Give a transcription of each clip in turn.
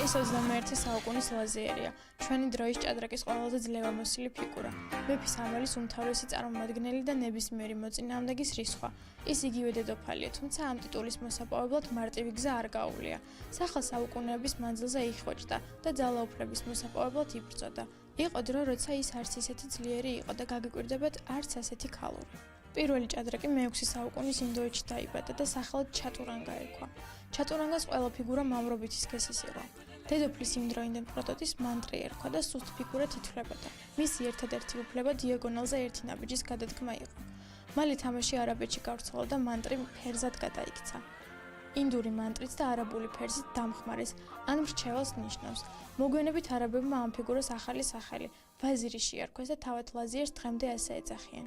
ის 21 საუკუნის ლაზიერია, ჩვენი დროის ჭადრაკის ყველაზე ძლევამოსილი ფიგურა. მეფის ამალის უმთავრესი წარმომადგენელი და ნებისმიერი მოწინააღმდეგის რისხვა. ის იგივე დედოფალია, თუმცა ამ ტიტულის მოსაპოვებლად მარტივი გზა არ გაუვლია. სახელ საუკუნეების მანძილზე იხვეჭდა და ძალაუფლების მოსაპოვებლად იბრძოდა. იყო დრო, როცა ის არც ისეთი ძლიერი იყო და გაგიკვირდებათ არც ასეთი ქალური. პირველი ჭადრაკი მე-6 საუკუნის ინდოეთში დაიბადა და სახელად ჩატურანგა ერქვა. ჩატურანგას ყველა ფიგურა მამრობითი სქესის იყო. დედოფლის იმ დროინდელ პროტოტიპს მანტრი ერქვა და სუსტ ფიგურად ითვლებოდა. მისი ერთადერთი უფლება დიაგონალზე ერთი ნაბიჯის გადადგმა იყო. მალე თამაში არაბეთში გავრცელდა და მანტრი ფერზად გადაიქცა. ინდური მანტრიც და არაბული ფერზით დამხმარეს, ან მრჩეველს ნიშნავს. მოგვიანებით არაბებმა ამ ფიგურას ახალი სახელი, ვაზირი შეარქვეს და თავად ლაზიერს დღემდე ასე ეძახიან.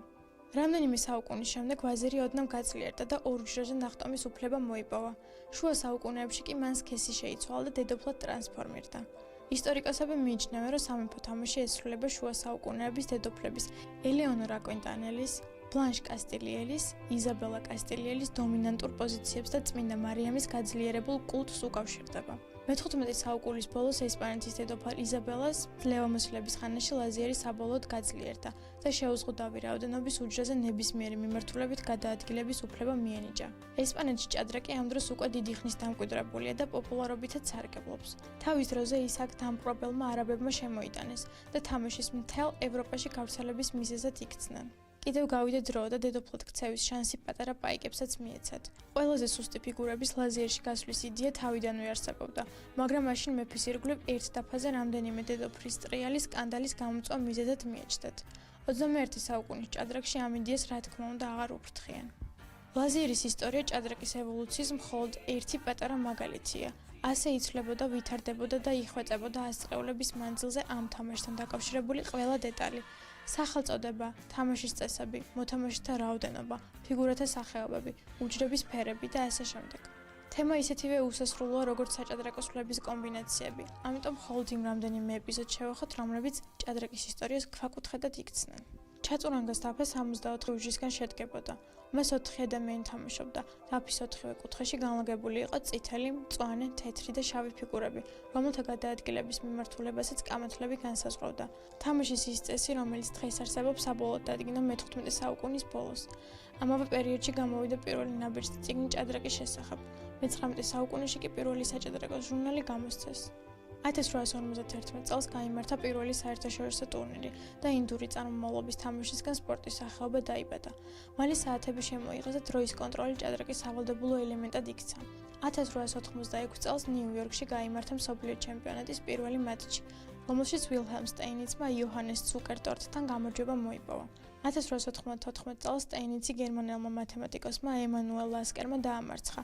რამდენიმე საუკუნის შემდეგ ვაზირი ოდნავ გაძლიერდა და ორჯერზე ნახტომის უფლება მოიპოვა. შუა საუკუნეებში კი მან სქესი შეიცვალა და დედოფლად ტრანსფორმირდა. ისტორიკოსები მიიჩნევენ, რომ სამეფო თამაში ესრულება შუა საუკუნეების დედოფლების ელეონორ აკვინტანელის, ბლანშ კასტილიელის, იზაბელა კასტილიელის დომინანტურ პოზიციებს და წმინდა მარიამის გაძლიერებულ კულტს უკავშირდება. მე-15 საუკუნის ბოლოს ესპანეთის დედოფალ იზაბელას ძლევამოსილების ხანაში ლაზიერი საბოლოოდ გაძლიერდა და შეუზღუდავი რაოდენობის უჯრაზე ნებისმიერი მიმართულებით გადაადგილების უფლება მიენიჭა. ესპანეთში ჭადრაკი ამ დროს უკვე დიდი ხნის დამკვიდრებულია და პოპულარობითაც სარგებლობს. თავის დროზე ის აქ დამპყრობელმა არაბებმა შემოიტანეს და თამაშის მთელ ევროპაში გავრცელების მიზეზად იქცნენ. კიდევ გავიდა დრო და დედოფლად ქცევის შანსი პატარა პაიკებსაც მიეცათ. ყველაზე სუსტი ფიგურების ლაზიერში გასვლის იდეა თავიდანვე არსებობდა, მაგრამ მაშინ მეფის ირგვლივ ერთ დაფაზე რამდენიმე დედოფლის ტრიალის სკანდალის გამოწვა მიზეზად მიეჩნდათ. 21 საუკუნის ჭადრაკში ამ იდეას რა თქმა უნდა აღარ უფრთხიან. ლაზიერის ისტორია ჭადრაკის ევოლუციის მხოლოდ ერთი პატარა მაგალითია. ასე იცვლებოდა, ვითარდებოდა და იხვეწებოდა ასწლეულების მანძილზე ამ თამაშთან დაკავშირებული ყველა დეტალი. სახელწოდება, თამაშის წესები, მოთამაშეთა რაოდენობა, ფიგურათა სახეობები, უჯრების ფერები და ასე შემდეგ. თემა ისეთივე უსასრულოა, როგორც საჭადრაკო სვლების კომბინაციები, ამიტომ მხოლოდ იმ რამდენიმე ეპიზოდს შევახოთ, რომლებიც ჭადრაკის ისტორიას ქვაკუთხედად იქცნენ. ჩატურანგას დაფა 64 უჯრისგან შედგებოდა. მას 4 ადამიანი თამაშობდა. დაფის 4-ვე კუთხეში განლაგებული იყო წითელი, მწვანე, თეთრი და შავი ფიგურები, რომელთა გადაადგილების მიმართულებასაც კამათლები განსაზღვრავდა. თამაშის ის წესი, რომელიც დღეს არსებობს, საბოლოოდ დადგინდა მე-15 საუკუნის ბოლოს. ამავე პერიოდში გამოვიდა პირველი ნაბეჭდი წიგნი ჭადრაკის შესახებ. მე-19 საუკუნეში კი პირველი საჭადრაკო ჟურნალი გამოსცეს. 1851 წელს გაიმართა პირველი საერთაშორისო ტურნირი და ინდური წარმომავლობის თამაშისგან სპორტის სახეობა დაიბადა. მალე საათები შემოიღეს და დროის კონტროლი ჭადრაკის სავალდებულო ელემენტად იქცა. 1896 წელს ნიუ-იორკში გაიმართა მსოფლიო ჩემპიონატის პირველი მატჩი, რომელშიც ვილჰელმ სტეინიცმა იოჰანეს ცუკერტორტთან გამარჯვება მოიპოვა. 1894 წელს სტეინიცი გერმანელმა მათემატიკოსმა ემანუელ ლასკერმა დაამარცხა.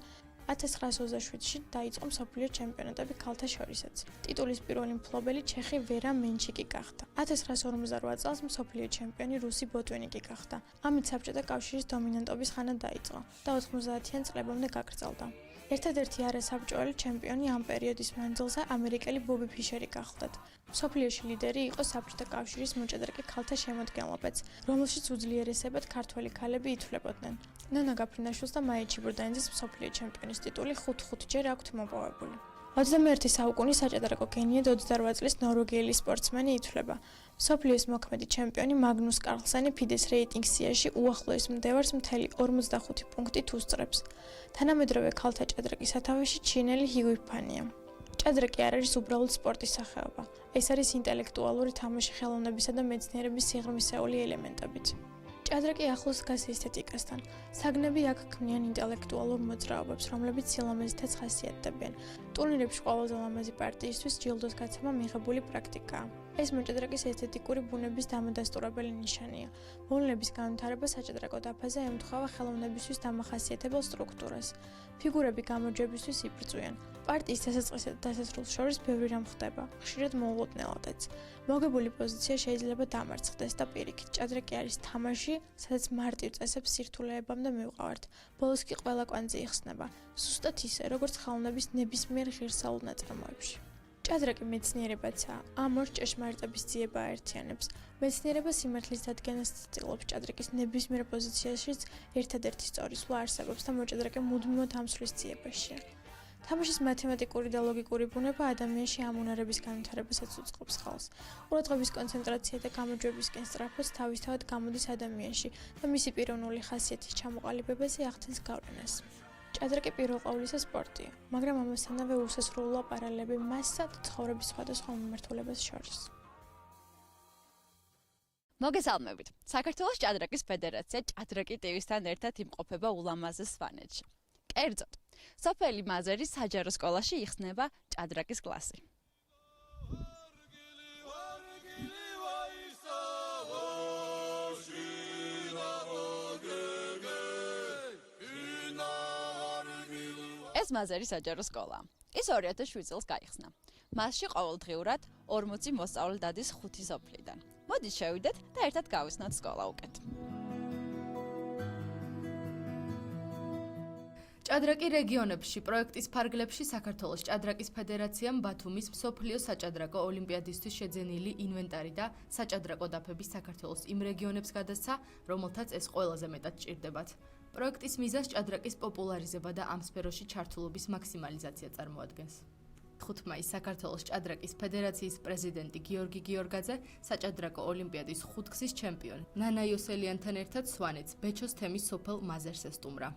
1927-ში დაიწყო მსოფლიო ჩემპიონატები ქალთა შორისაც. ტიტულის პირველი მფლობელი ჩეხი ვერა მენჩიკი გახდა. 1958 წელს მსოფლიო ჩემპიონი რუსი ბოტვინიკი გახდა. ამით საბჭოთა კავშირის დომინანტობის ხანა დაიწყო და 90-იან წლებამდე გაგრძელდა. ერთადერთი არასაბჭოელი ჩემპიონი ამ პერიოდის მანძილზე ამერიკელი ბობი ფიშერი გახლდათ. მსოფლიოში ლიდერი იყო საბჭოთა კავშირის მოჭადრაკე ქალთა შემადგენლობაც, რომელშიც უძლიერესებად ქართველი ქალები ითვლებოდნენ. ნანა გაფრინაშვილს და მაია ჩიბურდანიძეს მსოფლიო ჩემპიონის ტიტული 5-5 ჯერ აქვთ მოპოვებული. 21 საუკუნის საჭადრაკო გენიად 28 წლის ნორვეგიელი სპორტსმენი ითვლება. მსოფლიოს მოქმედი ჩემპიონი მაგნუს კარლსენი ფიდეს რეიტინგ სიაში უახლოეს მდევარს მთელი 45 პუნქტით უსწრებს. თანამედროვე ქალთა ჭადრაკის სათავეში ჩინელი ჰიუი ფანია. ჭადრაკი არ არის უბრალოდ სპორტის სახეობა. ეს არის ინტელექტუალური თამაში ხელოვნებისა და მეცნიერების სიღრმისეული ელემენტებით. ჭადრაკი ახლოს დგას ესთეტიკასთან. საგნები აქ ქმნიან ინტელექტუალურ მოძრაობებს, რომლებიც სილამაზითაც ხასიათდებიან. ტურნირებში ყველაზე ლამაზი პარტიისთვის ჯილდოს გაცემა მიღებული პრაქტიკაა. ეს მოჭადრაკის ესთეტიკური ბუნების დამადასტურებელი ნიშანია. მოვლენების განვითარება საჭადრაკო დაფაზე ემთხვევა ხელოვნებისთვის დამახასიათებელ სტრუქტურას. ფიგურები გამარჯვებისთვის იბრძვიან. პარტიის დასაწყისსა და დასასრულს შორის ბევრი რამ ხდება, ხშირად მოულოდნელადაც. მოგებული პოზიცია შეიძლება დამარცხდეს და პირიქით, ჭადრაკი არის თამაში, სადაც მარტივ წესებს სირთულეებამდე მივყავართ. ბოლოს კი ყველა კვანძი იხსნება, სუსტად ისე, როგორც ხელოვნების ნებისმიერ ღირსეულ ნაწარმოებში. ჭადრაკი მეცნიერებაცაა, ამ ორ ჭეშმარიტების ძიება აერთიანებს. მეცნიერება სიმართლის დადგენას ცდილობს, ჭადრაკის ნებისმიერ პოზიციაშიც ერთადერთი სწორი სვლა არსებობს და მოჭადრაკე მუდმივად ამ სვლის ძიებაშია. თამაშის მათემატიკური და ლოგიკური ბუნება ადამიანში ამუნარების განვითარებასაც უწყობს ხელს. ყურადღების კონცენტრაცია და გამარჯვებისკენ სწრაფად თავისთავად გამოდის ადამიანში და მისი პიროვნული ხასიათის ჩამოყალიბებაზე ახდენს გავლენას. ჭადრაკი პირველ ყოვლისა სპორტია, მაგრამ ამასთანავე უსასრულოა პარალელები მასსა და ცხოვრების სხვადასხვა მიმართულებას შორის. მოგესალმებით. საქართველოს ჭადრაკის ფედერაცია ჭადრაკი ტივისთან ერთად იმყოფება ულამაზეს სვანეთში. კერძოდ, სოფელი მაზერის საჯარო სკოლაში იხსნება ჭადრაკის კლასი. ეს მაზერის საჯარო სკოლაა. ის 2007 წელს გაიხსნა. მასში ყოველდღიურად 40 მოსწავლე დადის 5 სოფლიდან. მოდით შევიდეთ და ერთად გავიცნოთ სკოლა უკეთ. ჭადრაკი რეგიონებში პროექტის ფარგლებში საქართველოს ჭადრაკის ფედერაციამ ბათუმის მსოფლიო საჭადრაკო ოლიმპიადისთვის შეძენილი ინვენტარი და საჭადრაკო დაფების საქართველოს იმ რეგიონებს გადასცა, რომელთაც ეს ყველაზე მეტად ჭირდებათ. პროექტის მიზანს ჭადრაკის პოპულარიზება და ამ სფეროში ჩართულობის მაქსიმალიზაცია წარმოადგენს. 5 მაისს საქართველოს ჭადრაკის ფედერაციის პრეზიდენტი გიორგი გიორგაძე საჭადრაკო ოლიმპიადის 5-გზის ჩემპიონი ნანა იოსელიანთან ერთად სვანეთს ბეჩოს თემის სოფელ მაზერს ესტუმრა.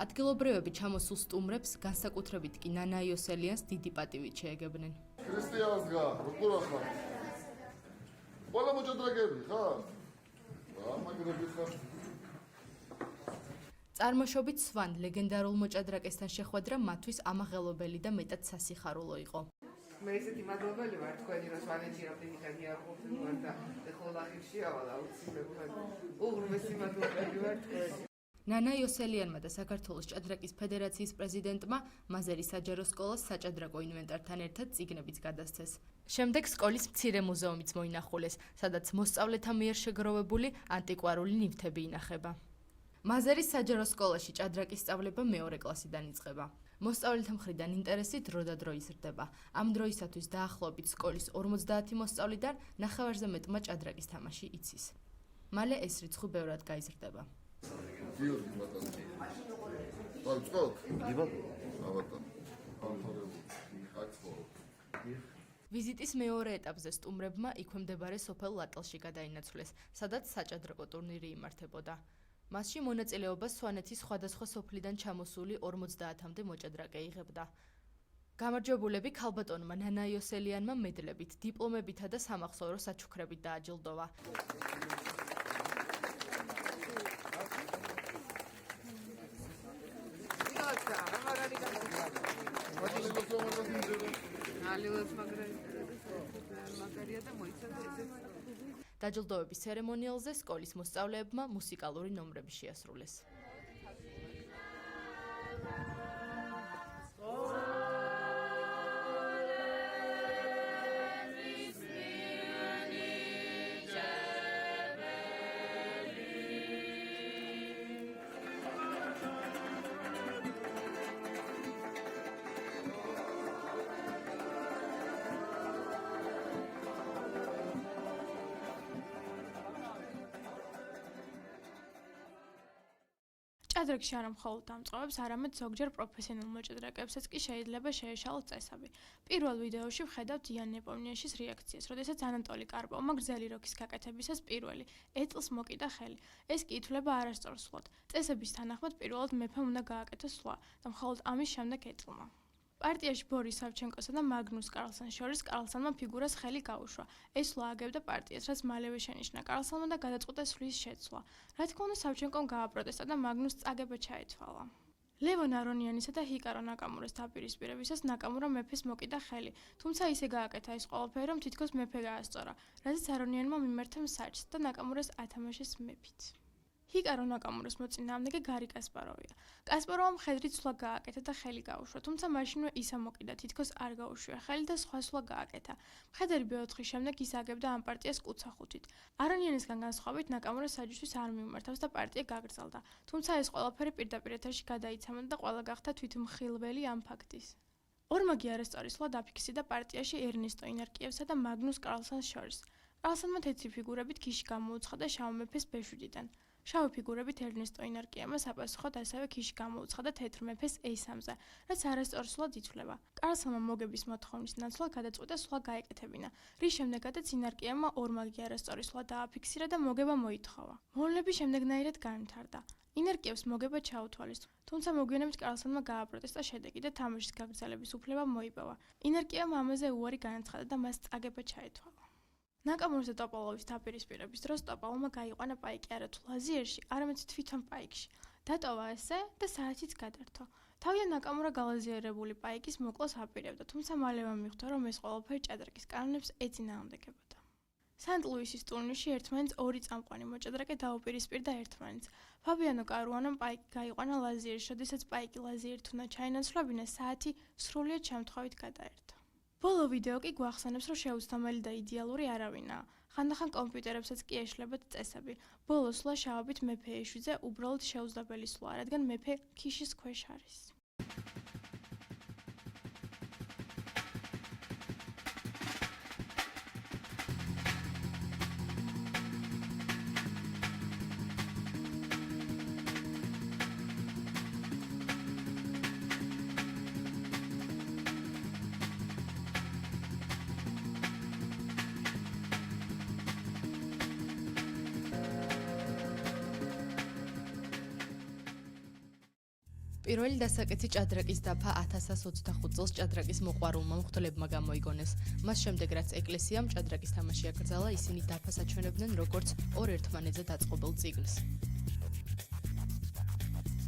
ადგილობრივები ჩამოსულ სტუმრებს, განსაკუთრებით კი ნანა იოსელიანს დიდი პატივით შეეგებნენ. ქრისტიანს გა, როგორ ახარ? ყველა მოჭადრაკეები ხარ? ამაგრები ხარ. წარმოშობით სვან ლეგენდარულ მოჭადრაკესთან შეხვედრა მათთვის ამაღელობელი და მეტად სასიხარულო იყო. მე ისეთი მადლობელი ვარ თქვენი რომ სვანეთში რამდენი ხანი არ ყოფილვარ და ეხლა ახირში ავალ აუცილებლად. უღრმესი მადლობელი ვარ თქვენი. ნანა იოსელიანმა და საქართველოს ჭადრაკის ფედერაციის პრეზიდენტმა მაზერის საჯარო სკოლას საჭადრაკო ინვენტართან ერთად წიგნებიც გადასცეს. შემდეგ სკოლის მცირე მუზეუმიც მოინახულეს, სადაც მოსწავლეთა მიერ შეგროვებული ანტიკვარული ნივთები ინახება. მაზერის საჯარო სკოლაში ჭადრაკის სწავლება მეორე კლასიდან იწყება. მოსწავლეთა მხრიდან ინტერესი დრო და დრო იზრდება. ამ დროისათვის დაახლოებით სკოლის 50 მოსწავლიდან 9-ზე მეტმა ჭადრაკის თამაში იცის. მალე ეს რიცხვი ბევრად გაიზრდება. გიორგი ბატონო. ვაუწყოთ? დი ბატონო. ბატონო. ვიზიტის მეორე ეტაპზე სტუმრებმა იქვემდებარე სოფელ ლატელში გადაინაცვლეს, სადაც საჭადრაკო ტურნირი იმართებოდა. მასში მონაწილეობას სვანეთის სხვადასხვა სოფლიდან ჩამოსული 50-მდე მოჭადრაკე იღებდა. გამარჯვებულები ქალბატონმა ნანა იოსელიანმა მედლებით, დიპლომებითა და სამახსოვრო საჩუქრებით დააჯილდოვა. დაჯილდოების ცერემონიალზე სკოლის მოსწავლეებმა მუსიკალური ნომრები შეასრულეს. ჭადრაკში არა მხოლოდ დამწყობებს, არამედ ზოგჯერ პროფესიონალ მოჭადრაკეებსაც კი შეიძლება შეეშალოს წესები. პირველ ვიდეოში ვხედავთ იან ნეპომნიაშის რეაქციას, როდესაც ანატოლი კარპოვმა გრძელი როქის გაკეთებისას პირველი ეტლს მოკიდა ხელი. ეს კი ითვლება არასწორსულად. წესების თანახმად პირველად მეფემ უნდა გააკეთოს სვლა და მხოლოდ ამის შემდეგ ეტლმა. პარტიაში ბორის სავჩენკოსა და მაგნუს კარლსენს შორის კარლსენმა ფიგურას ხელი გაუშვა. ეს სვლა აგებდა პარტიას, რაც მალევე შენიშნა კარლსენმა და გადაწყვიტა სვლის შეცვლა. რა თქმა უნდა, სავჩენკომ გააპროტესტა და მაგნუს წაგება ჩაეთვალა. ლევონ არონიანისა და ჰიკარო ნაკამურას დაპირისპირებისას ნაკამურა მეფეს მოკიდა ხელი, თუმცა ისე გააკეთა ეს ყველაფერი, რომ თითქოს მეფე გაასწორა, რაზეც არონიანმა მიმართა მსაჯს და ნაკამურას ათამაშეს მეფით. ჰიკარო ნაკამურას მოწინააღმდეგე გარი კასპაროვია. კასპაროვამ მხედრით სვლა გააკეთა და ხელი გაუშვა, თუმცა მაშინვე ისა მოკიდა, თითქოს არ გაუშვია ხელი და სხვა სვლა გააკეთა. მხედრები 4 შემდეგ ის აგებდა ამ პარტიას კუცახუთით. არონიანისგან განსხვავებით ნაკამურა საჯისთვის არ მიმართავს და პარტია გაგრძელდა, თუმცა ეს ყველაფერი პირდაპირ ეთერში გადაიცემოდა და ყველა გახდა თვითმხილველი ამ ფაქტის. ორმაგი არასწორი სვლა დაფიქსირდა პარტიაში ერნესტო ინარკიევსა და მაგნუს კარლსენს შორის. კარლსენმა თეთრი ფიგურებით ქიში გამოუცხადა შავ მეფეს ბეშვიდიდან. შავი ფიგურებით ერნესტო ინარკიამმა საპასუხოდ ასევე ქიში გამოუცხადა თეთრ მეფეს A3-ზე, რაც არასწორსულად ითვლება. კარლსონმა მოგების მოთხოვნის ნაცვლად გადაწყვიტა სვლა გაეკეთებინა, რის შემდეგაც ინარკიამმა ორმაგი არასწორი სვლა დააფიქსირა და მოგება მოითხოვა. მოვლენები შემდეგნაირად განვითარდა. ინარკიევს მოგება ჩაუთვალეს, თუმცა მოგვიანებით კარლსონმა გააპროტესტა შედეგი და თამაშის გაგრძელების უფლება მოიპოვა. ინარკიამ ამაზე უარი განაცხადა და მას წაგება ჩაეთვალა. ნაკამურას და ტოპოლოვის დაპირისპირების დროს ტოპოლოვმა გაიყვანა პაიკი არა თუ ლაზიერში, არამედ თვითონ პაიკში. დატოვა ესე და საათიც გადართო. თავიდან ნაკამურა გალაზიერებული პაიკის მოკლას აპირებდა, თუმცა მალევე მიხვდა, რომ ეს ყველაფერი ჭადრაკის კანონებს ეწინააღმდეგებოდა. სანტ-ლუისის ტურნირში ერთმანეთს ორი წამყვანი მოჭადრაკე დაუპირისპირდა ერთმანეთს. ფაბიანო კარუანამ პაიკი გაიყვანა ლაზიერში, როდესაც პაიკი ლაზიერით უნდა ჩაინაცვლებინა, საათი სრულიად შემთხვევით გადაერთო. ბოლო ვიდეო კი გვახსენებს, რომ შეუცდომელი და იდეალური არავინაა. ხანდახან კომპიუტერებსაც კი ეშლებათ წესები. ბოლო სვლა შავობით მეფე ეშვიძე უბრალოდ შეუძლებელი სვლაა, რადგან მეფე ქიშის ქვეშ არის. პირველი დასაკეთი ჭადრაკის დაფა 1125 წელს ჭადრაკის მოყვარულმა მღვდლებმა გამოიგონეს. მას შემდეგ რაც ეკლესიამ ჭადრაკის თამაში აკრძალა, ისინი დაფას აჩვენებდნენ როგორც ორ ერთმანეთზე დაწყობილ წიგნს.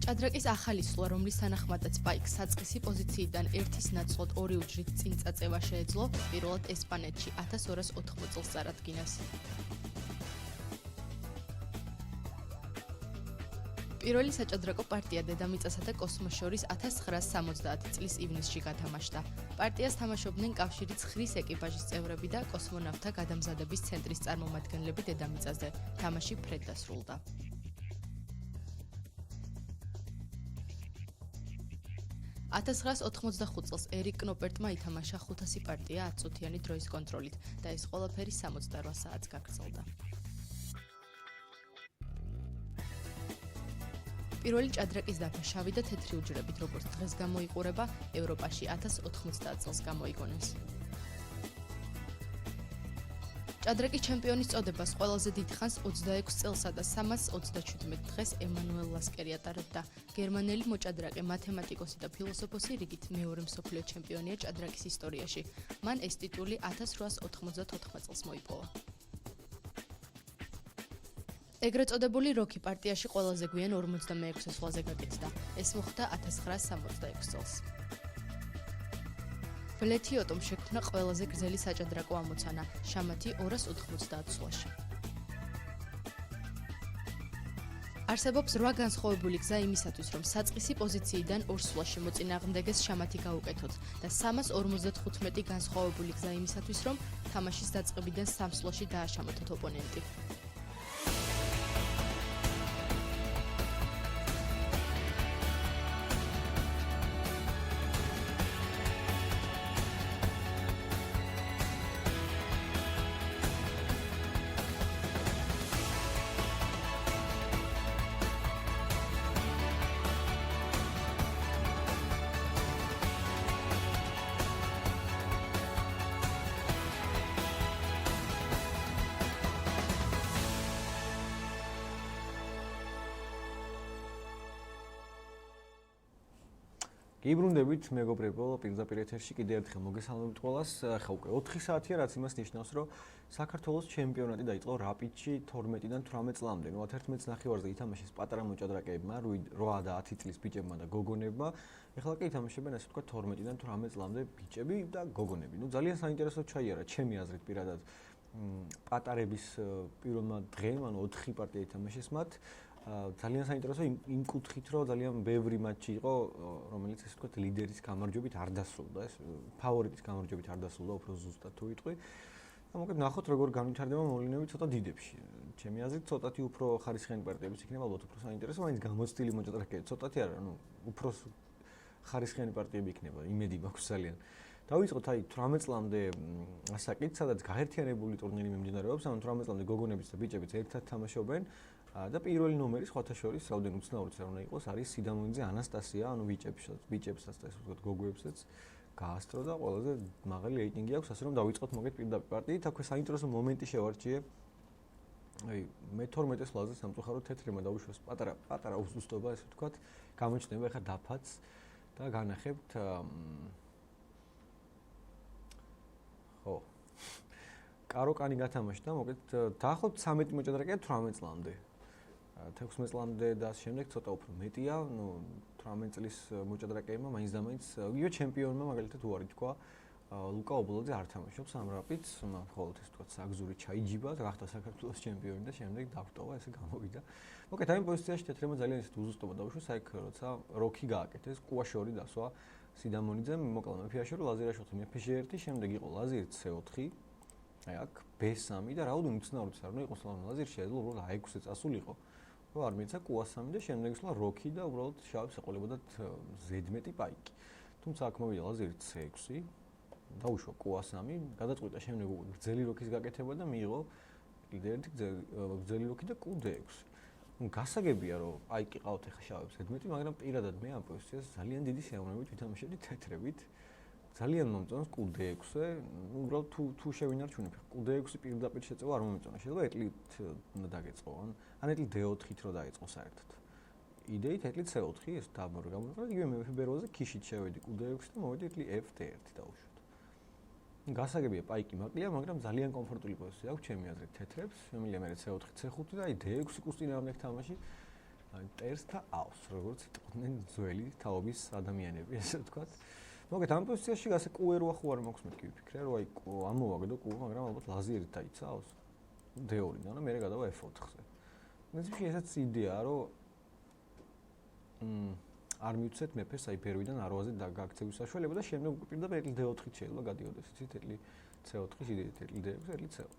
ჭადრაკის ახალი სვლა, რომლის თანახმადაც პაიკს საწყისი პოზიციიდან ერთის ნაცვლად ორი უჯრით წინ წაწევა შეეძლო, პირველად ესპანეთში 1280 წელს წარადგინეს. პირველი საჭადრაკო პარტია დედამიწასა და კოსმოს შორის 1970 წლის ივნისში გათამაშდა. პარტიას თამაშობდნენ კავშირის ხრის ეკიპაჟის წევრები და კოსმონავტთა გადამზადების ცენტრის წარმომადგენლები დედამიწაზე. თამაში ფრედ დასრულდა. $1985 წელს ერიკ კნოპერტმა ითამაშა 500 პარტია 10 წუთიანი დროის კონტროლით და ეს ყველაფერი 68 საათს გაგრძელდა. პირველი ჭადრაკის დაფა შავი და თეთრი უჯრებით, როგორც დღეს გამოიყურება, ევროპაში 1090 წელს გამოიგონეს. ჭადრაკის ჩემპიონის წოდებას ყველაზე დიდ ხანს 26 წელსა და 327 დღეს ემანუელ ლასკერი ატარებდა. გერმანელი მოჭადრაკე, მათემატიკოსი და ფილოსოფოსი რიგით მეორე მსოფლიო ჩემპიონია ჭადრაკის ისტორიაში. მან ეს ტიტული 1894 წელს მოიპოვა. ეგრეთ წოდებული როკი პარტიაში ყველაზე გვიან 46 სვლაზე გაკეთდა. ეს მოხდა 1966 წელს. ბლეთიოტომ შექმნა ყველაზე გრძელი საჭადრაკო ამოცანა, შამათი 290 სვლაში. არსებობს 8 განსხვავებული გზა იმისათვის, რომ საწყისი პოზიციიდან ორ სვლაში მოწინააღმდეგეს შამათი გაუკეთოთ და 355 განსხვავებული გზა იმისათვის, რომ თამაშის დაწყებიდან 3 სვლაში დააშამოთოთ ოპონენტი. გიბრუნდებით მეგობრებო, პირდაპირ ეთერში კიდევ ერთხელ მოგესალმებით ყველას. ხა უკვე 4 საათია, რაც იმას ნიშნავს, რომ საქართველოს ჩემპიონატი დაიწყო რაპიდში 12-დან 18 წლამდე. 11 ნახევარზე ითამაშეს პატარა მოჭადრაკეებმა, 8 და 10 წლის ბიჭებმა და გოგონებმა. ეხლა კი ითამაშებენ ასე ვთქვათ 12-დან 18 წლამდე ბიჭები და გოგონები. ძალიან საინტერესო ჩაიარა ჩემი აზრით პირადად პატარების პირველმა დღემ, ანუ 4 პარტია ითამაშეს მათ. ძალიან საინტერესო იმ კუთხით, რომ ძალიან ბევრი მატჩი იყო, რომელიც ასე ვთქვათ ლიდერის გამარჯვებით არ დასრულდა, ეს ფავორიტის გამარჯვებით არ დასრულდა, უფრო ზუსტად თუ ვიტყვი. და მოკლედ ნახოთ როგორ განვითარდება მოვლენები ცოტა დიდებში. ჩემი აზრით, ცოტათი უფრო ხარისხიანი პარტიებიც იქნება, ალბათ უფრო საინტერესო, მაინც გამოცდილი მოჭადრაკეები, ცოტათი არა, ანუ უფრო ხარისხიანი პარტიები იქნება, იმედი მაქვს ძალიან. დავიწყოთ აი 18 წლამდე ასაკით, სადაც გაერთიანებული ტურნირი მიმდინარეობს, ანუ 18 წლამდე გოგონებიც და ბიჭებიც ერთად თამაშობენ. და პირველი ნომერი სხვათა შორის რაოდენ უცნაურიც არ უნდა იყოს, არის სიდამონიძე ანასტასია, ანუ ბიჭებსაც და ესე ვთქვათ, გოგოებსაც გაასწრო და ყველაზე მაღალი რეიტინგი აქვს, ასე რომ დავიწყოთ მოგეთ პირდაპირ პარტიით. აქვე საინტერესო მომენტი შევარჩიე. აი, მე-12 ლაზე სამწუხაროდ თეთრმა დაუშვეს პატარა უზუსტობა, ესე ვთქვათ, გამოჩნდება ახლა დაფაც და განახებთ ხო. კაროკანი გათამაშდა, მოგეთ დაახლოებით 13 მოჭადრაკეა 18 წლამდე. 16 წლამდე და შემდეგ ცოტა უფრო მეტია, 18 წლის მოჭადრაკეებმა მაინც და მაინც იგივე ჩემპიონმა მაგალითად უარი თქვა, ლუკა ობოლაძე არ თამაშობს ამ რაპიდს, მხოლოდ ეს თქვა საგზური ჩაიჯიბა, გახდა საქართველოს ჩემპიონი და შემდეგ დაგვტოვა, ესე გამოვიდა. მოკეთ ამ პოზიციაში თეთრმა ძალიან ისეთ უზუსტობა დაუშვა, საერთოდ როცა როქი გააკეთეს, კუაშორი დასვა სიდამონიძემ, მოკლა მეფეაშორი, ლაზერაშოთი მეფეშეერთი, შემდეგ იყო ლაზერი C4, აი აქ B3 და რაოდენ უცნაურიც არ უნდა იყოს ლაზერი შეიძლება უბრალოდ A6-ზე წასულიყო. რო არ მიეცა კუა3 და შემდეგ ისლა როქი და უბრალოდ შავებს ეყოლებოდათ Z-მეტი პაიკი. თუმცა აქ მოვიდა ლაზერი C6, დაუშვა კუა3, გადაწყვიტა შემდეგ გრძელი როქის გაკეთება და მიიღო კიდევ გრძელი როქი და კუ-D6. გასაგებია რომ პაიკი ყავთ ახლა შავებს Z-მეტი, მაგრამ პირადად მე ამ პოზიციას ძალიან დიდი სიამოვნებით ვითამაშებდი თეთრებით. ძალიან მომწონს კუ-D6-ზე, უბრალოდ თუ შევინარჩუნებ კუ-D6 პირდაპირ შეწევა არ მომეწონა. შეიძლება ეტლით უნდა დაგეწყო, ან ეტლით D4-ით რო დაეწყო საერთოდ. იდეით ეტლით C4 ეს დამორ გამოიყურა, იგივე მეფე ბეროზე ქიშით შევედი კუ-D6 და მოვედი ეტლით F-D1 დავუშვათ. გასაგებია პაიკი მაკლია, მაგრამ ძალიან კომფორტული პოზიცია აქვს ჩემი აზრით თეთრებს, შემიძლია მე C4, C5 და აი D6 კუსტინავნეკ თამაში ტერს და ავს, როგორც იტყვნენ ძველი თაობის ადამიანები, ესე ვთქვათ. მოგეთ ამ პოზიციაში გასა კუ-ე-რვა ხო არ მაქვს მეთქი ვიფიქრე, რომ აი ამოვაგდო კუ, მაგრამ ალბათ ლაზერით დაიცავს D2-დან და მე გადავა F4-ზე. პრინციპში ესაც იდეაა, რომ არ მივცეთ მეფეს აი ბერვიდან არვაზე გაქცევის საშუალება და შემდეგ პირდაპირ ეტლი D4-ით შეიძლება გადიოდეს, იცით, ეტლი C4, იდეით ეტლი D6, ეტლი C4.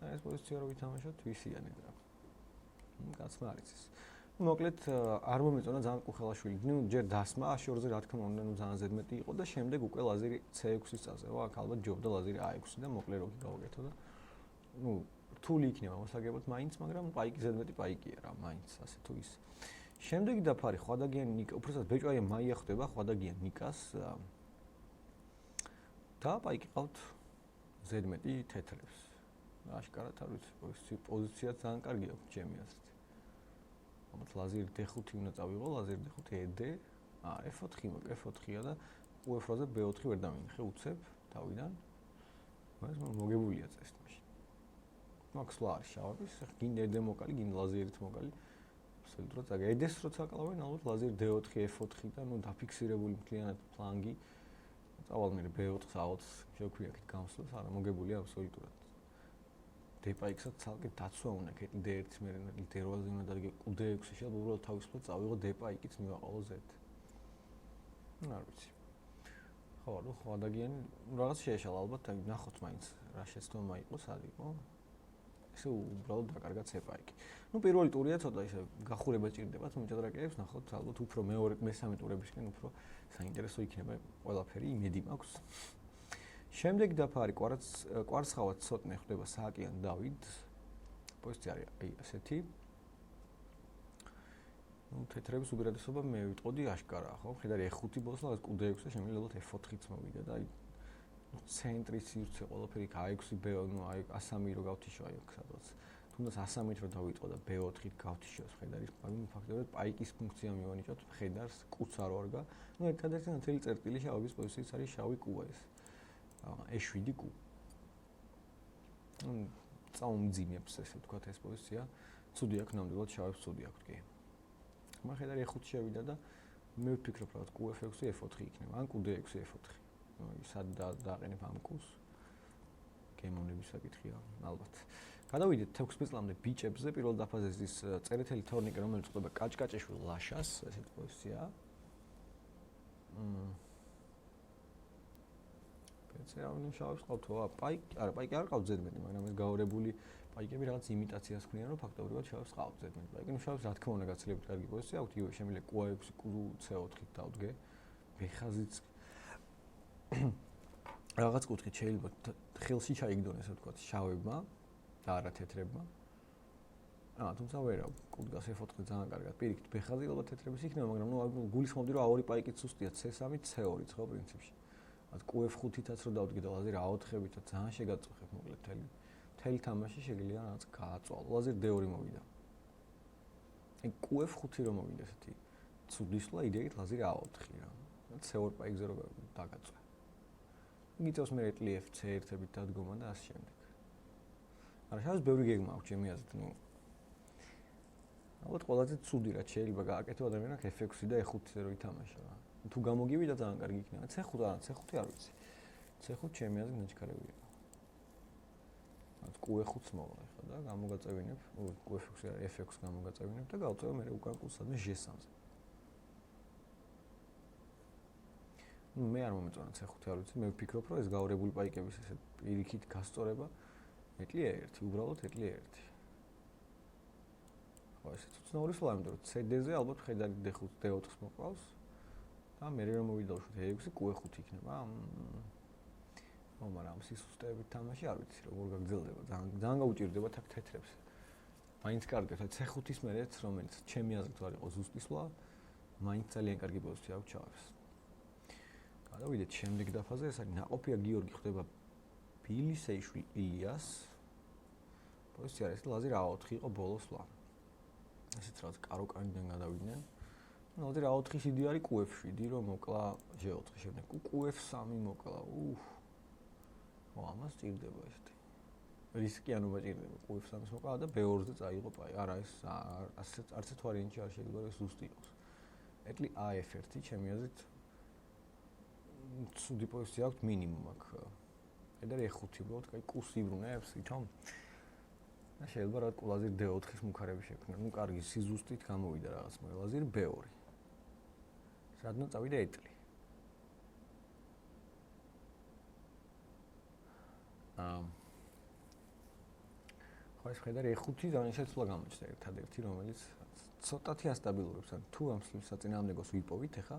აი ეს პოზიცია რო ვითამაშოთ, ვისიანეთ რა. კაცმა არის ეს. მოკლედ არ მომეწონა ძალიან კუხელაშვილი. ნუ ჯერ დასმა A2-ზე რა თქმა უნდა, ნუ ძალიან ზედმეტი იყო და შემდეგ უკვე ლაზერი C6-ის წაზევა, აქ ალბათ ჯობდა ლაზერი A6 და მოკლე როგი გავაკეთო და ნუ რთული იქნება მოსაგებად მაინც, მაგრამ პაიკი ზედმეტი პაიკია რა, მაინც ასე თუ ის. შემდეგი დაფარი ხვადაგიან ნიკა, უბრალოდ ბეჭვაია მაია ხდება ხვადაგიან ნიკას და პაიკი ყავთ ზედმეტი თეთრებს. აშკარად არ ვიცი, პოზიცია ძალიან კარგი აქვს ჩემი აზრით. ალბათ ლაზერი D5 უნდა წავიღო, ლაზერი D5 ED, F4 მოკ, F4-ია და U4-ზე B4 ვერ დამინახე უცებ თავიდან. მას მოგებულია წესი მაშინ. მაგ სვლა არის შავების, გინ ED მოკალი, გინ ლაზერით მოკალი. აბსოლუტურად წაგე. ED-ს როცა აკლავენ, ალბათ ლაზერი D4, F4 და ნუ დაფიქსირებული მთლიანად ფლანგი. წავალ მე B4-ს, A4-ს შევქვია აქეთ გამოსვლას, არა მოგებულია აბსოლუტურად. D-პაიკსაც ცალკე დაცვა უნდა ქეთი D1-ს მე D8-ზე უნდა დადგე D6-ში შეიძლება უბრალოდ თავისუფლად წავიღო D-პაიკიც მივაყოლო Z. არ ვიცი. ხო, ნუ ხვადაგიანი რაღაც შეეშალა ალბათ, ნახოთ მაინც რა შეცდომა იყო, სად იყო. ესე უბრალოდ დაკარგა C-პაიკი. ნუ პირველი ტურია ცოტა ისე გახურება ჭირდებათ მოჭადრაკეებს, ნახოთ ალბათ უფრო მეორე, მესამე ტურებისკენ უფრო საინტერესო იქნება ყველაფერი, იმედი მაქვს. შემდეგი დაფარი კვარცხავად ცოტნე ხდება სააკიან დავით. პოზიცია არის აი ასეთი. ნუ თეთრების უპირატესობა მე ვიტყოდი აშკარაა, ხო? ხედარი E5 ბოლოს და კუ-D6-ზე შემიძლია F4-იც მოვიდა და აი ცენტრის სივრცე ყველაფერი A6, B, ნუ აი A3 რო გავთიშო აი აქ სადღაც. თუნდაც A3-ით რო დავიწყო და B4-ით გავთიშოს ხედარის, მაგრამ ფაქტობრივად პაიკის ფუნქცია მივანიჭოთ ხედარს, კუც არ ვარგა. ნუ ერთადერთი ნათელი წერტილი შავების პოზიციის არის შავი კუა ეს. E7 კუ. წაუმძიმებს ესე ვთქვათ ეს პოზიცია. ცუდი აქვს ნამდვილად შავებს ცუდი აქვს კი. მაგრამ ხედარი E5 შევიდა და მე ვფიქრობ რა კუ F6 F4 იქნება. ან კუ D6 F4. სად დააყენებ ამ კუს? გემოვნების საკითხია ალბათ. გადავიდეთ 16 წლამდე ბიჭებზე პირველ დაფაზეს ის წერეთელი თორნიკე რომელიც ხდება კაჭკაჭეშვილ ლაშას ესეთი პოზიციაა. ეცერავენ შავებს ყავთო, არა პაიკი არ ყავთ ზედმეტი, მაგრამ ეს გაორებული პაიკები რაღაც იმიტაციას ქმნიან, რომ ფაქტობრივად შავებს ყავთ ზედმეტი პაიკი. ნუ შავებს რა თქმა უნდა გაცილებით კარგი პოზიცია აქვთ, იგივე შემიძლია კუ6, კუ-C4-ით დავდგე. ბეხაზიც რაღაც კუთხით შეიძლება ხელში ჩაიგდონ ესე ვთქვათ შავებმა და არა თეთრებმა. თუმცა ვერა, კუდგას F4 ძალიან კარგად. პირიქით ბეხაზი ალბათ თეთრების იქნება, მაგრამ ნუ გულისხმობდი რომ A2 პაიკით სუსტია, C3, C2 ხო პრინციპში. მათ QF5-ით რო დავდგე და ლაზერ A4-ით ძალიან შეგაწუხებ მოკლედ მთელი თამაში შეიძლება რაღაც გააწვალო. ლაზერ D2 მოვიდა. აი QF5 რომ მოვიდა ესეთი ცუდისვლა იდეით ლაზერ A4 რა. C2 პაიკზე რო დაგაწვე. მიწევს მე ეტლი FC1-ებით დადგომა და ასე შემდეგ. არა, შავს ბევრი გეგმა აქვს ჩემი აზრით, ნუ ალბათ ყველაზე ცუდი რაც შეიძლება გააკეთო ადამიანს F6 და E5-ზე რო ითამაშა რა. თუ გამოგივიდა ძალიან კარგი იქნება. C5 არა, C5 არ ვიცი. C5 ჩემი აზრით ნაჩქარევია. QE5-ს მოვალ ახლა და გამოგაწევინებ, QF6 არა, F6 გამოგაწევინებ და გავწევ მე უკან კურსადმე G3-ზე. მე არ მომეწონა C5 არ ვიცი, მე ვფიქრობ რომ ეს გაურებული პაიკების ესე პირიქით გასწორება ეტლია ერთი, უბრალოდ ეტლია ერთი. ხო, ესეც უცნაური სვლა, იმიტომ რომ CD-ზე ალბათ ხედარი D4-ს მოყავს და მე რომ მოვიდავშოთ E6 QE5 იქნება. მაგრამ სისუსტეებით თამაში არ ვიცი როგორ გაგრძელდება, ძალიან გაუჭირდება თაქ თეთრებს. მაინც კარგია, C5-ის მერეც რომელიც ჩემი აზრით არ იყო ზუსტი სვლა, მაინც ძალიან კარგი პოზიცია აქვს ჩავებს. გადავიდეთ შემდეგ დაფაზე, ეს არის ნაყოფია გიორგი ხდება ბილისეიშვილი ილიას. პოზიცია არის ლაზერ A4 იყო ბოლოს სვლა. ესეც რაღაც კაროკანიდან გადავიდნენ. ლაზერ A4-ის იდი არის QF7 რომ მოკლა G4 შემდეგ QF3 მოკლა. ამას ჭირდება ესეთი. რისკიანობა ჭირდება QF3-ის მოკლა და B2-ზე წაიღო პაი. არა ეს არც ერთ ვარიანტში არ შეიძლება რომ ზუსტი იყოს. ეტლი AF1 ჩემი აზრით ცუდი პოზიცია აქვს მინიმუმ აქ. ედარ E5 უბრალოდ კაი კუს იბრუნებს ვითომ. და შეიძლება რა ლაზერ D4-ის მუქარები შექმნა. ნუ კარგი სიზუსტით გამოვიდა რაღაც, მაგრამ ლაზერ B2. სადღაც წავიდა ეტლი. ხო ეს ხედარი E5 ძალიან შეცვლა გამოჩნდა ერთადერთი რომელიც ცოტათი ასტაბილურებს ან თუ ამ საწინააღმდეგოს ვიპოვით ახლა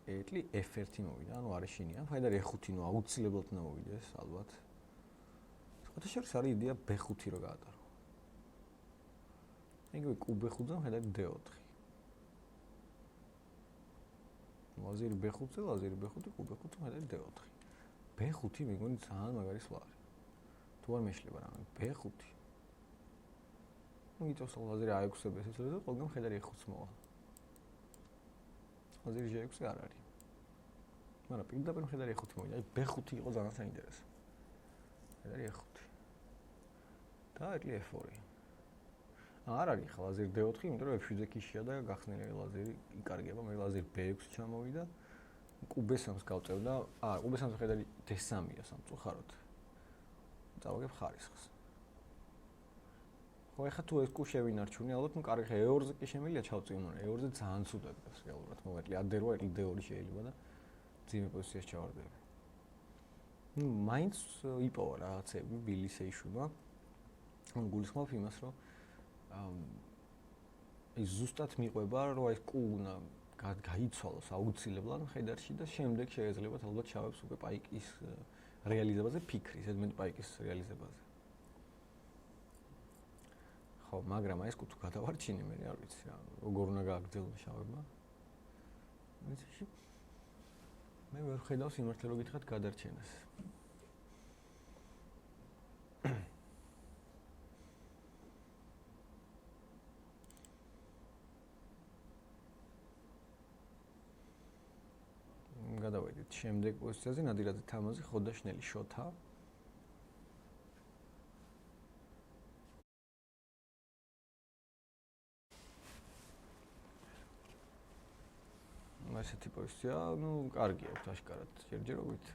ეტლი F1 მოვიდა, ანუ არ ეშინია. ხედარი E5 ნუ აუცილებლად უნდა მოვიდეს ალბათ. სხვათა შორის არის იდეა B5 რო გაატარო. იგივე QB5-ზე ხედარი D4. ლაზერი B5-ზე, ლაზერი B5, QB5 ხედარი D4. B5 მეგონი ძალიან მაგარი სვლა არის. თუ არ მეშლება რა, B5. ნუ იწევს ლაზერი A6-ზე ესეც და ყველგან ხედარი E5-ს მოვა. ლაზერი G6 არ არის. მაგრამ პირდაპირ ხედარი E5 მოვიდა. აი B5 იყო ძალიან საინტერესო. ხედარი E5. და ეტლი F2. არ არის ხა ლაზერი D4, იმიტომ რომ F7-ზე ქიშია და გახსნილი ლაზერი იკარგება, მე ლაზერი B6 ჩამოვიდა. QB3-ს გავწევდა. QB3-ს ხედარი D3-ია სამწუხაროდ. წავაგებ ხარისხს. ხო, ეხლა თუ ეს კუ შევინარჩუნე, ალბათ ნუ კარგი ხა E2-ზე კი შემიძლია ჩავწიო, მაგრამ E2-ზე ძალიან ცუდად გას რეალურად. მომეტლი A2, ეტლი D2 შეიძლება და ძიმე პოზიციაში ჩავარდები. ნუ მაინც იპოვა რაღაცები ბილისეიშვილმა. ანუ გულისხმობ იმას, რომ ის ზუსტად მიყვება, რომ ეს კუ უნდა გაიცვალოს აუცილებლად ხედარში და შემდეგ შეიძლება ალბათ ჩავებს უკვე პაიკის რეალიზებაზე ფიქრი, ზედმეტ პაიკის რეალიზებაზე. ხო, მაგრამ ეს კუ თუ გადავარჩინე, მე არ ვიცი რა, როგორ უნდა გააგრძელოს შავებმა. ვიცი, მე ვერ ხედავს იმართლე რომ გითხრათ გადარჩენას. გადავედით შემდეგ პოზიციაზე ნადირაძე თამაზი ხოდაშნელი შოთა ესეთი პოზიცია, ნუ კარგია აქვს აშკარად. ჯერჯერობით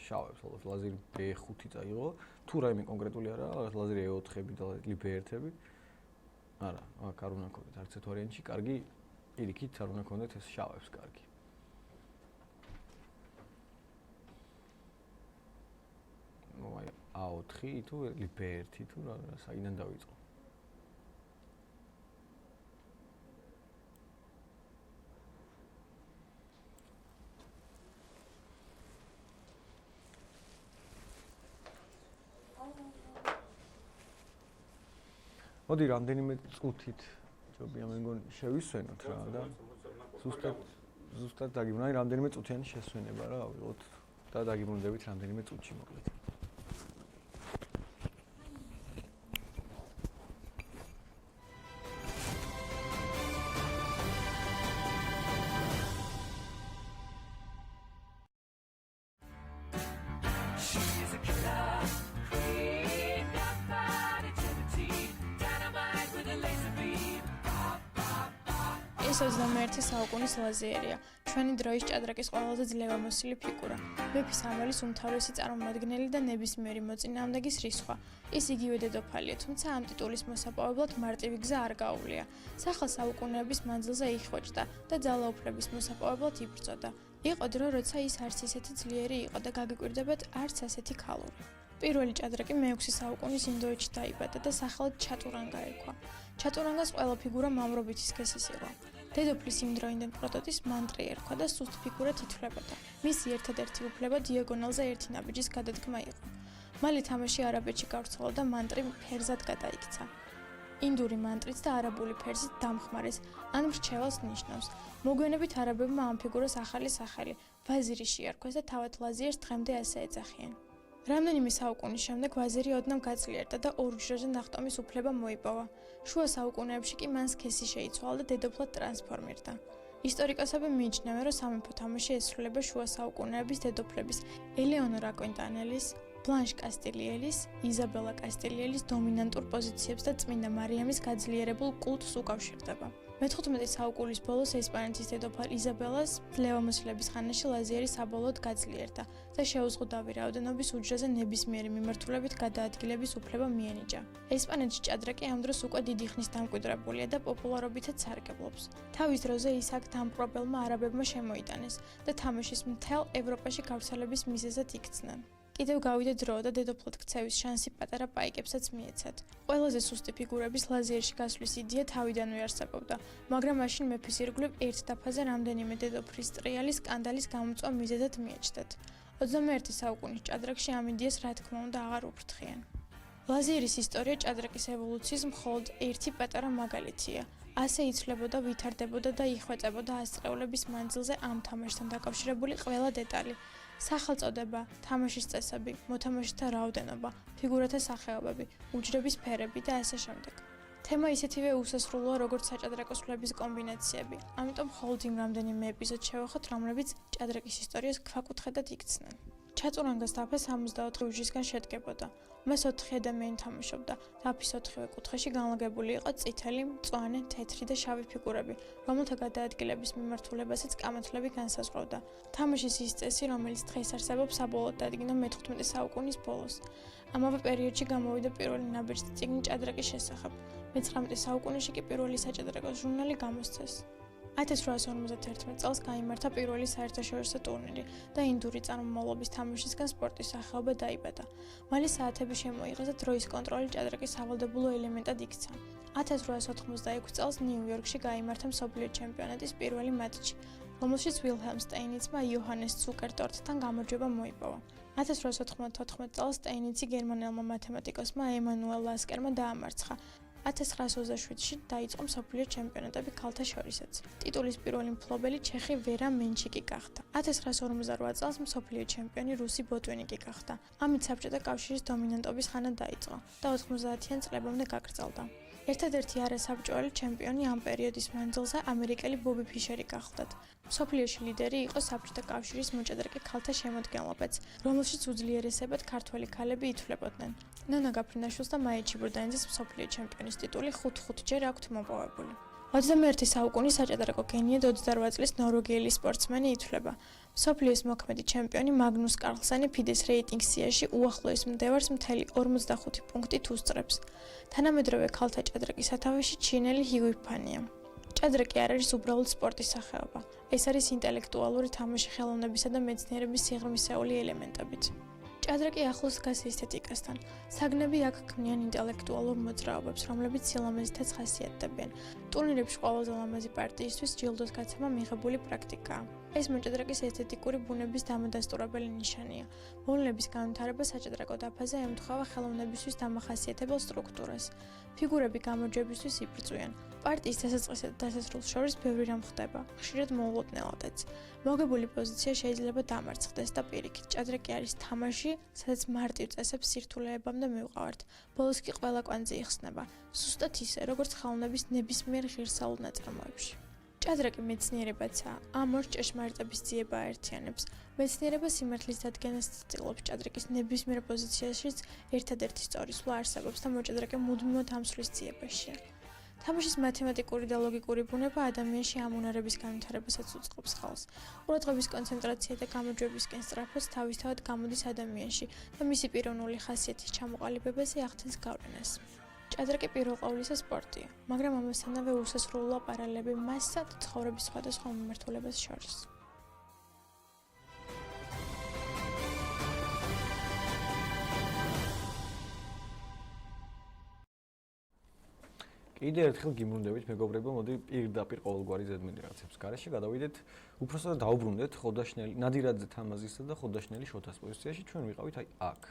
შავებს ალბათ ლაზერი B5 წაიღო, თუ რაიმე კონკრეტული არა, ლაზერი E4-ები და ლაზერი B1-ები. არა, აქ არ უნდა გქონდეთ არც ერთ ვარიანტში კარგი, პირიქით არ უნდა გქონდეთ ეს შავებს კარგი. აი A4 თუ B1 თუ რა საიდან დავიწყო? მოდი რამდენიმე წუთით ჯობია მე მგონი შევისვენოთ რა და ზუსტად დაგიბრუნდეთ რამდენიმე წუთიანი შესვენება რა ავიღოთ და დაგიბრუნდებით რამდენიმე წუთში მოკლედ. ეს 21 საუკუნის ლაზიერია, ჩვენი დროის ჭადრაკის ყველაზე ძლევამოსილი ფიგურა. მეფის ამალის უმთავრესი წარმომადგენელი და ნებისმიერი მოწინააღმდეგის რისხვა. ის იგივე დედოფალია, თუმცა ამ ტიტულის მოსაპოვებლად მარტივი გზა არ გაუვლია. სახელ საუკუნეების მანძილზე იხვეჭდა და ძალაუფლების მოსაპოვებლად იბრძოდა. იყო დრო, როცა ის არც ისეთი ძლიერი იყო და გაგიკვირდებათ არც ასეთი ქალური. პირველი ჭადრაკი მე-6 საუკუნის ინდოეთში დაიბადა და სახელად ჩატურანგა ერქვა. ჩატურანგას ყველა ფიგურა მამრობითი სქესის იყო. დედოფლის იმ დროინდელ პროტოტიპს მანტრი ერქვა და სუსტ ფიგურად ითვლებოდა. მისი ერთადერთი უფლება დიაგონალზე ერთი ნაბიჯის გადადგმა იყო. მალე თამაში არაბეთში გავრცელა და მანტრი ფერზად გადაიქცა. ინდური მანტრით და არაბული ფერზით დამხმარეს, ან მრჩეველს ნიშნავს. მოგვიანებით არაბებმა ამ ფიგურას ახალი სახელი, ვაზირი შეარქვეს და თავად ლაზიერს დღემდე ასე ეძახიან. რამდენიმე საუკუნის შემდეგ ვაზირი ოდნავ გაძლიერდა და ორჯერზე ნახტომის უფლება მოიპოვა. შუა საუკუნეებში კი მან სქესი შეიცვალა და დედოფლად ტრანსფორმირდა. ისტორიკოსები მიიჩნევენ, რომ სამეფო თამაში ესრულება შუა საუკუნეების დედოფლების ელეონორა კვინტანელის, ბლანშ კასტილიელის, იზაბელა კასტილიელის დომინანტურ პოზიციებს და წმინდა მარიამის გაძლიერებულ კულტს უკავშირდება. მე-15 საუკუნის ბოლოს ესპანეთის დედოფალ იზაბელას ძლევამოსილების ხანაში ლაზიერი საბოლოოდ გაძლიერდა და შეუზღუდავი რაოდენობის უჯრაზე ნებისმიერი მიმართულებით გადაადგილების უფლება მიენიჭა. ესპანეთში ჭადრაკი ამ დროს უკვე დიდი ხნის დამკვიდრებულია და პოპულარობითაც სარგებლობს. თავის დროზე ის აქ დამპყრობელმა არაბებმა შემოიტანეს და თამაშის მთელ ევროპაში გავრცელების მიზეზად იქცნენ. კიდევ გავიდა დრო და დედოფლად ქცევის შანსი პატარა პაიკებსაც მიეცათ. ყველაზე სუსტი ფიგურების ლაზიერში გასვლის იდეა თავიდანვე არსებობდა, მაგრამ მაშინ მეფის ირგვლივ ერთ დაფაზე რამდენიმე დედოფლის ტრიალი სკანდალის გამოწვა მიზეზად მიეჩნდათ. 21 საუკუნის ჭადრაკში ამ იდეას რა თქმა უნდა აღარ უფრთხიან. ლაზიერის ისტორია ჭადრაკის ევოლუციის მხოლოდ ერთი პატარა მაგალითია. ასე იცვლებოდა, ვითარდებოდა და იხვეწებოდა ასწლეულების მანძილზე ამ თამაშთან დაკავშირებული ყველა დეტალი. სახელწოდება, თამაშის წესები, მოთამაშეთა რაოდენობა, ფიგურათა სახეობები, უჯრების ფერები და ასე შემდეგ. თემა ისეთივე უსასრულოა, როგორც საჭადრაკო სვლების კომბინაციები, ამიტომ მხოლოდ იმ რამდენიმე ეპიზოდს შევახოთ, რომლებიც ჭადრაკის ისტორიას ქვაკუთხედად იქცნენ. ჩატურანგას დაფა 64 უჯრისგან შედგებოდა. მას 4 ადამიანი თამაშობდა. დაფის 4-ვე კუთხეში განლაგებული იყო წითელი, მწვანე, თეთრი და შავი ფიგურები, რომელთა გადაადგილების მიმართულებასაც კამათლები განსაზღვრავდა. თამაშის ის წესი, რომელიც დღეს არსებობს, საბოლოოდ დადგინდა მე-15 საუკუნის ბოლოს. ამავე პერიოდში გამოვიდა პირველი ნაბეჭდი წიგნი ჭადრაკის შესახებ. მე-19 საუკუნეში კი პირველი საჭადრაკო ჟურნალი გამოსცეს. 1851 წელს გაიმართა პირველი საერთაშორისო ტურნირი და ინდური წარმომავლობის თამაშისგან სპორტის სახეობა დაიბადა. მალე საათები შემოიღეს და დროის კონტროლი ჭადრაკის სავალდებულო ელემენტად იქცა. 1886 წელს ნიუ-იორკში გაიმართა მსოფლიო ჩემპიონატის პირველი მატჩი, რომელშიც ვილჰელმ სტეინიცმა იოჰანეს ცუკერტორტთან გამარჯვება მოიპოვა. 1894 წელს სტეინიცი გერმანელმა მათემატიკოსმა ემანუელ ლასკერმა დაამარცხა. 1927-ში დაიწყო მსოფლიო ჩემპიონატები ქალთა შორისაც. ტიტულის პირველი მფლობელი ჩეხი ვერა მენჩიკი გახდა. 1958 წელს მსოფლიო ჩემპიონი რუსი ბოტვინიკი გახდა. ამით საბჭოთა კავშირის დომინანტობის ხანა დაიწყო და 90-იან წლებამდე გაგრძელდა. ერთადერთი არასაბჭოელი ჩემპიონი ამ პერიოდის მანძილზე ამერიკელი ბობი ფიშერი გახლდათ. მსოფლიოში ლიდერი იყო საბჭოთა კავშირის მოჭადრაკე ქალთა შემადგენლობაც, რომელშიც უძლიერესებად ქართველი ქალები ითვლებოდნენ. ნონა გაფრინაშვილს და მაია ჩიბურდანიძეს მსოფლიო ჩემპიონის ტიტული 5-5 ჯერ აქვთ მოპოვებული. 21 საუკუნის საჭადრაკო გენიად 28 წლის ნორვეგიელი სპორტსმენი ითვლება. მსოფლიოს მოქმედი ჩემპიონი მაგნუს კარლსენი ფიდეს რეიტინგ სიაში უახლოეს მდევარს მთელი 45 პუნქტით უსწრებს. თანამედროვე ქალთა ჭადრაკის სათავეში ჩინელი ჰიუიფანია. ჭადრაკი არ არის უბრალოდ სპორტის სახეობა. ეს არის ინტელექტუალური თამაში ხელოვნებისა და მეცნიერების სიღრმისეული ელემენტებით. ჭადრაკი ახლოს დგას ესთეტიკასთან. საგნები აქ ქმნიან ინტელექტუალურ მოძრაობებს, რომლებიც სილამაზითაც ხასიათდებიან. ტურნირებში ყველაზე ლამაზი პარტიისთვის ჯილდოს გაცემა მიღებული პრაქტიკაა. ეს მოჭადრაკის ესთეტიკური ბუნების დამადასტურებელი ნიშანია. მოვლენების განვითარება საჭადრაკო დაფაზე ემთხვევა ხელოვნებისთვის დამახასიათებელ სტრუქტურას. ფიგურები გამოჯვებისთვის იბრძვიან. პარტიის დასაწყისსა და დასასრულს შორის ბევრი რამ ხდება, ხშირად მოულოდნელადაც. მოგებული პოზიცია შეიძლება დამარცხდეს და პირიქით, ჭადრაკი არის თამაში, სადაც მარტივ წესებს სირთულეებამდე მივყავართ. ბოლოს კი ყველა კვანძი იხსნება, ზუსტად ისე, როგორც ხელოვნების ნებისმიერ ღირსეულ ნაწარმოებში. ჭადრაკი მეცნიერებაცაა, ამ ორ ჭეშმარიტების ძიება აერთიანებს. მეცნიერება სიმართლის დადგენას ცდილობს, ჭადრაკის ნებისმიერ პოზიციაშიც ერთადერთი სწორი სვლა არსებობს და მოჭადრაკე მუდმივად ამსვლის ძიებაშია. თამაშის მათემატიკური და ლოგიკური ბუნება ადამიანში ამ უნარების განვითარებასაც უწყობს ხელს. ყურადღების კონცენტრაცია და გამოჯვებისკენ სწრაფად თავისთავად გამოდის ადამიანში და მისი პიროვნული ხასიათის ჩამოყალიბებაზე ახდენს გავლენას. ჭადრაკი პირველ ყოვლისა სპორტია, მაგრამ ამასთანავე უსასრულოა პარალელები მასსა და ცხოვრების სხვადასხვა მიმართულებას შორის. კიდევ ერთხელ გიმრუნდებით მეგობრებო, მოდი პირდაპირ ყოველგვარი ზედმეტი რაღაცებს გარეშე გადავიდეთ, უпроსტად დაუბრუნდეთ ხოდაშნელი ნადირაძე თამაზისა და ხოდაშნელი შოთას პოზიციაში, ჩვენ ვიყავით აი აქ.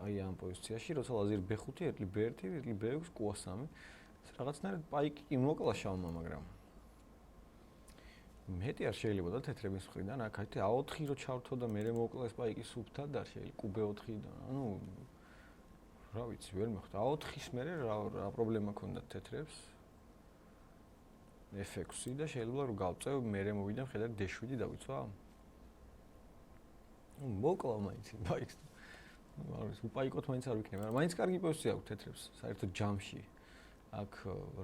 აი ამ პოზიციაში, როცა ლაზერ B5, ერთლი B1, ერთლი B6, ყუა3. რაღაცნაირად პაიკი კი მოკლა შავმა, მაგრამ მეტი არ შეიძლება და თეთრების მხრიდან აქ აი A4 რო ჩავთო და მე მოკლა ეს პაიკი სუფთად არ შეიძლება QB4-დან. ანუ რა ვიცი, ვერ მოხდა. A4-ის მერე რა პრობლემა ქონდა თეთრებს? F6 და შეიძლება რომ გავწევ, მერე მოვიდა მხედარი D7 დავიცვა. ნუ მოკლა მაინც პაიკს. არის უპაიკოთ მაინც არ ვიქნება, მაგრამ მაინც კარგი პოზიცია აქვს თეთრებს, საერთოდ ჯამში. აქ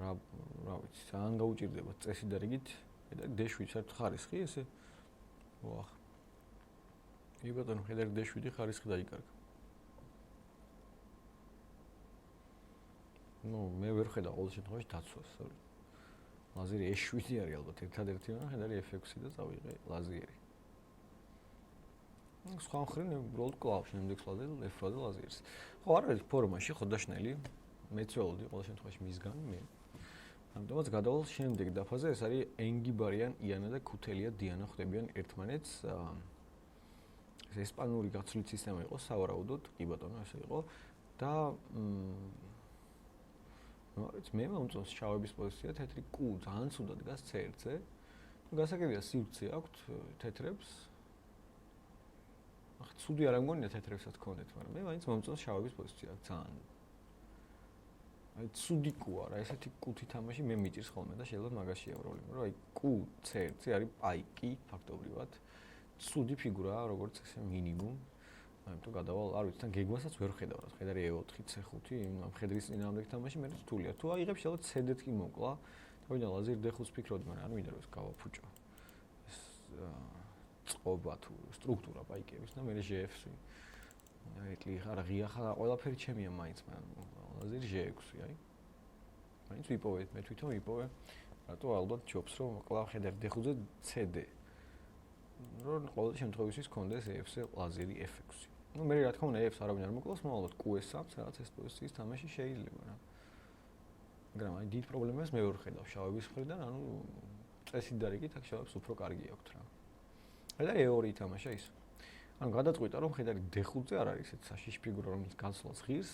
რა ვიცი, ძალიან გაუჭირდება წესი და რიგით. და D7 საერთოდ ხარისხი ესე? ვახ. კი ბატონო, მხედარი D7 ხარისხი დაიკარგა. ნუ მე ვერ ხედავ ყოველ შემთხვევაში დაცვას. ლაზერი E7 არის ალბათ ერთადერთი, მაგრამ მხედარი F6 და წავიღე ლაზერი. სხვა მხრივ უბრალოდ კლავ შემდეგ F8 ლაზერს. ხო, არ არის ფორმაში ხოდაშნელი. მეც ველოდი ყოველ შემთხვევაში მისგან მე. ამიტომაც გადავალ შემდეგ დაფაზე, ეს არის ენგიბარიან იანა და ქუთელია დიანა ხვდებიან ერთმანეთს. ეს ესპანური გაცვლის სისტემა იყო სავარაუდოდ, კი ბატონო, ესე იყო და ნუ არის მე მომწონს შავების პოზიცია, თეთრი Q ძალიან ცუდად დგას C1-ზე. გასაგებია სივრცე აქვთ თეთრებს. ახლა ცუდი არ ამგონია თეთრებსაც ქონდეთ, მაგრამ მე მაინც მომწონს შავების პოზიცია ძალიან. აი ცუდი Q არა, ესეთი Q-თი თამაში მე მიჭირს ხოლმე და შეიძლება მაგაშია პრობლემა, რომ აი Q C1-ზე არის პაიკი ფაქტობრივად. ცუდი ფიგურაა, როგორც ესე მინიმუმ. ამიტომ გადავალ, არ ვიცი, თან გეგმასაც ვერ ხედავ რა, მხედარი E4, C5, ამ მხედრის წინააღმდეგ თამაში მე რთულია. თუ აიღებ შეიძლება C-დეთ კი მოკლა. თავიდან ლაზერ D5-ს ფიქრობდი, მაგრამ არ მინდა რომ ეს გავაფუჭო. ეს წყობა თუ სტრუქტურა პაიკების და მე G6. ეტლი არა ღია ხა ყველაფერი ჩემია მაინც, მაგრამ ლაზერი G6, აი. მაინც ვიპოვე, მე თვითონ ვიპოვე. რატო ალბათ ჯობს რომ კლავ ხედარ D5-ზე CD. რომ ყოველ შემთხვევაში კონდეს F-ზე ლაზერი F6. ნუ მე რა თქმა უნდა F-ს არავინ არ მოკლავს, ალბათ QS3-ს რაღაც ეს პოზიციის თამაში შეიძლება რა. მაგრამ აი დიდ პრობლემას მე ვერ ხედავ შავების მხრიდან, ანუ წესით და რიგით აქ შავებს უფრო კარგი აქვთ რა. ხედარი E2 თამაშა ის. ანუ გადაწყვიტა რომ ხედარი D5-ზე არ არის ეს საშიში ფიგურა რომელიც გასვლას ღირს.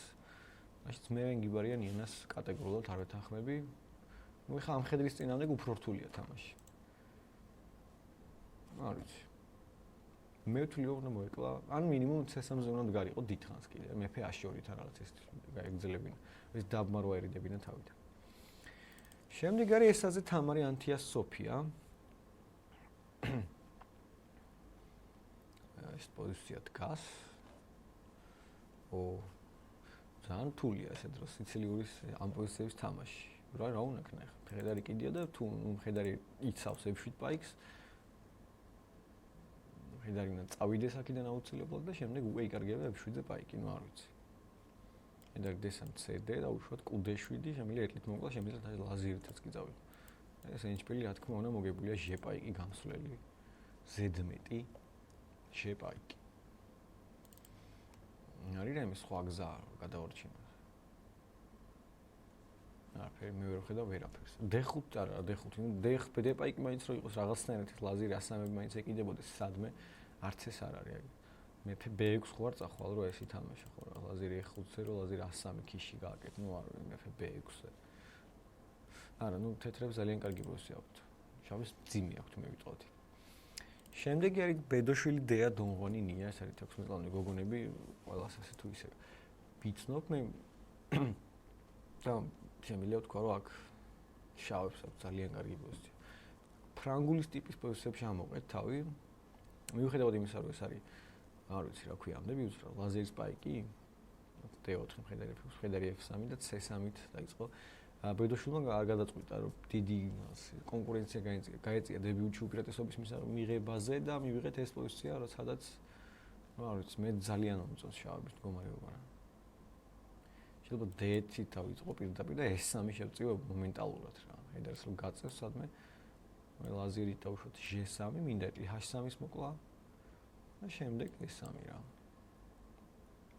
მაშინ მე ენგიბარიან იანას კატეგორიულად არ ვეთანხმები. ნუ ხა ამ ხედრის წინააღმდეგ უფრო რთულია თამაში. არ ვიცი. მე ვთვლი რომ უნდა მოეკლა, ან მინიმუმ C3-ზე უნდა გარიყო დიდხანს კიდე. მეფე A2-ით რაღაც ეს გაეგრძელებინა. ეს დაბმარვა ერიდებინა თავიდან. შემდეგ არის ესაზე თამარი ანთია სოფია. ეს პოზიცია დგას. ძალიან რთულია ეს დროს სიცილიური ამ პოზიციების თამაში. რა უნდა ქნა ხა? მხედარი კიდია და თუ მხედარი იცავს F7 პაიკს მხედარი უნდა წავიდეს აქედან აუცილებლად და შემდეგ უკვე იკარგება F7-ზე პაიკი, ნუ არ ვიცი. მხედარი D3 CD და უშუალოდ QD7 შემიძლია ერთლით მოკლა, შემიძლია ლაზერითაც კი წავიღო. ეს ენჩპილი რა თქმა უნდა მოგებულია G პაიკი გამსვლელი. Z-მეტი G პაიკი. არის რაიმე სხვა გზა გადავარჩინოს. არაფერი მე ვერ ხედავ ვერაფერს. D5 არა, D5, D5 დეპაიკი მაინც რო იყოს რაღაცნაირად ლაზერი ასამები მაინც ეკიდებოდეს სადმე, არც ეს არ არის. მეფე B6 ხო არ წახვალ რომ ეს ითამაშა ხო რა, ლაზერი E5-ზე რო ლაზერი A3 ქიში გააკეთ, ნუ არ მეფე B6-ზე. არა, ნუ თეთრებს ძალიან კარგი პროსი აქვთ. შავის ძიმი აქვთ მე ვიტყოდი. შემდეგი არის ბედოშვილი დეა დონღონი ნია, ეს არის 16 წლამდე გოგონები, ყველას ასე თუ ისე ვიცნობ მე და შემიძლია თქვა რომ აქ შავებს აქვს ძალიან კარგი პოზიცია. ფრანგულის ტიპის პოზიციებში ამოყეთ თავი. მიუხედავად იმისა რომ ეს არის არ ვიცი რა ქვია ამდები უცრავ ლაზერის პაიკი D4 მხედარი F3 და C3-ით დაიწყო. ბედოშვილმა არ გადაწყვიტა რომ დიდი კონკურენცია გაეწია დებიუტში უპირატესობის მიღებაზე და მივიღეთ ეს პოზიცია, სადაც არ ვიცი, მე ძალიან მომწონს შავების მდგომარეობა რა. შეიძლება D1-ით დავიწყო პირდაპირ და S3 შევწიო მომენტალურად რა. ხედავს რომ გაწევს სადმე ლაზერით დავუშვათ G3, მინდა H3-ის მოკლა და შემდეგ S3 რა.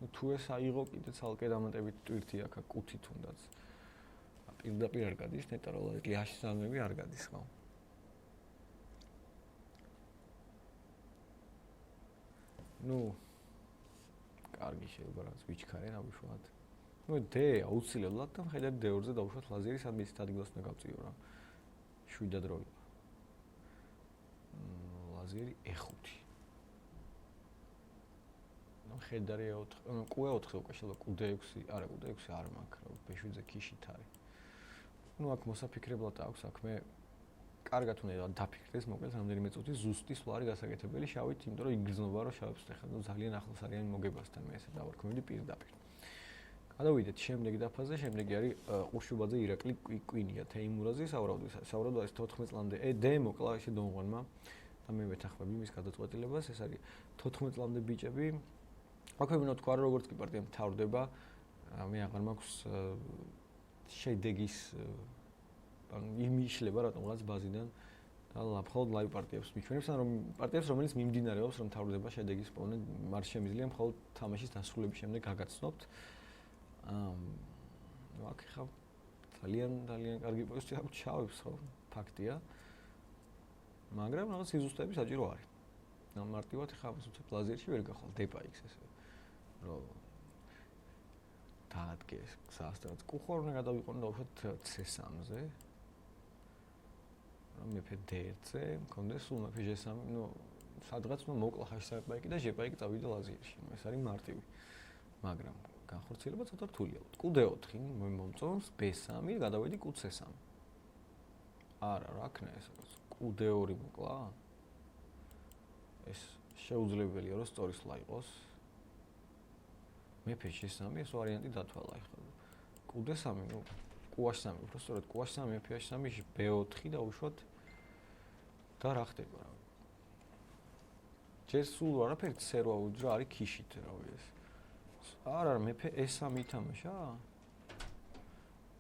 ნუ თუ ეს აიღო კიდე ცალკე დამატებით ტვირთი აქ კუთი თუნდაც. პირდაპირ არ გადის, ნეტარ რომ H3-ები არ გადის ხო? ნუ კარგი შეიძლება რაც ვიჩქარე რა ვიშვათ. ნუ D აუცილებლად და მხედარი D2-ზე დავუშვათ ლაზერი სადმე ის ადგილას უნდა გავწიო რა. შვიდად როება. ლაზერი E5. ნუ მხედარი E4, Q4-ზე უკვე შეიძლება Q6, არა Q6 არ მაქვს რა, B7-ზე ქიშით არის. ნუ აქ მოსაფიქრებლად აქვს საქმე. კარგად უნდა დაფიქრდეს, მოკლედ რამდენიმე წუთი ზუსტი სვლა არის გასაკეთებელი შავით, იმიტომ რომ იგრძნობა რომ შავებს ხდება, ნუ ძალიან ახლოს არიან მოგებასთან მე ესე დავარქმევდი პირდაპირ. გადავიდეთ შემდეგი დაფაზე, შემდეგი არის ყურშუბაძე ირაკლი კვინია თეიმურაზი, საუბრობთ ეს 14 წლამდე D მოკლა ესე დონღონმა და მე ვეთანხმები მის გადაწყვეტილებას, ეს არის 14 წლამდე ბიჭები. აქვე მინდა თქვა რომ როგორც კი პარტია მთავრდება, მე აღარ მაქვს შედეგის იმიშლება რატომღაც ბაზიდან და მხოლოდ ლაივ პარტიებს მიჩვენებს, ან რომ პარტიებს რომელიც მიმდინარეობს რომ მთავრდება შედეგის პოვნა, არ შემიძლია მხოლოდ თამაშის დასრულების შემდეგ გაგაცნობთ. ნუ აქ ხა ძალიან კარგი პოზიცია აქვს ჩავებს ხო, ფაქტია. მაგრამ რაღაც სიზუსტეები საჭირო არის. და მარტივად ხა უცებ ლაზერში ვერ გახვალ D-პაიქს ესე. რომ დაადგეს გზასთან. Q4-ზე გადავიყო და უშოთ C3-ზე. რომ მეფე D1-ზე, მქონდეს სულ მეფე G3, ნუ სადღაც ნუ მოკლა H3 პაიკი და G-პაიკი წავიდა ლაზერში. ეს არის მარტივი. მაგრამ განხორციელება ცოტა რთულია. Q4 მე მომწონს, B3 გადავედი Q3. არა, რა ქნა ეს? Q2 მოკლა. ეს შეუძლებელია რომ სწორი სვლა იყოს. მეფე G3 ეს ვარიანტი დათვალა ახლა. Q3, ნუ Q3, უბრალოდ Q3, მეფე H3, B4 და უშუალოდ და რა ხდება რა. ჯერ სულ არაფერი ცერვა უძრა არის ქიშით რავი ეს. არა, მეფე E3 ითამაშა?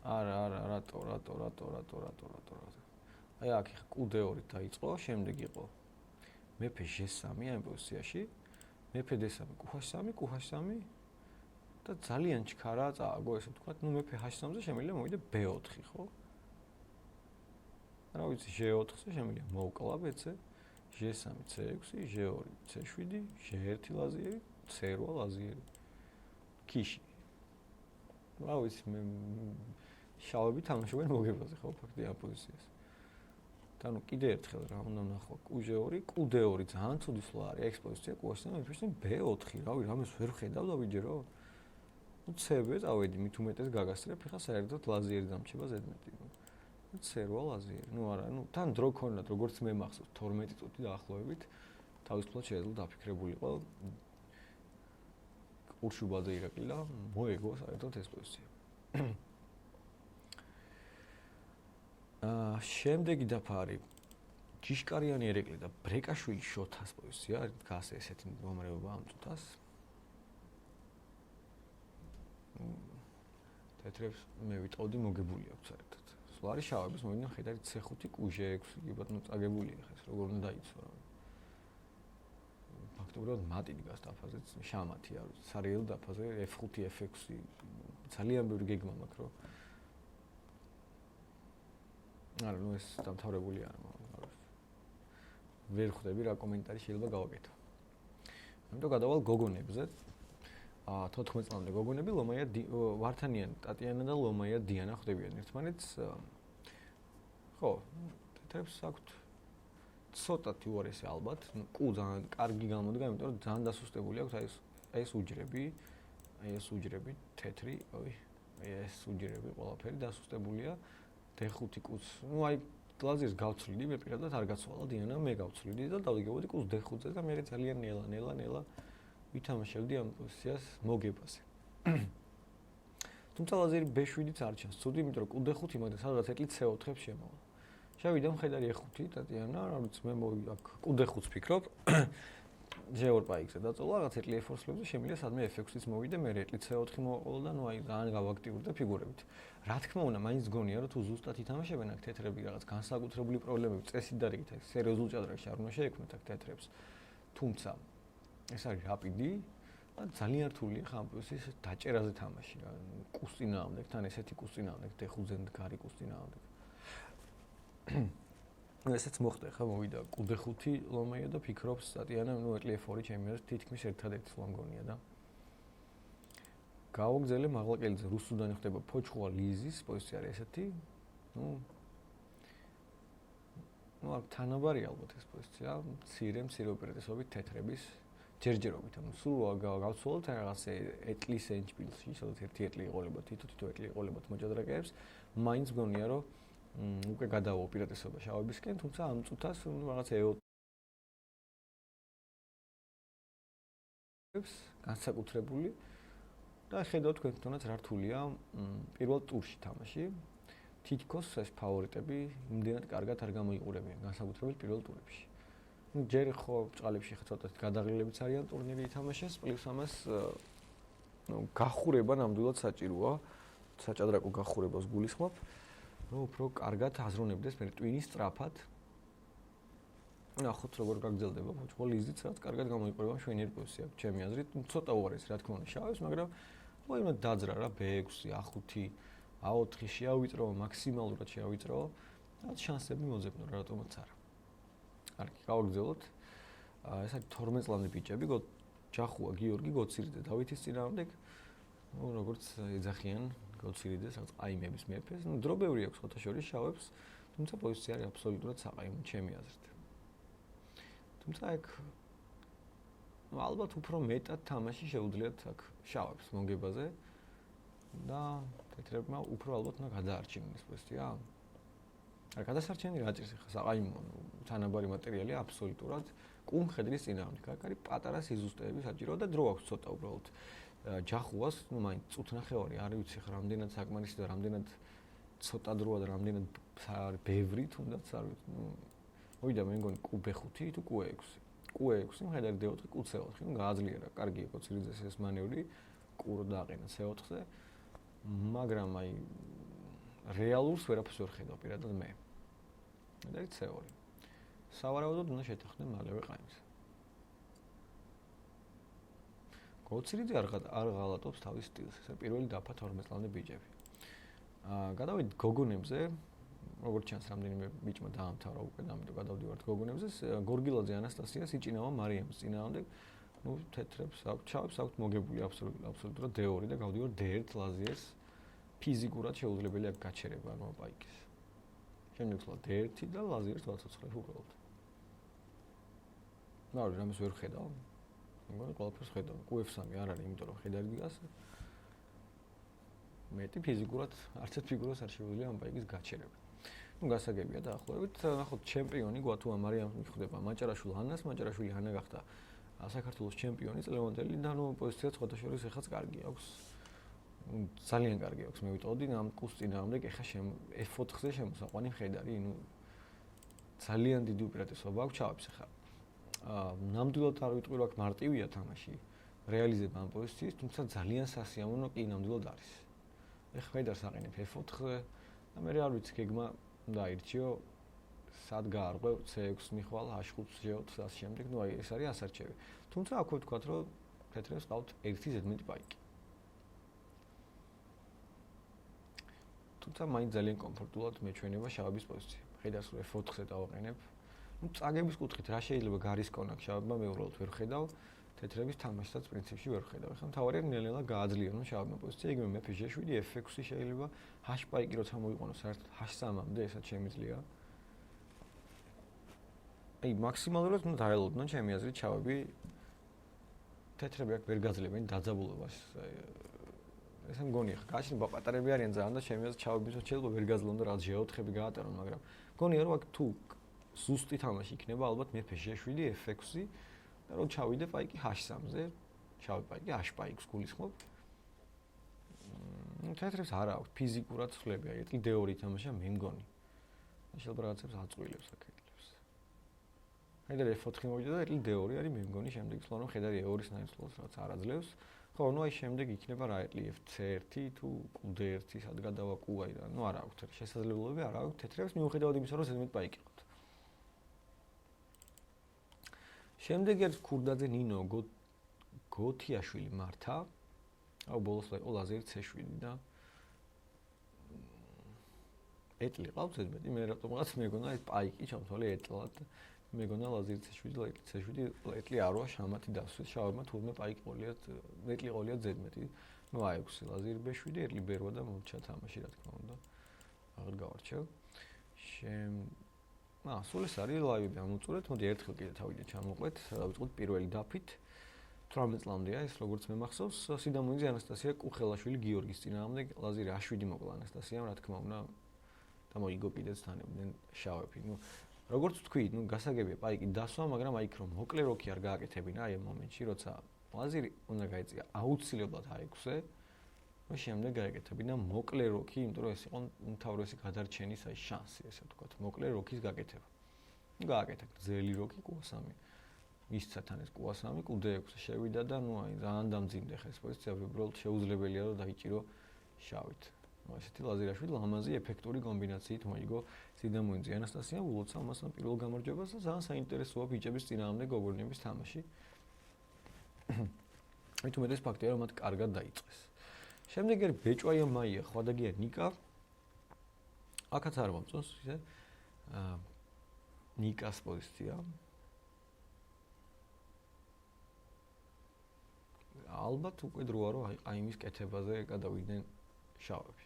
არა, რატო. აი აქ Q2 დაიწყო, შემდეგ იყო მეფე G3 ამ პოზიციაში, მეფე D3, Q3 და ძალიან ჩქარა წააგო ესე ვთქვათ, ნუ მეფე H3-ზე შემიძლია მოვიდე B4, ხო? რა ვიცი, G4-ზე შემიძლია მოვკლა ბეცე, G3, C6, G2, C7, G1 ლაზერი, C8 ლაზერი. ქიში. რა ვიცი, მე შავები თამაშობენ მოგებაზე, ხო, ფაქტია ამ პოზიციას. და ნუ კიდე ერთხელ რა უნდა ვნახო, Q2 ძალიან ცუდი სვლა არის, ეს პოზიცია Q3-ზე, მეფეში B4, რავი, რამეს ვერ ხედავ და ვიჯერო. ნუ C-ზე წავედი, მით უმეტეს გაგასწრებ, ხა საერთოდ ლაზერი დამრჩება ზედმეტი. ნუ C8 ლაზერი. ნუ არა, ნუ თან დრო ქონდათ, როგორც მე მახსოვს, 12 წუთი დაახლოებით, თავისუფლად შეეძლო დაფიქრებულიყო. ყურშუბაძე ირაკლი და მოეგო საერთოდ ეს პოზიცია. შემდეგი დაფა არის ჯიშკარიანი ერეკლი და ბრეკაშვილი შოთას პოზიცია, დგას ესეთი მდგომარეობა ამ წუთას. თეთრებს მე ვიტყოდი მოგებული აქვს საერთოდ. სულ არის შავების მოვიდნენ ხედარი C5, Q6, იგივე ნუ წაგებულია ხა ეს როგორ უნდა დაიცვა რა. ფაქტობრივად მატი დგას დაფაზეც, შამათი არ ვიცი, სარიელ დაფაზე F5, F6 ძალიან ბევრი გეგმა მაქვს, რომ არა, ნუ ეს დამთავრებული არა, მაგრამ ვერ ხვდები რა კომენტარი შეიძლება გავაკეთო. ამიტომ გადავალ გოგონებზე. 14 წლამდე გოგონები ლომაია ვართანიან ტატიანა და ლომაია დიანა ხვდებიან ერთმანეთს. ხო, თეთრებს აქვთ ცოტათი უარესი ალბათ, კუ ძალიან კარგი გამოდგა, იმიტომ რომ ძალიან დასუსტებული აქვს აი ეს უჯრები, აი ეს უჯრები თეთრი, ой, აი ეს უჯრები ყველაფერი დასუსტებულია. D5 კუს, ну აი ლაზერს გავცვლიდი, მე პირადად არ გაცვალა დიანა, მე გავცვლიდი და დავიგებოდი კუს D5-ზე და მე ძალიან ნელა ვითამაშებდი ამ პოზიციას მოგებაზე. თუმცა ლაზერი B7-იც არ ჩანს, ცუდი, იმიტომ რომ კუ D5 მაგას რაღაც ეტლი C4-ებს შემოვა. შევიდა მხედარი E5 ტატიანა, რა ვიცი, მე აქ კუ D5-ს ფიქრობ. G2 პაიქზე დაწოლა, რაღაც ეტლი E4-ს ფლებზე შემიძლია სადმე F6-იც მოვიდა, მე ეტლი C4 მოვაყოლა და ნუ აი ძალიან გავაქტიურდა ფიგურებით. რა თქმა უნდა, მაინც გონია რომ თუ ზუსტად ითამაშებენ აქ თეთრები რაღაც განსაკუთრებული პრობლემები წესით დარიგით, აი სერიოზულ ჭადრაკში არ უნდა შეექმნათ აქ თეთრებს. თუმცა ეს არის რაპიდი და ძალიან რთულია ხა ამ პოზიციის დაჭერაზე თამაში რა. კუს წინააღმდეგ, თან ესეთი კუს წინააღმდეგ, D5-ზე მდგარი კუს წინააღმდეგ. ესეც მოხდა ხა მოვიდა კუ D5 ლომაია და ფიქრობს ტატიანა, ნუ ეტლი F2 ჩემი აზრით თითქმის ერთადერთი ლომგონია და გავაგზელე მაღლაკელიძე რუსუდანი ხდება ფოჩხუა ლიზის პოზიცია არის ესეთი. ნუ აქ თანაბარი ალბათ ეს პოზიცია, მცირე უპირატესობით თეთრების ჯერჯერობით, ანუ სულ გავცვალოთ რაღაც ეტლის ენჯბილში, სადაც ერთი ეტლი იყოლება, თითო ეტლი იყოლება მოჭადრაკეებს, მაინც მგონია რომ უკვე გადავა უპირატესობა შავებისკენ, თუმცა ამ წუთას რაღაც ეოთებს განსაკუთრებული და ხედავთ თქვენ თვითონაც რა რთულია პირველ ტურში თამაში. თითქოს ეს ფავორიტები იმდენად კარგად არ გამოიყურებიან, განსაკუთრებით პირველ ტურებში. ჯერ ხო ბჭყალებში ხა ცოტა გადაღლილებიც არიან ტურნირი ითამაშეს, პლუს ამას გახურება ნამდვილად საჭიროა, საჭადრაკო გახურებას გულისხმობ. რომ უფრო კარგად აზროვნებდეს მე ტვინის სწრაფად. ნახოთ როგორ გაგრძელდება ფოჩხო ლიზიც, რაც კარგად გამოიყურება შვენიერი პოზიცია, ჩემი აზრით, ცოტა უარეს რა თქმა უნდა შავებს, მაგრამ მოიმედ დაძრა რა B6, A5, A4 შეავიწრო, მაქსიმალურად შეავიწრო, რაც შანსები მოძებნო რა რატომაც არა. კარგი, გავაგრძელოთ. ეს არის 12 წლამდე ბიჭები, ჯახუა გიორგი გოცირიძე დავითის წინააღმდეგ. ნუ როგორც ეძახიან გოცირიძეს, რაღაც ყაიმების მეფეს, ნუ დრო ბევრი აქვს ხოთა შორის შავებს, თუმცა პოზიცია არის აბსოლუტურად საყაიმო ჩემი აზრით. თუმცა აქ ალბათ უფრო მეტად თამაში შეუძლიათ აქ შავებს მოგებაზე და თეთრებმა უფრო ალბათ უნდა გადაარჩინონ ეს პოზიცია. არა, გადასარჩენი რა ჭირს ხა საყაიმო თანაბარი მატერიალია აბსოლუტურად კუმხედრის წინააღმდეგ. აქ არის პატარა სიზუსტეები საჭიროა და დრო აქვს ცოტა უბრალოდ. ჯახუას, ნუ მაინც წუთნახევარი, არ ვიცი ხა რამდენად საკმარისი და რამდენად ცოტა დროა და რამდენად ბევრი თუნდაც არ ვიცი. ნუ მოვიდა მე მგონი კუ B5 თუ კუ E6. კუ E6 მხედარი D4, კუ C4. ნუ გააძლიერა, კარგია გოცირიძეს ეს მანევრი, კუ რო დააყენა C4-ზე. მაგრამ აი რეალურს ვერაფერს ვერ ხედავ პირადად მე. და C2. სავარაუდოდ უნდა შეთანხმდნენ მალევე ყაიმს. გოცირიძე არ ღალატობს თავის სტილს. ეს პირველი დაფა 12 წლამდე ბიჭები. გადავიდით გოგონებზე. როგორც ჩანს, რამდენიმე ბიჭმა დაამთავრა უკვე და ამიტომ გადავდივართ გოგონებზე. გორგილაძე ანასტასიას იჭინავა მარიამის წინააღმდეგ. ნუ თეთრებს აქვს, ჩავებს აქვს მოგებული აბსოლუტურად D2 და გავდივართ D1 ლაზიერს. ფიზიკურად შეუძლებელი აქვს გაჩერება ანუ პაიკის. შემდეგ ვთქვა D1 და ლაზიერს ვაცოცხლებ უბრალოდ. ნუ რამეს ვერ ხედავ. მგონი ყველაფერს ხედავ. Q3 არ არის, იმიტომ რომ ხედარი დგას. მეტი ფიზიკურად არც ერთ ფიგურას არ შეუძლია ამ პაიკის გაჩერება. ნუ გასაგებია დაახლოებით, ნახოთ ჩემპიონი გვათუა მარიამს მიხვდება მაჭარაშვილი ანას, მაჭარაშვილი ანა გახდა საქართველოს ჩემპიონი წლევანდელი და ნუ პოზიციაც ხოთა შორის ეხაც კარგი აქვს. ძალიან კარგი აქვს, მე ვიტყოდი ამ კუს წინააღმდეგ ეხა F4-ზე შემოსაყვანი მხედარი, ნუ ძალიან დიდი უპირატესობა აქვს ჩავებს ეხა. ნამდვილად არ ვიტყვი რომ აქ მარტივია თამაში რეალიზება ამ პოზიციის, თუმცა ძალიან სასიამოვნო კი ნამდვილად არის. ეხლა მხედარს აყენებ F4-ზე და მე არ ვიცი გეგმა დაირჩიო სად გაარღვევ C6 მიხვალ, H5 G4 და ამ შემდეგ, ნუ აი ეს არის ასარჩევი. თუმცა აქვე ვთქვათ, რომ თეთრებს ყავთ ერთი ზედმეტი პაიკი. თუმცა მაინც ძალიან კომფორტულად მეჩვენება შავების პოზიცია. ხედავს რომ F4-ზე დავაყენებ. ნუ წაგების კუთხით რა შეიძლება გარისკონა შავებმა მე უბრალოდ ვერ ხედავ, თეთრების თამაშსაც პრინციპში ვერ ხედავ. ეხლა მთავარია ნელ-ნელა გააძლიერონ შავებმა პოზიცია, იგივე მეფე G7, F6 შეიძლება H პაიკი როცა მოიყვანო საერთოდ H3-მდე, ესაც შემიძლია. აი მაქსიმალურად ნუ დაელოდნო ჩემი აზრით შავები თეთრები აქ ვერ გაძლებენ დაძაბულობას. ესე მგონია ხა გააჩნია პატარები არიან ძალიან და ჩემი აზრით ჩავების შეიძლება ვერ გაძლონ და რაც G4-ები გაატარონ, მაგრამ მგონია რომ აქ თუ ზუსტი თამაში იქნება ალბათ მეფე G7, F6 და რომ ჩავიდე პაიკი H3-ზე, ჩავი პაიკი H პაიკს გულისხმობ. თეთრებს არა აქვს ფიზიკურად ცვლები, აი ეტლი D2 თამაშია მე მგონი. შეიძლება რაღაცებს აწყვილებს აქეთლებს. ხედარ F4 მოვიდა და ეტლი D2 არის მე მგონი, შემდეგ ცლა რომ ხედარი E2-ის ნაიცლოს რაც არ აძლევს. ხო, ნუ აი შემდეგ იქნება რა ეტლი FC1 თუ QD1 სად გადავა QI და ნუ არა აქვს შესაძლებლობები, არა აქვს თეთრებს მიუხედავად იმისა, რომ ზედმეტ პაიკი ყავთ. შემდეგ ერთ ქურდაძე ნინო გოთიაშვილი მართა. აუ ბოლოს იყო ლაზერი C7 და ეტლი ყავს ზედმეტი, მე რატომღაც მეგონა ეს პაიკი ჩამთვალე ეტლად. მეგონა ლაზერი C7 და ეტლი C7 ეტლი აროა შამათი დასვეს შავებმა თურმე პაიკი ყოლიათ ეტლი ყოლიათ ზედმეტი. ნუ A6 ლაზერი B7 ეტლი ბერვა და მომჩა თამაში რა თქმა უნდა. აღარ გავარჩევ. სულ ეს არის ლაივები ამოწურეთ, მოდი ერთხელ კიდე თავიდან ჩამოყვეთ, დავიწყოთ პირველი დაფით. 18 წლამდეა ეს როგორც მე მახსოვს, სიდამონიძე ანასტასია კუხელაშვილი გიორგის წინააღმდეგ ლაზერი A7 მოკლა ანასტასიამ, რა თქმა უნდა და მოიგო კიდეც თანებდნენ შავები. ნუ როგორც თქვი, ნუ გასაგებია პაიკი დასვა, მაგრამ აი იქ რომ მოკლე როქი არ გააკეთებინა აი ამ მომენტში, როცა ლაზერი უნდა გაიწია აუცილებლად A6-ზე, და შემდეგ გააკეთებინა მოკლე როქი, იმიტომ რომ ეს იყო უმთავრესი გადარჩენის აი შანსი, ესე ვთქვათ, მოკლე როქის გაკეთება. გააკეთა გრძელი როქი QA3. მისცა თან ეს QA3, QD6 შევიდა და ნუ აი ძალიან დამძიმდა ხა ეს პოზიცია, უბრალოდ შეუძლებელია რომ დაიჭირო შავით. ნუ ესეთი ლაზერაშვილი ლამაზი ეფექტური კომბინაციით მოიგო სიდამონიძე ანასტასიამ, ულოცა ამასთან პირველ გამარჯვებას და ძალიან საინტერესოა ბიჭების წინააღმდეგ გოგონების თამაში. მე თუმცა ეს ფაქტია რომ მათ კარგად დაიწყეს. შემდეგ არის ბეჭვაია მაია, ხვადაგია ნიკა. აქაც არ მომწონს ისე ნიკას პოზიცია. ალბათ უკვე დროა რომ აი ყაიმის კეთებაზე გადავიდნენ შავები.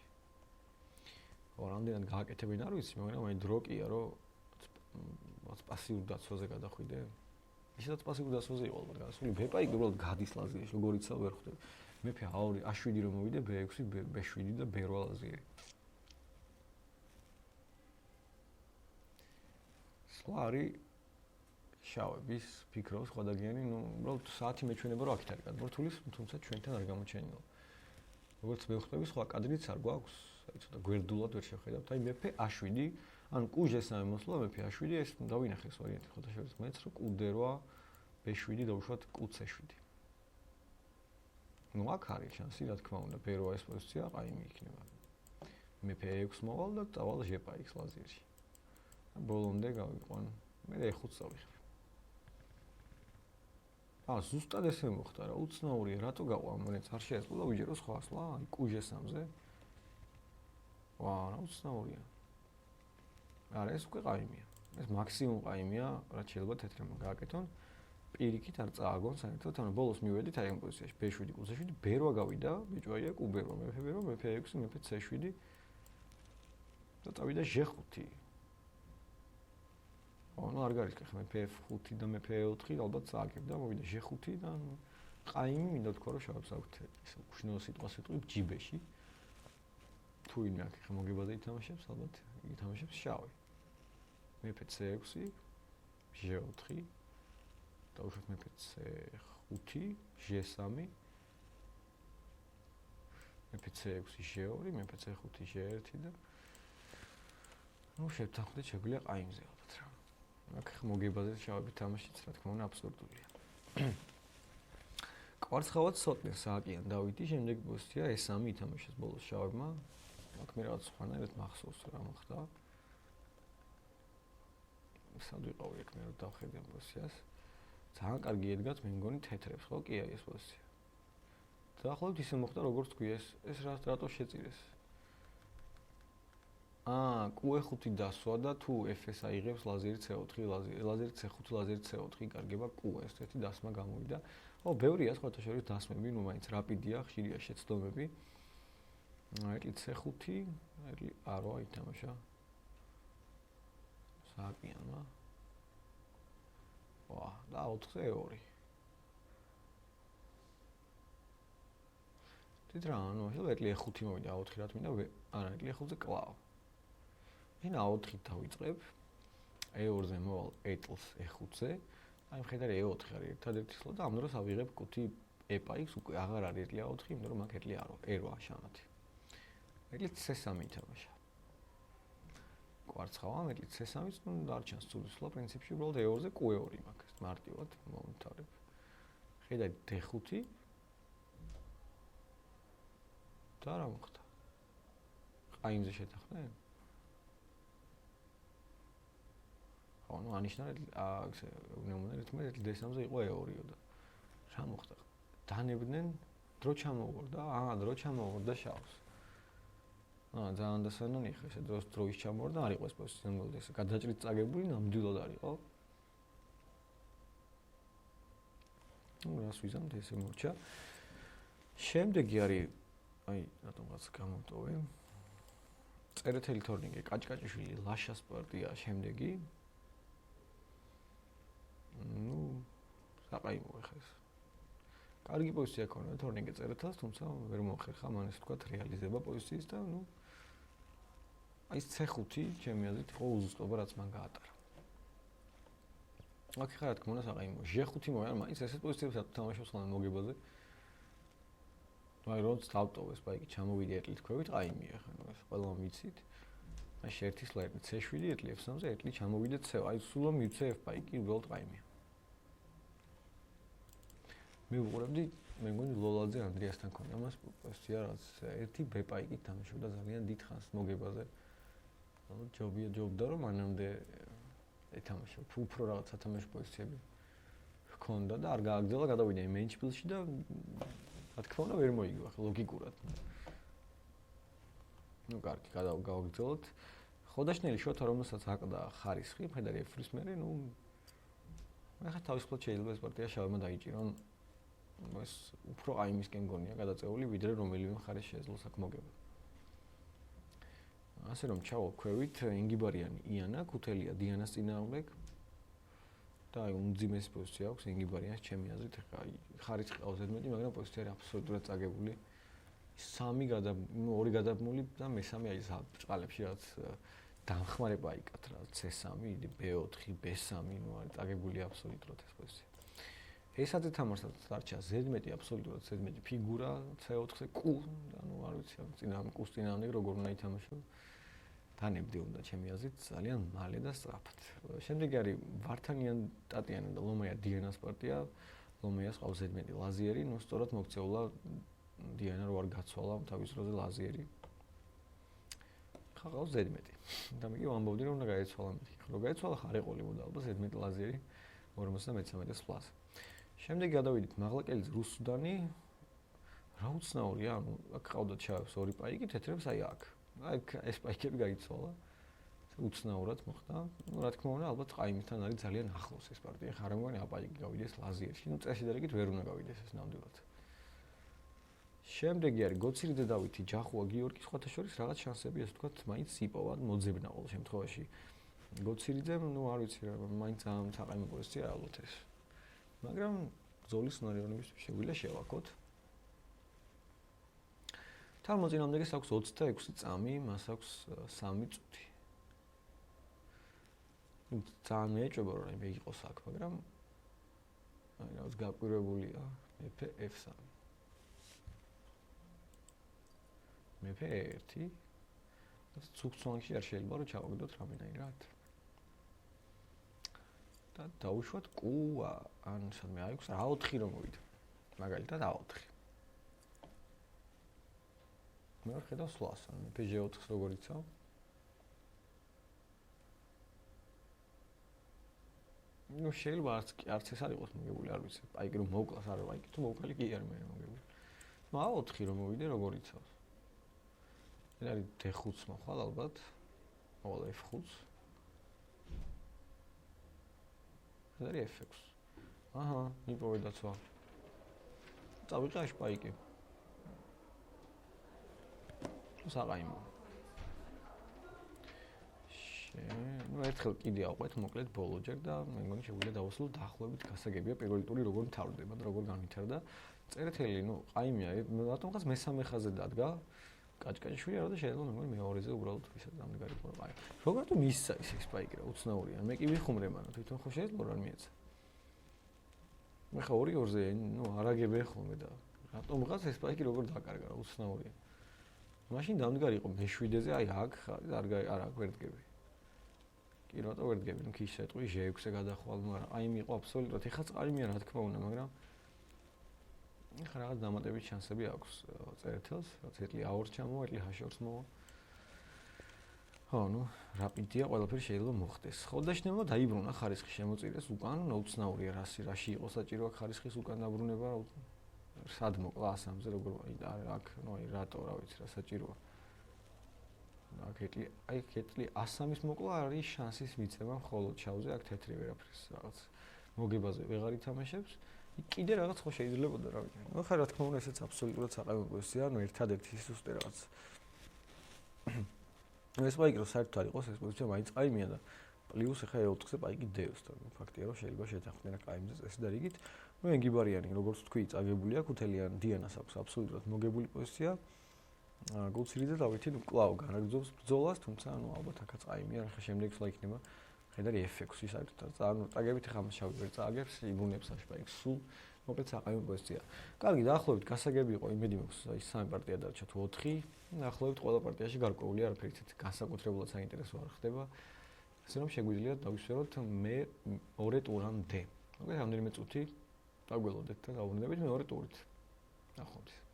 ორამდენად გააკეთებინ არ ვიცი, მაგრამ აი დრო კია რომ პასიურ დაცვაზე გადახვიდე. ისედაც პასიურ დაცვაზე იყო ალბათ გასული. ბეპაიკი უბრალოდ გადის ლაზერში, როგორიცა ვერ ხვდები. მეფე A7 რომ მოვიდე, B6, B7 და B8 ლაზერი. სულ არის შავების ფიქრობს ხვადაგიანი, ნუ უბრალოდ საათი მეჩვენება რომ აქეთ არის გადმორთულის, თუმცა ჩვენთან არ გამოჩენილა. როგორც მე ვხვდები, სხვა კადრიც არ გვაქვს, აი ცოტა გვერდულად ვერ შევხედავთ. აი მეფე A7, ანუ QG3 მოსვლა, მეფე A7, ეს დავინახე ეს ვარიანტი ხოთაშორის მეც, რომ QD8, B7 დავუშვათ QC7. ნუ აქ არის შანსი, რა თქმა უნდა, B8 ეს პოზიცია ყაიმი იქნება. მეფე A6 მოვალ და წავალ G-პაიქს ლაზერში. ბოლომდე გავიყვან. მე E5 წავიხებ. ზუსტად ესე მოხდა რა, უცნაურია, რატო გაყვა მომენტს არ შეეწყო და ვიჯერო სხვა ასლა, აი QG3-ზე. რა უცნაურია. არა, ეს უკვე ყაიმია. ეს მაქსიმუმ ყაიმია, რაც შეიძლება თეთრებმა გააკეთონ. პირიქით არ წააგონ საერთოდ, ანუ ბოლოს მივედით აი ამ პოზიციაში B7, QC7, B8 გავიდა, ბიჭვაია QB8, მეფე B8, მეფე A6, მეფე C7 და წავიდა G5. ანუ არ გარისკახ მეფე F5 და მეფე E4 ალბათ წააგებდა, მოვიდა G5 და ყაიმი მინდა თქვა რომ შევაბს აქვთ ისე უშნო სიტყვა სიტყვით ჯიბეში. თუ ინე აქ ხა მოგებაზე ითამაშებს, ალბათ ითამაშებს შავი. მეფე C6, G4 დავუშვათ მეფე C5, G3, მეფე C6, G2, მეფე C5, G1 და ნუ შევთანხმდით შეგვიძლია ყაიმზე ალბათ რა. აქ მოგებაზე შავები თამაშიც რა თქმა უნდა აბსურდულია. კვარცხავად სოტნეს სააკიან დავითი, შემდეგ პოზიცია S3 ითამაშეს ბოლოს შავებმა. აქ მე რაღაც სხვანაირად მახსოვს რა მოხდა. სად ვიყავი ეგ მე რომ დავხედე ამ პოზიციას. ძალიან კარგი ედგათ მე მგონი თეთრებს, ხო? კი აი ეს პოზიცია. დაახლოებით ისე მოხდა როგორც თქვი ეს რატო შეწირეს? Q5 დასვა და თუ FS აიღებს ლაზერი C4, ლაზერი C5, ლაზერი C4 კარგება Q ესეთი დასმა გამოვიდა. ბევრია სხვათა შორის დასმები, ნუ მაინც რაპიდია, ხშირია შეცდომები. ეტლი C5, ეტლი არო ითამაშა. სააკიანმა. და 4-ზე 2. თით რა, ანუ ეტლი E5 მოვიდა, A4 რა თქმა უნდა, არა, ეტლი E5-ზე კლავ. ენა A4-ით დავიწყებ. E2-ზე მოვალ ეტლს E5-ზე. აი მხედარი E4 არის ერთადერთი სლო და ამ დროს ავიღებ კუთი E-X უკვე აღარ არის ეტლი A4, იმიტომ რომ აქ ეტლი არო, E8 შამათი. ეტლი C3 ითამაშა. კვარცხავა, ეტლი C3-ს, ნუ დარჩენს ცუდი სლო, პრინციპში უბრალოდ E2-ზე Q2 მაქვს, მარტივად მომთავრებ. ხედავ D5 და რა მოხდა? ყაიმზე შეთანხმდნენ? ანუ ანიშნა ნემონა რითმე D3-ზე იყო E2-ო და რა მოხდა? დანებდნენ დრო ჩამოვარდა, დრო ჩამოვარდა შავს. ძალიან დასანონი ხა ეს დროის ჩამოვარდა, არ იყო ეს პოზიცია ნამდვილად ეს გადაჭრით წაგებული, ნამდვილად არ იყო. რას ვიზამთ ესე მორჩა. შემდეგი არის აი რატომღაც გამოვტოვე. წერეთელი თორნიკე კაჭკაჭიშვილი ლაშას პარტია შემდეგი. საყაიმო ხა ეს. კარგი პოზიცია ქონდა თორნიკე წერეთელს, თუმცა ვერ მოახერხა მან ეს თქვა რეალიზება პოზიციის და აი ეს C5 ჩემი აზრით იყო უზუსტობა რაც მან გაატარა. აქ ხა რა თქმა უნდა საყაიმო G5 მოიარ, მაინც ესეთ პოზიციებს რატო თამაშობს ხოლმე მოგებაზე? აი როც დავტოვეს ბაიკი ჩამოვიდე ეტლით ქვევით, ყაიმია ხა ეს ყველა მიცით. აი შეერთის ლაერი C7 ეტლი F3-ზე ეტლი ჩამოვიდე C, აი სულ მივცე F ბაიკი უბრალოდ ყაიმია. მე ვუყურებდი, მე მგონი ლოლაძე ანდრიასთან ქონდა მას პოზიცია რაც ერთი B ბაიკით თამაშობდა ძალიან დიდ ხანს მოგებაზე. ანუ ჯობდა რომ მანამდე ეთამაშა, უფრო რაღაც სათამაშო პოზიციები ჰქონდა და არ გააგრძელა, გადავიდა მენჩპილში და რა თქმა უნდა ვერ მოიგო ახლა ლოგიკურად. ნუ კარგი, გავაგრძელოთ. ხოდაშნელი შოთა რომელსაც აყდა ხარისხი, მხედარი F-რის მერე, ახლა თავისუფლად შეიძლება ეს პარტია შავმა დაიჭირონ. ეს უფრო აიმისკენ გონია გადაწეული, ვიდრე რომელიმე მხარეს შეეძლოს აქ მოგება. ასე რომ ჩავალ ქვევით, ინგიბარიანი იანა, ქუთელია დიანას წინააღმდეგ. და აი უმძიმესი პოზიცია აქვს ინგიბარიანს ჩემი აზრით, ხარისხი ყავს ზედმეტი, მაგრამ პოზიცია არის აბსოლუტურად წაგებული. ორი გადაბმული და მესამე აი ბჭყალებში რაც დამხმარება იკათ რა C3, B4, B3, არის წაგებული აბსოლუტურად ეს პოზიცია. ესაც ეთამაშს დარჩა ზედმეტი აბსოლუტურად ზედმეტი ფიგურა C4-ზე Q, ანუ არ ვიცი, წინააღმდეგ Q-ს წინააღმდეგ როგორ უნდა ითამაშო. დანებდი უნდა ჩემი აზრით ძალიან მალე და სწრაფად. შემდეგი არის ვართანიან ტატიანა და ლომაია დიანას პარტია. ლომაიას ყავს ზედმეტი ლაზიერი, ნუ სწორად მოქცეულა დიანა რო არ გაცვალა თავის დროზე ლაზიერი. ხა ყავს ზედმეტი. და მე კი ვამბობდი რომ უნდა გაეცვალა მეთქი. რო გაეცვალა ხარ ეყოლებოდა ალბათ ზედმეტი ლაზიერი 53-ს პლუს. შემდეგი გადავიდით მაღლაკელიძე რუსუდანი. რა უცნაურია, ანუ აქ ყავდათ შავებს ორი პაიკი, თეთრებს აი აქ. აი ეს პაიკები გაიცვალა. უცნაურად მოხდა. ნუ რა თქმა უნდა, ალბათ ყაიმისთან არის ძალიან ახლოს ეს პარტია. ხარ არ მგონი აპაიკი გავიდეს ლაზიერში. ნუ წესი დარიგით ვერ უნდა გავიდეს ეს ნამდვილად. შემდეგი არის გოცირიდე დავითი, ჯახუა გიორგი, სხვათა შორის რაღაც შანსები ასე ვთქვათ, მაინც იპოვა, მოძებნა ყოველ შემთხვევაში. გოცირიძემ, ნუ არ ვიცი რა, მაინც ამ საყაიმო პოზიცია ალბათ ეს. მაგრამ ბრძოლის სცენარიანობის შეგვიძლია შევაქოთ. თან მოწინააღმდეგეს აქვს 26 წამი, მას აქვს 3 წუთი. ძალიან მეეჭვება რომ მე იყოს აქ, მაგრამ აი რაღაც გაკვირვებულია მეფე F3. მეფე E1. ცუქცონში არ შეიძლება რომ ჩავაგდოთ რამენაირად. და დავუშვათ Q, ან სადმე აქვს A4 რომ მოვიდა. მაგალითად A4. მე არ ხედავ სლას, ან მეფე G4-ს როგორ იცავ? ну შეიძლება არც ეს არ იყოს მოგებული, არ ვიცი. პაიკი რომ მოკლას, არა, პაიკი თუ მოკლი კი არ მე მოგებული. ну а 4 რომ მოვიდე როგორ იცავს. ეს არის D5-ს მოხვალ ალბათ. მოვალ F5-ს. ეს არის F6. აჰა, მიპოვე დაცვა. წავიყე პაიკი. საღაიმო. ну ერთხელ კიდე აყვეთ მოკლედ ბოლო ჯერ და მე მგონი შეგვიძლია დავასრულოთ დაახლოებით გასაგებია პირველი ტური როგორ მთავრდება და როგორ განვითარდა. წერეთელი, ну ყაიმია, რატომღაც მესამე ხაზზე დადგა. კაჭკაჭიშვილი არა და შეიძლება მე მგონი მეორეზე უბრალოდ ვისაც დამდგარიყო რა. როგორ თუ მისცა ის პაიკი რა უცნაურია. მე კი ვიხუმრე მანო თვითონ ხო შეიძლება რა მიეცა. მე ხა 2-2-ზე, ну არაგებე ხოლმე და რატომღაც ეს პაიკი როგორ დაკარგა რა უცნაურია. მაშინ დამდგარიყო მე7-ზე, აი აქ არა ვერ დგები. კი რატო ვერ დგები? ნუ კი შეტყვი G6-ზე გადახვალ, მაგრამ აი მიყო აბსოლუტურად. ეხლა წყალიმია რა თქმა უნდა, მაგრამ ეხლა რაღაც დამატებით შანსები აქვს წერეთელს, რაც ეტლი A2 ჩამოვა, ეტლი H2-ს მოვა. ხო, ну, რაპიდია, ყველაფერი შეიძლება მოხდეს. ხო, დაშნელმა დაიბრუნა ხარისხი შემოწირეს უკან, უცნაურია რაში იყო საჭირო აქ ხარისხის უკან დაბრუნება. სად მოკლა 100-ზე როგორ აქ, ну, აი რატო, რა ვიცი, რა საჭიროა. აქ ეტლი 103-ის მოკლა არის შანსის მიცემა მხოლოდ შავზე, აქ თეთრი ვერაფერს რაღაც მოგებაზე ვეღარ ითამაშებს. კიდე რაღაც ხო შეიძლებოდა რა ვიცი. ну, ხა რა თქმა უნდა, ესეც აბსოლუტურად საყრდენ პოზიცია, ну, ერთადერთი სუსტე რაღაც. ეს პაიკი რო საერთოდ არ იყოს, ეს პოზიცია მაინც ყაიმია და პლუს ხა E4-ზე პაიკი D-ს და ფაქტია რომ შეიძლება შეთანხმდნენ ყაიმზე წესი და რიგით. ну, ენგიბარიანი, როგორც თქვი, წაგებული აქვს, უთელიან დიანას აქვს აბსოლუტურად მოგებული პოზიცია. გულცირიძე დავითი კვლავ განაგრძობს ბრძოლას, თუმცა ну ალბათ აქაც ყაიმია, ხა შემდეგ სულ იქნება ხედარი F6-ი საერთოდ. ანუ წაგებით ხა შავი ვერ წააგებს, იბრუნებს აშპაიკს სულ მოკლედ საყაიმო პოზიცია. კარგი, დაახლოებით გასაგები იყო, იმედი მაქვს, აი 3 პარტია დარჩა თუ 4. დაახლოებით ყველა პარტიაში გარკვეული არაფერი ისეთი განსაკუთრებულად საინტერესო არ ხდება. ასე რომ შეგვიძლია დავისვეროთ მე 2 ტურამდე. მოკლედ რამდენიმე წუთი დაგველოდეთ და დავუბრუნდებით მეორე ტურით. ნახვამდის.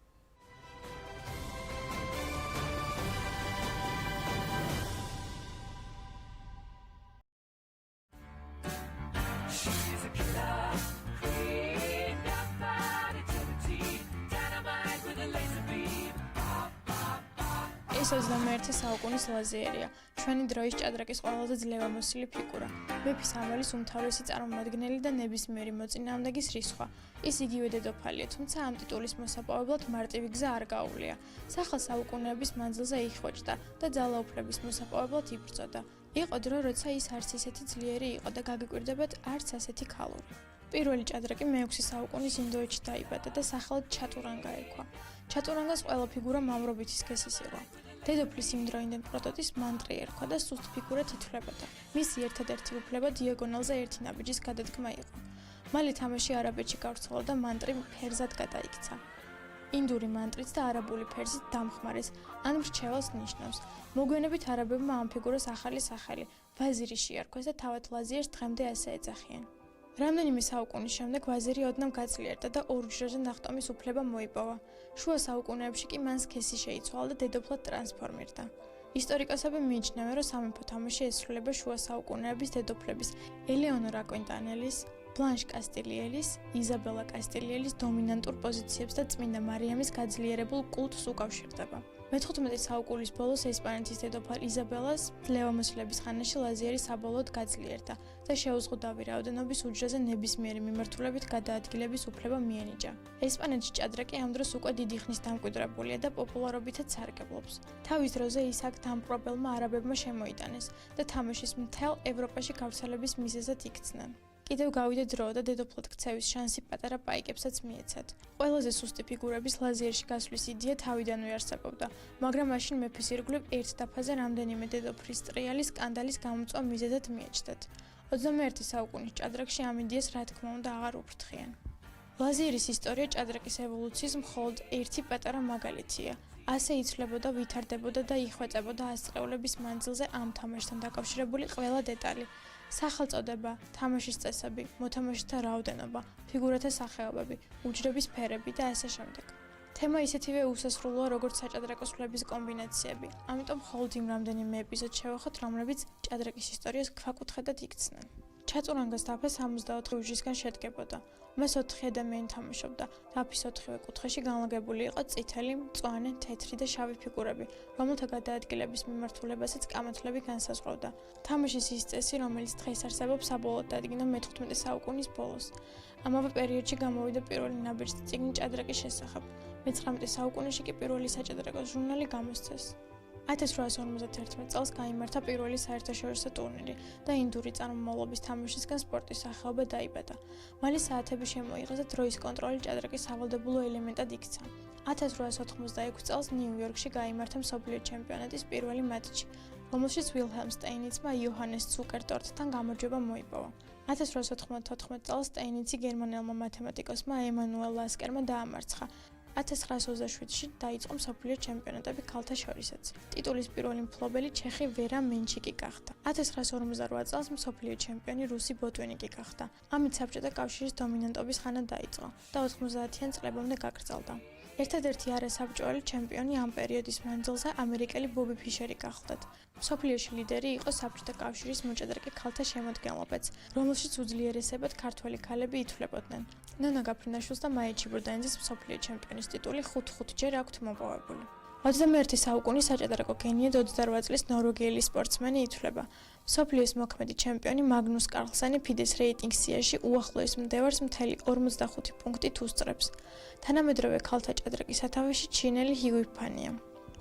ეს 21 საუკუნის ლაზიერია, ჩვენი დროის ჭადრაკის ყველაზე ძლევამოსილი ფიგურა. მეფის ამალის უმთავრესი წარმომადგენელი და ნებისმიერი მოწინააღმდეგის რისხვა. ის იგივე დედოფალია, თუმცა ამ ტიტულის მოსაპოვებლად მარტივი გზა არ გაუვლია. სახელ საუკუნეების მანძილზე იხვეჭდა და ძალაუფლების მოსაპოვებლად იბრძოდა. იყო დრო, როცა ის არც ისეთი ძლიერი იყო და გაგიკვირდებათ არც ასეთი ქალური. პირველი ჭადრაკი მე-6 საუკუნის ინდოეთში დაიბადა და სახელად ჩატურანგა ერქვა. ჩატურანგას ყველა ფიგურა მამრობითი სქესის იყო. დედოფლის იმ დროინდელ პროტოტიპს მანტრი ერქვა და სუსტ ფიგურად ითვლება. მისი ერთადერთი უფლება დიაგონალზე ერთი ნაბიჯის გადადგმა იყო. მალე თამაში არაბეთში გავრცელა და მანტრი ფერზად გადაიქცა. ინდური მანტრით და არაბული ფერზით დამხმარეს, ან მრჩეველს ნიშნავს. მოგვიანებით არაბებმა ამ ფიგურას ახალი სახელი, ვაზირი შეარქვეს და თავად ლაზიერს დღემდე ასე ეძახიან. რამდენიმე საუკუნის შემდეგ ვაზირი ოდნავ გაძლიერდა და ორჯერზე ნახტომის უფლება მოიპოვა. შუა საუკუნეებში კი მან სქესი შეიცვალა და დედოფლად ტრანსფორმირდა. ისტორიკოსები მიიჩნევენ, რომ სამეფო თამაში ესრულება შუა საუკუნეების დედოფლების ელეონორ აკვინტანელის, ბლანშ კასტილიელის, იზაბელა კასტილიელის დომინანტურ პოზიციებს და წმინდა მარიამის გაძლიერებულ კულტს უკავშირდება. მე-15 საუკუნის ბოლოს ესპანეთის დედოფალ იზაბელას ძლევამოსილების ხანაში ლაზიერი საბოლოოდ გაძლიერდა და შეუზღუდავი რაოდენობის უჯრაზე ნებისმიერი მიმართულებით გადაადგილების უფლება მიენიჭა. ესპანეთში ჭადრაკი ამ დროს უკვე დიდი ხნის დამკვიდრებულია და პოპულარობითაც სარგებლობს. თავის დროზე ის აქ დამპყრობელმა არაბებმა შემოიტანეს და თამაშის მთელ ევროპაში გავრცელების მიზეზად იქცნენ. კიდევ გავიდა დრო და დედოფლად ქცევის შანსი პატარა პაიკებსაც მიეცათ. ყველაზე სუსტი ფიგურების ლაზიერში გასვლის იდეა თავიდანვე არსებობდა, მაგრამ მაშინ მეფის ირგვლივ ერთ დაფაზე რამდენიმე დედოფლის ტრიალის სკანდალის გამოწვა მიზეზად მიეჩნდათ. 21 საუკუნის ჭადრაკში ამ იდეას რა თქმა უნდა აღარ უფრთხიან. ლაზიერის ისტორია ჭადრაკის ევოლუციის მხოლოდ ერთი პატარა მაგალითია. ასე იცვლებოდა, ვითარდებოდა და იხვეწებოდა ასწლეულების მანძილზე ამ თამაშთან დაკავშირებული ყველა დეტალი. სახელწოდება, თამაშის წესები, მოთამაშეთა რაოდენობა, ფიგურათა სახეობები, უჯრების ფერები და ასე შემდეგ. თემა ისეთივე უსასრულოა, როგორც საჭადრაკო სვლების კომბინაციები, ამიტომ მხოლოდ იმ რამდენიმე ეპიზოდს შევახოთ, რომლებიც ჭადრაკის ისტორიას ქვაკუთხედად იქცნენ. ჩაწურანგას დაფა 64 უჯრისგან შედგებოდა. მას 4 ადამიანი თამაშობდა. დაფის 4-ვე კუთხეში განლაგებული იყო წითელი, მწვანე, თეთრი და შავი ფიგურები, რომელთა გადაადგილების მიმართულებასაც კამათლები განსაზღვრავდა. თამაშის ის წესი, რომელიც დღეს არსებობს, საბოლოოდ დადგინდა მე-15 საუკუნის ბოლოს. ამავე პერიოდში გამოვიდა პირველი ნაბეჭდი წიგნი ჭადრაკის შესახებ. მე-19 საუკუნეში კი პირველი საჭადრაკო ჟურნალი გამოსცეს. 1851 წელს გაიმართა პირველი საერთაშორისო ტურნირი და ინდური წარმომავლობის თამაშისგან სპორტის სახეობა დაიბადა. მალე საათები შემოიღეს და დროის კონტროლი ჭადრაკის სავალდებულო ელემენტად იქცა. 1886 წელს ნიუ-იორკში გაიმართა მსოფლიო ჩემპიონატის პირველი მატჩი, რომელშიც ვილჰელმ სტეინიცმა იოჰანეს ცუკერტორტთან გამარჯვება მოიპოვა. 1894 წელს სტეინიცი გერმანელმა მათემატიკოსმა ემანუელ ლასკერმა დაამარცხა. 1927-ში დაიწყო მსოფლიო ჩემპიონატები ქალთა შორისაც. ტიტულის პირველი მფლობელი ჩეხი ვერა მენჩიკი გახდა. 1958 წელს მსოფლიო ჩემპიონი რუსი ბოტვინიკი გახდა. ამით საბჭოთა კავშირის დომინანტობის ხანა დაიწყო და 90-იან წლებამდე გაგრძელდა. ერთადერთი არასაბჭოელი ჩემპიონი ამ პერიოდის მანძილზე ამერიკელი ბობი ფიშერი გახლდათ. მსოფლიოში ლიდერი იყო საბჭოთა კავშირის მოჭადრაკე ქალთა შემადგენლობაც, რომელშიც უძლიერესებად ქართველი ქალები ითვლებოდნენ. ნანა გაფრინაშვილს და მაია ჩიბურდანიძეს მსოფლიო ჩემპიონის ტიტული 5-5 აქვთ მოპოვებული. 21 საუკუნის საჭადრაკო გენიად 28 წლის ნორვეგიელი სპორტსმენი ითვლება. მსოფლიოს მოქმედი ჩემპიონი მაგნუს კარლსენი ფიდეს რეიტინგ სიაში უახლოეს მდევარს მთელი 45 პუნქტით უსწრებს. თანამედროვე ქალთა ჭადრაკის სათავეში ჩინელი ჰიუი ფანია.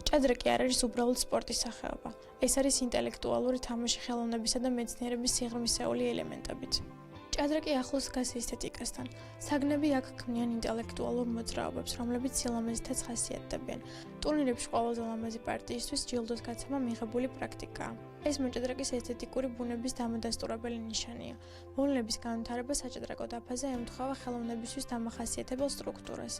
ჭადრაკი არ არის უბრალოდ სპორტის სახეობა. ეს არის ინტელექტუალური თამაში ხელოვნებისა და მეცნიერების სიღრმისეული ელემენტებით. ჭადრაკი ახლოს დგას ესთეტიკასთან. საგნები აქ ქმნიან ინტელექტუალურ მოძრაობებს, რომლებიც სილამაზითაც ხასიათდებიან. ტურნირებში ყველაზე ლამაზი პარტიისთვის ჯილდოს გაცემა მიღებული პრაქტიკაა. ეს მოჭადრაკის ესთეტიკური ბუნების დამადასტურებელი ნიშანია. მოვლენების განვითარება საჭადრაკო დაფაზე ემთხვევა ხელოვნებისთვის დამახასიათებელ სტრუქტურას.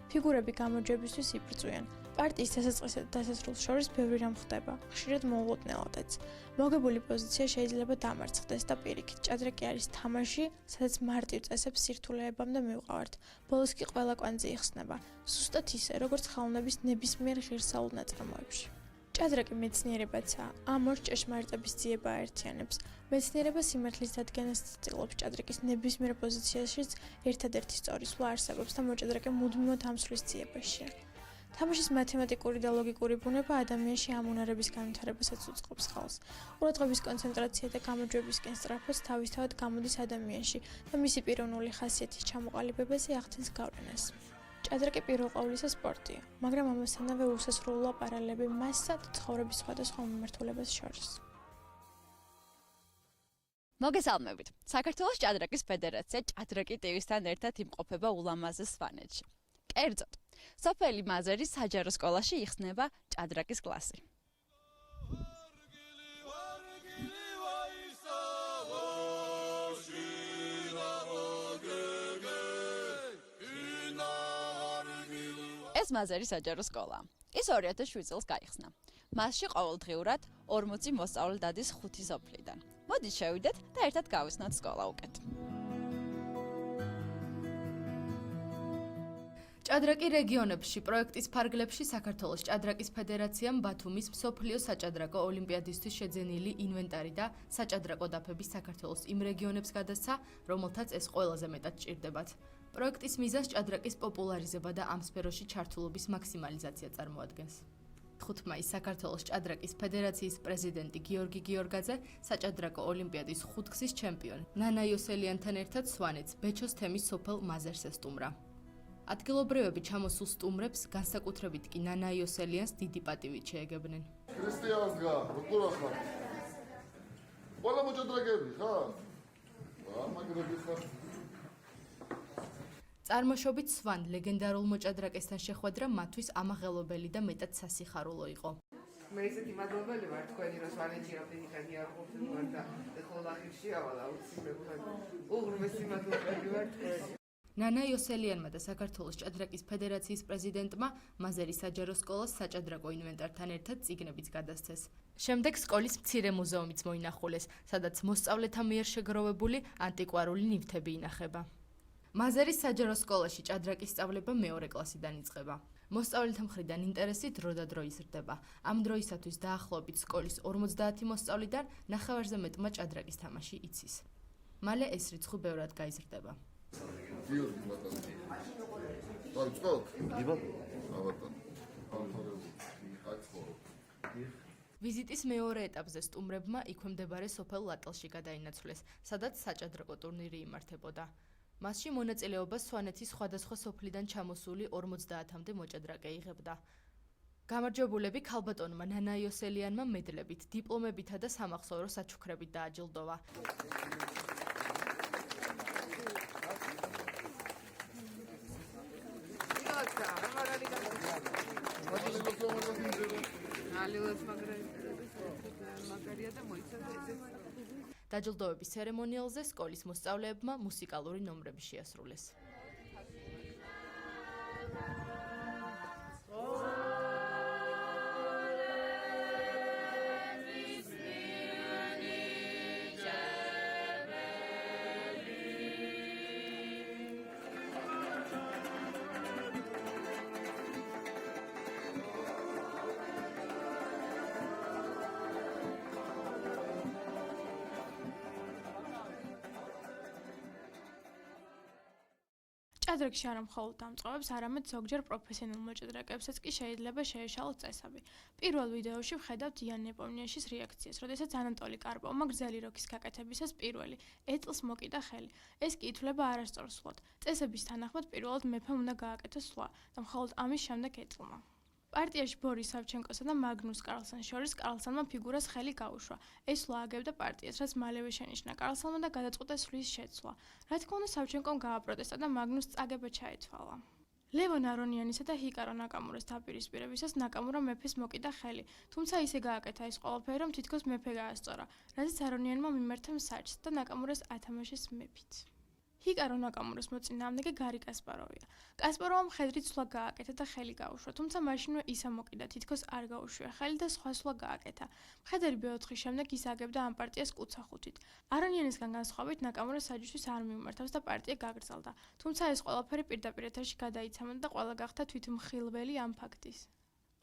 ფიგურები გამარჯვებისთვის იბრძვიან. პარტიის დასაწყისსა და დასასრულს შორის ბევრი რამ ხდება, ხშირად მოულოდნელადაც. მოგებული პოზიცია შეიძლება დამარცხდეს და პირიქით, ჭადრაკი არის თამაში, სადაც მარტივ წესებს სირთულეებამდე მივყავართ. ბოლოს კი ყველა კვანძი იხსნება, ზუსტად ისე, როგორც ხელოვნების ნებისმიერ ღირსეულ ნაწარმოებში. ჭადრაკი მეცნიერებაცაა, ამ ორ ჭეშმარიტების ძიება აერთიანებს. მეცნიერება სიმართლის დადგენას ცდილობს, ჭადრაკის ნებისმიერ პოზიციაშიც ერთადერთი სწორი სვლა არსებობს და მოჭადრაკე მუდმივად ამსვლის ძიებაშია. თამაშის მათემატიკური და ლოგიკური ბუნება ადამიანში ამ უნარების განვითარებასაც უწყობს ხელს. ყურადღების კონცენტრაცია და გამარჯვებისკენ სწრაფად თავისთავად გამოდის ადამიანში და მისი პიროვნული ხასიათის ჩამოყალიბებაზე ახდენს გავლენას. ჭადრაკი პირველ ყოვლისა სპორტია, მაგრამ ამასთანავე უსასრულოა პარალელები მასსა და ცხოვრების სხვადასხვა მიმართულებას შორის. მოგესალმებით. საქართველოს ჭადრაკის ფედერაცია ჭადრაკი ტივისთან ერთად იმყოფება ულამაზეს სვანეთში. კერძოდ, სოფელი მაზერის საჯარო სკოლაში იხსნება ჭადრაკის კლასი. ეს მაზერის საჯარო სკოლაა. ის 2007 წელს გაიხსნა. მასში ყოველდღიურად 40 მოსწავლე დადის 5 სოფლიდან. მოდით შევიდეთ და ერთად გავიცნოთ სკოლა უკეთ. ჭადრაკი რეგიონებში პროექტის ფარგლებში საქართველოს ჭადრაკის ფედერაციამ ბათუმის მსოფლიო საჭადრაკო ოლიმპიადისთვის შეძენილი ინვენტარი და საჭადრაკო დაფების საქართველოს იმ რეგიონებს გადასცა, რომელთაც ეს ყველაზე მეტად ჭირდებათ. პროექტის მიზანს ჭადრაკის პოპულარიზება და ამ სფეროში ჩართულობის მაქსიმალიზაცია წარმოადგენს. 5 მაისს საქართველოს ჭადრაკის ფედერაციის პრეზიდენტი გიორგი გიორგაძე საჭადრაკო ოლიმპიადის 5-გზის ჩემპიონი ნანა იოსელიანთან ერთად სვანეთს ბეჩოს თემის სოფელ მაზერს ესტუმრა. ადგილობრივები ჩამოსულ სტუმრებს, განსაკუთრებით კი ნანა იოსელიანს დიდი პატივით შეეგებნენ. ქრისტიანს გა, როგორ ახარ? ყველა მოჭადრაკეები ხარ? მაგრები ხარ? წარმოშობით სვან ლეგენდარულ მოჭადრაკესთან შეხვედრა მათთვის ამაღელობელი და მეტად სასიხარულო იყო. მე ისეთი მადლობელი ვარ თქვენი, რომ სვანეთში რამდენი ხანი არ ყოფილვარ და ეხლა ხილში ავალ აუცილებლად. უღრმესი მადლობელი ვარ თქვენი. ნანა იოსელიანმა და საქართველოს ჭადრაკის ფედერაციის პრეზიდენტმა მაზერის საჯარო სკოლას საჭადრაკო ინვენტართან ერთად წიგნებიც გადასცეს. შემდეგ სკოლის მცირე მუზეუმიც მოინახულეს, სადაც მოსწავლეთა მიერ შეგროვებული ანტიკვარული ნივთები ინახება. მაზერის საჯარო სკოლაში ჭადრაკის სწავლება მეორე კლასიდან იწყება. მოსწავლეთა მხრიდან ინტერესი დრო და დრო იზრდება. ამ დროისათვის დაახლოებით სკოლის 50 მოსწავლიდან 9-ზე მეტმა ჭადრაკის თამაში იცის. მალე ეს რიცხვი ბევრად გაიზრდება. გიორგი ბატონო. დავიწყოთ? დი ბატონო. ბატონო. აქ ცხოვრობ. ვიზიტის მეორე ეტაპზე სტუმრებმა იქვემდებარე სოფელ ლატალში გადაინაცვლეს, სადაც საჭადრაკო ტურნირი იმართებოდა. მასში მონაწილეობას სვანეთის სხვადასხვა სოფლიდან ჩამოსული 50-მდე მოჭადრაკე იღებდა. გამარჯვებულები ქალბატონმა ნანა იოსელიანმა მედლებით, დიპლომებითა და სამახსოვრო საჩუქრებით დააჯილდოვა. დაჯილდოების ცერემონიალზე სკოლის მოსწავლეებმა მუსიკალური ნომრები შეასრულეს. ჭადრაკში არა მხოლოდ დამწყობებს, არამედ ზოგჯერ პროფესიონალ მოჭადრაკეებსაც კი შეიძლება შეეშალოს წესები. პირველ ვიდეოში ვხედავთ იან ნეპოვნიაშის რეაქციას, როდესაც ანატოლი კარპოვმა გრძელი როქის გაკეთებისას პირველი ეტლს მოკიდა ხელი. ეს კი ითვლება არასწორსულად. წესების თანახმად პირველად მეფემ უნდა გააკეთოს სვლა და მხოლოდ ამის შემდეგ ეტლმა. პარტიაში ბორის სავჩენკოსა და მაგნუს კარლსენს შორის კარლსენმა ფიგურას ხელი გაუშვა. ეს სვლა აგებდა პარტიას, რაც მალევე შენიშნა კარლსენმა და გადაწყვიტა სვლის შეცვლა. რა თქმა უნდა, სავჩენკომ გააპროტესტა და მაგნუს წაგება ჩაეთვალა. ლევონ არონიანისა და ჰიკარო ნაკამურას დაპირისპირებისას ნაკამურა მეფეს მოკიდა ხელი, თუმცა ისე გააკეთა ეს ყველაფერი, რომ თითქოს მეფე გაასწორა, რაზეც არონიანმა მიმართა საჭს და ნაკამურას ათამაშეს მეფით. ჰიკარო ნაკამურას მოწინააღმდეგე გარი კასპაროვია. კასპაროვამ მხედრით სვლა გააკეთა და ხელი გაუშვა, თუმცა მაშინვე ისა მოკიდა, თითქოს არ გაუშვია ხელი და სხვა სვლა გააკეთა. მხედარი B4-ის შემდეგ ის აგებდა ამ პარტიას კუცახუთით. არონიანისგან განსხვავებით ნაკამურა საჯისთვის არ მიმართავს და პარტია გაგრძელდა, თუმცა ეს ყველაფერი პირდაპირ ეთერში გადაიცემოდა და ყველა გახდა თვითმხილველი ამ ფაქტის.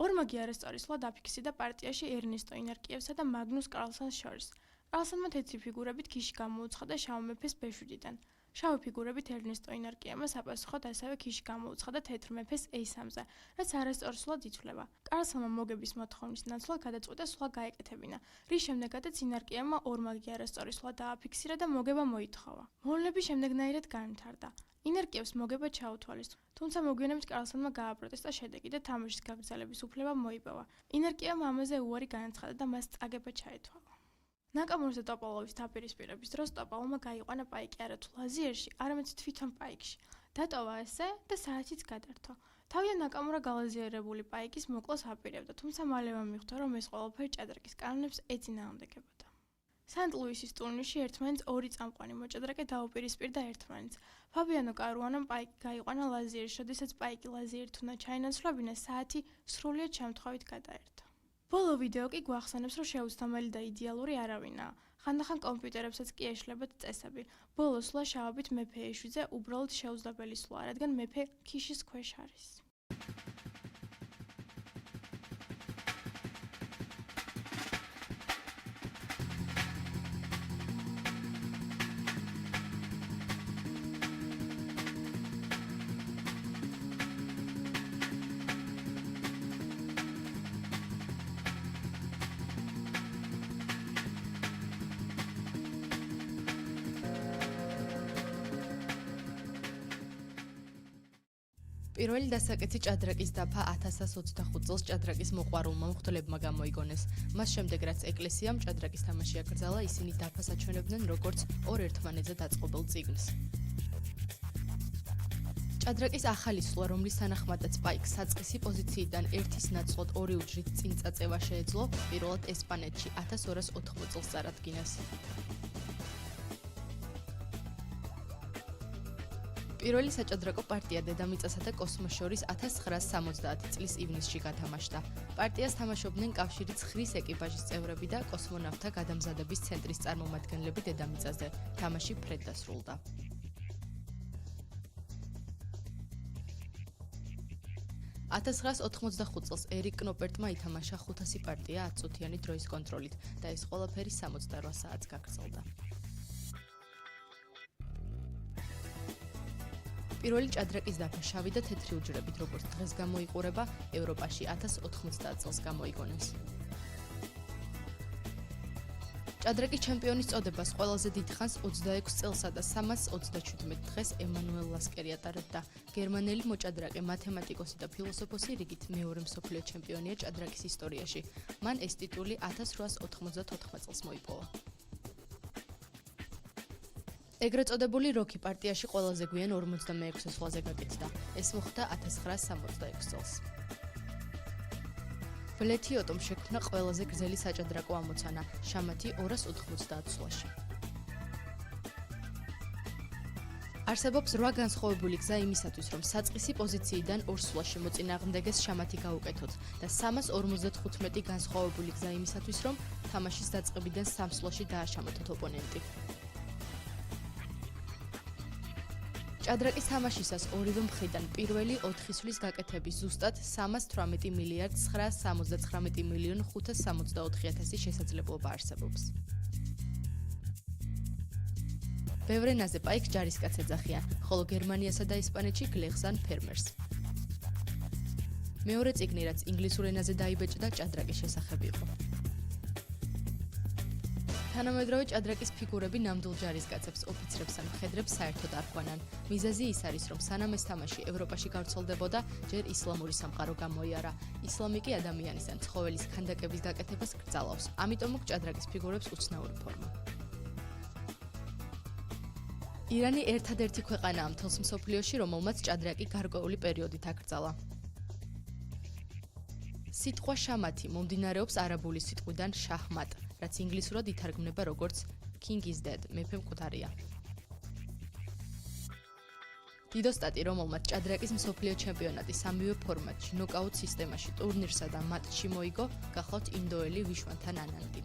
ორმაგი არასწორი სვლა დაფიქსირდა პარტიაში ერნესტო ინარკიევსა და მაგნუს კარლსენს შორის. კარლსენმა თეთრი ფიგურებით ქიში გამოუცხადა შავ მეფეს B7-დან. შავი ფიგურებით ერნესტო ინარკიევმა საპასუხოდ ასევე ქიში გამოუცხადა თეთრ მეფეს A3-ზე, რაც არასწორსულად ითვლება. კარლსენმა მოგების მოთხოვნის ნაცვლად გადაწყვიტა სვლა გაეკეთებინა, რის შემდეგაც ინარკიევმა ორმაგი არასწორი სვლა დააფიქსირა და მოგება მოითხოვა. მოვლენები შემდეგნაირად განვითარდა. ინარკიევს მოგება ჩაუთვალეს, თუმცა მოგვიანებით კარლსენმა გააპროტესტა შედეგი და თამაშის გაგრძელების უფლება მოიპოვა. ინარკიევმა ამაზე უარი განაცხადა და მას წაგება ჩაეთვალა. ნაკამურას და ტოპოლოვის დაპირისპირების დროს ტოპოლოვმა გაიყვანა პაიკი არა თუ ლაზიერში, არამედ თვითონ პაიკში. დატოვა ესე და საათიც გადართო. თავიდან ნაკამურა გალაზიერებული პაიკის მოკლას აპირებდა, თუმცა მალევე მიხვდა, რომ ეს ყველაფერი ჭადრაკის კანონებს ეწინააღმდეგებოდა. სანტ-ლუისის ტურნირში ერთმანეთს ორი წამყვანი მოჭადრაკე დაუპირისპირდა ერთმანეთს. ფაბიანო კარუანამ პაიკი გაიყვანა ლაზიერში, როდესაც პაიკი ლაზიერით უნდა ჩაინაცვლებინა, საათი სრულიად შემთხვევით გადაერთა. ბოლო ვიდეო კი გვახსენებს, რომ შეუცდომელი და იდეალური არავინაა. ხანდახან კომპიუტერებსაც კი ეშლებათ წესები. ბოლო სვლა შავობით მეფე ეშვიდზე უბრალოდ შეუძლებელი სვლა, რადგან მეფე ქიშის ქვეშ არის. პირველი დასაკეთი ჭადრაკის დაფა 1125 წელს ჭადრაკის მოყვარულმა მღვდლებმა გამოიგონეს. მას შემდეგ რაც ეკლესიამ ჭადრაკის თამაში აკრძალა, ისინი დაფას აჩვენებდნენ როგორც ორ ერთმანეთზე დაწყობილ წიგნს. ჭადრაკის ახალი სვლა, რომლის თანახმადაც პაიკს საწყისი პოზიციიდან ერთის ნაცვლად ორი უჯრით წინ წაწევა შეეძლო, პირველად ესპანეთში 1280 წელს წარადგინეს. პირველი საჭადრაკო პარტია დედამიწასა და კოსმოს შორის 1970 წლის ივნისში გათამაშდა. პარტიას თამაშობდნენ კავშირი ცხრის ეკიპაჟის წევრები და კოსმონავტთა გადამზადების ცენტრის წარმომადგენლები დედამიწაზე. თამაში ფრედ დასრულდა. 1985 წელს ერიკ კნოპერტმა ითამაშა 500 პარტია 10 წუთიანი დროის კონტროლით და ეს ყველაფერი 68 საათს გაგრძელდა. პირველი ჭადრაკის დაფა შავი და თეთრი უჯრედით, როგორც დღეს გამოიყურება, ევროპაში 1090 წელს გამოიგონეს. ჭადრაკის ჩემპიონის წოდებას ყველაზე დიდ ხანს 26 წელსა და 327 დღეს ემანუელ ლასკერი ატარებდა. გერმანელი მოჭადრაკე, მათემატიკოსი და ფილოსოფოსი რიგით მეორე მსოფლიო ჩემპიონია ჭადრაკის ისტორიაში. მან ეს ტიტული 1894 წელს მოიპოვა. ეგრეთ წოდებული როკი პარტიაში ყველაზე გვიან 46 სვლაზე გაკეთდა. ეს მოხდა 1966 წელს. ბლეთიოტომ შექმნა ყველაზე გრძელი საჭადრაკო ამოცანა, შამათი 290 სვლაში. არსებობს 8 განსხვავებული გზა იმისათვის, რომ საწყისი პოზიციიდან 2 სვლაში მოწინააღმდეგეს შამათი გაუკეთოთ და 355 განსხვავებული გზა იმისათვის, რომ თამაშის დაწყებიდან 3 სვლაში დააშამოთოთ ოპონენტი. ჭადრაკის თამაშისას ორივე მხრიდან პირველი 4 სვლის გაკეთების ზუსტად 318 მილიარდ 979 მილიონ 564,000 შესაძლებლობა არსებობს. ბევრ ენაზე პაიკს ჯარისკაცს ეძახიან, ხოლო გერმანიასა და ესპანეთში გლეხს ან ფერმერს. მეორე წიგნი, რაც ინგლისურ ენაზე დაიბეჭდა, ჭადრაკის შესახებ იყო. თანამედროვე ჭადრაკის ფიგურები ნამდვილ ჯარისკაცებს, ოფიცრებს ან მხედრებს საერთოდ არ ჰქვანან. მიზეზი ის არის, რომ სანამ ეს თამაში ევროპაში გავრცელდებოდა, ჯერ ისლამური სამყარო გამოიარა. ისლამი კი ადამიანის ან ცხოველის ქანდაკების გაკეთებას კრძალავს. ამიტომ აქვს ჭადრაკის ფიგურებს უცნაური ფორმა. ირანი ერთადერთი ქვეყანაა მთელს მსოფლიოში, რომელმაც ჭადრაკი გარკვეული პერიოდით აკრძალა. სიტყვა შამათი მომდინარეობს არაბული სიტყვიდან შაჰმატ, რაც ინგლისურად ითარგმნება როგორც King is dead, მეფე მკვდარია. დიდოსტატი, რომელმაც ჭადრაკის მსოფლიო ჩემპიონატი სამივე ფორმატში, ნოკაუტ სისტემაში, ტურნირსა და მატჩში მოიგო, გახლავთ ინდოელი ვიშვანთან ანანდი.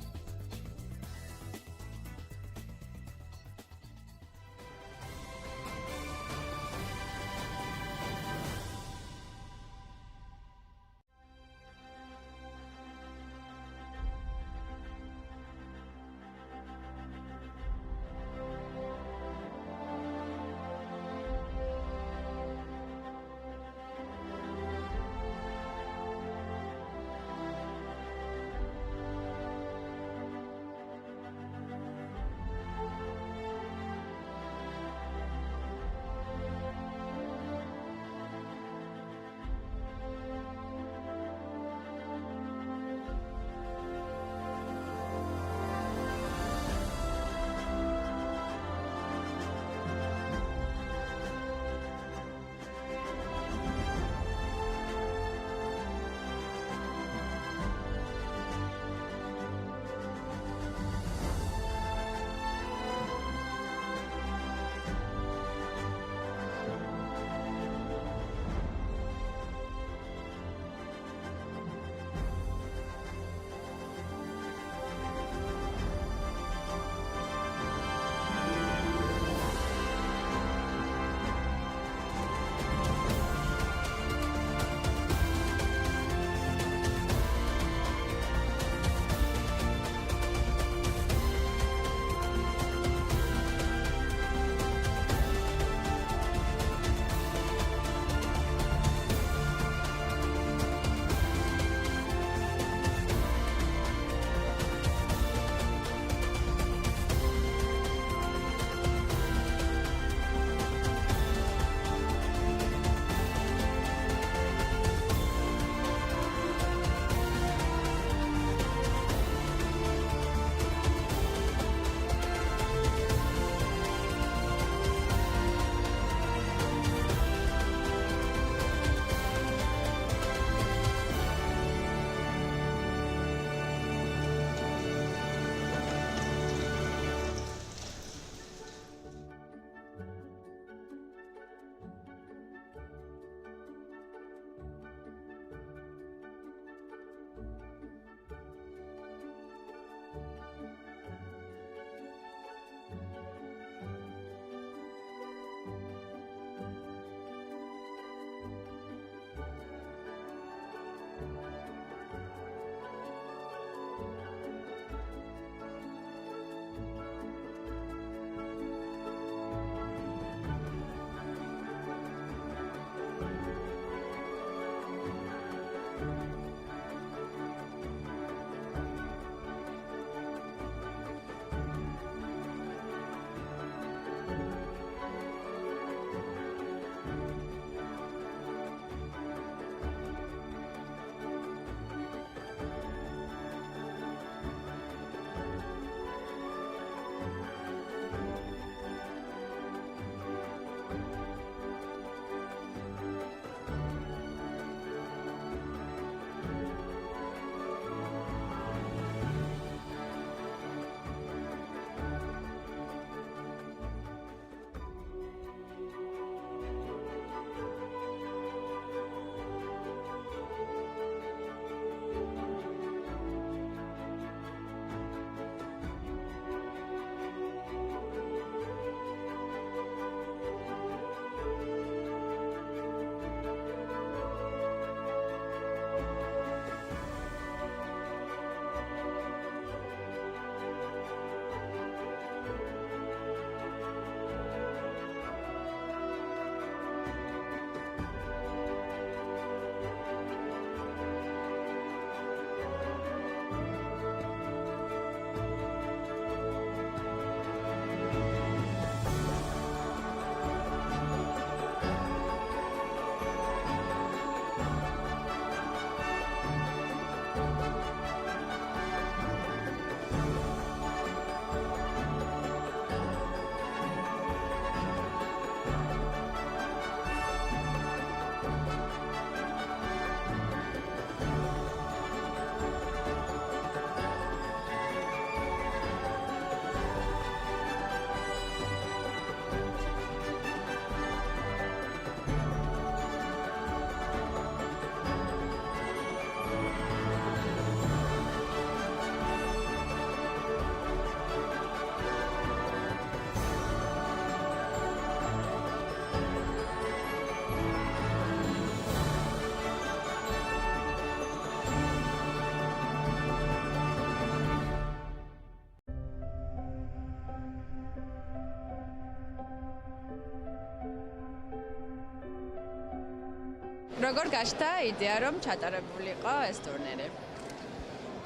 როგორ გაჩნდა იდეა, რომ ჩატარებული იყო ეს ტურნირი?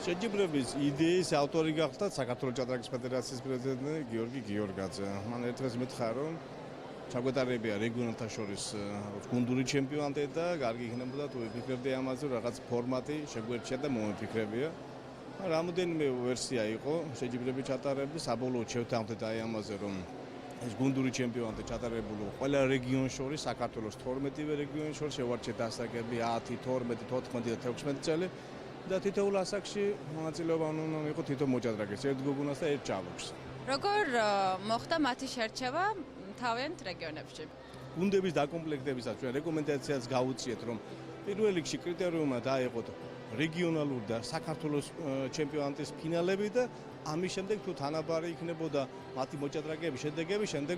შეჯიბრების იდეის ავტორი გახდა საქართველოს ჭადრაკის ფედერაციის პრეზიდენტი გიორგი გიორგაძე. მან ერთხელ მითხრა, რომ ჩაგვეტარებია რეგიონთა შორის გუნდური ჩემპიონატი და კარგი იქნებოდა თუ ვიფიქრებდი ამაზე, რაღაც ფორმატი შეგვერჩია და მომიფიქრებია. რამოდენიმე ვერსია იყო შეჯიბრების ჩატარების, საბოლოოდ შევთანხმდით აი ამაზე, რომ ეს გუნდური ჩემპიონატი ჩატარებულო ყველა რეგიონს შორის, საქართველოს 12-ვე რეგიონის შორის შევარჩიეთ ასაკები 10, 12, 14 და 16 წელი და თითოეულ ასაკში მონაწილეობა უნდა მიიღო თითო მოჭადრაკეს, ერთ გოგონას და ერთ ჭაბუკს. როგორ მოხდა მათი შერჩევა თავიანთ რეგიონებში? გუნდების დაკომპლექტებისას ჩვენ რეკომენდაციას გავუწიეთ, რომ პირველ რიგში კრიტერიუმად აეღოთ რეგიონალური და საქართველოს ჩემპიონატის ფინალები და ამის შემდეგ თუ თანაბარი იქნებოდა მათი მოჭადრაკეების შედეგები, შემდეგ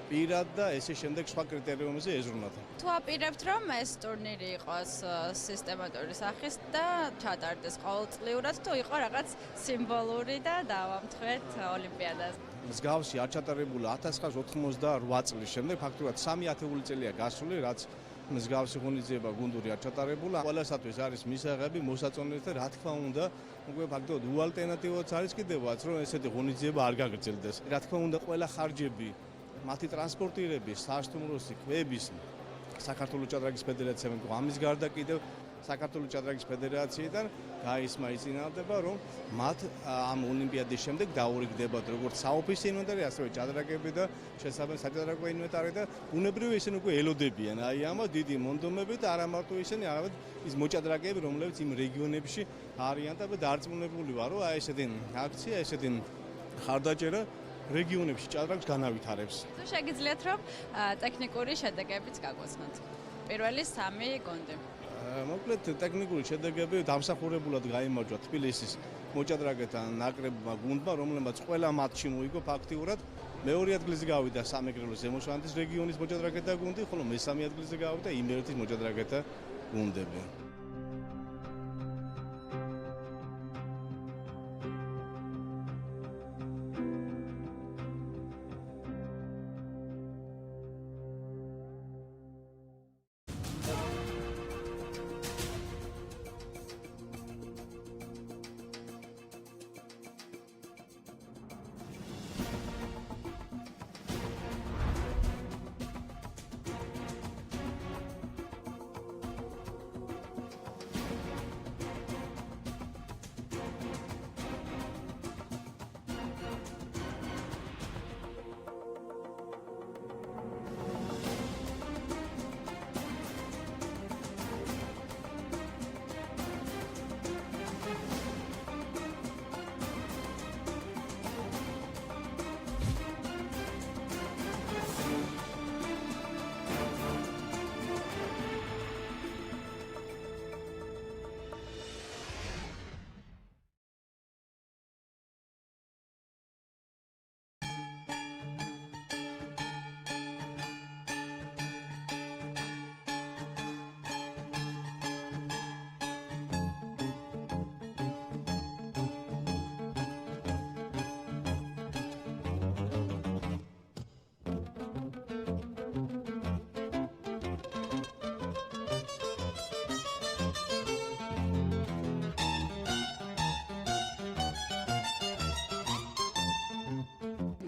პირად და ესე შემდეგ სხვა კრიტერიუმებზე ეზრუნათ. თუ აპირებთ, რომ ეს ტურნირი იყოს სისტემატური სახის და ჩატარდეს ყოველწლიურად, თუ იყო რაღაც სიმბოლური და დავამთხვეთ ოლიმპიადას? მსგავსი არ ჩატარებულა 1988 წლის შემდეგ, ფაქტობრივად 3 ათეული წელია გასული, რაც მსგავსი ღონისძიება გუნდური არ ჩატარებულა. ყველასათვის არის მისაღები, მოსაწონები და რა თქმა უნდა, უკვე ფაქტობრივად უალტერნატივოც არის კიდევაც, რომ ესეთი ღონისძიება არ გაგრძელდეს. რა თქმა უნდა, ყველა ხარჯები მათი ტრანსპორტირების, სასტუმროსი, კვების საქართველოს ჭადრაკის ფედერაციამ ამის გარდა კიდევ საქართველოს ჭადრაკის ფედერაციიდან გაისმა იწინააღმდება, რომ მათ ამ ოლიმპიადის შემდეგ დაურიგდებათ როგორც საოფისე ინვენტარი, ასევე ჭადრაკები და შესაბამისი საჭადრაკო ინვენტარი და ბუნებრივი ისინი უკვე ელოდებიან აი ამას დიდი მონდომებით, არა მარტო ისინი, არამედ ის მოჭადრაკეები, რომლებიც იმ რეგიონებში არიან და დარწმუნებული ვარ, რომ აი ესეთი აქცია, ესეთი ხარდაჭერა რეგიონებში ჭადრაკს განავითარებს. თუ შეგიძლიათ, რომ ტექნიკური შედეგებიც გაგვაცნოთ. პირველი 3 გუნდი. მოკლედ ტექნიკური შედეგები დამსახურებულად გაიმარჯვა თბილისის მოჭადრაკეთა ნაკრებმა გუნდმა, რომლებმაც ყველა მატჩი მოიგო ფაქტიურად. მეორე ადგილზე გავიდა სამეგრელოს ზემოშანტის რეგიონის მოჭადრაკეთა გუნდი, ხოლო მესამე ადგილზე გავიდა იმერეთის მოჭადრაკეთა გუნდები.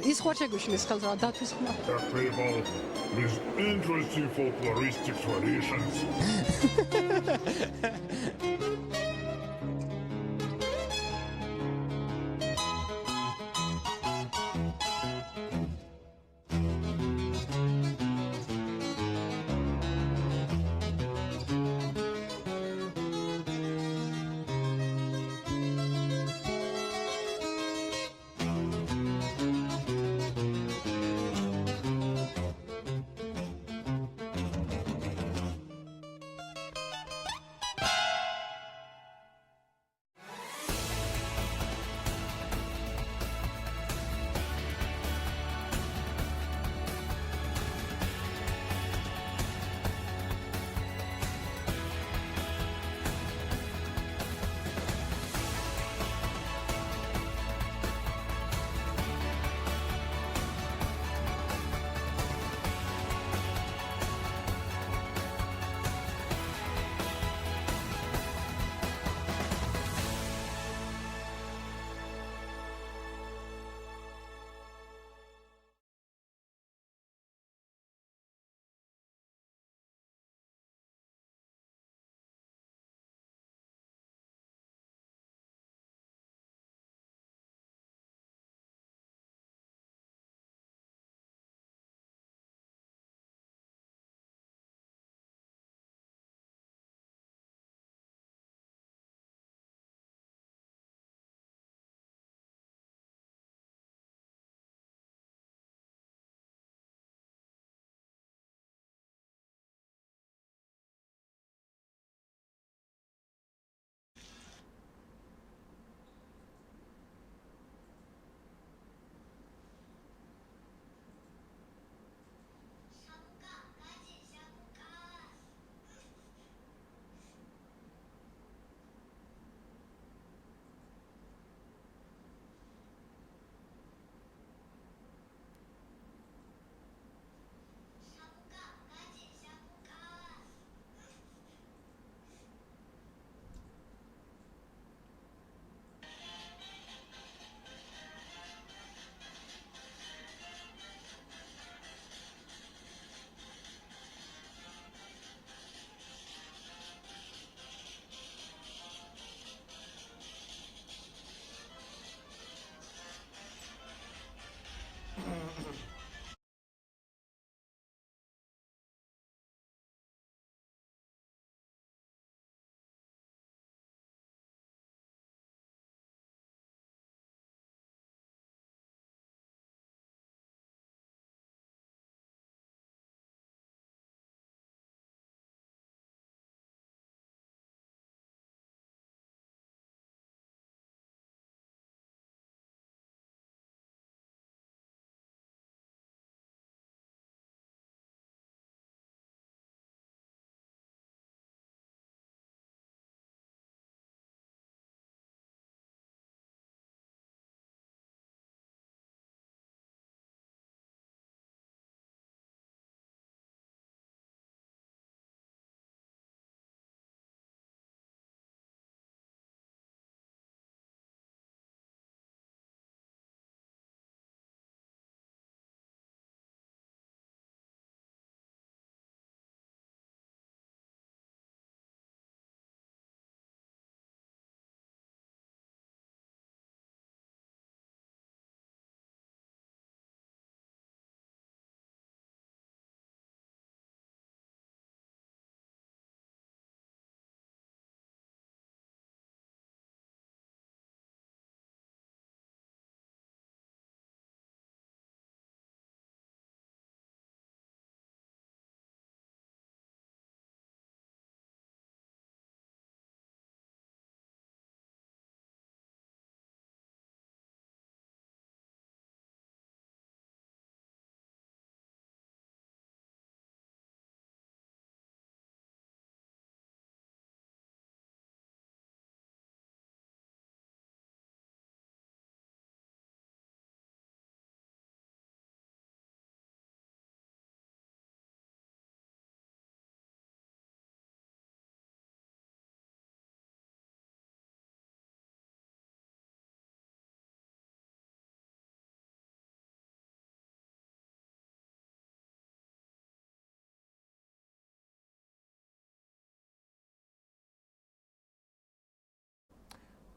ის ხო შეგვიშლის ხელს რა დათვის ხმა. People with interesting folkloristic traditions.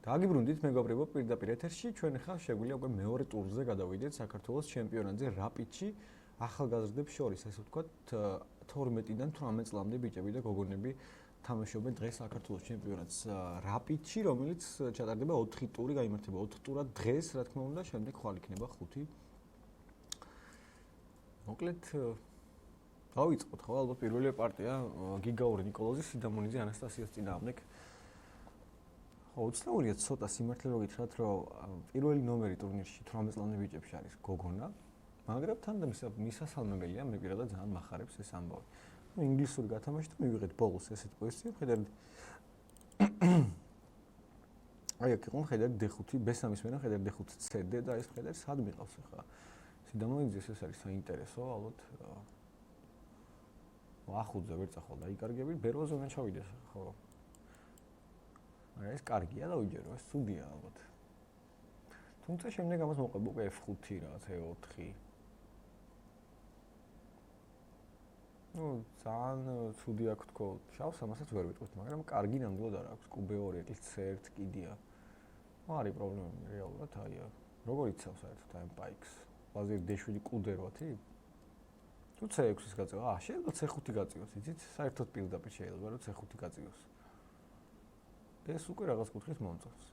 დაგიბრუნდით მეგობრებო პირდაპირ ეთერში ჩვენ ხა შეგვიძლია უკვე მეორე ტურზე გადავიდეთ საქართველოს ჩემპიონატზე რაპიდში ახალგაზრდებს შორის ასე ვთქვათ 12-დან 18 წლამდე ბიჭები და გოგონები თამაშობენ დღეს საქართველოს ჩემპიონატს რაპიდში რომელიც ჩატარდება 4 ტური გაიმართება 4 ტურად დღეს რა თქმა უნდა შემდეგ ხვალ იქნება 5 მოკლედ დავიწყოთ ხო ალბათ პირველი პარტია გიგაური ნიკოლოზის სიდამონიძე ანასტასიას წინააღმდეგ ხო უცნაურია ცოტა სიმართლე რო გითხრათ რომ პირველი ნომერი ტურნირში 18 წლამდე ბიჭებში არის გოგონა მაგრამ თან და მისასალმებელია მე პირადად ძალიან მახარებს ეს ამბავი ну ინგლისური გათამაშით მივიღეთ ბოლოს ესეთ პოზიციա ხედავთ აი აქ იყო ხედავთ D5 B3-ის მერე ხედავთ D5 CD და ეს ხედავთ სად მიყავს ხა სიდამონიძეს ეს არის საინტერესო ალბათ ახუძე ვერ წახვალ დაიკარგები ბეროზე უნდა ჩავიდეს ხო ეს კარგია და უჯერო ეს ცუდია ალბათ თუმცა შემდეგ ამას მოყვება უკვე F5 რაღაც E4 ну ძალიან ცუდი აქვს თქო შავს ამასაც ვერ ვიტყვით მაგრამ კარგი ნამდვილად არ აქვს კუბე 2 ეკლის C1 კიდია არის პრობლემები რეალურად აია როგორ იცავს საერთოდ ამ პაიქს ლაზერ D7 კუდე 8 თუ C6-ის გაწევა შეიძლება C5 გაწევოს იცით საერთოდ პირდაპირ შეიძლება რომ C5 გაწევოს ეს უკვე რაღაც კუთხის მომწონს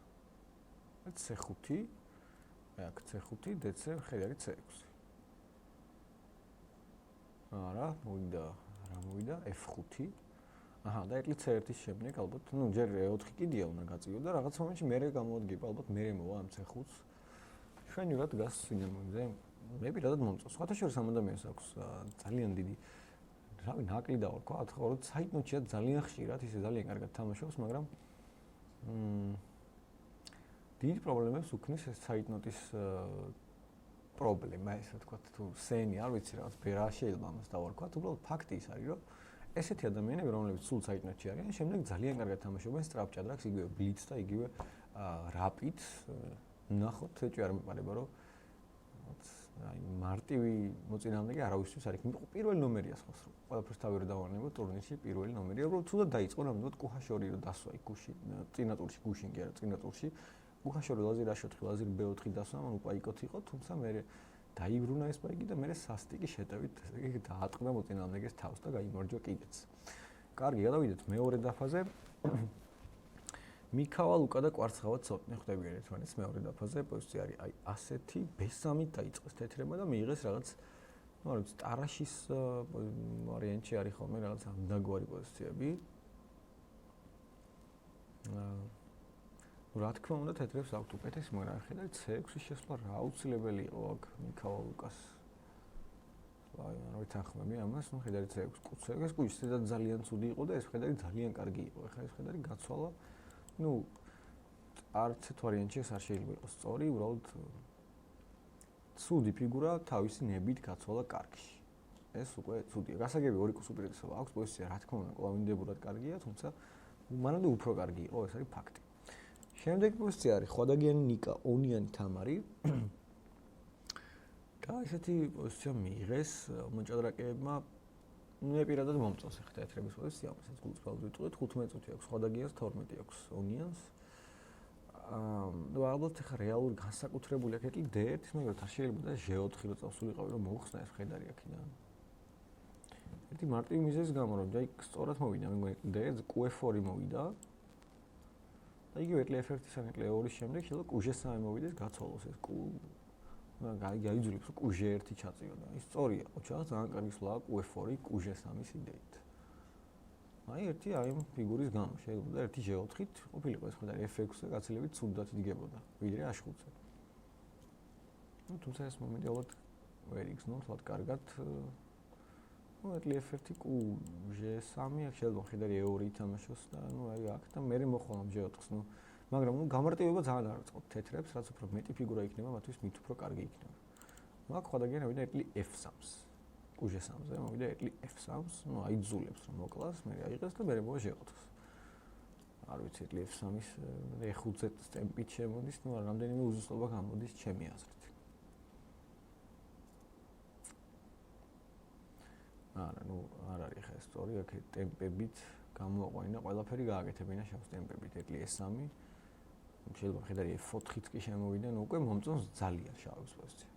C5 აქ C5 DC ხედარი C6 არა მოვიდა რა მოვიდა F5 აჰა და ეკლის C1-ის შემდეგ ალბათ ну ჯერ E4 კიდია უნდა გაწიო და რაღაც მომენტში მერე გამოადგება ალბათ მერე მოვა ამ C5-ს შვენივრად გას სინემოზე მე პირადად მომწონს სხვათა შორის ამ ადამიანს აქვს ძალიან დიდი რავი ნაკლი და ვთქვა ხო რომ საიტნოტშია ძალიან ხშირად ისე ძალიან კარგად თამაშობს მაგრამ დიდი პრობლემებს უქმნის ეს საიტნოტის პრობლემა ესე ვთქვათ თუ სენი არ ვიცი რაღაც ბერა შეიძლება ამას დავარქვათ უბრალოდ ფაქტი ის არის რომ ესეთი ადამიანები რომლებიც სულ საიტნოტში არიან შემდეგ ძალიან კარგად თამაშობენ სწრაფ ჭადრაკს იგივე ბლიც და იგივე რაპიდს ნახოთ ეჭვი არ მეპარება რომ აი მარტივი მოწინააღმდეგე არავისთვის არ იქნება პირველი ნომერია ხოს რომ ყველაფერს თავი რომ დავარნებო ტურნირში პირველი ნომერია უბრალოდ თუნდაც დაიწყო ნამდვილად კუხაშორი რომ დასვა იქ გუში წინა ტურში გუშინ კი არა წინა ტურში კუხაშორი ლაზერ A4 ლაზერ B4 დასვა მან უპაიკოთ იყო თუმცა მე დაიბრუნა ეს პაიკი და მე სასტიკი შეტევით ესე დაატყდა მოწინააღმდეგეს თავს და გაიმარჯვა კიდეც კარგი გადავიდეთ მეორე დაფაზე მიქავა ლუკა და კვარცხავა ცოტნე ხვდები ერთმანეთს მეორე დაფაზე პოზიცია არის აი ასეთი B3-ით დაიწყეს თეთრება და მიიღეს რაღაც ну არ ვიცი ტარაშის ვარიანტი არის ხოლმე რაღაც ამდაგვარი პოზიციები რა თქმა უნდა თეთრებს აქვთ უკეთესი მაგრამ ხედავთ C6-ის შესვლა რა აუცილებელი იყო აქ მიქავა ლუკას აი არ ვითანხმები ამას ну ხედავთ C6 C6 კუჭი ზედაც ძალიან ცუდი იყო და ეს ხედავთ ძალიან კარგი იყო ეხლა ეს ხედავთ გაცვალა ну არც ეს ვარიანტი ეს არ შეიძლება იყოს სწორი უბრალოდ ცუდი ფიგურა თავისი ნებით გაცვალა კარგში ეს უკვე ცუდია გასაგები ორი კუს უპირატესობა აქვს პოზიცია რა თქმა უნდა კლავინდებურად კარგია თუმცა მანამდე უფრო კარგი იყო ეს არის ფაქტი შემდეგი პოზიცია არის ხვადაგიანი ნიკა ონიანი თამარი და ესეთი პოზიცია მიიღეს მოჭადრაკეებმა მე პირადად მომწონს ახლა თეთრების პოზიცია მასაც გულწრფელად ვიტყვით 15 წუთი აქვს ხვადაგიანს 12 აქვს ონიანს ну ალბათ ახლა რეალური განსაკუთრებული აქ ეკი D1-ის მაგრამ არ შეიძლება და G4 რო წავსულიყავი რომ მოუხსნა ეს ხედარი აქედან ერთი მარტივი მიზეზის გამო რომ ჯაი სწორად მოვიდა მე მგონი D1 Q4 მოვიდა და იგივე F1-ისგან F2-ის შემდეგ შეიძლება Q3 მოვიდეს გაცვალოს ეს Q გაიძულებს Q1 ჩაწიო და ის სწორია ოჩა ძალიან კარგი სვლა Q4 Q3-ის იდეით აი ერთი აი ამ ფიგურის გამო შეიძლება ერთი G4-ით ყოფილიყო ეს ხედარი F6-ზე გაცილებით ცუდად იდგებოდა ვიდრე A5-ზე ну თუმცა ეს მომენტი ალბათ ვერ იგრძნობს ვთქვათ კარგად ну F1 Q3 აქ შეიძლება ხედარი E2 ითამაშოს და ну აი აქ და მე მოხვალ G4-ს ну მაგრამ ну გამარტივება ძალიან არ აწყობ თეთრებს რაც უფრო მეტი ფიგურა იქნება მათთვის მით უფრო კარგი იქნება ну აქ ხვადაგიანი ვიდა F3-ს Q3-ზე მოვიდა F3-ს ну აიძულებს რომ მოკლას მე აიღეს და მე მოვა G4-ს არ ვიცი F3-ის E5-ზე ტემპით შემოდის ну რამდენიმე უზუსტობა გამოდის ჩემი აზრით არა ну არ არის ხა სწორი აქ ტემპებით გამოაყვანა ყველაფერი გააკეთებინა შავს ტემპებით S3 შეიძლება ხედარი F4-იც კი შემოვიდნენ, უკვე მომწონს ძალიან შავის პოზიცია.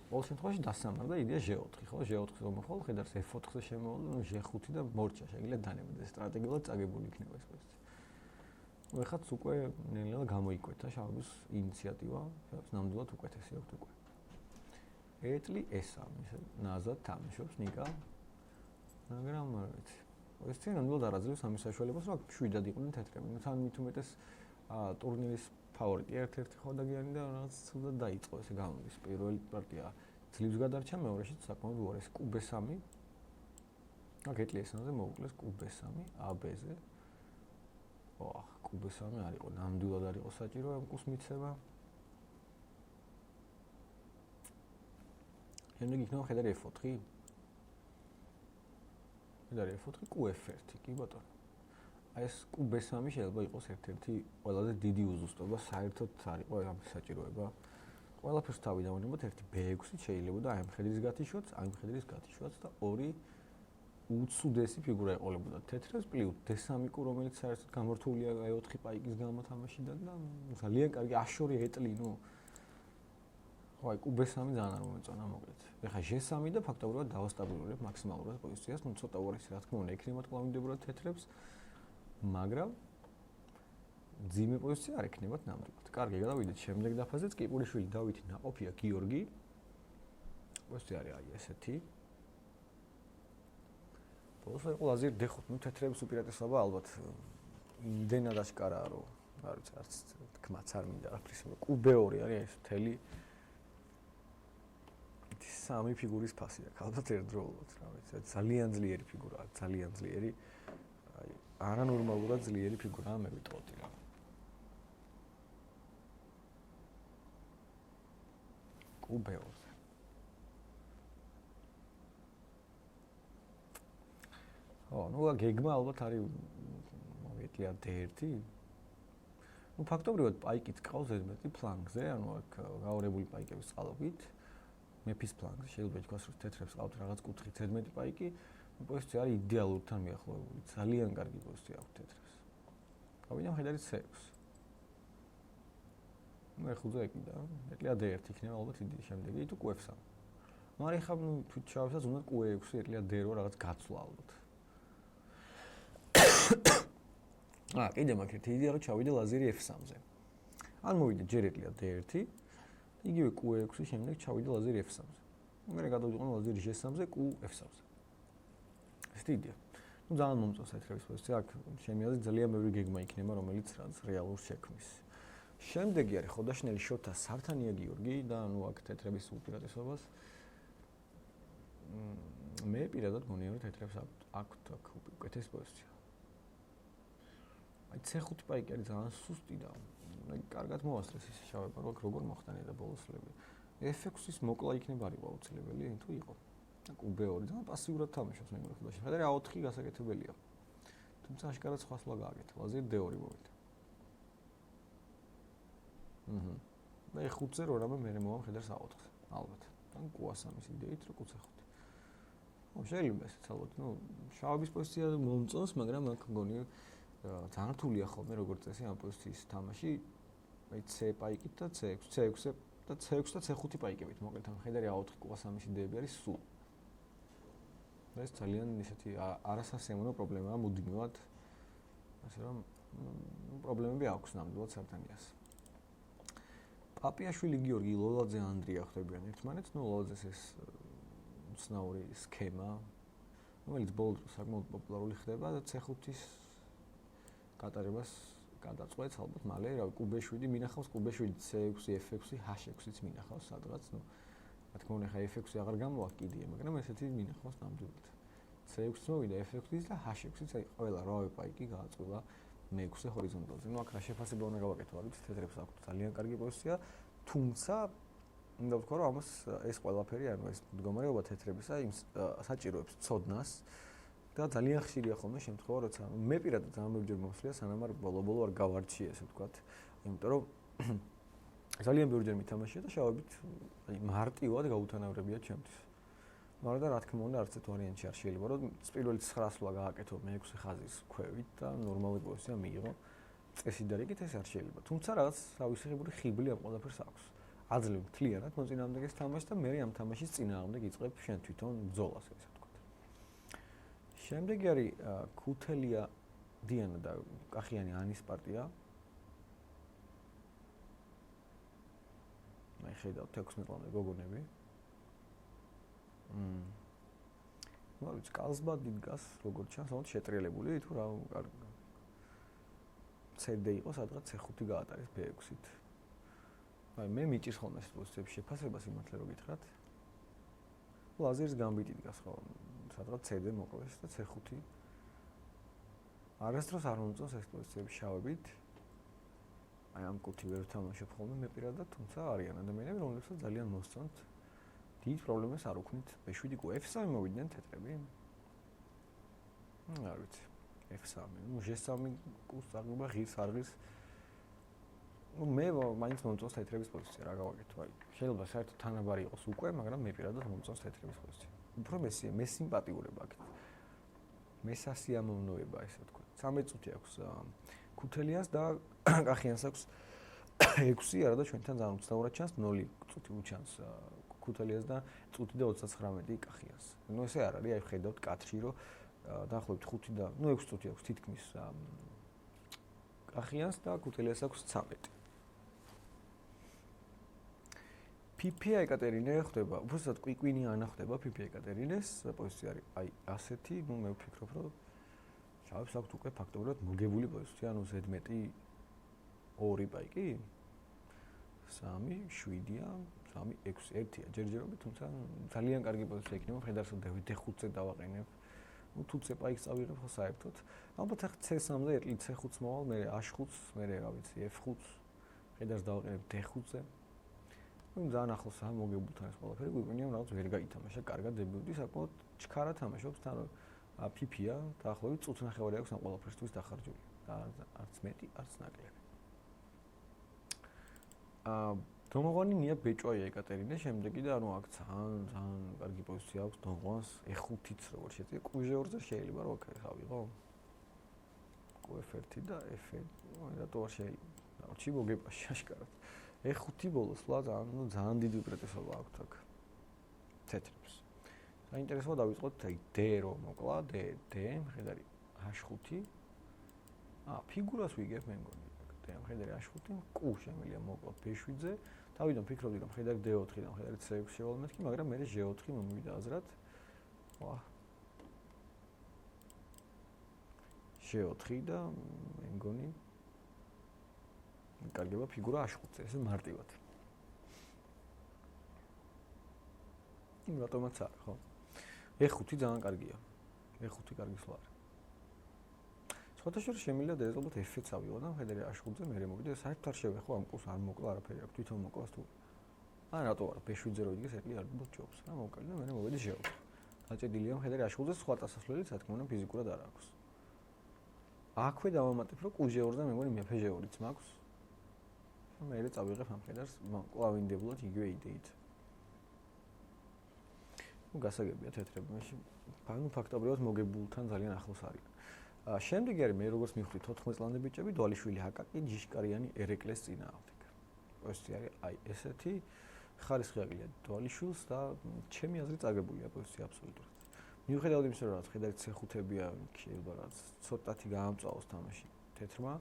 ყოველ შემთხვევაში დასამარდა იდეა G4, ხო? G4-ს მომხვალ ხედარს F4-ზე შემოვალ, ნუ G5 და მორჩა შეგიძლია დანებდეს სტრატეგიულად წაგებული იქნება ეს პოზიცია. ნუ ეხაც უკვე ნელ-ნელა გამოიკვეთა შავის ინიციატივა, შავის ნამდვილად უკეთესი აქვს უკვე. ეტლი ესა, ისე ნაზად თამაშობს ნიკა. მაგრამ არ ვიცი. პოზიცია ნამდვილად არ აძლევს ამის საშუალებას, რომ შვიდად იყვნენ თეთრები. ნუ თან მით უმეტეს ტურნირის ფავორიტი ერთ-ერთი ხოდაგიანი და რაღაც ცუდად დაიწყო ესე გამოდის. პირველი პარტია ძლივს გადარჩა, მეორეში საკმაოდ უარეს კუბ3. აქ ეტლი ესანზე მოუკლეს კუბ3, AB-ზე. ოხ, კუბ3 არ იყო, ნამდვილად არ იყო საჭირო ამ კუს მიცემა. შემდეგ იქნება ხედარი F4. ხედარი F4, Q1, კი ბატონო. აი ეს კუბ3 შეიძლება იყოს ერთ-ერთი ყველაზე დიდი უზუსტობა, საერთოდ არ იყო ამ საჭიროება. ყველაფერს თავი დავანებოთ ერთი B6 შეიძლება და აი ამ ხედრის გათიშვაც, აი ამ ხედრის გათიშვაც და ორი უცუდესი ფიგურა ეყოლებოდა თეთრებს პლუს D3 კუ, რომელიც საერთოდ გამორთულია აი 4 პაიკის გამო თამაშიდან და ძალიან კარგი აშორი ეტლი, ნუ ხო აი კუბ3 ძალიან არ მომეწონა მოკლედ. ეხლა G3 და ფაქტობრივად დავასტაბილურებ მაქსიმალურად პოზიციას, ნუ ცოტა უარესი რა თქმა უნდა ექნებათ კლავინდებურად თეთრებს, მაგრამ ძიმე პოზიცია არ ექნებათ ნამდვილად. კარგი, გადავიდეთ შემდეგ დაფაზეც, კიპურიშვილი დავითი ნაყოფია გიორგი. პოზიცია არის აი ესეთი. ბოლოს იყო ლაზერ D5, ნუ თეთრების უპირატესობა ალბათ იმდენად აშკარაა, რომ არ ვიცი, არც თქმაც არ მინდა რაფრის, კუბ2 არის ეს მთელი სამი ფიგურის ფასი აქვს, ალბათ ერთდროულად, რა ვიცი, ძალიან ძლიერი ფიგურაა, ძალიან ძლიერი. აი, არანორმალურად ძლიერი ფიგურაა, მე ვიტყოდი რა. კუბ2. ო, ნუ გეგმა ალბათ არის მოვიეტლია D1. ნუ ფაქტობრივად პაიკიც ყავს ზედმეტი ფლანგზე, ანუ აქ გაორებული პაიკების წყალობით. მეფის ფლანგზე შეიძლება ითქვას, რომ თეთრებს ყავთ რაღაც კუთხით ზედმეტი პაიკი, პოზიცია არის იდეალურთან მიახლოებული. ძალიან კარგი პოზიცია აქვს თეთრებს. გავიდა ხედარი C6. ნუ ეხუძა ეკიდა, ეტლია D1 იქნება ალბათ დიდი შემდეგი თუ Q3. მაგრამ ეხლა ნუ თვით შავსაც უნდა Q6, ეტლია D2 რაღაც გაცვლა ალბათ. კიდე მაგ ერთი იდეა რომ ჩავიდე ლაზერი F3-ზე. ან მოვიდე ჯერ ეტლია D1, იგივე Q6 შემდეგ ჩავიდე ლაზერი F3-ზე. მერე გადავიყვანო ლაზერი G3-ზე, Q-F3-ზე. ესეთი იდეა. ნუ ძალიან მომწონს თეთრების პოზიცია, აქ ჩემი აზრით ძალიან ბევრი გეგმა იქნება, რომელიც რაც რეალურ შექმნის. შემდეგი არის ხოდაშნელი შოთა სართანია გიორგი და ნუ აქ თეთრების უპირატესობას მე პირადად გონია რომ თეთრებს აქვთ უკეთესი პოზიცია. აი C5 პაიკი არის ძალიან სუსტი და კარგად მოასწრეს ის შავება, რომ როგორ მოხდანია და ბოლოსლები. F6-ის მოკლა იქნება არ იყო აუცილებელი, თუ იყო. კუბ2 ძალიან პასიურად თამაშობს მე მგონი ხოდაში. ხედარი A4 გასაკეთებელია. თუმცა აშკარად სხვა სვლა გააკეთა. ლაზერი D2 მოვიდა. და E5-ზე რო რამე მე მოვამ ხედარს A4-ზე. ალბათ. ან Q3-ის იდეით რო Q5. ო შეიძლება ესეც ალბათ, ნუ შავების პოზიცია მომწონს, მაგრამ აქ მგონი ძალიან რთულია ხოლმე როგორც წესი ამ პოზიციის თამაში. აი C პაიკით და C6 და C5 პაიკებით მოკლედ ამ ხედარი A4 Q3-ის იდეები არის სულ. ეს ძალიან ისეთი არასასიამოვნო პრობლემაა მუდმივად. ასე რომ პრობლემები აქვს ნამდვილად სარტანიას. პაპიაშვილი გიორგი, ლოლაძე ანდრია ხდებიან ერთმანეთს, ნუ ლოლაძეს ეს უცნაური სქემა, რომელიც ბოლოს საკმაოდ პოპულარული ხდება და C5-ის კატარებას გადაწყვეტს ალბათ მალე, რავი, კუბ7 მინახავს, კუბ7, C6, F6, H6-იც მინახავს სადღაც, ნუ რა თქმა უნდა, ხა F6 აღარ გამოვა კიდია, მაგრამ ესეთი მინახავს ნამდვილად. C6 მოვიდა F6-ის და H6-იც, აი ყველა რავი პაიკი გააწყვეტა მე-6 ჰორიზონტალზე. ნუ აქ რა შეფასება უნდა გავაკეთო, არ ვიცი, თეთრებს აქვთ ძალიან კარგი პოზიცია, თუმცა უნდა ვთქვა, რომ ამას ეს ყველაფერი, ანუ ეს მდგომარეობა თეთრებისა იმ საჭიროებს ცოდნას და ძალიან ხშირია ხოლმე შემთხვევა, როცა მე პირადად ძალიან ბევრჯერ მომსვლია, სანამ არ ბოლო-ბოლო არ გავარჩიე, ესე ვთქვათ, იმიტომ რომ ძალიან ბევრჯერ მითამაშია და შავებით აი მარტივად გაუთანაბრებია ჩემთვის. მაგრამ და რა თქმა უნდა, არც ერთ ვარიანტში არ შეიძლება, რომ პირველი 9 სვლა გააკეთო მე-6 ხაზის ქვევით და ნორმალური პოზიცია მიიღო. წესი და რიგით ეს არ შეიძლება. თუმცა რაღაც თავისებური ხიბლი ამ ყველაფერს აქვს. აძლევ მთლიანად მოწინააღმდეგეს თამაშს და მე ამ თამაშის წინააღმდეგ იწყებ შენ თვითონ ბრძოლას, ესე ვთქვათ. შემდეგი არის ქუთელია დიანა და კახიანი ანის პარტია. მე ხედავ 16 წლამდე გოგონები. ნუ ვიცი, კალსბადი დგას, როგორც ჩანს, ალბათ შეტრიელებული თუ რა CD იყო სადღაც C5 გაატარეს B6-ით. აი მე მიჭირს ხოლმე ეს პოზიციების შეფასებას იმართლე რომ გითხრათ. ლაზერის გამბიტი დგას ხო, სადღაც CD მოკლეს და C5. არასდროს არ მომწონს ეს პოზიციები შავებით. აი ამ კუთი ვერ ვთამაშობ ხოლმე მე პირადად, თუმცა არიან ადამიანები, რომლებსაც ძალიან მოსწონთ. დიდ პრობლემას არ უქმნით. B7 კუ F3 მოვიდნენ თეთრები. არ ვიცი. F3. ნუ G3 კუს აღება ღირს არღირს. ნუ მე მაინც მომწონს თეთრების პოზიცია, რა გავაკეთო? აი, შეიძლება საერთოდ თანაბარი იყოს უკვე, მაგრამ მე პირადად მომწონს თეთრების პოზიცია. უფრო მე სიმპათიურება აქ. მე სასიამოვნოება, ესე ვთქვათ. 13 წუთი აქვს ქუთელიას და კახიანს აქვს 6, არა და ჩვენთან ძალიან უცნაურად ჩანს 0 წუთი უჩანს ქუთელიას და წუთი და 39 კახიანს. ნუ ესე არ არის, აი ხედავთ კადრში, რომ დაახლოებით 5 და ნუ 6 წუთი აქვს თითქმის კახიანს და ქუთელიას აქვს 13. ფიფია ეკატერინე ხდება, უბრალოდ კვიკვინი ანა ხდება ფიფია ეკატერინეს პოზიცია არის აი ასეთი, ნუ მე ვფიქრობ, რომ შავებს აქვთ უკვე ფაქტობრივად მოგებული პოზიცია, ანუ ზედმეტი 2 პაიკი 3, 7-ია, 3, 6, 1-ია ჯერჯერობით, თუმცა ძალიან კარგი პოზიცია იქნება, ხედავთ D5-ზე დავაყენებ. ნუ თუ C პაიკს წავიღებ ხო საერთოდ. ალბათ ახლა C3-ზე ეტლი C5-ს მოვალ, მე H5-ს, მე რა ვიცი, F5-ს, ხედავს დავაყენებ D5-ზე. ნუ ძალიან ახლოსაა მოგებულთან ეს ყველაფერი, გვიყვინია რაღაც ვერ გაითამაშა, კარგად დებიუტი, საკმაოდ ჩქარა თამაშობს, თან ფიფია, დაახლოებით წუთნახევარი აქვს ამ ყველაფერსთვის დახარჯული. არც მეტი, არც ნაკლები. დონღვანი ნია ბეჭვაია ეკატერინე, შემდეგი და ანუ აქ ძალიან კარგი პოზიცია აქვს დონღვანს, E5-ით როგორ შეწია, Q2-ზე შეიძლება რომ აქ ავიღო. Q1 და F1, რატო არ შეიძლება? დავჭი მოგეპაში აშკარად. E5 ბოლოს ლა ძალიან დიდი უპირატესობა აქვს აქ. თეთრებს. საინტერესოა დავიწყოთ აი D რომ მოკლა, D, მხედარი H5. ფიგურას ვიგებ მე მგონი. მხედარი H5, Q შემიძლია მოკლა B7-ზე. თავიდან ფიქრობდი რომ მხედარი D4 და მხედარი C6 შევალ მეთქი, მაგრამ მე G4 მომივიდა აზრად. ვა. G4 და მე მგონი კარგება ფიგურა H5-ზე, ესე მარტივად. რატომაც არა, ხო? E5 ძალიან კარგია. E5 კარგი სვლა არის. სხვათაშორის შემიძლია დაეწყოთ F-ს ავიღო და მხედარი H5-ზე მე მოვიდე, საერთოდ არ შევეხო ამ კურს არ მოკლა არაფერი აქვს, თვითონ მოკლას თუ. რატო არა, B7-ზე რო იდგეს, ეტლი არ გბოჭობს რა, მოვკალი და მე მოვედი G4. დაჭედილია მხედარი H5-ზე, სხვა წასასვლელი რა თქმა უნდა ფიზიკურად არ აქვს. აქვე დავამატებ, რომ Q2-ზე მე მგონი მეფე G2-იც მაქვს. მე წავიღებ ამ მხედარს კლავინდებულად იგივე იდეით. ნუ გასაგებია თეთრები, მე ფაქტობრივად მოგებულთან ძალიან ახლოს არის. შემდეგი არის მე როგორც მივხვდი 14 წლამდე ბიჭები, დვალიშვილი ჰაკაკი, ჯიშკარიანი ერეკლეს წინააღმდეგ. პოზიცია არის აი ესეთი, ხარისხი აგლია დვალიშვილს და ჩემი აზრით წაგებულია პოზიცია აბსოლუტურად. მიუხედავად იმისა, რომ რაც ხედარი C5-ებია, შეიძლება რაც ცოტათი გაამწვავოს თამაში თეთრმა,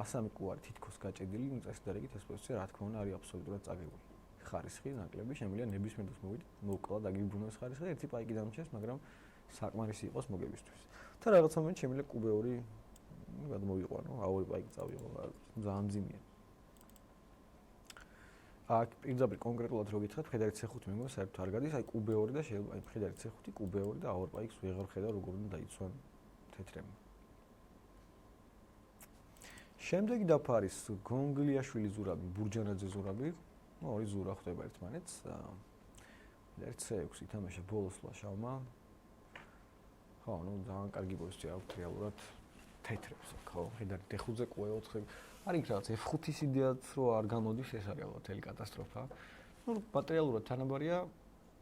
ასამი კუ არის თითქოს გაჭედილი, ნუ წესი და რიგით ეს პოზიცია რა თქმა უნდა არის აბსოლუტურად წაგებული. ხარისხი ნაკლები შემიძლია ნებისმიერ დროს მოვიდეთ, მოვკლა და გიბრუნოს ხარისხი, ერთი პაიკი დამრჩეს, მაგრამ საკმარისი იყოს მოგებისთვის. და რაღაც მომენტში შემიძლია Q2 გადმოვიყვანო, A2 პაიკი წავიღო, ძალიან მძიმეა. აქ პირდაპირ კონკრეტულად რო გითხრათ, მხედარი C5 მე მგონი საერთოდ არ გადის, აი Q2 და შეიძლება აი მხედარი C5, Q2 და A2 პაიკს ვეღარ ხედავ როგორ უნდა დაიცვან თეთრები. შემდეგი დაფა არის გონგლიაშვილი ზურაბი, ბურჯანაძე ზურაბი. ორი ზურა ხდება ერთმანეთს. მხედარი C6 ითამაშა ბოლოს ლაშავმა. ხო, ნუ ძალიან კარგი პოზიცია აქვს რეალურად თეთრებს, ხო, მხედარი D5-ზე Q4. არის რაღაც F5-ის იდეაც რო არ გამოდის, ეს არის ალბათ ელი კატასტროფა. ნუ მატერიალურად თანაბარია,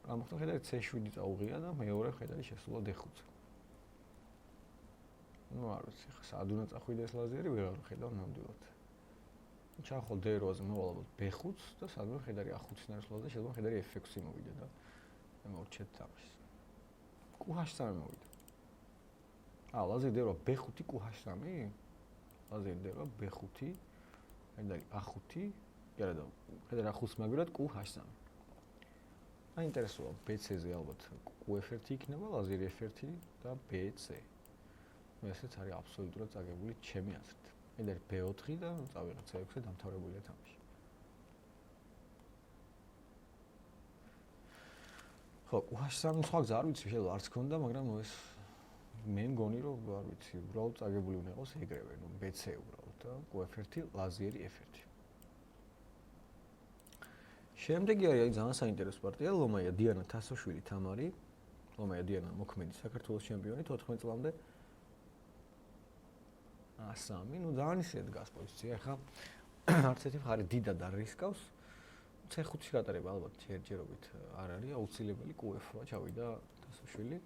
რა მოხდა მხედარი C7 წაუღია და მეორე მხედარი შესულა D5-ზე. ну არ ვიცი, ხა სად უნდა წახვიდე ეს ლაზერი, ვეღარ ხედავ ნამდვილად. ჩახვალ დეროაზე მოვალ B5-ს და სადმე ხედარი A5-ის ნარსლავ და შეიძლება ხედარი F6-ი მოვიდე და მოვჩეთ თამაშს. QH3 მოვიდა. ლაზერი დეროა B5 QH3? ლაზერი დეროა B5, ხედარი A5, არა და ხედარი A5-ს მაგურად QH3. აინტერესოა BC-ზე ალბათ QF1 იქნება, ლაზერი F1 და BC. ესეც არის აბსოლუტურად წაგებული ჩემი აზრით. ხედარი B4 და წავიღე C6-ზე დამთავრებულია თამაში. ხო, QH3 სხვა გზა არ ვიცი, შეიძლება არც ქონდა, მაგრამ ეს მე მგონი რომ არ ვიცი, უბრალოდ წაგებული უნდა იყოს ეგრევე, ნუ BC უბრალოდ და QF1 ლაზერი F1. შემდეგი არის ძალიან საინტერესო პარტია, ლომაია დიანა თასოშვილი თამარი. ლომაია დიანა მოქმედი საქართველოს ჩემპიონი 14 წლამდე. 3, ну ძალიან ისე დგას პოზიცია, ხა არც ერთი მხარე დიდად არ რისკავს. C5-ში გატარება ალბათ ჯერჯერობით არ არის აუცილებელი, QF-ვა ჩავიდა თასოშვილი.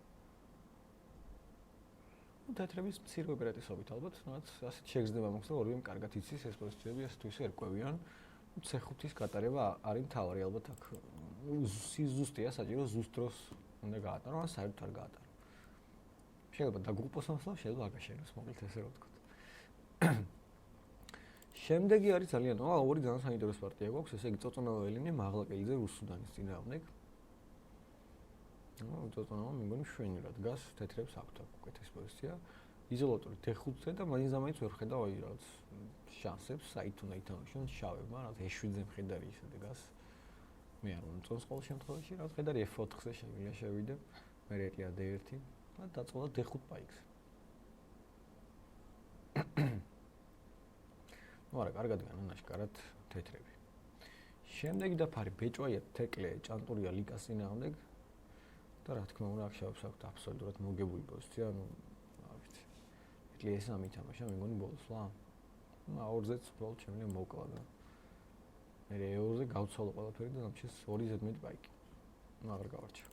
ну თეთრების მცირე უპირატესობით ალბათ, რაც ასეთ შეგრძნება მოხდა, ორივემ კარგად იცის ეს პოზიციები, ასე თუ ისე ერკვევიან. C5-ის გატარება არის მთავარი ალბათ აქ. ზუსტია, საჭირო ზუსტ დროს უნდა გაატარო, ან საერთოდ არ გაატარო. შეიძლება დაგუყოს მასლა, შეიძლება აგაშენოს, მოკლედ ესე რომ ვთქვათ. შემდეგი არის ძალიან, ორი ძალიან საინტერესო პარტია გვაქვს, ესე იგი წოწონავა ელინე მაღლაკელიძე რუსუდანის წინააღმდეგ. წოწონავა მე მგონი შვენივრად დგას, თეთრებს აქვთ უკეთეს პოზიცია. იზოლატორი D5-ზე და მაინც ვერ ხედავ აი რაღაც შანსებს, საით უნდა ითამაშონ შავებმა, რაღაც E7-ზე მხედარი ისე დგას. მე არ მომწონს ყოველ შემთხვევაში, რაღაც მხედარი F4-ზე შეგვიძლია შევიდე, მე ეტლია D1 და დაწყობა D5 პაიკზე. ну არა, კარგად განანაშკარად თეთრები. შემდეგი დაფარი ბეჭვაია თეკლე ჭანტურია ლიკას წინააღმდეგ და რა თქმა უნდა აქ შევებს აქვთ აბსოლუტურად მოგებული პოზიცია, ну არ ვიცი. ეტლია ეს ამითამაშა, მე მგონი ბოლოს ლა. ну ორზეც უბრალოდ შემიძლია მოკლა და მე E2-ზე გავცვალო ყველაფერი და ამჩეს 2-ზე მეტ პაიკი. ну აღარ გავარჩევ.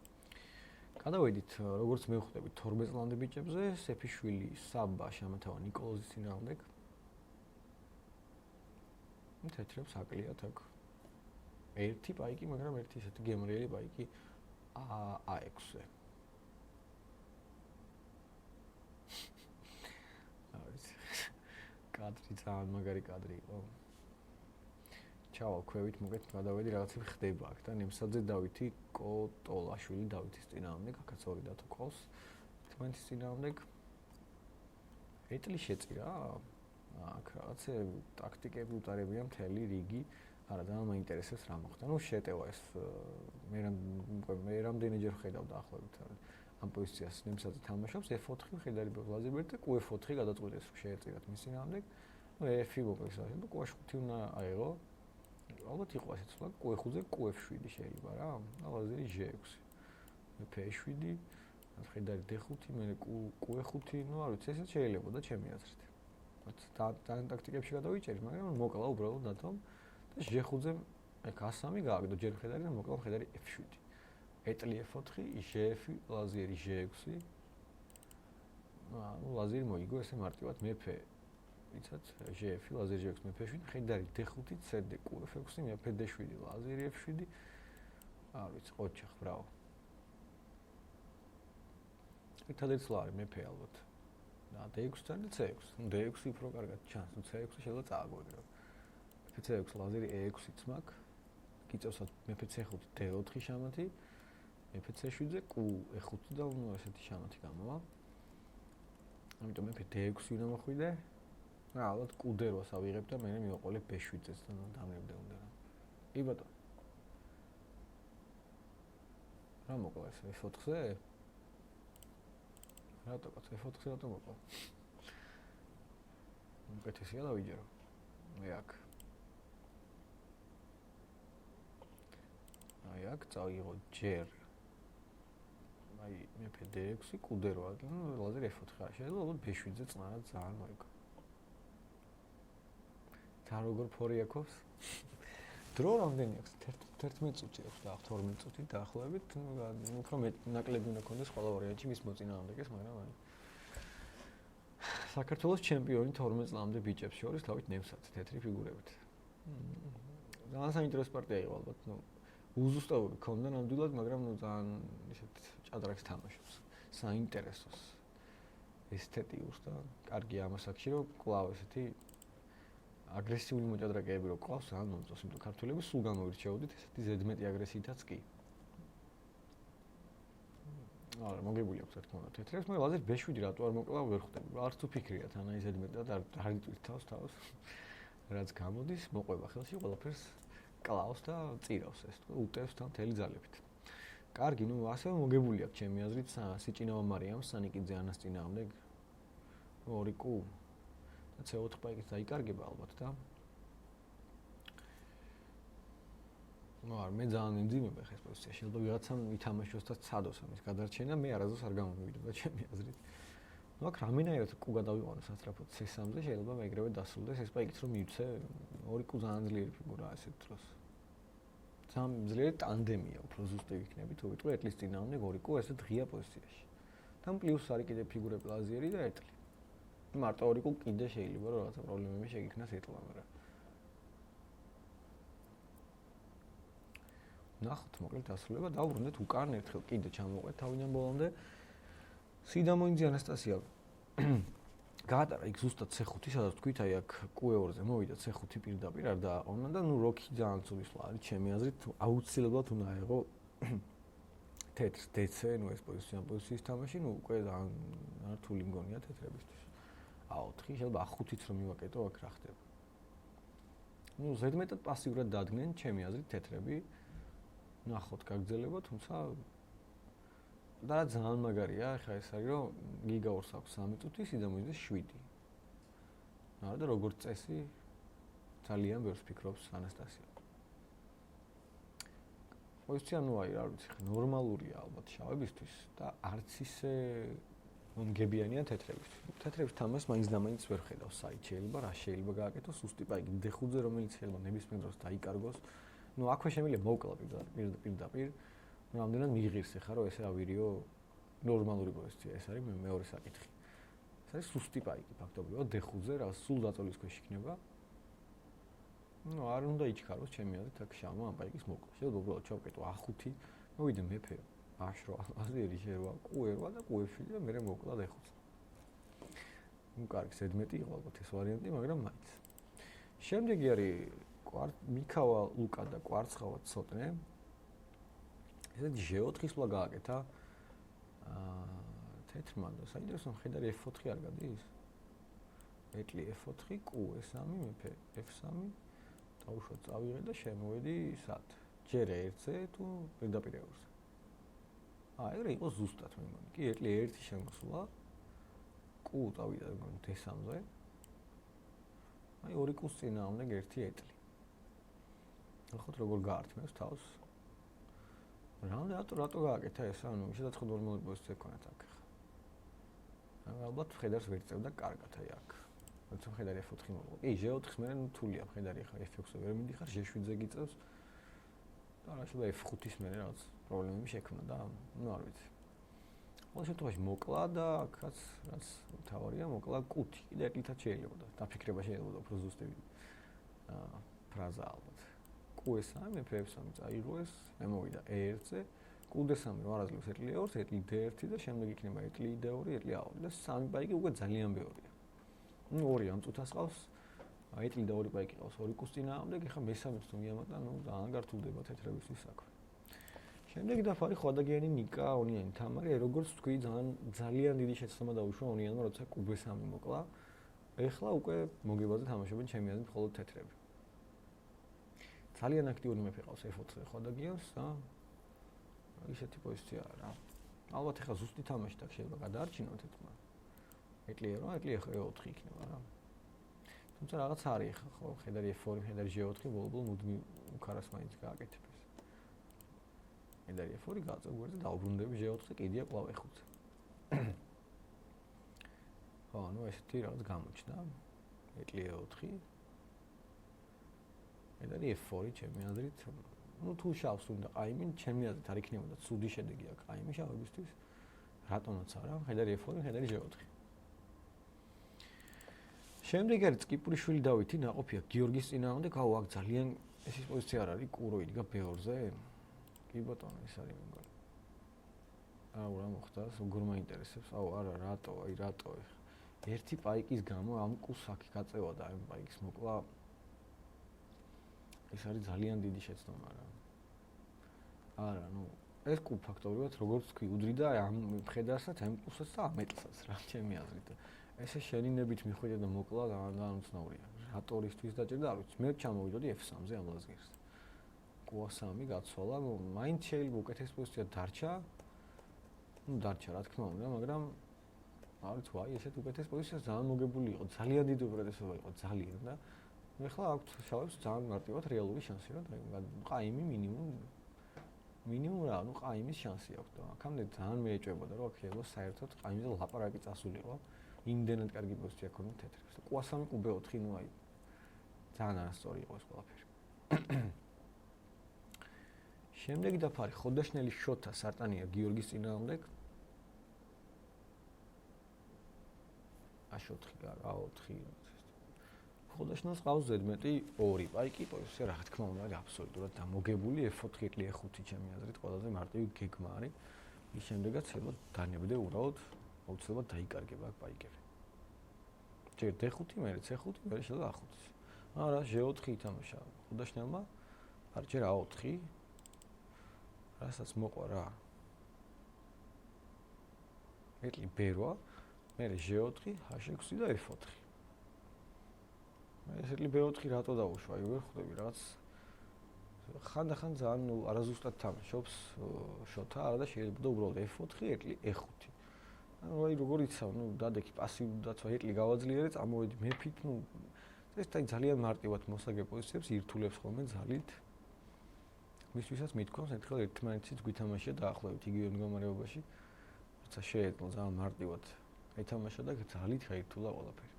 გადავედით, როგორც მივხვდებით 12 წლამდე ბიჭებზე, სეფიშვილი საბა შემათავა ნიკოლოზის წინააღმდეგ. თეთრებს აკლიათ აქ ერთი პაიკი, მაგრამ ერთი ისეთი გემრიელი პაიკი A6-ზე. კადრი ძალიან მაგარი კადრი იყო. ჩავალ ქვევით, მოგეთ გადავედი რაღაცები ხდება აქ და ნემსაძე დავითი კოტოლაშვილი დავითის წინააღმდეგ, აქაც ორი დათო ყავს. თმანეთის წინააღმდეგ ეტლი შეწირა. აქ რაღაც ტაქტიკები უტარებია მთელი რიგი. არა, ძალიან მაინტერესებს რა მოხდა. ну შეტევა ეს მე რამდენიჯერ ხედავ დაახლოებით ამ პოზიციას ნემსაძე თამაშობს F4 ხედარი ლაზერბერტ და QF4 გადაწყვეტეს რომ შეეწირათ მის წინააღმდეგ. ну F5 მოკლეს და QH5 უნდა აიღო. ალბათ იყო ასეც რა QF5-ზე QF7 შეიძლება რა. ლაზერი G6. F7, ხედარი D5, მე QE5, ну არ ვიცი, ესეც შეიძლება და ჩემი აზრით. თან ტაქტიკებში გადავიჭერი, მაგრამ მოკლა უბრალოდ დათომ და G5-ზე ეგ A3 გააგდო ჯერ ხედარი და მოკლა ხედარი F7. ეტლი F4, G5, ლაზერი G6. ну ლაზერი მოიგო ესე მარტივად მეფე. იცით, G5, ლაზერი G6, მეფე 7, ხედარი D5, CD, QF6, მეფე D7, ლაზერი F7. არ ვიცი, ოჩახ, ბრავო. ერთადერთი ლარი მეფე ალბათ. და D6-თან და C6. ну D6 უფრო კარგად ჩანს, ну C6 შეიძლება წააგვეგრო. მეფე C6 ლაზერი E6-იც მაქვს. გიწევსათ მეფე C5 D4 შამათი. მეფე C7-ზე QE5 და ну ესეთი შამათი გამოვა. ამიტომ მეფე D6 უნდა მოხვიდე. რა ალბათ Q8-ს ავიღებ და მე მივაყოლებ B7-ს და დამრევდე უნდა რა. კი ბატონო. რა მოკლა ეს F4-ზე? რატო კაც F4-ზე რატო მოკლა? უკეთესია დავიჯერო. მე აქ. აი აქ წავიღო ჯერ. აი მეფე D6, Q8, ну ლაზერი F4 ხარ. შეიძლება ალბათ B7-ზე წნარად ძალიან მოიგო. და როგორ ფორი აქვს? დრო რამდენი აქვს? 11 წუთი აქვს და 12 წუთი დაახლოებით, უფრო ნაკლები უნდა ქონდეს ყველა ვარიანტში მის მოწინააღმდეგეს, მაგრამ საქართველოს ჩემპიონი 12 წლამდე ბიჭებს შორის თავით ნევსაც თეთრი ფიგურებით. ძალიან საინტერესო პარტია იყო ალბათ, უზუსტავი ქონდა ნამდვილად, მაგრამ ძალიან ისეთ ჭადრაკს თამაშობს. საინტერესოს ესთეტიურს და კარგი ამასაკში რომ კვლავ ესეთი აგრესიული მოჭადრაკეები რო ყავს, ან მომწონს, იმიტომ ქართველები სულ გამოვირჩეოდით ესეთი ზედმეტი აგრესიითაც კი. არა, მოგებული აქვს რა თქმა უნდა თეთრებს, მაგრამ ლაზერ B7 რატო არ მოკლა ვერ ხვდები. არც თუ ფიქრია თან აი ზედმეტად არ იტვირთ თავს. რაც გამოდის, მოყვება ხელში ყველაფერს კლავს და წირავს ეს თქო, უტევს თან მთელი ძალებით. კარგი, ასევე მოგებული აქვს ჩემი აზრით სიჭინავა მარიამ სანიკიძე ანას წინააღმდეგ 2 კუ და C4 პაიკით დაიკარგება ალბათ და მე ძალიან მიმძიმება ხეს პოზიცია. შეიძლება ვიღაცამ ითამაშოს და ცადოს ამის გადარჩენა, მე არასდროს არ გამომივიდა ჩემი აზრით. აქ რამენაირად კუ გადავიყვანო სასწრაფოდ C3-ზე, შეიძლება ეგრევე დასრულდეს ეს პაიკით რომ მივცე 2 კუ ძალიან ძლიერი ფიგურაა ასეთ დროს. ძალიან ძლიერი ტანდემია, უფრო ზუსტი ვიქნები, თუ ვიტყვი ეტლის წინააღმდეგ 2 კუ ესეთ ღია პოზიციაში. თან პლუს არის კიდე ფიგურები ლაზიერი და ეტლი. მარტო 2 კუ კიდე შეიძლება რომ რაღაცა პრობლემები შეგიქნას ეტლა, მაგრამ ნახოთ მოკლედ დასრულება დავბრუნდეთ უკან ერთხელ კიდე ჩამოვყვეთ თავიდან ბოლომდე. სიდამოინძე ანასტასია გაატარა იქ ზუსტად C5, სადაც თქვით აი აქ Q2-ზე მოვიდა C5 პირდაპირ არ დააყოვნა და როქი ძალიან ცუდისლა არის ჩემი აზრით, აუცილებლად უნდა აეღო თეთრ DC, ეს პოზიციის თამაში, უკვე ძალიან რთული მგონია თეთრებისთვის. A4, შეიძლება A5-იც რომ მივაკეტო, აქ რა ხდება. ზედმეტად პასიურად დადგნენ ჩემი აზრით თეთრები. ნახოთ გაგრძელება, თუმცა და ძალიან მაგარია, ხა ეს არის რომ გიგაურს აქვს 3 წუთი, სიდამოინძეს 7. არა და როგორც წესი ძალიან ბევრს ფიქრობს ანასტასია. პოზიცია აი რა ვიცი, ნორმალურია ალბათ შავებისთვის და არც ისე მომგებიანია თეთრებისთვის. თეთრების თამაშს მაინც და მაინც ვერ ხედავს საით შეიძლება რა შეიძლება გააკეთოს სუსტი პაიკი D5-ზე რომელიც შეიძლება ნებისმიერ დროს დაიკარგოს. აქვე შემიძლია მოვკლა პირდაპირ. რამდენად მიიღირს ახლა რომ ესე ავირიო ნორმალური პოზიცია, ეს არის მეორე საკითხი. ეს არის სუსტი პაიკი ფაქტობრივად D5-ზე რა სულ დაწოლის ქვეშ იქნება. არ უნდა იჩქაროს ჩემი აზრით აქ შავმა ამ პაიკის მოკლა. შეიძლება უბრალოდ ჩავკეტო A5, მოვიდე მეფე A8, ლაზერი შეიძლება Q2 და Q7 და მე მოკლა D5-ზე. კარგი, ზედმეტი იყო ალბათ ეს ვარიანტი, მაგრამ მაინც. შემდეგი არის მიქავა ლუკა და კვარცხავა ცოტნე. ესეთი G4-ის პლა გააკეთა. თეთრმა და საინტერესო მხედარი F4 არ გადის? ეტლი F4, Q3, მეფე F3. დაუშვათ წავიღე და შემოვედი სად? ჯერ 1-ზე თუ პირდაპირ 2-ზე. ეგრე იყო ზუსტად მე მგონი. კი, ეტლი 1 შემოსულა. Q წავიდა D3-ზე. 2 Q-ს წინააღმდეგ 1 ეტლი. ნახოთ როგორ გაართმევს თავს. რატო გააკეთა ეს? შეიძლება ნორმალური პოზიცია ქონათ აქ ხა. ალბათ მხედარს ვერ წევდა კარგად აი აქ. როცა მხედარი F4 მოვიდა. კი, G4-ს მე რთულია მხედარი ხა F6-ზე ვერ მიდიხარ, G7-ზე გიწევს. და რა შეიძლება F5-ის მე რაღაც პრობლემები შექმნა და არ ვიცი. ყოველ შემთხვევაში მოკლა და აქაც რაც თავარია მოკლა კუთი. კიდე ეტლითაც შეიძლება და დაფიქრება შეიძლება უფრო ზუსტი ფრაზა ალბათ. Q3, მეფე F3 წაიღო ეს, მე მოვიდა E1-ზე, Q3 რო არაძლევს ეტლი E2, ეტლი D1 და შემდეგ იქნება ეტლი D2, ეტლი A2 და 3 პაიკი უკვე ძალიან ბევრია. 2 ამ წუთას ყავს, ეტლი და 2 პაიკი ყავს 2 Q-ს წინააღმდეგ, ეხლა მესამეც თუ მიამატა, ძალიან გართულდება თეთრებისთვის საქმე. შემდეგ დაფარი ხვადაგიანი ნიკა, ონიანი თამარი, როგორც თქვი, ძალიან დიდი შეცდომა დაუშვა ონიანმა, როცა Q3 მოკლა. ეხლა უკვე მოგებაზე თამაშობენ ჩემი აზრით მხოლოდ თეთრები. ძალიან აქტიური მეფე ყავს F4-ზე ხვადაგიანს და ისეთი პოზიციაა რა. ალბათ ეხლა ზუსტი თამაში და შეიძლება გადაარჩინოთ ეთქმა. ეტლი E4 იქნება რა. თუმცა რაღაც არის ეხლა ხო, მხედარი F4, მხედარი G4 ბოლო მუდმივ უკარას მაინც გააკეთებს. მხედარი F4 გააწევ გვერდზე დაუბრუნდები G4-ზე, კიდია კვლავ E5-ზე. ხო, ესეთი რაღაც გამოჩნდა. ეტლი E4 მხედარი F4 ჩემი აზრით, თუ შავს უნდა ყაიმი, ჩემი აზრით არ იქნებოდა ცუდი შედეგი აქ ყაიმი შავებისთვის. რატომაც არა, მხედარი F4, მხედარი G4. შემდეგ არის წკიპურიშვილი დავითი ნაყოფია გიორგის წინააღმდეგ. აუ აქ ძალიან ეს პოზიცია არ არის კურო იდგა ბეორზე. კი ბატონო ეს არის მეგონი. აუ რა მოხდა? როგორ მაინტერესებს? აუ არა რატო? აი რატო? ერთი პაიკის გამო ამ კუს აქ გაწევოდა ამ პაიკის მოკლა. ეს არის ძალიან დიდი შეცდომა რა. არა, ნუ ეს კუ ფაქტობრივად როგორც თქვი, უდრიდა ამ მხედარსაც, ამ კუსაც და ამ ეტლსაც რა, ჩემი აზრით. ესე შენინებით მიხვიდე და მოკლა განუცნაურია. რატორისთვის დაჭერდა, არ ვიცი. მე ჩამოვიდოდი F3-ზე ამ ლაზგერს. კუა 3 გაცვალა, მაინც შეიძლება უკეთეს პოზიცია დარჩა. ნუ დარჩა, რა თქმა უნდა, მაგრამ არ ვიცი, ვაი, ესეთ უკეთეს პოზიციას ძალიან მოგებული იყო. ძალიან დიდი უპირატესობა იყო, ძალიან და ეხლა აქვთ შავებს ძალიან მარტივად რეალური შანსი რა, ყაიმი მინიმუმ რა, ნუ ყაიმის შანსი აქვს და აქამდე ძალიან მეეჭვებოდა რომ აქ შეიძლება საერთოდ ყაიმზე ლაპარაკი წასულიყო. იმდენად კარგი პოზიცია ქონდა თეთრებს. კუა 3 კუბე 4, ნუ აი ძალიან არასწორი იყო ეს ყველაფერი. შემდეგი დაფარი ხოდაშნელი შოთა სარტანია გიორგის წინააღმდეგ. A4 A4 ხოდაშნელს ყავს ზედმეტი 2 პაიკი პოზიცია რა თქმა უნდა არის აბსოლუტურად დამოგებული F4 E5 ჩემი აზრით ყველაზე მარტივი გეგმა არის. ის შემდეგაც შეიძლება დანებდე უბრალოდ აუცილებლად დაიკარგება აქ პაიკები. ჯერ D5 მერე C5 მერე შეიძლება A5. არა G4 ითამაშა ხოდაშნელმა არ ჯერ A4 რასაც მოყვა რა. ეტლი B8 მერე G4 H6 და F4. ეს ეტლი B4 რატო დაუშვა? აი ვერ ხვდები რაღაც ხანდახან ძალიან არაზუსტად თამაშობს შოთა არა და შეიძლება უბრალოდ F4 ეტლი E5. ანუ აი როგორ იცავ, ნუ დადექი პასივ დაცვა ეტლი გავაძლიერე, წამოვედი მეფით, ნუ ეს ძალიან მარტივად მოსაგე პოზიციებს ირთულებს ხოლმე ძალით. მისთვისაც მithქვამს ერთხელ ერთმანეთს გვითამაშია დაახლოებით იგივე მდგომარეობაში. როცა შეეძლო ძალიან მარტივად ეთამაშა და ძალით გაირთულა ყველაფერი.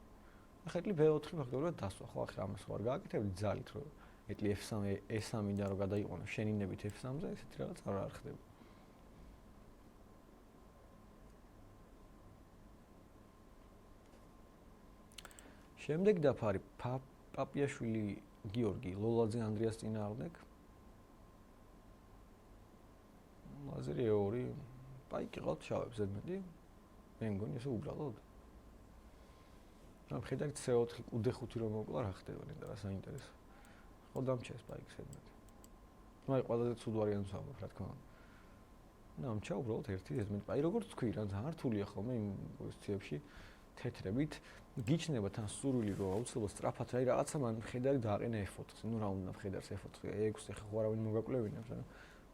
ახლა ეტლი B4 ფაქტობრივად დასვა, ხო ახლა ამას ვარ გააკეთებდი ძალით, რომ ეტლი F3 E3-დან რომ გადაიყვანო შენინებით F3-ზე, ესეთი რაღაც არ ხდება. შემდეგი დაფარი პაპიაშვილი გიორგი ლოლაძე ანდრიას წინააღმდეგ. ლაზერი E2 პაიკი ყავთ შავებს ზედმეტი. მე მგონი ესე უბრალოდ. ამ ხედავთ C4 D5 რომ მოკლა რა ხდება ნეტა რა საინტერესო. ხო დამჩეს პაიკს ზედმეტი. ნუ აი ყველაზე ცუდ ვარიანტს ვამბობ რა თქმა უნდა. დამჩა უბრალოდ ერთი ზედმეტი პაი როგორც თქვი რა ძალიან რთულია ხოლმე იმ პოზიციებში თეთრებით. გიჩნდება თან სურვილი რომ აუცილებლად სწრაფად აი რაღაცა მან ხედარი დააყენა F4-ს. ნუ რა უნდა ხედარს F4-ს E6 ეხა ხო არავინ მოგაკვლევინებს რა.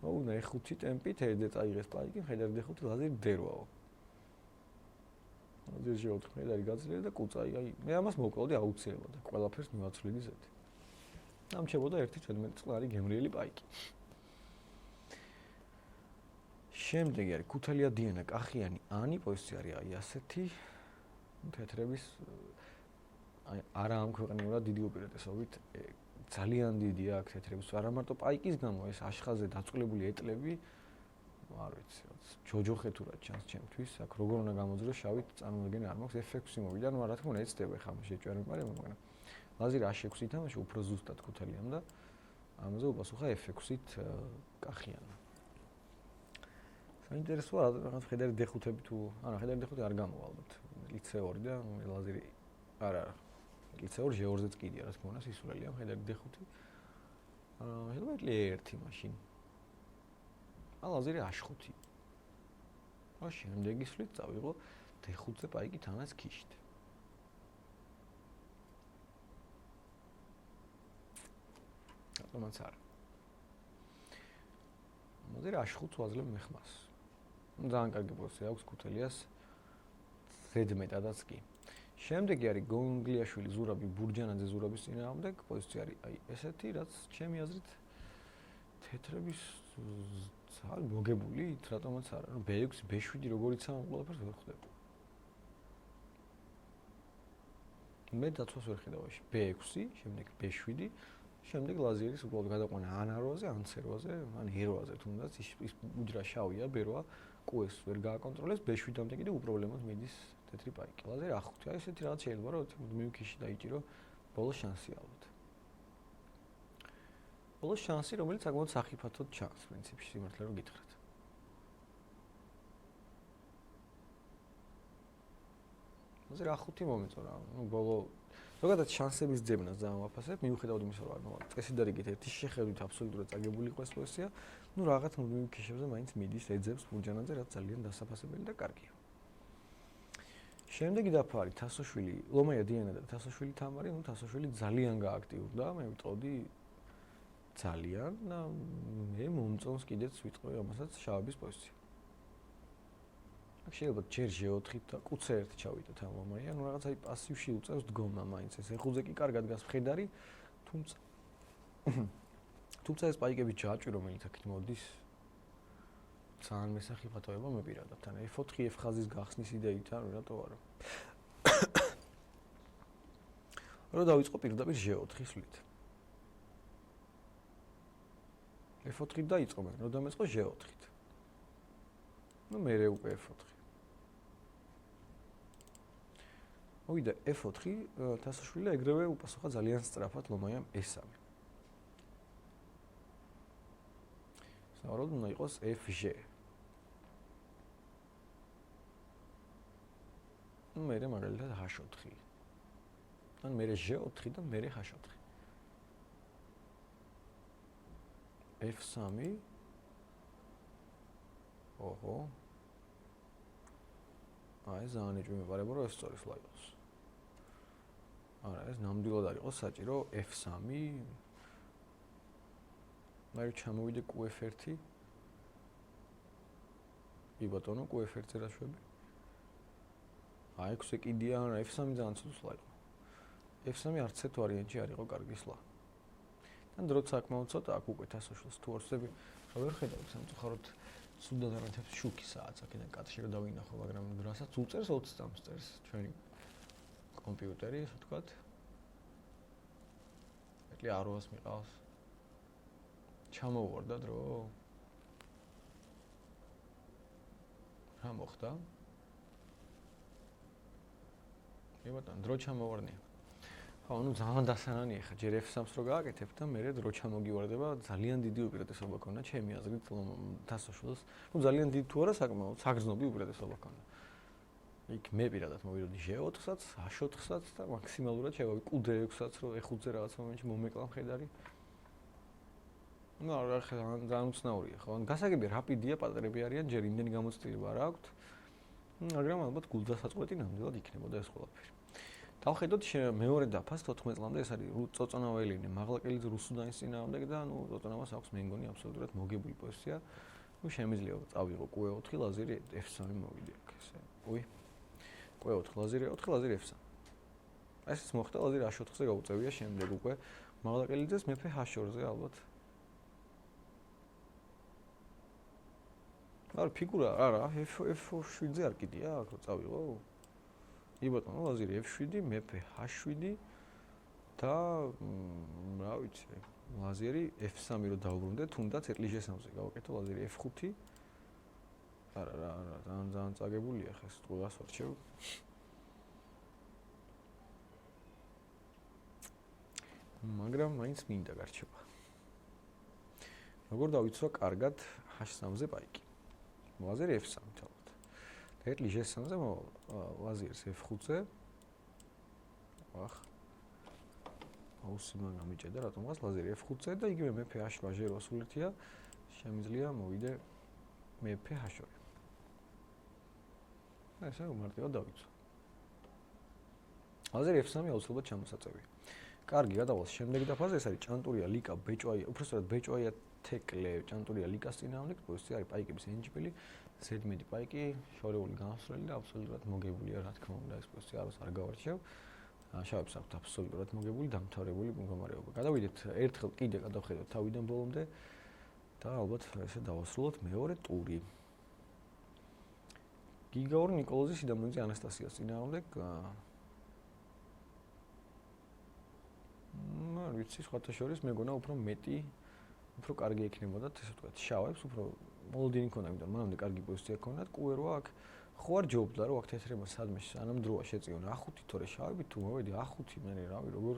უნდა E5 ტემპით ედე წაიღეს პაიკი, ხედარი D5 ლაზერი D8-აო. ლაზერი G4 ხედარი გაძლიერე და კუწაი აი მე ამას მოვკლავდი აუცილებლად ყველაფერს მივაცვლიდი ზეთი. დამჩებოდა 1.17 წყლარი გემრიელი პაიკი. შემდეგი არის ქუთალია დიანა კახიანი ანი პოზიცია არის აი ასეთი თეთრების აი არა ამ ქვეყნიურად დიდი უპირატესობით ძალიან დიდია აქ თეთრების არა მარტო პაიკის გამო ეს აშხაზე დაწყვილებული ეტლები არ ვიცი რაც ჯოჯოხე თუ რა ჩანს ჩემთვის აქ როგორ უნდა გამოძრო შავით წარმოადგენა არ მაქვს F6 მოვიდა ნუ რა თქმა უნდა ეცდება ხა შეჭვერე მაგრამ ლაზერი H6 ითამაშა უფრო ზუსტად ქუთალიამ და ამაზე უპასუხა F6-ით კახიანმა საინტერესოა რაღაც ხედარი D5-ები თუ არა ხედარი D5 არ გამოვალდოთ C2 და ლაზერი არა C2 G2-ზეც კიდია რა თქმა უნდა სისულელია ხედარი D5 შეიძლება E1 მაშინ ლაზერი H5 რა შემდეგი სვლით წავიღო D5-ზე პაიკი თანაც ქიშით რატომაც არა ლაზერი H5 ვაძლევ მეხმას ძალიან კარგი პოზიცია აქვს ქუთალიას ზედმეტადაც კი. შემდეგი არის გონგლიაშვილი ზურაბი ბურჯანაძე ზურაბის წინააღმდეგ პოზიცია არის აი ესეთი რაც ჩემი აზრით თეთრების ძალიან მოგებული რატომაც არა ნუ B6 B7 როგორიც ამ ყველაფერს ვერ ხვდები. მე დაცვას ვერ ხედავაში B6 შემდეგ B7 შემდეგ ლაზერის უბრალოდ გადაყვანა ან A8-ზე ან C8-ზე ან E8-ზე თუნდაც ის უჯრა შავია B8 QS ვერ გააკონტროლებს B7-მდე კიდე უპრობლემოდ მიდის თეთრი პაიკი. ლაზერი ახუთი. აი ესეთი რაღაც შეიძლება რომ მუდმივი ქიში დაიჭირო ბოლოს შანსი ალბათ. ბოლოს შანსი, რომელიც საკმაოდ სახიფათოდ ჩანს პრინციპში, სიმართლე რომ გითხრათ. ლაზერი ახუთი მომეწონა. ბოლო ზოგადად შანსების ძებნას დავაფასებ, მიუხედავად იმისა, რომ წესით დარიგეთ ერთი შეხედვით აბსოლუტურად წაგებული იყო ეს პოზიცია, რაღაც მუდმივ ქიშებზე მაინც მიდის ეძებს ფურჯანაძე, რაც ძალიან დასაფასებელი და კარგია. შემდეგი დაფა არის თასოშვილი, ლომაია დიანა და თასოშვილი თამარი, თასოშვილი ძალიან გააქტიურდა, მე ვიტყოდი ძალიან და მე მომწონს კიდეც ვიტყვი ამასაც შავების პოზიცია. შეიძლება ჯერ G4-ით და კუცე ერთი ჩავიდეთ ამ ლომაია, რაღაც აი პასივში უწევს დგომა მაინც ეს ეხუზე კი კარგად გასფხედარი, თუმცა ეს პაიკები ჯაჭვი რომელიც აქეთ მოდის ძალიან მესახიფათოება მე პირადად თან F4 F ხაზის გახსნის იდეით ან რატო არა. რომ დავიწყო პირდაპირ G4 სვლით. F4 დაიწყო მე, რომ დამეწყო G4-ით. მე უკვე F4. მოვიდა F4, თასოშვილი ეგრევე უპასუხა ძალიან სწრაფად ლომაიამ E3. საერთოდ უნდა იყოს FG. მე მაგალითად H4. ან მე G4 და მე H4. F3. ოჰო. აი ზაანი ჭმებარება რომ ეს სწორი სლაი იყოს. არა, ეს ნამდვილად არ იყოს საჭირო F3. მე ჩამოვიდე QF1. კი ბატონო, QF1-ზე რა შვები? აი, ეს კიდია, F3 ძალიან ცუდ სლაი იყო. F3 არც ერთ ვარიანტში არ იყო კარგი სლა. და დროც საკმაოდ ცოტა აქ უკვე თასოშლს თუ ორსები რა ვერ ხედავთ სამწუხაროდ სულ დანარჩენს შუქი საათს აქედან კადრში რომ დავინახო, მაგრამ რასაც უწერს 20 წამს წერს ჩვენი კომპიუტერი, ასე ვთქვათ. ეკლი 100-ს მიყავს. ჩამოვარდა დრო. რა მოხდა? კი ბატონო, დრო ჩამოვარდნია. ხო, ანუ ძალიან დასანანია ხა ჯერ F3-ს რო გააკეთებ და მე დრო ჩამოგივარდება, ძალიან დიდი უპირატესობა ქონდა ჩემი აზრით თასოშლოს. ნუ ძალიან დიდი თუ არა საკმაოდ საგრძნობი უპირატესობა ქონდა. იქ მე პირადად მოვიდოდი G4-საც, H4-საც და მაქსიმალურად შევავი Q6-საც, რომ E5-ზე რაღაც მომენტში მომეკლა მხედარი. ნუ რა ძალიან უცნაურია, ხო? გასაგებია რაპიდია, პატრები არიან, ჯერ იმდენი გამოცდილება არ აქვთ. მაგრამ ალბათ გულდასაწყვეტი ნამდვილად იქნებოდა ეს ყველაფერი. დავხედოთ მეორე დაფას 14 წლამდე ეს არის წოწონაველინე, მაღლაკელიძე რუსუდანის წინააღმდეგ და ნუ წოწონავას აქვს მე მგონი აბსოლუტურად მოგებული პოზიცია. ნუ შემიძლია წავიღო Q4 ლაზერი F3 მოვიდე აქ ესე. უი. Q4 ლაზერი E4 ლაზერი F3. ეს მოხდა ლაზერი H4-ზე გაუწევია შემდეგ უკვე მაღლაკელიძეს მეფე H4-ზე ალბათ. არა ფიგურა არა F7-ზე არ კიდია აქ რო წავიღო. კი ბატონო, ლაზერი F7, მეფე H7 და რა ვიცი, ლაზერი F3 რო დავუბრუნდე, თუნდაც ეტლი G3-ზე გავაკეთო ლაზერი F5. არა, ძალიან წაგებულია ხა ეს ყველას ვარჩევ. მაგრამ მაინც მინდა გარჩევა. როგორ დავიცვა კარგად H3-ზე პაიკი? ლაზერი F3 თავად. და ეტლი G3-ზე ლაზერს F5-ზე. აუსი მაგა მიჭედა რატომღაც ლაზერი F5-ზე და იგივე მეფე H8 ჟერო სულითია. შემიძლია მოვიდე მეფე H2. ესე უმარტივად დავიცვა. ლაზერი F3 აუცილებლად ჩამოსაწევია. კარგი, გადავალ შემდეგი დაფაზე, ეს არის ჭანტურია ლიკა ბეჭვაია, უბრალოდ ბეჭვაია თეკლე, ჭანტურია ლიკას წინააღმდეგ, პოზიცია არის პაიკების ენჯბილი, ზედმეტი პაიკი, შორეული განსვლელი და აბსოლუტურად მოგებულია, რა თქმა უნდა, ეს პოზიცია არ გავარჩევ. შავებს აქვთ აბსოლუტურად მოგებული, დამთავრებული მდგომარეობა. გადავიდეთ ერთხელ კიდე გადავხედოთ თავიდან ბოლომდე და ალბათ ესე დავასრულოთ მეორე ტური. გიგაური ნიკოლოზის სიდამონიძე ანასტასიას წინააღმდეგ არ ვიცი, სხვათა შორის მეგონა უფრო მეტი, უფრო კარგი ექნებოდათ, ესე ვთქვათ, შავებს უფრო მოლოდინი ქონდა, იმიტომ რომ მანამდე კარგი პოზიცია ქონდათ, Q8 აქ ხო არ ჯობდა რომ აქ თეთრება სადმე სანამ დროა შეწიონ A5 თორე შავები თუ მოვედი A5 მე რავი როგორ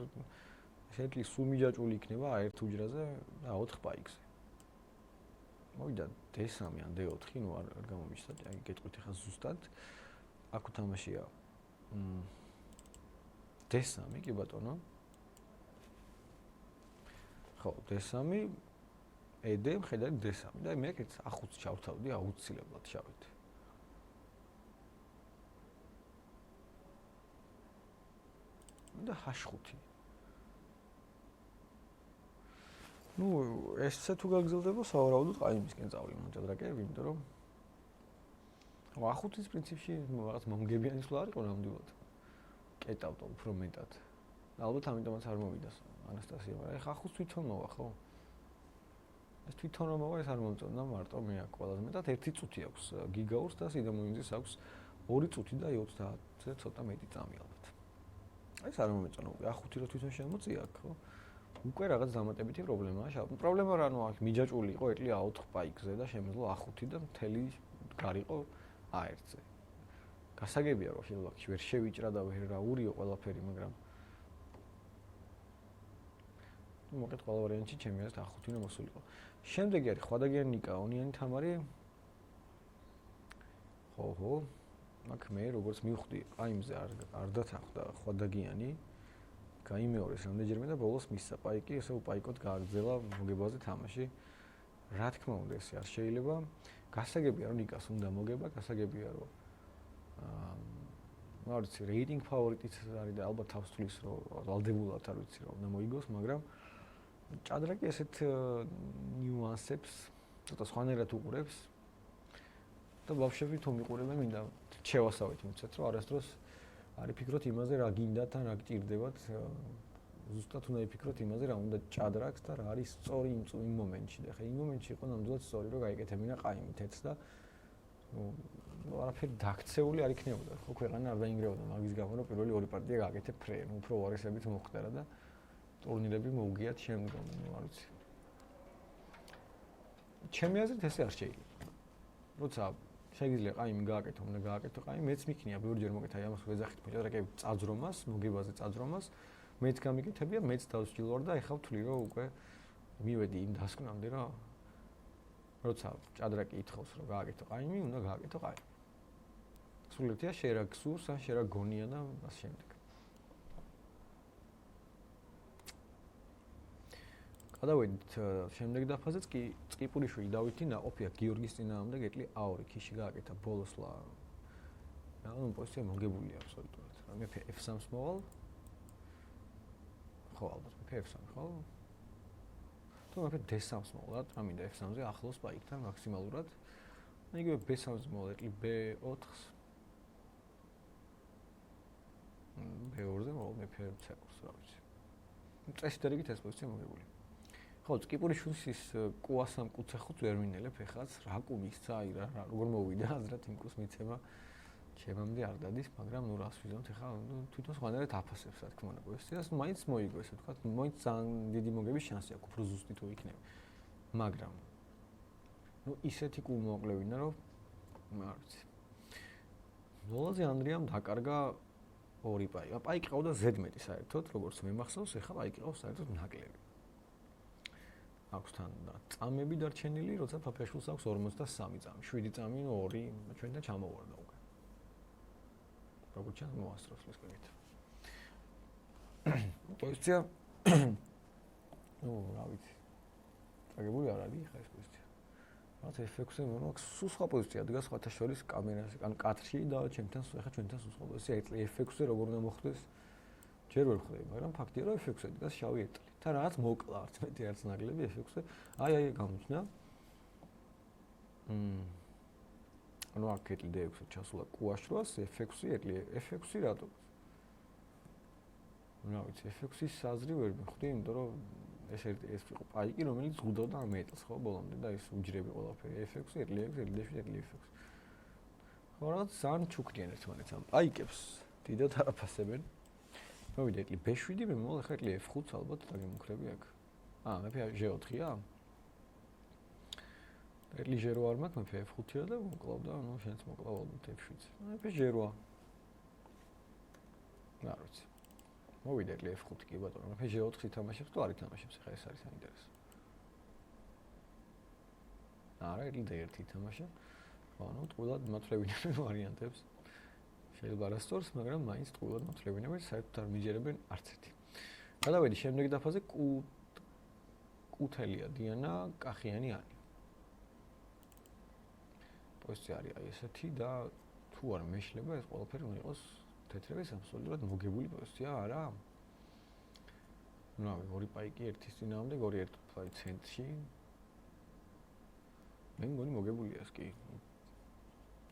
ესეთი სულ მიჯაჭვული იქნება ერთ უჯრაზე და 4 პაიკზე. მოვიდა D3 ან D4, ნუ არ გამომიშთა, აი გეტყვით ახლა ზუსტად. აქ თამაშია D3 კი ბატონო. ხო, D3 ED მხედარი D3 და მე კიდე A5 ჩავთავდი აუცილებლად შავით. და H5. ნუ ესე თუ გაგრძელდება სავარაუდოდ ყაიმისკენ წავლინო ჭადრაკები, იმიტომ რომ A5-ის პრინციპში რაღაც მომგებიანი სულ არ იყო ნამდვილად. კეტავდა უფრო მეტად. ალბათ ამიტომაც არ მოვიდა ანასტასია, მაგრამ ეხა A5 თვითონ მოვა, ხო? ეს თვითონ რომ მოვა, ეს არ მომწონდა მარტო მე აქ ყველაზე მეტად 1 წუთი აქვს გიგაურს და სიდამოინძის აქვს 2 წუთი და 30-ზე ცოტა მეტი წამი ალბათ. ეს არ მომეწონა, A5 რო თვითონ შემოწია აქ, ხო? უკვე რაღაც დამატებითი პრობლემაა შავ. პრობლემა რა ნუ აქ მიჯაჭვული იყო ეტლი A4 პაიკზე და შემეძლო A5 და მთელი გარიყო A1-ზე. გასაგებია რომ ფილმში ვერ შევიჭრა და ვერ რაურიო ყველაფერი, მაგრამ მოკეთ ყველა ვარიანტში ჩემი აზრით A5 უნდა მოსულიყო. შემდეგი არის ხვადაგიანი ნიკა, ონიანი თამარი. ხო. აქ მე როგორც მივხვდი, ყაიმზე არ დათანხმდა ხვადაგიანი. გაიმეორეს რამდენჯერმე და ბოლოს მისცა პაიკი, ესე უპაიკოდ გააგრძელა მოგებაზე თამაში. რა თქმა უნდა, ეს არ შეიძლება. გასაგებია რომ ნიკას უნდა მოგება, გასაგებია რომ არ ვიცი, რეიტინგ ფავორიტიც არის და ალბათ თავს თulis რომ ვალდებულად არ ვიცი რა უნდა მოიგოს, მაგრამ ჭადრაკი ესეთ ნიუანსებს ცოტა სხვანაირად უყურებს და ბავშვები თუ მიყურებენ, მინდა შევასწავლეთ მოცეთ, რომ არასდროს არ იფიქროთ იმაზე, რა გინდათ ან რა გჭირდებათ, ზუსტად უნდა იფიქროთ იმაზე, რა უნდა ჭადრაკს და რა არის სწორი იმ მომენტში. და ხა იმ მომენტში იყო ნამდვილად სწორი, რომ გაიკეთებინა ყაიმი თეთრს და არაფერი დაქცეული არ იქნებოდა. ხო, ქვეყანა არ დაინგრევოდა მაგის გამო, რომ პირველი 2 პარტია გააკეთე ფრე, ნუ უფრო უარესებით მოხდარა და ტურნირები მოუგიათ შემდგომ, ნუ არ ვიცი. ჩემი აზრით ესე არ შეიძლება. როცა შეიძლება ყაიმი გააკეთო, უნდა გააკეთო ყაიმი, მეც მიქნია ბევრჯერ მოკეთა აი ამას ვეძახით ჭადრაკები წაძრომას, მოგებაზე წაძრომას, მეც გამიკეთებია, მეც დავსჯილ ვარ და ეხლა ვთვლი რომ უკვე მივედი იმ დასკვნამდე, რომ როცა ჭადრაკი ითხოვს რომ გააკეთო ყაიმი, უნდა გააკეთო ყაიმი. სულეთია შენ რა გსურს, ან შენ რა გონია და ასე შემდეგ. გადავედით შემდეგ დაფაზეც კი წკიპურიშვილი დავითი ნაყოფია გიორგის წინააღმდეგ ეტლი A2 ქიში გააკეთა ბოლოსლა. რა ნუ პოზიცია მოგებულია აბსოლუტურად. მე F3-ს მოვალ. ხო, ალბათ მე F3, ხო? თუ მე D3-ს მოვალ, რა მინდა F3-ზე ახლოს პაიკთან მაქსიმალურად. იგივე B3-ს მოვალ ეტლი B4-ს. B2-ზე მოვალ მე C4-ს, რა ვიცი. წესი დარიგით ეს პოზიცია მოგებული. ხო, წკიპურიშვილის ის კუასამ კუცახუც ვერ მინელებ ეხაც, რა კუმისცა, აი რა როგორ მოვიდა აზრად იმ კუს მიცემა. ჩემამდე არ დადის, მაგრამ ნუ რას ვიზამთ ეხლა, თვითონ სხვანაირად აფასებს, რა თქმა უნდა, პოზიციას, მაინც მოიგო ესე ვთქვათ, მაინც ძალიან დიდი მოგების შანსი აქვს, უფრო ზუსტი თუ იქნება. მაგრამ ნუ ისეთი კუ მოაკლევინა, რომ არ ვიცი. ბოლოზე ანდრიამ დაკარგა 2 პაიკი. პაიკი ყავდა ზედმეტი საერთოდ, როგორც მე მახსოვს, ეხლა პაიკი ყავს საერთოდ ნაკლები. აქვს თან წამები დარჩენილი, როცა ფაფიაშვილს აქვს 53 წამი, 7 წამი 2 ჩვენთან ჩამოვარდა უკვე. როგორც ჩანს მოასწროს ლისკებით. პოზიცია ნუ რა ვიცი. წაგებული არ არის ხა ეს პოზიცია. რაც F6-ზე მოაქვს სულ სხვა პოზიცია დგას სხვათა შორის კამერაზე, ან კადრში და ჩვენთან სულ სხვა პოზიცია ეტლი F6-ზე როგორ უნდა მოხდეს ჯერ ვერ ხვდები, მაგრამ ფაქტია რომ F6-ზე დგას შავი ეტლი. და რაღაც მოკლა არც მეტი არც ნაკლები F6-ზე. აი გამოჩნდა. ანუ აქ ეტლი D6-ზე ჩასულა Q8-ს, F6-ი ეტლი F6-ი რატო? რა ვიცი, F6-ის აზრი ვერ მიხვდი, იმიტომ რომ ეს იყო პაიკი, რომელიც ზღუდავდა ამ ეტლს, ხო, ბოლომდე და ეს უჯრები ყველაფერი F6-ი, ეტლი F6, ეტლი D7, ეტლი F6. ხო, რაღაც ძალიან ჩუქდიან ერთმანეთს ამ პაიკებს, დიდად არაფასებენ. მოვიდა ეტლი B7, მე მოვალ ახლა ეტლი F5-ს ალბათ დაგემუქრები აქ. მე G4-ია? და ეტლი ჟერო არ მაქვს მეფე F5-ია და მოკლავდა, ანუ შენც მოკლავ ალბათ F7. მეფე ჟეროა. არ ვიცი. მოვიდა ეტლი F5 კი ბატონო, მეფე G4 ითამაშებს თუ არ ითამაშებს, ხა ეს არის საინტერესო. არა, ეტლი D1 ითამაშა. ანუ ტყუილად მათლევინებენ ვარიანტებს. შეიძლება არასწორს, მაგრამ მაინც ტყუილად მათლევინებენ, საერთოდ არ მიჯერებენ არც ერთი. გადავედი შემდეგი დაფაზე კუთელია დიანა კახიანი ანი. პოზიცია არის აი ესეთი და თუ არ მეშლება ეს ყველაფერი უნდა იყოს თეთრების აბსოლუტურად მოგებული პოზიცია არა? ნუ ორი პაიკი ერთის წინააღმდეგ, ორი ერთ პაი ცენტრში. მე მგონი მოგებულია ეს კი.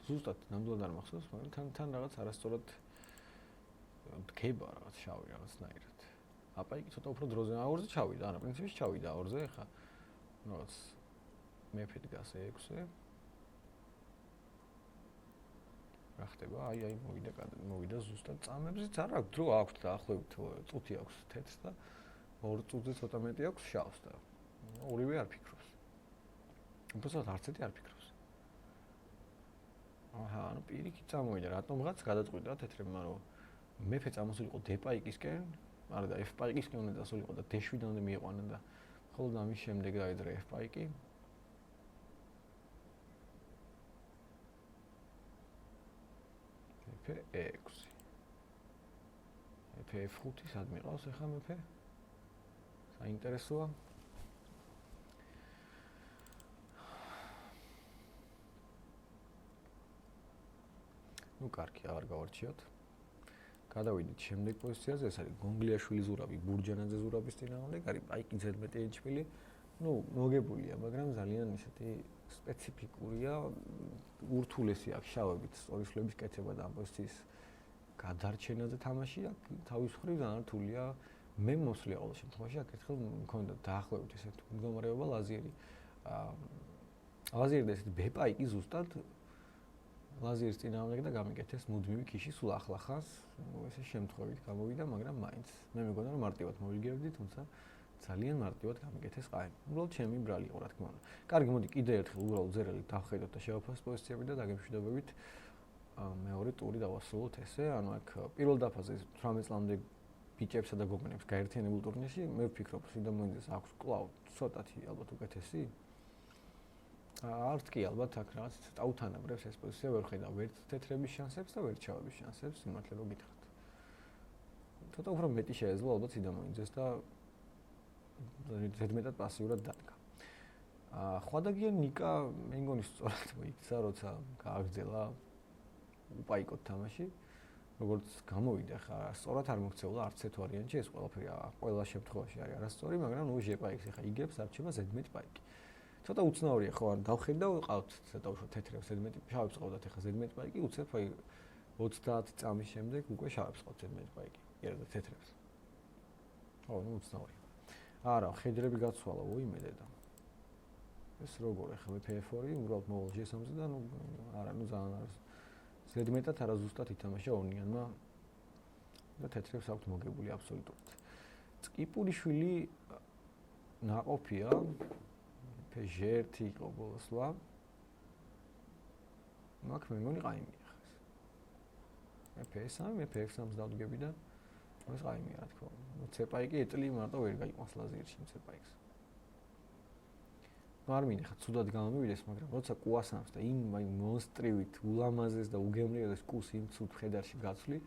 ზუსტად ნამდვილად არ მახსოვს, მაგრამ თან რაღაც არასწორად დგება რაღაც შავი რაღაცნაირად. აპაიკი ცოტა უფრო დროზე აორზე ჩავიდა, არა, პრინციპში ჩავიდა აორზე, ხა რაღაც მეფე დგას E6-ზე. რა ხდება? აი მოვიდა ზუსტად წამებზეც არ აქვს დრო აქვს დაახლოებით წუთი აქვს თეთრს და 2 წუთზე ცოტა მეტი აქვს შავს და ორივე არ ფიქრობს. უბრალოდ არც ერთი არ ფიქრობს. აჰა, ანუ პირიქით წამოვიდა, რატომღაც გადაწყვიტა თეთრებმა რომ მეფე წამოსულიყო D პაიკისკენ, არა და F პაიკისკენ უნდა დასულიყო და D7-მდე მიიყვანა და ხოლო ამის შემდეგ დაიძრა F პაიკი. მეფე E6. მეფე F5 სად მიყავს ახლა მეფე? საინტერესოა. ნუ კარგი, აღარ გავარჩიოთ. გადავიდით შემდეგ პოზიციაზე, ეს არის გონგლიაშვილი ზურაბი, ბურჯანაძე ზურაბის წინააღმდეგ, არის პაიკი Z11 ენჩვილი. ნუ მოგებულია, მაგრამ ძალიან ისეთი სპეციფიკურია, ურთულესი აქვს შავებით, სწორისხლების კეთება და ამ პოზიციის გადარჩენაზე თამაში აქ თავის მხრივ განართულია. მე მოსვლია ყოველ შემთხვევაში აქ ერთხელ მქონდა დაახლოებით ესეთი მდგომარეობა ლაზიერი. ლაზიერი და ესეთი B პაიკი ზუსტად ლაზიერის წინააღმდეგ და გამიკეთეს მუდმივი ქიში სულ ახლახანს, ესე შემთხვევით გამოვიდა, მაგრამ მაინც მე მეგონა რომ მარტივად მოვიგებდი, თუმცა ძალიან მარტივად გამიკეთეს ყაიმი. უბრალოდ ჩემი ბრალი იყო რა თქმა უნდა. კარგი, მოდი კიდე ერთხელ უბრალოდ ზერელი დავხედოთ და შევაფასოთ პოზიციები და დაგემშვიდობებით მეორე ტური დავასრულოთ ესე, ანუ აქ პირველ დაფაზე 18 წლამდე ბიჭებსა და გოგონებს გაერთიანებულ ტურნირში, მე ვფიქრობ, სიდამოინძეს აქვს კვლავ ცოტათი ალბათ უკეთესი. არც კი ალბათ აქ რაღაც წაუთანაბრებს ეს პოზიცია ვერ ხედავ ვერც თეთრების შანსებს და ვერც შავების შანსებს, სიმართლე რომ გითხრათ. ცოტა უფრო მეტი შეეძლო ალბათ სიდამოინძეს და ზედმეტად პასიურად დადგა. ხვადაგია ნიკა მე მგონი სწორად მოიქცა, როცა გააგრძელა უპაიკოდ თამაში. როგორც გამოვიდა ხა, სწორად არ მოქცეულა არც ერთ ვარიანტში, ეს ყველაფერი ყველა შემთხვევაში არის არასწორი, მაგრამ ნუ G პაიკს ხა იგებს, არჩება Z11 პაიკი. ცოტა უცნაურია ხო, არ დავხედავ, ყავთ ცოტა უფრო თეთრებს Z11, შავებს ყავდათ ხა Z11 პაიკი, უცებ აი 30 წამის შემდეგ უკვე შავებს ყავთ Z11 პაიკი, იარაღ თეთრებს. ხო, ნუ უცნაურია. არა, ხედრები გაცვალა, უიმედე და ეს როგორ ახლა მეფე F4, უბრალოდ მოვალ G3-ზე და ნუ არა, ნუ ძალიან არის. ზედმეტად არა ზუსტად ითამაშა ონიანმა და თეთრებს აქვთ მოგებული აბსოლუტურად. წკიპურიშვილი ნაყოფია, G1 იყო ბოლოსლა. მაგ მე მგონი ყაიმია ხა ეს. მე F3-ს დავდგები და ეს ყაიმია რა თქმა უნდა. ნუ C პაიკი ეტლი მარტო ვერ გაიყვანს ლაზიერში C პაიკს. არ მინდა ხა ცუდად გამომივიდეს, მაგრამ როცა Q3-ს და იმ აი მონსტრივით ულამაზეს და უგემრიელეს Q-ს იმ ცუდ ხედარში გაცვლი,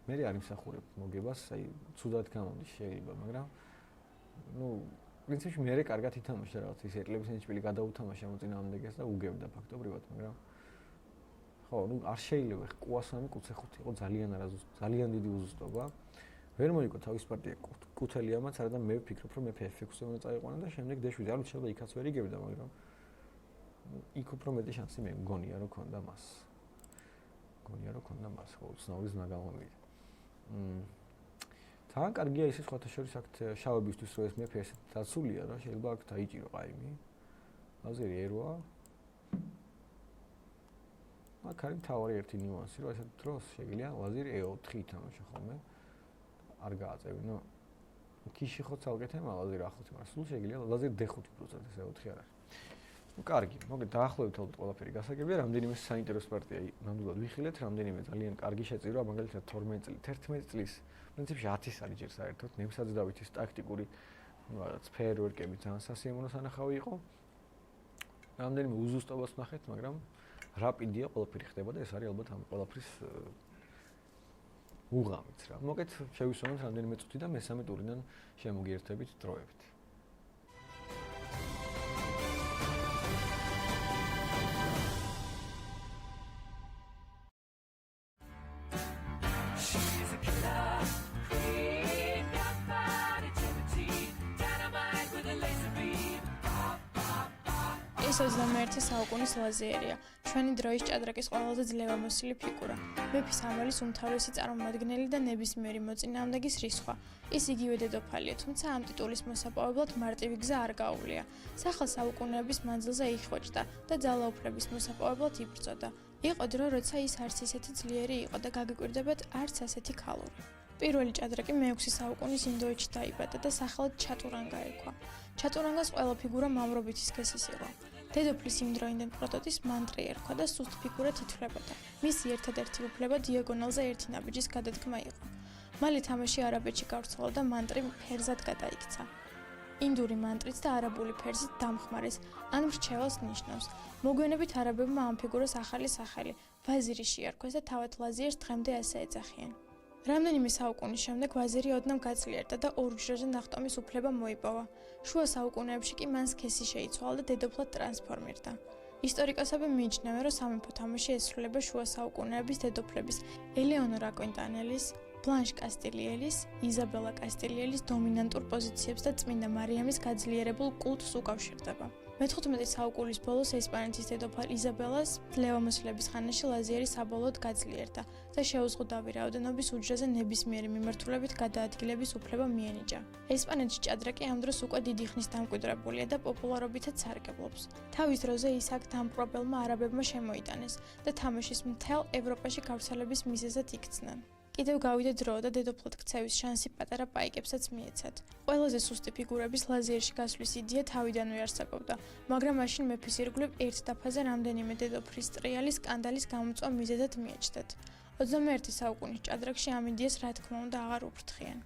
მე არ იმსახურებ მოგებას, აი ცუდად გამომდის შეიძლება, მაგრამ ნუ პრინციპში მე კარგად ითამაშა რაღაც ის ეტლების ენჩვილი გადაუთამაშა მოწინააღმდეგეს და უგებდა ფაქტობრივად, მაგრამ ხო, ნუ არ შეიძლება Q3 Q5 იყო ძალიან დიდი უზუსტობა. ვერ მოიგო თავის პარტია კუთელიამაც, არა და მე ვფიქრობ, რომ მე F6-ზე უნდა წაიყვანა და შემდეგ D7, ანუ შეიძლება იქაც ვერ იგებდა, მაგრამ იქ უფრო მეტი შანსი მე მგონია რომ ქონდა მას. ხო, უცნაურის ნაგამოვიდა. თან კარგია ისე სხვათა შორის აქ შავებისთვის რომ ეს მეფე ესე დაცულია რა, შეიძლება აქ დაიჭირო ყაიმი. ლაზერი E8. აქ არის თავი ერთი ნიუანსი, რომ ესეთ დროს შეიძლება ლაზერი E4 ითამაშა ხოლმე. არ გააწევინო. ქიში ხო ცალკე თემა ლაზერი ახლოს, მაგრამ სულ შეიძლება ლაზერი D5 უბრალოდ ეს E4 არ არის. კარგი, მოგეთ დაახლოებით ალბათ ყველაფერი გასაგებია, რამდენიმე საინტერესო პარტია ნამდვილად ვიხილეთ, რამდენიმე ძალიან კარგი შეწირვა, მაგალითად 12 წელი, 11 წლის, პრინციპში 10 სალი ჯერ საერთოდ, ნებსაძდავით ის ტაქტიკური რაღაც ფეერვერკები ძალიან სასიამოვნო სანახავი იყო. რამდენიმე უზუსტობას ვნახეთ, მაგრამ რაპიდია ყველაფერი ხდება და ეს არის ალბათ ამ ყველაფრის უღამიც რა. მოგეთ შევისვამოთ რამდენიმე წუთი და მესამე ტურიდან შემოგიერთებით დროებით. ეს 21 საუკუნის ლაზიერია, ჩვენი დროის ჭადრაკის ყველაზე ძლევამოსილი ფიგურა. მეფის ამალის უმთავრესი წარმომადგენელი და ნებისმიერი მოწინააღმდეგის რისხვა. ის იგივე დედოფალია, თუმცა ამ ტიტულის მოსაპოვებლად მარტივი გზა არ გაუვლია. სახელ საუკუნეების მანძილზე იხვეჭდა და ძალაუფლების მოსაპოვებლად იბრძოდა. იყო დრო, როცა ის არც ისეთი ძლიერი იყო და გაგიკვირდებათ არც ასეთი ქალური. პირველი ჭადრაკი მე-6 საუკუნის ინდოეთში დაიბადა და სახელად ჩატურანგა ერქვა. ჩატურანგას ყველა ფიგურა მამრობითი სქესის იყო. დედოფლის იმ დროინდელ პროტოტიპს მანტრი ერქვა და სუსტ ფიგურად ითვლებოდა. მისი ერთადერთი უფლება დიაგონალზე ერთი ნაბიჯის გადადგმა იყო. მალე თამაში არაბეთში გავრცელა და მანტრი ფერზად გადაიქცა. ინდური მანტრით და არაბული ფერზით დამხმარეს, ან მრჩეველს ნიშნავს. მოგვიანებით არაბებმა ამ ფიგურას ახალი სახელი, ვაზირი შეარქვეს და თავად ლაზიერს დღემდე ასე ეძახიან. რამდენიმე საუკუნის შემდეგ ვაზირი ოდნავ გაძლიერდა და ორჯერზე ნახტომის უფლება მოიპოვა. შუა საუკუნეებში კი მან სქესი შეიცვალა და დედოფლად ტრანსფორმირდა. ისტორიკოსები მიიჩნევენ, რომ სამეფო თამაში ესრულება შუა საუკუნეების დედოფლების ელეონორა კვინტანელის, ბლანშ კასტილიელის, იზაბელა კასტილიელის დომინანტურ პოზიციებს და წმინდა მარიამის გაძლიერებულ კულტს უკავშირდება. მე-15 საუკუნის ბოლოს ესპანეთის დედოფალ იზაბელას ძლევამოსილების ხანაში ლაზიერი საბოლოოდ გაძლიერდა და შეუზღუდავი რაოდენობის უჯრაზე ნებისმიერი მიმართულებით გადაადგილების უფლება მიენიჭა. ესპანეთში ჭადრაკი ამ დროს უკვე დიდი ხნის დამკვიდრებულია და პოპულარობითაც სარგებლობს. თავის დროზე ის აქ დამპყრობელმა არაბებმა შემოიტანეს და თამაშის მთელ ევროპაში გავრცელების მიზეზად იქცნენ. კიდევ გავიდა დრო და დედოფლად ქცევის შანსი პატარა პაიკებსაც მიეცათ. ყველაზე სუსტი ფიგურების ლაზიერში გასვლის იდეა თავიდანვე არსებობდა, მაგრამ მაშინ მეფის ირგვლივ ერთ დაფაზე რამდენიმე დედოფლის ტრიალის სკანდალის გამოწვა მიზეზად მიეჩნდათ. 21 საუკუნის ჭადრაკში ამ იდეას რა თქმა უნდა აღარ უფრთხიან.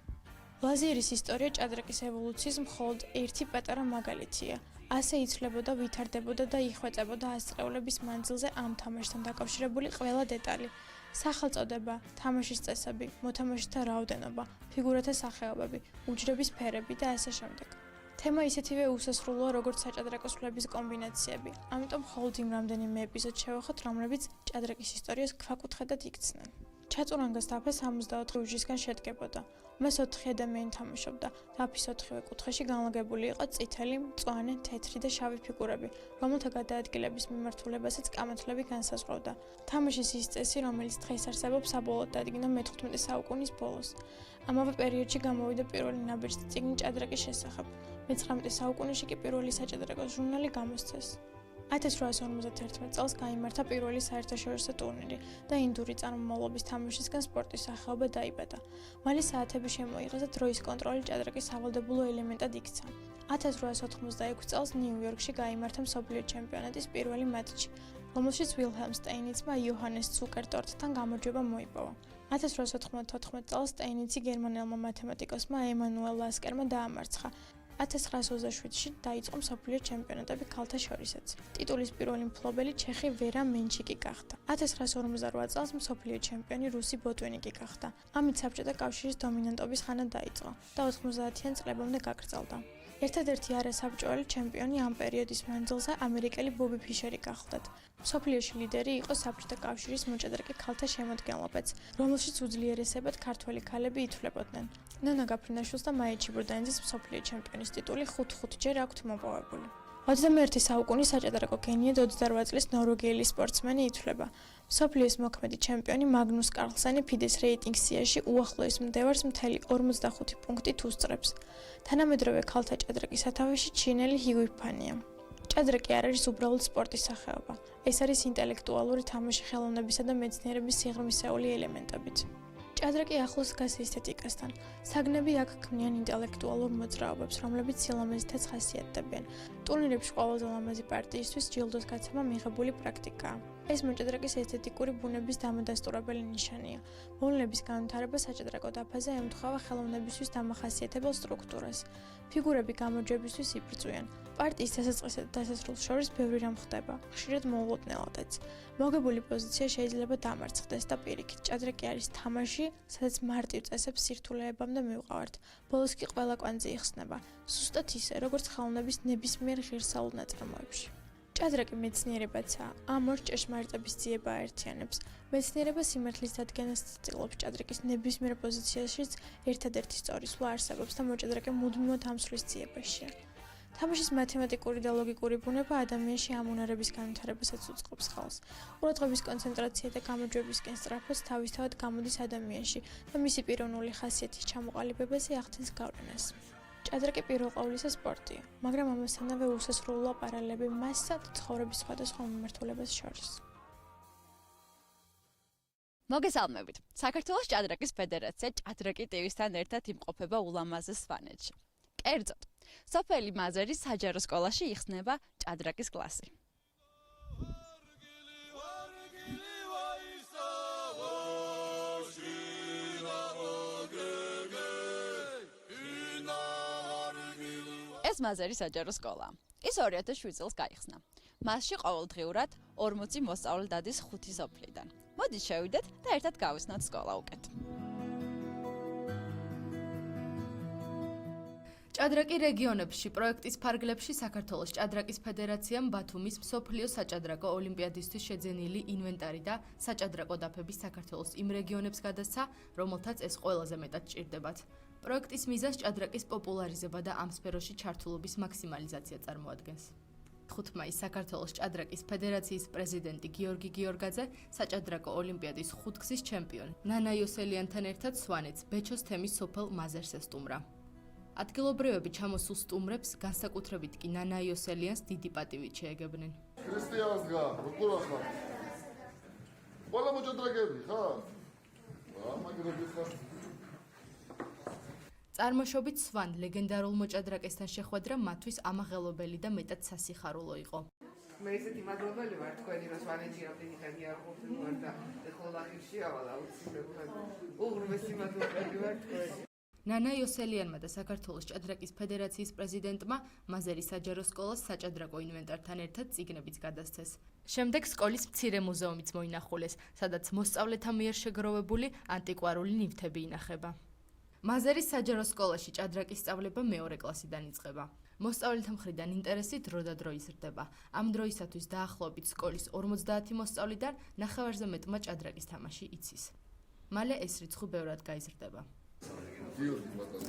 ლაზიერის ისტორია ჭადრაკის ევოლუციის მხოლოდ ერთი პატარა მაგალითია. ასე იცვლებოდა, ვითარდებოდა და იხვეწებოდა ასწლეულების მანძილზე ამ თამაშთან დაკავშირებული ყველა დეტალი. სახელწოდება, თამაშის წესები, მოთამაშეთა რაოდენობა, ფიგურათა სახეობები, უჯრების ფერები და ასე შემდეგ. თემა ისეთივე უსასრულოა, როგორც საჭადრაკო სვლების კომბინაციები, ამიტომ მხოლოდ იმ რამდენიმე ეპიზოდს შევახოთ, რომლებიც ჭადრაკის ისტორიას ქვაკუთხედად იქცნენ. ჩატურანგას დაფა 64 უჯრისგან შედგებოდა. მას 4 ადამიანი თამაშობდა. დაფის 4-ვე კუთხეში განლაგებული იყო წითელი, მწვანე, თეთრი და შავი ფიგურები, რომელთა გადაადგილების მიმართულებასაც კამათლები განსაზღვრავდა. თამაშის ის წესი, რომელიც დღეს არსებობს, საბოლოოდ დადგინდა მე-15 საუკუნის ბოლოს. ამავე პერიოდში გამოვიდა პირველი ნაბეჭდი წიგნი ჭადრაკის შესახებ. მე-19 საუკუნეში კი პირველი საჭადრაკო ჟურნალი გამოსცეს. 1851 წელს გაიმართა პირველი საერთაშორისო ტურნირი და ინდური წარმომავლობის თამაშისგან სპორტის სახეობა დაიბადა. მალე საათები შემოიღეს და დროის კონტროლი ჭადრაკის სავალდებულო ელემენტად იქცა. 1886 წელს ნიუ-იორკში გაიმართა მსოფლიო ჩემპიონატის პირველი მატჩი, რომელშიც ვილჰელმ სტეინიცმა იოჰანეს ცუკერტორტთან გამარჯვება მოიპოვა. 1894 წელს სტეინიცი გერმანელმა მათემატიკოსმა ემანუელ ლასკერმა დაამარცხა. 1927-ში დაიწყო მსოფლიო ჩემპიონატები ქალთა შორისაც. ტიტულის პირველი მფლობელი ჩეხი ვერა მენჩიკი გახდა. 1958 წელს მსოფლიო ჩემპიონი რუსი ბოტვინიკი გახდა. ამით საბჭოთა კავშირის დომინანტობის ხანა დაიწყო და 90-იან წლებამდე გაგრძელდა. ერთადერთი არასაბჭოელი ჩემპიონი ამ პერიოდის მანძილზე ამერიკელი ბობი ფიშერი გახლდათ. მსოფლიოში ლიდერი იყო საბჭოთა კავშირის მოჭადრაკე ქალთა შემადგენლობაც, რომელშიც უძლიერესებად ქართველი ქალები ითვლებოდნენ. ნონა გაფრინაშვილს და მაია ჩიბურდანიძის მსოფლიო ჩემპიონის ტიტული 5-5 აქვთ მოპოვებული. 21 საუკუნის საჭადრაკო გენია 28 წლის ნორვეგიელი სპორტსმენი ითვლება. მსოფლიოს მოქმედი ჩემპიონი მაგნუს კარლსენი ფიდეს რეიტინგ სიაში უახლოეს მდევარს მთელი 45 პუნქტით უსწრებს. თანამედროვე ქალთა ჭადრაკის სათავეში ჩინელი ჰიუი ფანია. ჭადრაკი არ არის უბრალოდ სპორტის სახეობა. ეს არის ინტელექტუალური თამაში ხელოვნებისა და მეცნიერების სიღრმისეული ელემენტებით. ჭადრაკი ახლოს დგას ესთეტიკასთან. საგნები აქ ქმნიან ინტელექტუალურ მოძრაობებს, რომლებიც სილამაზითაც ხასიათდებიან. ტურნირებში ყველაზე ლამაზი პარტიისთვის ჯილდოს გაცემა მიღებული პრაქტიკაა. ეს მოჭადრაკის ესთეტიკური ბუნების დამადასტურებელი ნიშანია. მოვლენების განვითარება საჭადრაკო დაფაზე ემთხვევა ხელოვნებისთვის დამახასიათებელ სტრუქტურას. ფიგურები გამოჯებისთვის იბრძვიან. პარტიის დასაწყისსა და დასასრულს შორის ბევრი რამ ხდება, ხშირად მოულოდნელადაც. მოგებული პოზიცია შეიძლება დამარცხდეს და პირიქით, ჭადრაკი არის თამაში, სადაც მარტივ წესებს სირთულეებამდე მივყავართ. ბოლოს კი ყველა კვანძი იხსნება, სუსტად ისე, როგორც ხელოვნების ნებისმიერ ღირსეულ ნაწარმოებში. ჭადრაკი მეცნიერებაცაა, ამ ორ ჭეშმარიტების ძიება აერთიანებს. მეცნიერება სიმართლის დადგენას ცდილობს, ჭადრაკის ნებისმიერ პოზიციაშიც ერთადერთი სწორი სვლა არსებობს და მოჭადრაკე მუდმივად ამსვლის ძიებაშია. თამაშის მათემატიკური და ლოგიკური ბუნება ადამიანში ამ უნარების განვითარებასაც უწყობს ხელს. ყურადღების კონცენტრაცია და გამოჯვებისკენ სწრაფად თავისთავად გამოდის ადამიანში და მისი პიროვნული ხასიათის ჩამოყალიბებაზე ახდენს გავლენას. ჭადრაკი პირველ ყოვლისა სპორტია, მაგრამ ამასთანავე უსასრულოა პარალელები მასსა და ცხოვრების სხვადასხვა მიმართულებას შორის. მოგესალმებით. საქართველოს ჭადრაკის ფედერაცია ჭადრაკი ტივისთან ერთად იმყოფება ულამაზეს სვანეთში. კერძოდ, სოფელი მაზერის საჯარო სკოლაში იხსნება ჭადრაკის კლასი. ეს მაზერის საჯარო სკოლაა. ის 2007 წელს გაიხსნა. მასში ყოველდღიურად 40 მოსწავლე დადის 5 სოფლიდან. მოდით შევიდეთ და ერთად გავიცნოთ სკოლა უკეთ. ჭადრაკი რეგიონებში პროექტის ფარგლებში საქართველოს ჭადრაკის ფედერაციამ ბათუმის მსოფლიო საჭადრაკო ოლიმპიადისთვის შეძენილი ინვენტარი და საჭადრაკო დაფების საქართველოს იმ რეგიონებს გადასცა, რომელთაც ეს ყველაზე მეტად ჭირდებათ. პროექტის მიზანს ჭადრაკის პოპულარიზება და ამ სფეროში ჩართულობის მაქსიმალიზაცია წარმოადგენს. 5 მაისს საქართველოს ჭადრაკის ფედერაციის პრეზიდენტი გიორგი გიორგაძე საჭადრაკო ოლიმპიადის 5 გზის ჩემპიონი ნანა იოსელიანთან ერთად სვანეთს ბეჩოს თემის სოფელ მაზერს ესტუმრა. ადგილობრივები ჩამოსულ სტუმრებს, განსაკუთრებით კი ნანა იოსელიანს დიდი პატივით შეეგებნენ. ქრისტიანს გა, როგორ ახლა? ყველა მოჭადრაკეები ხარ? ამაგრები ხარ. წარმოშობით სვან ლეგენდარულ მოჭადრაკესთან შეხვედრა მათთვის ამაღელობელი და მეტად სასიხარულო იყო. მე ისეთი მადლობელი ვარ თქვენი, რომ სვანეთში რამდენი ხანი არ ყოფილი ვარ და ეხლა ლახიში ავალ აუცილებლად. უღრმესი მადლობელი ვარ თქვენი. ნანა იოსელიანმა და საქართველოს ჭადრაკის ფედერაციის პრეზიდენტმა მაზერის საჯარო სკოლას საჭადრაკო ინვენტართან ერთად წიგნებიც გადასცეს. შემდეგ სკოლის მცირე მუზეუმიც მოინახულეს, სადაც მოსწავლეთა მიერ შეგროვებული ანტიკვარული ნივთები ინახება. მაზერის საჯარო სკოლაში ჭადრაკის სწავლება მეორე კლასიდან იწყება. მოსწავლეთა მხრიდან ინტერესი დრო და დრო იზრდება. ამ დროისათვის დაახლოებით სკოლის 50 მოსწავლიდან 9-ზე მეტმა ჭადრაკის თამაში იცის. მალე ეს რიცხვი ბევრად გაიზრდება. გიორგი ბატონო.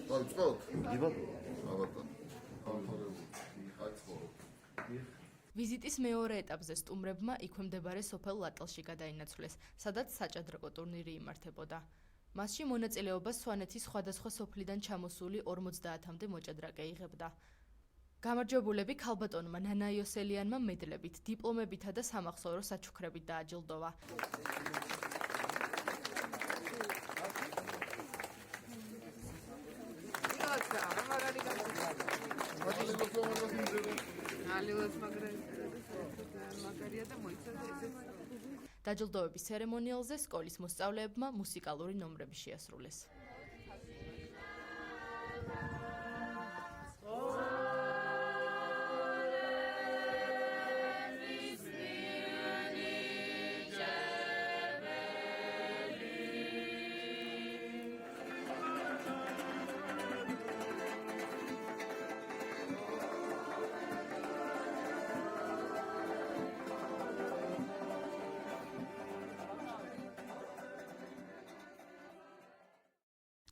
დავიწყოთ? კი ბატონო. ავატა. ვიზიტის მეორე ეტაპზე სტუმრებმა იქვემდებარე სოფელ ლატელში გადაინაცვლეს, სადაც საჭადრაკო ტურნირი იმართებოდა. მასში მონაწილეობას სვანეთის სხვადასხვა სოფლიდან ჩამოსული 50-მდე მოჭადრაკე იღებდა. გამარჯვებულები ქალბატონმა ნანა იოსელიანმა მედლებით, დიპლომებითა და სამახსოვრო საჩუქრებით დააჯილდოვა. დაჯილდოების ცერემონიალზე სკოლის მოსწავლეებმა მუსიკალური ნომრები შეასრულეს.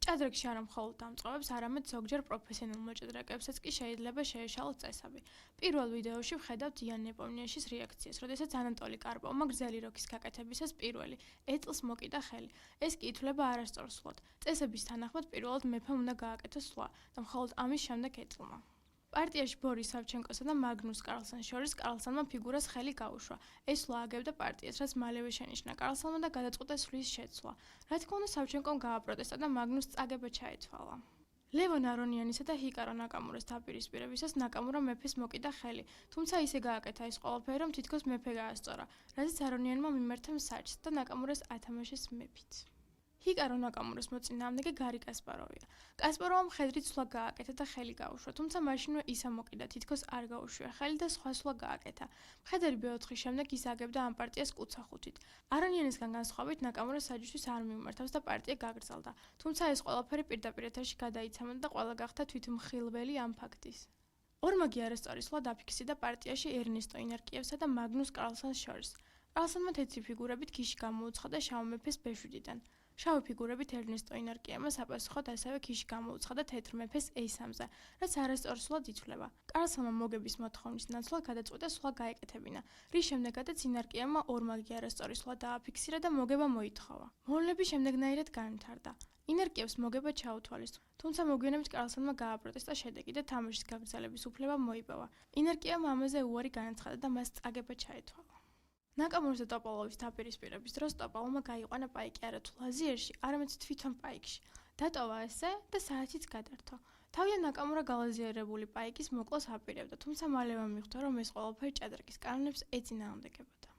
ჭადრაკში არა მხოლოდ დამწყობებს, არამედ ზოგჯერ პროფესიონალ მოჭადრაკეებსაც კი შეიძლება შეეშალოს წესები. პირველ ვიდეოში ვხედავთ იან ნეპოვნიაშის რეაქციას, როდესაც ანატოლი კარპოვმა გრძელი როქის გაკეთებისას პირველი ეწლს მოკიდა ხელი. ეს კი ითვლება არასწორ სვლად. წესების თანახმად პირველად მეფემ უნდა გააკეთოს სვლა და მხოლოდ ამის შემდეგ ეწლმა. პარტიაში ბორის სავჩენკოსა და მაგნუს კარლსენს შორის კარლსენმა ფიგურას ხელი გაუშვა. ეს სვლა აგებდა პარტიას, რაც მალევე შენიშნა კარლსენმა და გადაწყვიტა სვლის შეცვლა. რა თქმა უნდა, სავჩენკომ გააპროტესტა და მაგნუსს წაგება ჩაეთვალა. ლევონ არონიანისა და ჰიკარო ნაკამურას დაპირისპირებისას ნაკამურა მეფეს მოკიდა ხელი, თუმცა ისე გააკეთა ეს ყველაფერი, რომ თითქოს მეფე გაასწორა, რაზეც არონიანმა მიმართა მსაჯს და ნაკამურას ათამაშეს მეფით. ჰიკარო ნაკამურას მოწინააღმდეგე გარი კასპაროვია. კასპაროვამ მხედრით სვლა გააკეთა და ხელი გაუშვა, თუმცა მაშინვე ისა მოკიდა, თითქოს არ გაუშვია ხელი და სხვა სვლა გააკეთა. მხედარი B4-ის შემდეგ ის აგებდა ამ პარტიას კუცახუთით. არონიანისგან განსხვავებით ნაკამურა საჯისთვის არ მიმართავს და პარტია გაგრძელდა, თუმცა ეს ყველაფერი პირდაპირ ეთერში გადაიცემოდა და ყველა გახდა თვითმხილველი ამ ფაქტის. ორმაგი არასწორი სვლა დაფიქსირდა პარტიაში ერნესტო ინარკიევსა და მაგნუს კარლსენს შორის. კარლსენმა თეთრი ფიგურებით ქიში გამოუცხადა შავ მეფეს B7-დან. შავი ფიგურებით ერნესტო ინარკიევმა საპასუხოდ ასევე ქიში გამოუცხადა თეთრ მეფეს A3-ზე, რაც არასწორ სვლად ითვლება. კარლსენმა მოგების მოთხოვნის ნაცვლად გადაწყვიტა სვლა გაეკეთებინა, რის შემდეგაც ინარკიევმა ორმაგი არასწორი სვლა დააფიქსირა და მოგება მოითხოვა. მოვლენები შემდეგნაირად განვითარდა. ინარკიევს მოგება ჩაუთვალეს, თუმცა მოგვიანებით კარლსენმა გააპროტესტა შედეგი და თამაშის გაგრძელების უფლება მოიპოვა. ინარკიევმა ამაზე უარი განაცხადა და მას წაგება ჩაეთვალა. ნაკამურის და ტოპოლოვის დაპირისპირების დროს ტოპოლოვმა გაიყვანა პაიკი არა თუ ლაზიერში, არამედ თვითონ პაიკში. დატოვა ესე და საათიც გადართო. თავიდან ნაკამურა გალაზიერებული პაიკის მოკლას აპირებდა, თუმცა მალევე მიხვდა, რომ ეს ყველაფერი ჭადრაკის კანონებს ეწინააღმდეგებოდა.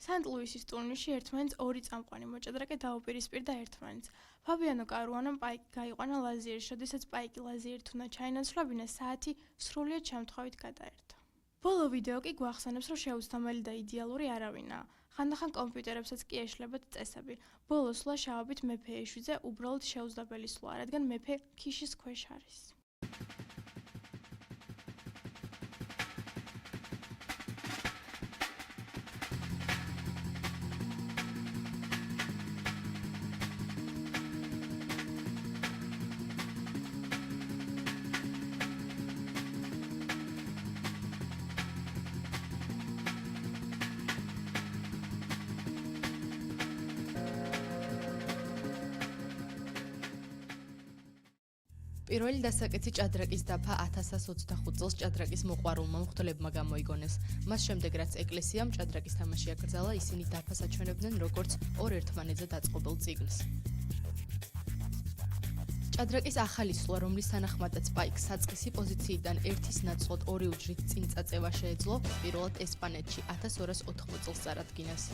სანტ-ლუისის ტურნირში ერთმანეთს ორი წამყვანი მოჭადრაკე დაუპირისპირდა ერთმანეთს. ფაბიანო კარუანამ პაიკი გაიყვანა ლაზიერში, როდესაც პაიკი ლაზიერით უნდა ჩაინაცვლებინა, საათი სრულიად შემთხვევით გადაერთა. ბოლო ვიდეო კი გვახსენებს, რომ შეუცდომელი და იდეალური არავინაა. ხანდახან კომპიუტერებსაც კი ეშლებათ წესები. ბოლო სვლა შავობით მეფე ეშვიძე უბრალოდ შეუძლებელი სვლა, რადგან მეფე ქიშის ქვეშ არის. პირველი დასაკეთი ჭადრაკის დაფა 1125 წელს ჭადრაკის მოყვარულმა მღვდლებმა გამოიგონეს. მას შემდეგ რაც ეკლესიამ ჭადრაკის თამაში აკრძალა, ისინი დაფას აჩვენებდნენ როგორც ორ ერთმანეთზე დაწყობილ წიგნს. ჭადრაკის ახალი სვლა, რომლის თანახმადაც პაიკს საწყისი პოზიციიდან ერთის ნაცვლად ორი უჯრით წინ წაწევა შეეძლო, პირველად ესპანეთში 1280 წელს წარადგინეს.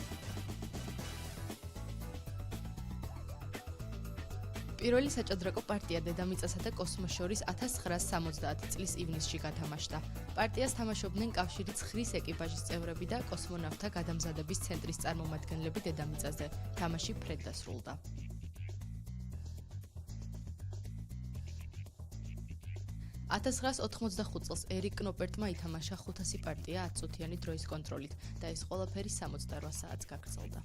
პირველი საჭადრაკო პარტია დედამიწასა და კოსმოს შორის 1970 წლის ივნისში გათამაშდა. პარტიას თამაშობდნენ კავშირი ცხრის ეკიპაჟის წევრები და კოსმონავტთა გადამზადების ცენტრის წარმომადგენლები დედამიწაზე. თამაში ფრედ დასრულდა. – 1985 წელს ერიკ კნოპერტმა ითამაშა 500 პარტია 10 წუთიანი დროის კონტროლით და ეს ყველაფერი 68 საათს გაგრძელდა.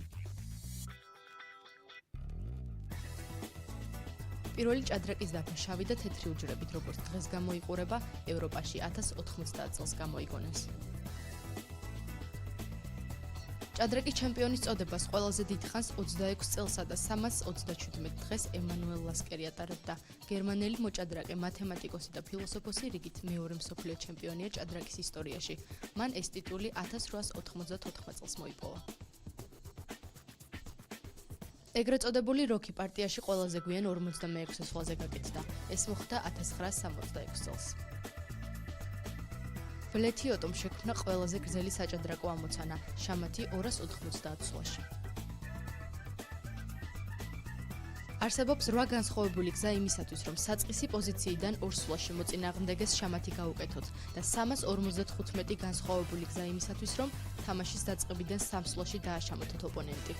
პირველი ჭადრაკის დაფა შავი და თეთრი უჯრებით, როგორც დღეს გამოიყურება, ევროპაში 1090 წელს გამოიგონეს. ჭადრაკის ჩემპიონის წოდებას ყველაზე დიდხანს 26 წელსა და 327 დღეს ემანუელ ლასკერი ატარებდა. გერმანელი მოჭადრაკე, მათემატიკოსი და ფილოსოფოსი რიგით მეორე მსოფლიო ჩემპიონია ჭადრაკის ისტორიაში. მან ეს ტიტული 1894 წელს მოიპოვა. ეგრეთ წოდებული როკი პარტიაში ყველაზე გვიან 46 სვლაზე გაკეთდა. ეს მოხდა 1966 წელს. ვლეთიოტომ შექმნა ყველაზე გრძელი საჭადრაკო ამოცანა, შამათი 290 სვლაში. არსებობს 8 განსხვავებული გზა იმისათვის, რომ საწყისი პოზიციიდან ორ სვლაში მოწინააღმდეგეს შამათი გაუკეთოთ და 355 განსხვავებული გზა იმისათვის, რომ თამაშის დაწყებიდან 3 სვლაში დააშამოთოთ ოპონენტი.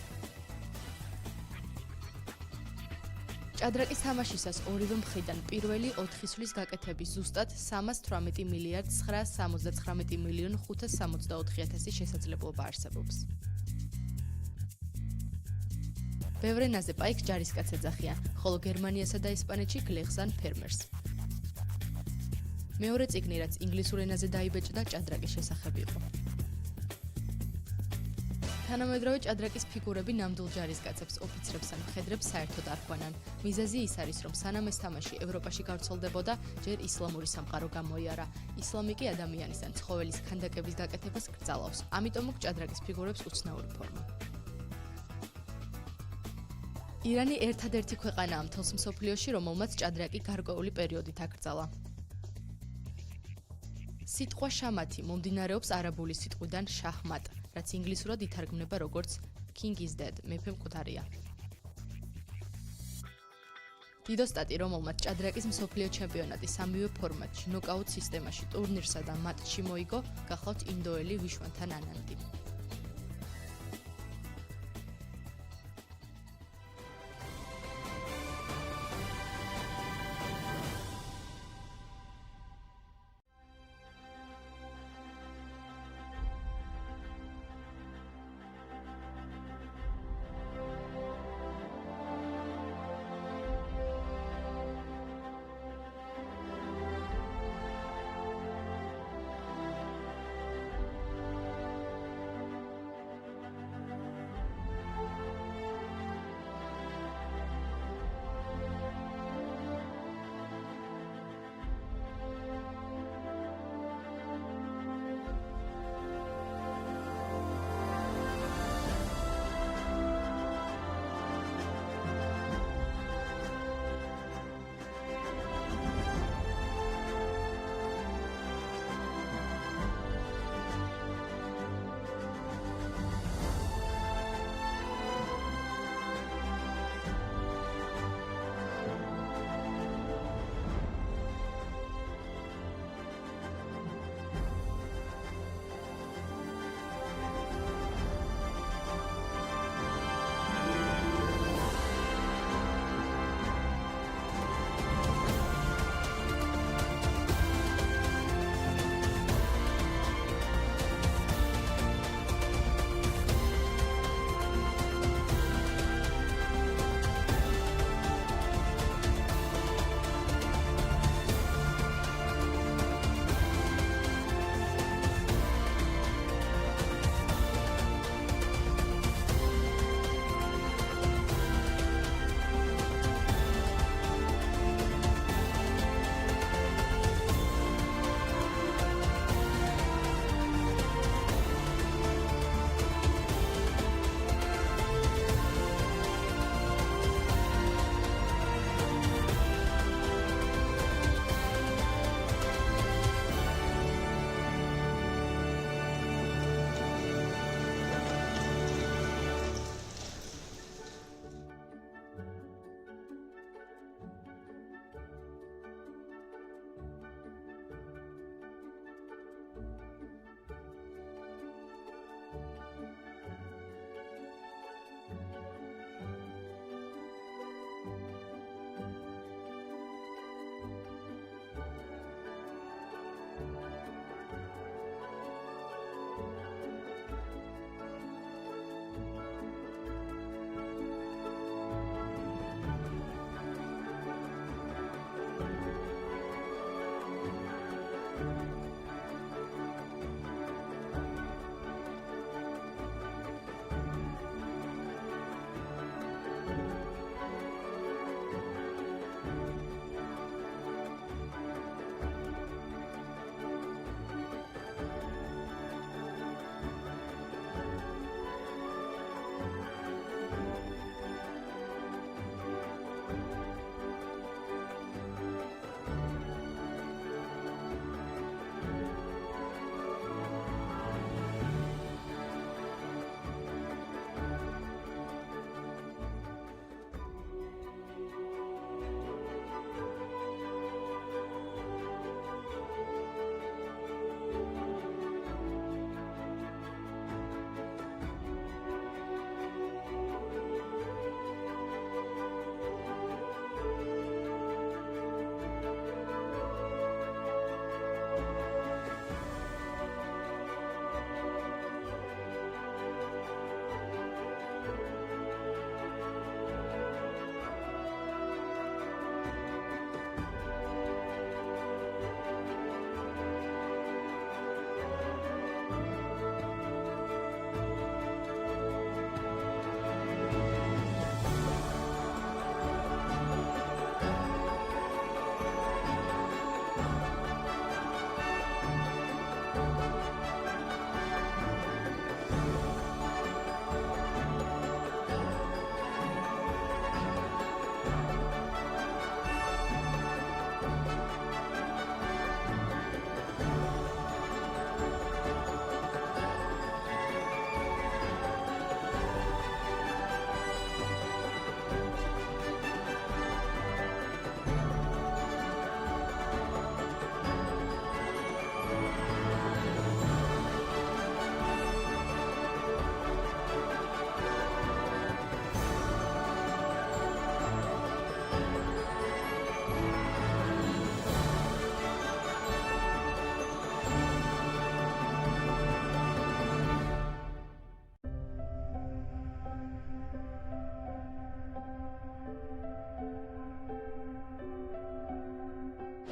ჭადრაკის თამაშისას ორივე მხრიდან პირველი 4 სვლის გაკეთების ზუსტად 318 მილიარდ 979 მილიონ 564,000 შესაძლებლობა არსებობს. ბევრ ენაზე პაიკს ჯარისკაცს ეძახიან, ხოლო გერმანიასა და ესპანეთში გლეხს ან ფერმერს. მეორე წიგნი, რაც ინგლისურ ენაზე დაიბეჭდა, ჭადრაკის შესახებ იყო. თანამედროვე ჭადრაკის ფიგურები ნამდვილ ჯარისკაცებს, ოფიცრებს ან მხედრებს საერთოდ არ ჰგვანან. მიზეზი ის არის, რომ სანამ ეს თამაში ევროპაში გავრცელდებოდა, ჯერ ისლამური სამყარო გამოიარა. ისლამი კი ადამიანის ან ცხოველის ქანდაკების გაკეთებას კრძალავს. ამიტომ აქვს ჭადრაკის ფიგურებს უცნაური ფორმა. ირანი ერთადერთი ქვეყანაა მთელს მსოფლიოში, რომელმაც ჭადრაკი გარკვეული პერიოდით აკრძალა. სიტყვა შამათი მომდინარეობს არაბული სიტყვიდან შაჰმატ, რაც ინგლისურად ითარგმნება როგორც King is dead, მეფე მკვდარია. დიდოსტატი, რომელმაც ჭადრაკის მსოფლიო ჩემპიონატი სამივე ფორმატში, ნოკაუტ სისტემაში, ტურნირსა და მატჩში მოიგო, გახლავთ ინდოელი ვიშვანთან ანანდი.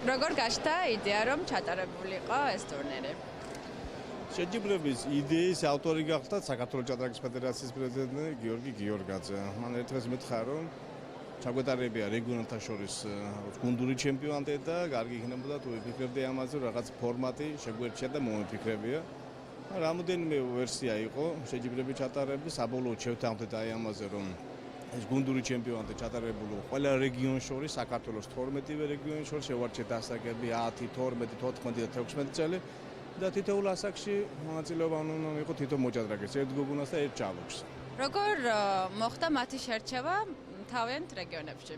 როგორ გაჩნდა იდეა, რომ ჩატარებული იყო ეს ტურნირი? შეჯიბრების იდეის ავტორი გახდა საქართველოს ჭადრაკის ფედერაციის პრეზიდენტი გიორგი გიორგაძე. მან ერთხელ მითხრა, რომ ჩაგვეტარებია რეგიონთა შორის გუნდური ჩემპიონატი და კარგი იქნებოდა თუ ვიფიქრებდი ამაზე, რაღაც ფორმატი შეგვერჩია და მომიფიქრებია. რამოდენიმე ვერსია იყო შეჯიბრების ჩატარების, საბოლოოდ შევთანხმდით აი ამაზე, რომ ეს გუნდური ჩემპიონატი ჩატარებულო ყველა რეგიონს შორის, საქართველოს 12-ვე რეგიონის შორის შევარჩიეთ ასაკები 10, 12, 14 და 16 წელი და თითოეულ ასაკში მონაწილეობა უნდა იყო თითო მოჭადრაკეს, ერთ გოგონას და ერთ ჭაბუკს. როგორ მოხდა მათი შერჩევა თავიანთ რეგიონებში?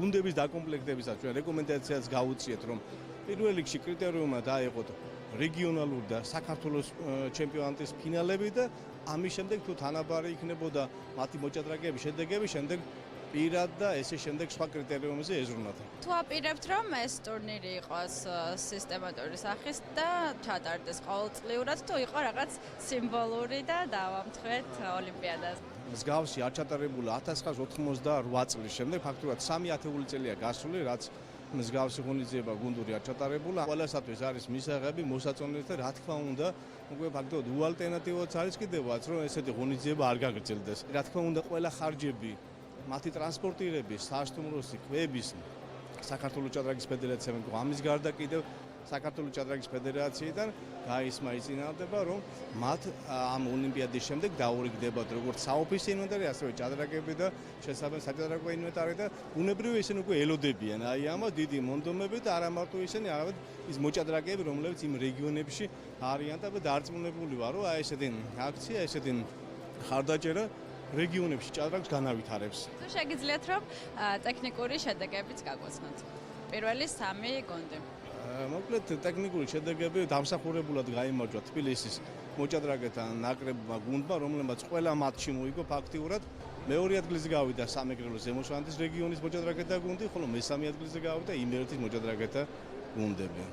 გუნდების დაკომპლექტებისას ჩვენ რეკომენდაციას გავუწიეთ, რომ პირველ რიგში კრიტერიუმად აეყოთ რეგიონალური და საქართველოს ჩემპიონატის ფინალები და ამის შემდეგ თუ თანაბარი იქნებოდა მათი მოჭადრაკეების შედეგები, შემდეგ პირად და ესე შემდეგ სხვა კრიტერიუმებზე ეზრუნათ. თუ აპირებთ, რომ ეს ტურნირი იყოს სისტემატური სახის და ჩატარდეს ყოველწლიურად, თუ იყო რაღაც სიმბოლური და დავამთხვეთ ოლიმპიადას? მსგავსი არ ჩატარებული 1988 წლის შემდეგ ფაქტობრივად 3 ათეული წელია გასული, რაც მსგავსი ღონისძიება გუნდური არ ჩატარებულა. ყველასათვის არის მისაღები, მოსაწონლები და რა თქმა უნდა, უკვე ფაქტობრივად უალტერნატივოც არის კიდევაც, რომ ესეთი ღონისძიება არ გაგრძელდეს. რა თქმა უნდა, ყველა ხარჯები მათი ტრანსპორტირების, საავტომობილო კვების საქართველოს ჭადრაკის ფედერაციამ ამის გარდა კიდევ საქართველოს ჭადრაკის ფედერაციიდან გაისმა იწინააღმდება, რომ მათ ამ ოლიმპიადის შემდეგ დაურიგდებათ როგორც საოფისე ინვენტარი, ასევე ჭადრაკები და შესაბამისი საჭადრაკო ინვენტარი და ბუნებრივია ისინი უკვე ელოდებიან აი ამას დიდი მონდომებით და არა მარტო ისინი, არამედ ის მოჭადრაკეები, რომლებიც იმ რეგიონებში არიან და დარწმუნებული ვარ, რომ აი ესეთი აქცია, ესეთი ხარდაჭერა რეგიონებში ჭადრაკს განავითარებს. თუ შეგიძლიათ, რომ ტექნიკური შედეგებიც გაგვაცნოთ. პირველი 3 გუნდი. მოკლედ ტექნიკური შედეგები დამსახურებულად გაიმარჯვა თბილისის მოჭადრაკეთა ნაკრებმა გუნდმა, რომლებმაც ყველა მატჩი მოიგო ფაქტიურად. მეორე ადგილზე გავიდა სამეგრელოს ზემოშანტის რეგიონის მოჭადრაკეთა გუნდი, ხოლო მესამე ადგილზე გავიდა იმერეთის მოჭადრაკეთა გუნდები.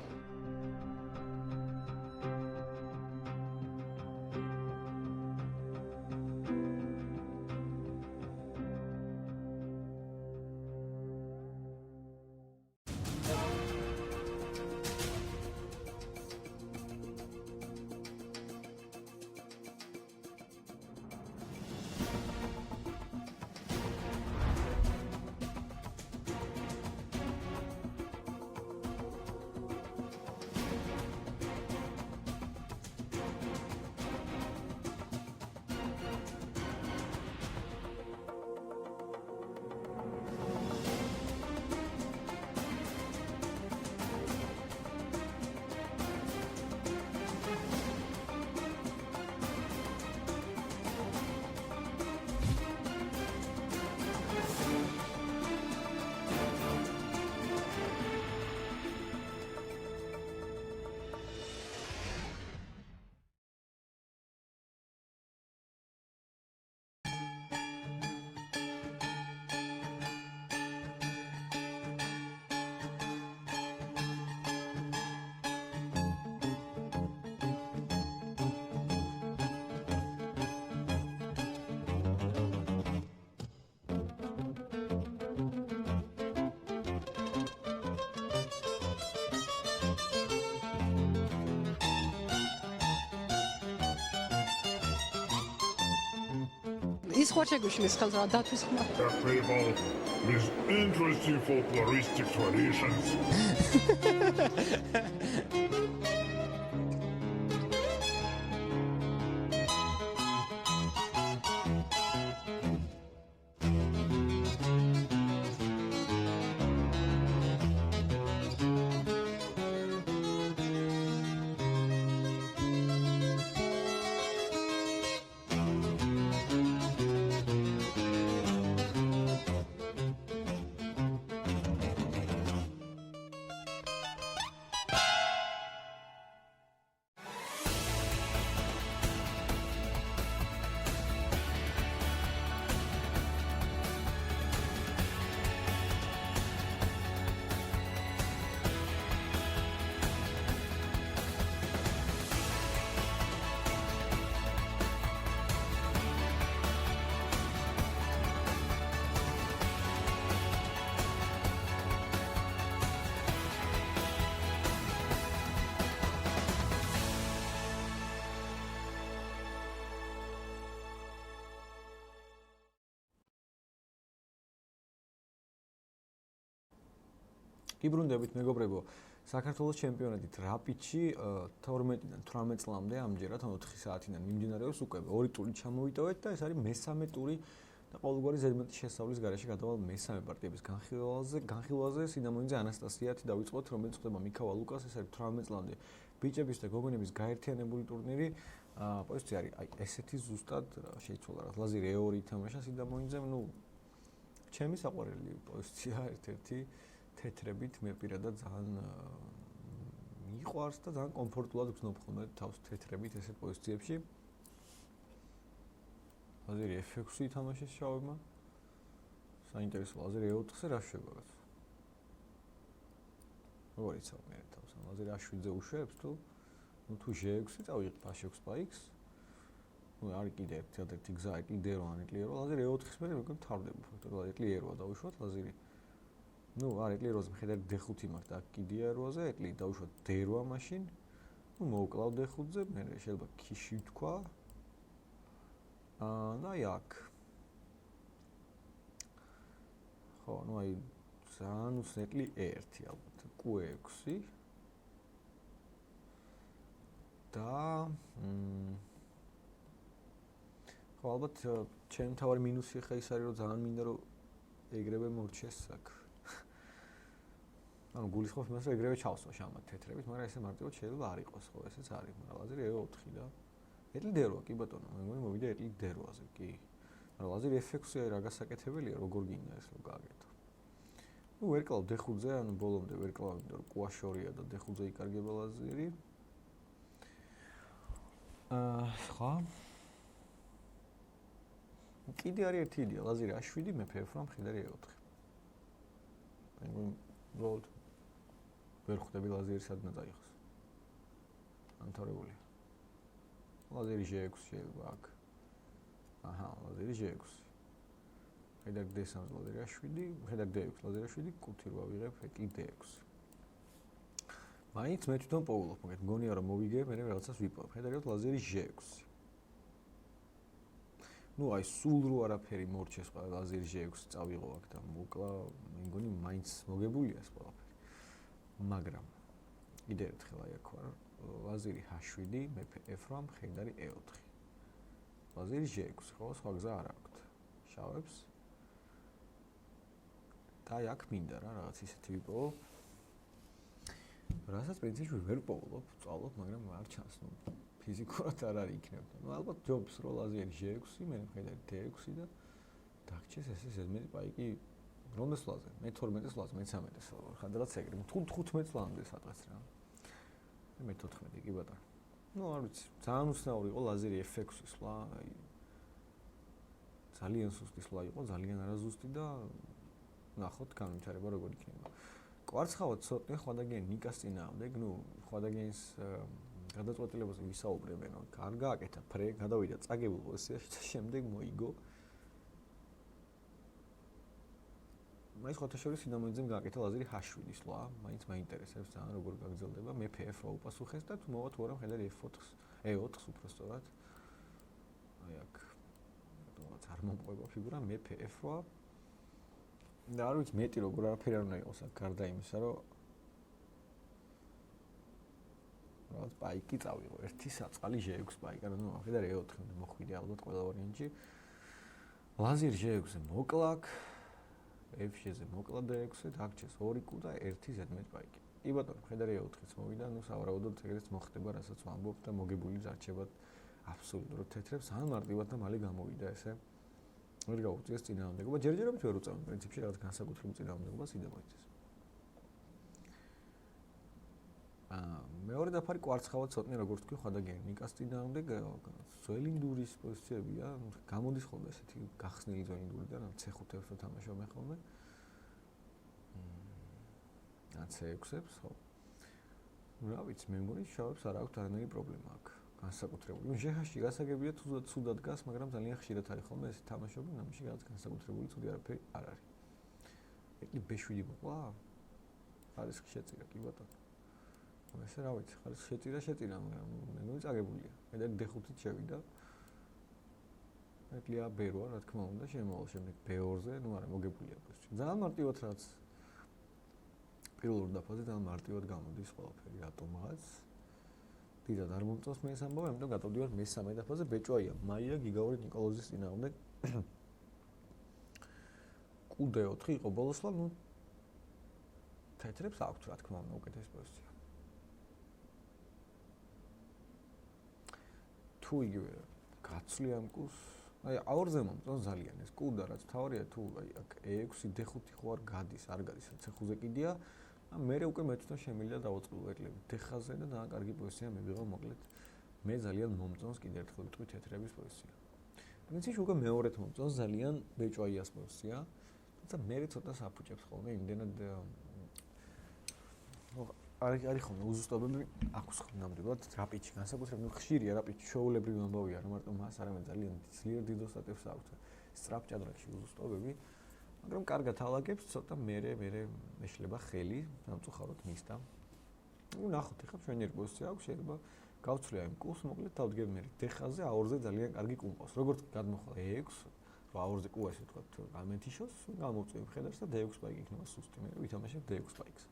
ის ხوار შეგვიშლის ხელს რა დათვის ხმა. People with interesting folkloristic traditions. კი ბრუნდებით მეგობრებო, საქართველოს ჩემპიონატით რაპიდში 12-დან 18 წლამდე ამჯერად 4 საათიდან მიმდინარეობს უკვე 2 ტური ჩამოვიტოვეთ და ეს არის მესამე ტური და ყოველგვარი ზედმეტი შესავლის გარეშე გადავალ მესამე პარტიების განხილვაზე სინამონიძე ანასტასიათი დავიწყოთ, რომელიც ხდება მიქავა ლუკას, ეს არის 18 წლამდე ბიჭების და გოგონების გაერთიანებული ტურნირი. პოზიცია არის აი ესეთი ზუსტად შეიცვალა რა. ლაზირი E2 ითამაშა სინამონიძემ, ნუ ჩემი საყვარელი პოზიცია ერთ-ერთი თეთრებით მე პირადად ძალიან მიყვარს და ძალიან კომფორტულად გრძნობ ხოლმე თავს თეთრებით ესე პოზიციებში. ლაზერი F6 ითამაშეს შავებმა. საინტერესო ლაზერი E4-ზე რა შეგვაგაც. როგორ იცავ მე თავს ლაზერი A7-ზე უშვებს თუ თუ G6 წავიღებ A6 პაიქს. ნუ არის კიდე ერთ-ერთი გზა ეკლიდეროვანი ეკლიერო ლაზერი E4-ის მე მეგონი თავდება ფაქტობრივად ეკლიეროა დავუშვათ ლაზერი. ნუ არ ეკლიეროზე მხედარი D5 მაქვს და კიდე R8-ზე ეკლი დავუშვათ D8 მაშინ. ნუ მოვკლავ D5-ზე, მე შეიძლება ქიში თქვა. და აქ. ხო, ნუ აი ძალიან უსეკლი E1 ალბათ, Q6 და ხო ალბათ ჩემი თავარი მინუსი ხა ის არის რომ ძალიან მინდა რომ ეგრევე მორჩეს აქ. ანუ გულისხმობს იმას რომ ეგრევე ჩავსვა შამად თეთრებით, მაგრამ ესე მარტივად შეიძლება არ იყოს ხო, ესეც არის, მაგრამ ლაზერი E4 და ეტლი D8 კი ბატონო, მე მგონი მოვიდა ეტლი D8-ზე კი. მაგრამ ლაზერი F6-ი რა გასაკეთებელია, როგორ გინდა ეს რომ გააკეთო. ნუ ვერ კლავ D5-ზე, ანუ ბოლომდე ვერ კლავ, იმიტომ რომ Q8-ია და D5-ზე იკარგება ლაზერი. ხო. კიდე არის ერთი იდეა, ლაზერი A7, მეფე F8, მხედარი E4. მე მგონი უბრალოდ ვერ ხვდები ლაზერი სადღაც დაიხოს. ანთორებულია. ლაზერი G6 შეიძლება აქ. აჰა, ლაზერი G6. მხედარი D3 ლაზერი A7, მხედარი D6 ლაზერი A7, კუთი რა ვიღებ, ეტლი D6. მაინც მე თვითონ პოულობ, მაგეთ მგონია რომ მოვიგე, მე რაღაცას ვიპოვებ. მხედარი ლაზერი G6. ნუ აი სულ რო არაფერი მორჩეს ყველა ლაზერი G6 წავიღო აქ და მოკლა, მე მგონი მაინც მოგებულია ეს ყველაფერი. მაგრამ კიდე ერთხელ აი აქ ვარ, ლაზერი H7, მეფე F8, მხედარი E4. ლაზერი G6, ხო, სხვა გზა არ აქვს. შავებს. და აი აქ მინდა რა რაღაც ისეთი ვიპოვო. რასაც პრინციპში ვერ პოულობ, წავლობ, მაგრამ არ ჩანს, ნუ ფიზიკურად არ არის იქნებოდა. ნუ ალბათ ჯობს რო ლაზერი G6, მე მხედარი D6 და დაგჭეს ესე ზედმეტი პაიკი რომელ სლაზე? მე 12 სლაზე, მე 13 სლაზე. ხანდაც ეგრე, 15 სლამდე სადღაც რა. მე 14 კი ბატონო. ნუ არ ვიცი, ძალიან უცნაური იყო ლაზერი F6 სვლა, აი ძალიან სუსტი სვლა იყო, ძალიან არაზუსტი და ნახოთ განვითარება როგორ იქნება. კვარცხავად ცოტნე ხვადაგიანი ნიკას წინააღმდეგ, ნუ ხვადაგიანის გადაწყვეტილებაზე ვისაუბრებენ, რომ არ გააკეთა ფრე, გადავიდა წაგებულ პოზიციაში და შემდეგ მოიგო. მაინც ხოთაშორის სინამონიძემ გააკეთა ლაზერი H7 სვლა, მაინც მაინტერესებს ძალიან როგორ გაგრძელდება, მეფე F8 უპასუხეს და თუ მოვა თუ არა მხედარი F4-ს, E4-ს უბრალოდ. აი აქ რაღაც არ მომყვება ფიგურა, მეფე F8. და არ ვიცი მეტი როგორ არაფერი არ უნდა იყოს აქ გარდა იმისა, რომ რაღაც პაიკი წავიღო, ერთი საწყალი G6 პაიკი, ანუ მხედარი E4-ამდე მოხვიდე ალბათ ყველა ვარიანტში. ლაზერი G6-ზე მოკლა აქ F7-ზე მოკლა D6-ზე, დაგჭეს 2 კუ და 1 ზედმეტ პაიკი. კი ბატონო, მხედარი E4-იც მოვიდა, ნუ სავარაუდოდ ეგრეც მოხდება, რასაც ვამბობ და მოგებული ზარჩებად აბსოლუტურად თეთრებს, ან მარტივად და მალე გამოვიდა ესე. ვერ გაუწიეს წინააღმდეგობა, ჯერჯერობით ვერ უწევენ პრინციპში რაღაც განსაკუთრებულ წინააღმდეგობას იდამოიცეს. მეორე დაფარი კვარცხავად ცოტნე როგორც თქვი, ხვადაგიანი ნიკას წინააღმდეგ ზოელინდურის პოზიციებია, გამოდის ხოლმე ესეთი გახსნილი ზოელინდურიდან, ან C5-ებს რო თამაშობ მე ხოლმე. ან C6-ებს, ხო. რა ვიცი, მე მგონი შავებს არ აქვს არანაირი პრობლემა აქ. განსაკუთრებული. ჟეჰაში გასაგებია თუ ცუდად გას, მაგრამ ძალიან ხშირად არის ხოლმე ეს თამაშობი, ამაში რაღაც განსაკუთრებული ცუდი არაფერი არ არის. ეტლი B7 მოყვა? ხარისხი შეწირა, კი ბატონო. ესე რა ვიცი, ხარისხი შეწირა, მაგრამ მე მგონი წაგებულია. მედარი D5-ით შევიდა. ეტლი A-B8, რა თქმა უნდა, შემოვალ შემდეგ B2-ზე, ნუ არა, მოგებულია პოზიცია. ძალიან მარტივად რაღაც პირველ დაფაზე ძალიან მარტივად გამოდის ყველაფერი რატომღაც. დიდად არ მომწონს მე ეს ამბავი, ამიტომ გადავდივარ მესამე დაფაზე, ბეჭვაია მაია გიგაური ნიკოლოზის წინააღმდეგ. კუდე 4 იყო ბოლოსლა, ნუ თეთრებს აქვთ რა თქმა უნდა უკეთესი პოზიცია. თუ იგივე გაცვლი ამ კურს, აი აორზე მომწონს ძალიან ეს კუდა, რაც თავარია თუ აი აქ E6 D5 ხო არ გადის, C5-ზე კიდია, მე უკვე მეცნო შემიძლია დავაწყვილო ეკლები D5-ზე და ძალიან კარგი პოზიცია მივიღო მოკლედ. მე ძალიან მომწონს კიდე ერთხელ ვიტყვი თეთრების პოზიცია. პრინციპში უკვე მეორედ მომწონს ძალიან ბეჭვაიას პოზიცია, თუმცა მე ცოტა საფუჭებს ხოლმე იმდენად არის ხოლმე უზუსტობები აქვს ხოლმე ნამდვილად რაპიჩი განსაკუთრებით ხშირია რაპიჩი შოულებრივი ამბავია რა მარტო მას არამედ ძალიან ძლიერ დიდ ოსტატებს აქვს სწრაფ ჭადრაკში უზუსტობები მაგრამ კარგად ალაგებს ცოტა მე მეშლება ხელი სამწუხაროდ მისდა ნუ ნახოთ ახლა ჩვენი პოზიცია აქვს შეიძლება გავცვლია იმ კულს მოკლედ დავდგებ მე D5-ზე A2-ზე ძალიან კარგი კუმყავს როგორც გადმოხვალ E6 რა A2-ზე კუ ასე ვთქვათ გამეთიშოს გამოვწევ ხედარს და D6 პაიკი იქნება სუსტი მე ვითამაშებ D6 პაიკს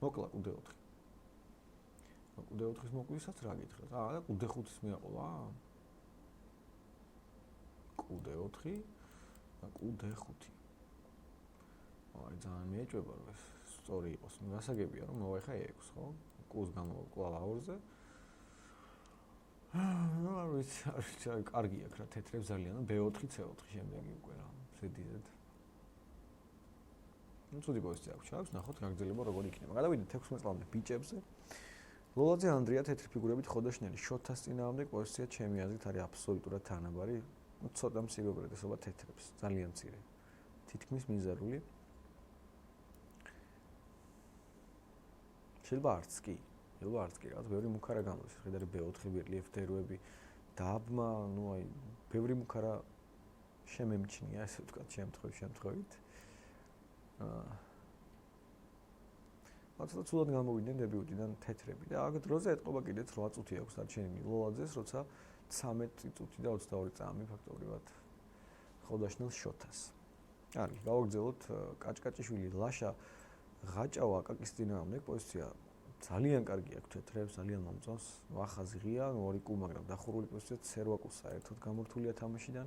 მოკლა კუდე 4. კუდე 4-ის მოკვლისაც რა გითხრათ? და კუდე 5-ის მიაყოლა? კუდე 4 და კუდე 5. აი ძალიან მეეჭვება რომ ეს სწორი იყოს. ნუ გასაგებია რომ მოვა ხა E6, ხო? კუს გამოვკლა A2-ზე. არ ვიცი, კარგი აქ რა თეთრებს ძალიან, B4, C4 შემდეგი უკვე რა. ზედიზედ. ნუ ცუდი პოზიცია აქვს, ჩავს, ნახოთ გაგრძელება როგორ იქნება. გადავიდეთ 16 წლამდე ბიჭებზე. ლოლაძე ანდრია თეთრი ფიგურებით ხოდაშნელი შოთას წინააღმდეგ პოზიცია ჩემი აზრით არის აბსოლუტურად თანაბარი. ნუ ცოტა მცირე უპირატესობა თეთრებს, ძალიან მცირე. თითქმის მიზარული. შეიძლება არც კი, რაღაც ბევრი მუქარა გამოდის. ხედარი B4-ები, რელიეფ დეროები, დაბმა, ნუ აი, ბევრი მუქარა შემემჩნია, ასე ვთქვათ, შემთხვევით. ასე ცუდად გამოვიდნენ დებიუტიდან თეთრები და აქ დროზე ეთყობა კიდეც 8 წუთი აქვს დარჩენილი ლოლაძეს, როცა 13 წუთი და 22 წამი ფაქტობრივად ხოდაშნელ შოთას. არის, გავაგრძელოთ კაჭკაჭიშვილი ლაშა ღაჭავა აკაკის წინააღმდეგ პოზიცია ძალიან კარგი აქვს თეთრებს, ძალიან მომწონს. ახაზი ღია, ორი კუ, მაგრამ დახურული პოზიცია C8 კუს საერთოდ გამორთულია თამაშიდან.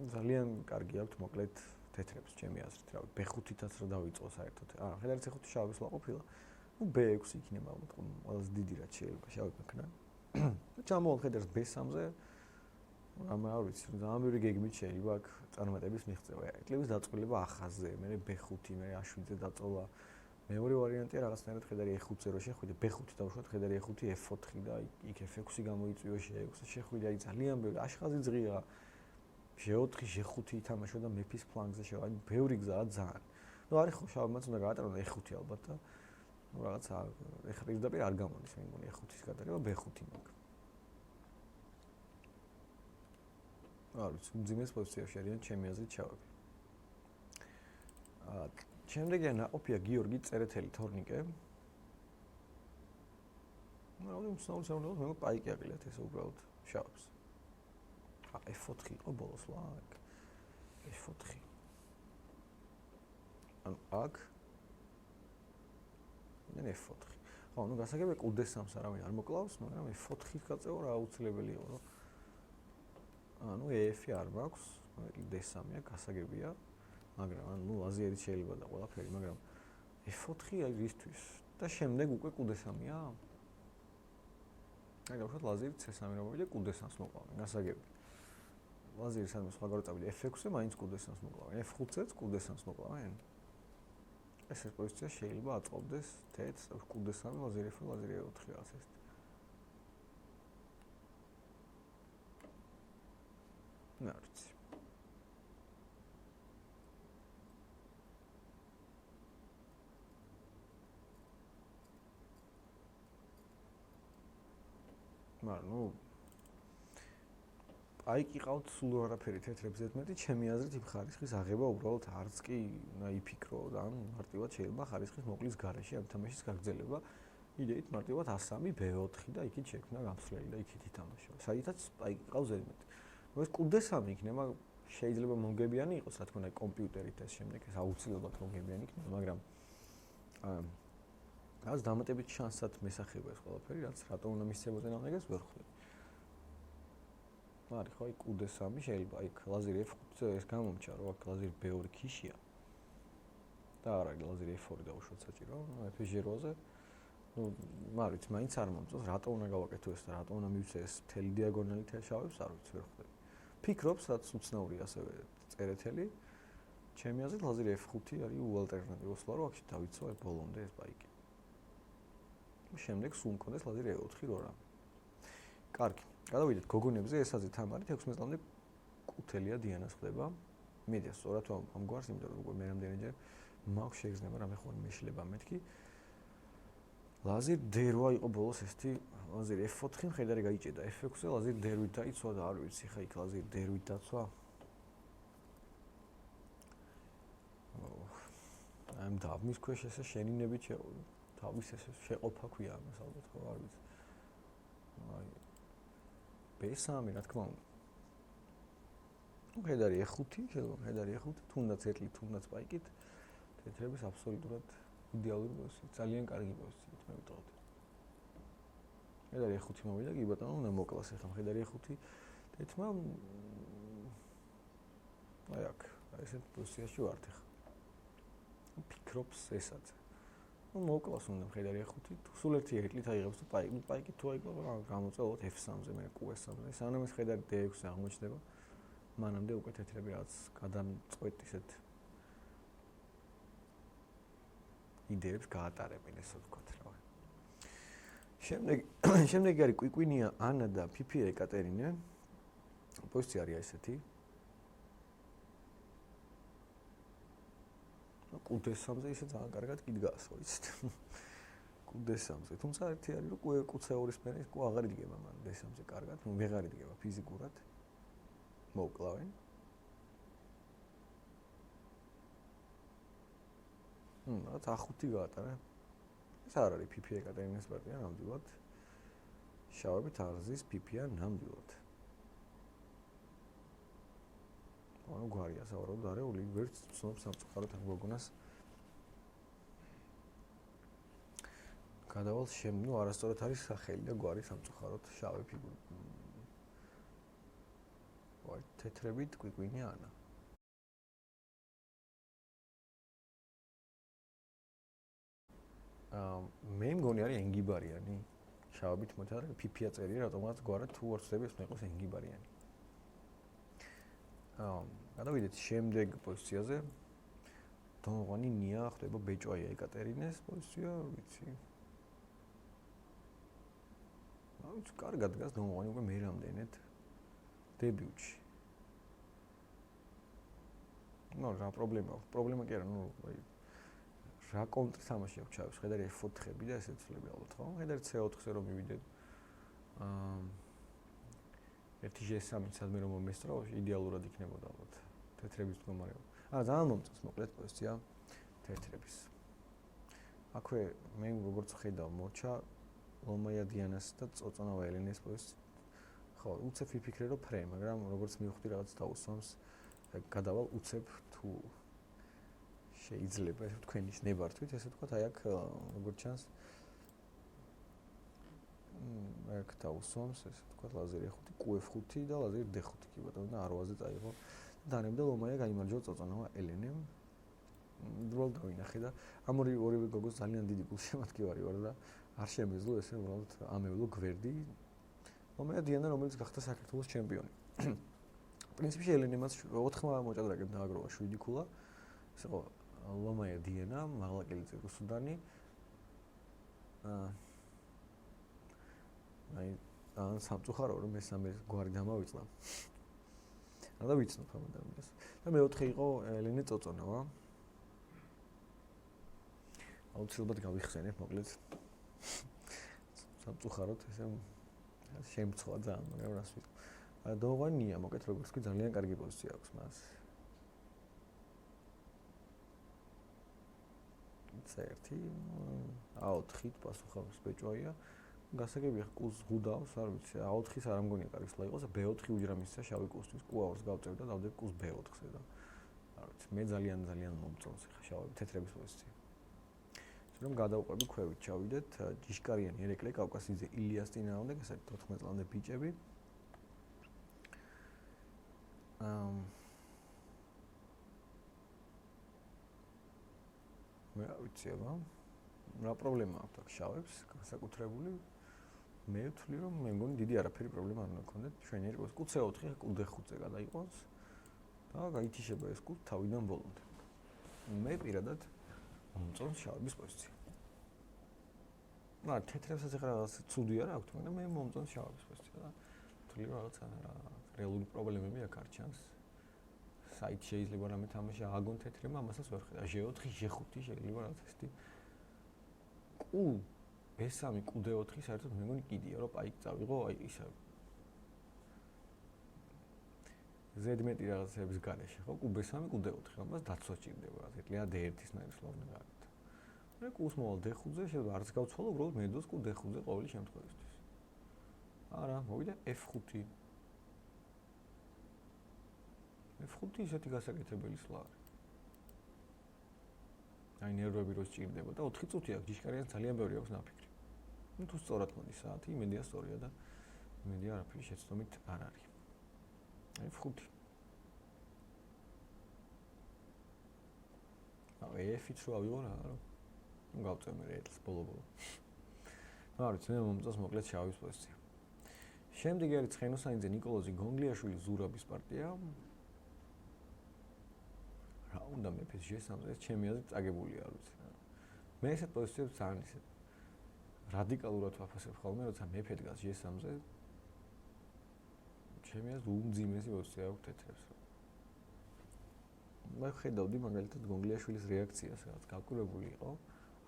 ძალიან კარგი აქვს მოკლედ თეთრებს ჩემი აზრით, რავი, B5-ითაც რა დავიწყო საერთოდ. ხედარი C5 შავი სულ აყოფილა. ნუ B6 იქნება ალბათ ყველაზე დიდი რაც შეიძლება შავი მექნა. და ჩამოვალ ხედარს B3-ზე. არ ვიცი, ძალიან ბევრი გეგმით შეიძლება აქ წარმატების მიღწევა. ეკლების დაწყვეტილება ახაზზე, მე B5, მე A7-ზე დაწოლა. მეორე ვარიანტია რაღაცნაირად ხედარი E5-ზე რო შეხვიდე, B5 დავუშვათ, ხედარი E5, F4 და იქ F6 გამოიწვიო E6-ზე შეხვიდე, აი ძალიან ბევრი აშხაზი ძღია. G4, G5 ითამაშო და მეფის ფლანგზე შევა, აი ბევრი გზა ძალიან. ნუ არის ხო შავმაც უნდა გაატარონ E5 ალბათ და ნუ რაღაცა ეხლა პირდაპირ არ გამოდის მე მგონი E5-ის გადარება B5 მაგ. არ ვიცი, მძიმეს პოზიციაში არიან ჩემი აზრით შავები. შემდეგია ნაყოფია გიორგი წერეთელი თორნიკე. ნუ რა უნდა მე პაიკი აყილიათ ესე უბრალოდ შავებს. F4 იყო ბოლოს ლაკ. F4. ანუ აქ მე F4. ხო, ნუ გასაგებია კუდე3-ს არავინ არ მოკლავს, მაგრამ F4-ის გაწევა რა აუცილებელი იყო, რომ ანუ EF-ი არ მაქვს, D3-ია გასაგებია, მაგრამ ნუ აზიერი შეიძლება და ყველაფერი, მაგრამ F4 აი ისთვის და შემდეგ უკვე კუდე3-ია? აი დავუშვათ ლაზერი C3 რომ მოვიდა კუდე3-ს მოყავენ, გასაგებია. ლაზერი სადმე სხვაგანაც წავიდა F6-ზე მაინც კუდე3-ს მოკლავენ, F5-ზეც კუდე3-ს მოკლავენ. ეს პოზიცია შეიძლება აწყობდეს თეთრს, კუდე3, ლაზერი F, ლაზერი E4 რაღაც ეს. ნარც. მაგრამ ნუ აი ყიყავთ სულ არაფერი თეთრებს ზედმეტი, ჩემი აზრით იმ ხარისხის აღება უბრალოდ არც კი უნდა იფიქრო და ან მარტივად შეიძლება ხარისხის მოკლის გარეშე ამ თამაშის გაგრძელება. იდეით მარტივად A3, B4 და იქით შექმნა გამსვლელი და იქით ითამაშო. საერთოდ აი ყიყავ ზედმეტი. ეს კუდე3 იქნება შეიძლება მომგებიანი იყოს, რა თქმა უნდა, კომპიუტერით ეს შემდეგ ეს აუცილებლად მომგებიანი იქნება, მაგრამ რაც დამატებით შანსად მესახება ეს ყველაფერი, რაც რატომ უნდა მისცემოდნენ ამას ვერ ხვდები. არის ხო, აი Q3 შეიძლება აი ლაზერი F5-ზე ეს გამომჩა, რომ აქ ლაზერი B2 ქიშია. და არა, ლაზერი F2 დაუშვათ საჭირო, FG8-ზე. ნუ, არ ვიცი, მაინც არ მომწონს, რატომ უნდა გავაკეთო ეს და რატომ უნდა მივცე ეს მთელი დიაგონალი შავებს, არ ვიცი, ვერ ხვდები. ფიქრობს, რაც უცნაური ასევე წერეთელი. ჩემი აზრით ლაზერი F5 არის უალტერნატივო სვლა, რომ აქ დავიცვა ბოლომდე ეს ბაიკი. შემდეგ სულ მქონდეს ლაზერი E4 რო რამე. კარგი. გადავიდეთ გოგონებზე, ეს აზრით ამ არის 16 წლამდე კუთელია დიანას ხდება. მედია სწორად ამ გვარს, იმიტომ რომ მე რამდენჯერ მაქვს შეგრძნება რამე ხოლმე მეშლება მეთქი. ლაზერი D8 იყო ბოლოს ესეთი ლაზერი F4 მხედარი გაიჭედა F6-ზე ლაზერი D8 დაიცვა და არ ვიცი ხა იქ ლაზერი D8 დაცვა. ამ დავმის ქვეშ ესე შენინებით თავის ესე შეყოფა ქვია ამას ალბათ ხო არ ვიცი. აი B3 რა თქმა უნდა. მხედარი E5, შეიძლება მხედარი E5, თუნდაც ეტლით, თუნდაც ბაიკით თეთრების აბსოლუტურად იდეალური პოზიცია, ძალიან კარგი პოზიცია მე ვიტყოდ. მხედარი E5 მოვიდა, კი ბატონო, უნდა მოკლას ახლა მხედარი E5 თეთრმა აი აქ, ესეთ პოზიციაში ვართ ახლა. ფიქრობს ესაც. ნუ მოკლას უნდა მხედარი E5, თუ სულ ერთი ეტლით აიღებს თუ ბაიკი თუ აიღო გამოწევოთ F3-ზე, მე Q3-ზე, სანამ ეს მხედარი D6-ზე აღმოჩნდება, მანამდე უკვე თეთრები რაც გადამწყვეტ ისეთ იდეებს გაატარებენ, ესე ვთქვათ რა. შემდეგი არის კვიკვინია ანა და ფიფია ეკატერინე. პოზიცია არის ესეთი. Q3-ზე ისე ძალიან კარგად კიდგას, ხო იცით. Q3-ზე, თუმცა ერთი არის რომ Q2-ის მერე Q აღარ იდგება მან D3-ზე კარგად, ნუ ვეღარ იდგება ფიზიკურად. მოკლავენ. რაც A5 გაატარა. ეს არ არის ფიფია ეკატერინეს პარტია ნამდვილად. შავებით არზის ფიფია ნამდვილად. ანუ გვარია სავარაუდოდ არეული ვერც ცნობს სამწუხაროდ ამ გოგონას. გადავალ ნუ არასწორად არის სახელი და გვარი სამწუხაროდ შავი ფიგური. ვაი, თეთრებით კვიკვინია ანა. მე მგონი არის ენგიბარიანი. შავებით მოდი არა ფიფია წერია, რატომაც გვარად თუ არ ვწდები ეს მე იყოს ენგიბარიანი. გადავიდეთ შემდეგ პოზიციაზე. დონღვანი ნია ხდება ბეჭვაია ეკატერინეს პოზიცია, ვიცი. აუც კარგად დგას დონღვანი უკვე მე რამდენად დებიუტში. ნუ რა პრობლემა კი არა, ნუ აი რა კონტრი თამაში აქვს ჩავის, ხედარი F4-ები და ესეც ცვლები ალბათ, ხო? ხედარი C4-ზე რომ მივიდეთ. ერთი G3-ით სადმე რომ მომესწრო, იდეალურად იქნებოდა ალბათ თეთრების მდგომარეობა. ძალიან მომწონს მოკლედ პოზიცია თეთრების. აქვე მე როგორც ხედავ მოჩა ლომაია დიანას და წოწონავა ელენეს პოზიცია. ხო, უცებ ვიფიქრე რომ ფრე, მაგრამ როგორც მივხვდი რაღაც დაუსვამს, გადავალ უცებ თუ შეიძლება თქვენის ნებართვით, ესე ვთქვათ, აი აქ როგორც ჩანს აქ დაუსვამს, ესე ვთქვათ, ლაზერი E5, Q5 და ლაზერი D5 კი ბატონო და R8-ზე წაიღო. დანებდა ლომაია გაიმარჯვა წოწონავა ელენემ. უბრალოდ დავინახე და ამ ორივე გოგოს ძალიან დიდი გულშემატკივარი ვარ და არ შემეძლო ესე უბრალოდ ამევლო გვერდი. ლომაია დიანა, რომელიც გახდა საქართველოს ჩემპიონი. პრინციპში ელენემაც 4 მოჭადრაკედ დააგროვა 7 ქულა. ეს იყო ლომაია დიანა, მაღლაკელიძე რუსუდანი. აი, ან სამწუხარო რომ მესამე გვარი დამავიწყდა. და ვიცნობ ამან ამას. და მეოთხე იყო ელენე წოწონავა. აუცილებლად გავიხსენებ, მოკლედ. სამწუხაროდ ესე შემცვა ძალიან, მაგრამ რას ვიტყვი. დოვანია, მოკლედ როგორც კი ძალიან კარგი პოზიცია აქვს მას. C1 A4-ით პასუხობს ბეჭვაია. გასაგებია კუს ღუდავს, არ ვიცი, A4-ის არ ამგონია კარგის ლა იყოს, B4 უჯრამისსა შავი კუსთვის კუაურს გავწევ და დავდებ კუს B4-ზე და არ ვიცი, მე ძალიან მომწონს ხა შავები თეთრების პოზიცია. რომ გადავყვები ქვევით ჩავიდეთ ჯიშკარიანი ერეკლე კავკასიძე ილიას წინააღმდეგ, ეს არის 14 წლამდე ბიჭები. მე არ ვიცი აბა რა პრობლემა აქვს აქ შავებს განსაკუთრებული მე ვთვლი რომ მე მგონი დიდი არაფერი პრობლემა არ უნდა გქონდეთ ჩვენი იყოს კუც 4 კუდე 5-ზე გადაიყოს და გაითიშება ეს კუთ თავიდან ბოლომდე მე პირადად მომწონს შავების პოზიცია მაგრამ თეთრებსაც ახლა რაღაც ცუდი არ აქვს მაგრამ მე მომწონს შავების პოზიცია და ვთვლი რომ რაღაცა რეალური პრობლემები აქ არ ჩანს საით შეიძლება რამე თამაში აგონ თეთრება ამასაც ვერ ხედავ G4 G5 შეიძლება რაღაც ესეთი კუ B3 კუ D4 საერთოდ მე მგონი კიდია რომ აი წავიღო აი ისა ზედმეტი რაღაცების გარეშე ხო კუ B3 კუ D4 ამას დაცვა ჭირდება რა ზეთლია D1-ის ნაირს ლავნა გააკეთა მე კუს მოვალ D5-ზე შეიძლება არც გავცვალო უბრალოდ მედოს კუ D5-ზე ყოველი შემთხვევისთვის არა მოვიდა F5 F5 ისეთი გასაკეთებელი სლა არის. აი ნერვები რო სჭირდება და 4 წუთი აქვს ჯიშკარიანს ძალიან ბევრი აქვს ნაფიქრი. ნუ თუ სწორად მოდის საათი, იმედია სწორია და იმედია არაფერი შეცდომით არ არის. აი F5. აი F-ით რო ავიღო რა, ნუ გავწევ მე ეტლს ბოლო-ბოლო. ნუ არ ვიცი, მე მომწონს მოკლედ შავის პოზიცია. შემდეგი არის ცხენოსანიძე ნიკოლოზი გონგლიაშვილი ზურაბის პარტია. რა უნდა მეფეს G3-ზე ჩემი აზრით წაგებული არ ვიცი რა. მე ესეთ პოზიციებს ძალიან ისე რადიკალურად ვაფასებ ხოლმე, როცა მეფე დგას G3-ზე. ჩემი აზრით უმძიმესი პოზიცია აქვს თეთრებს. მე ხედავდი მაგალითად გონგლიაშვილის რეაქციას, რაც გაკურებული იყო,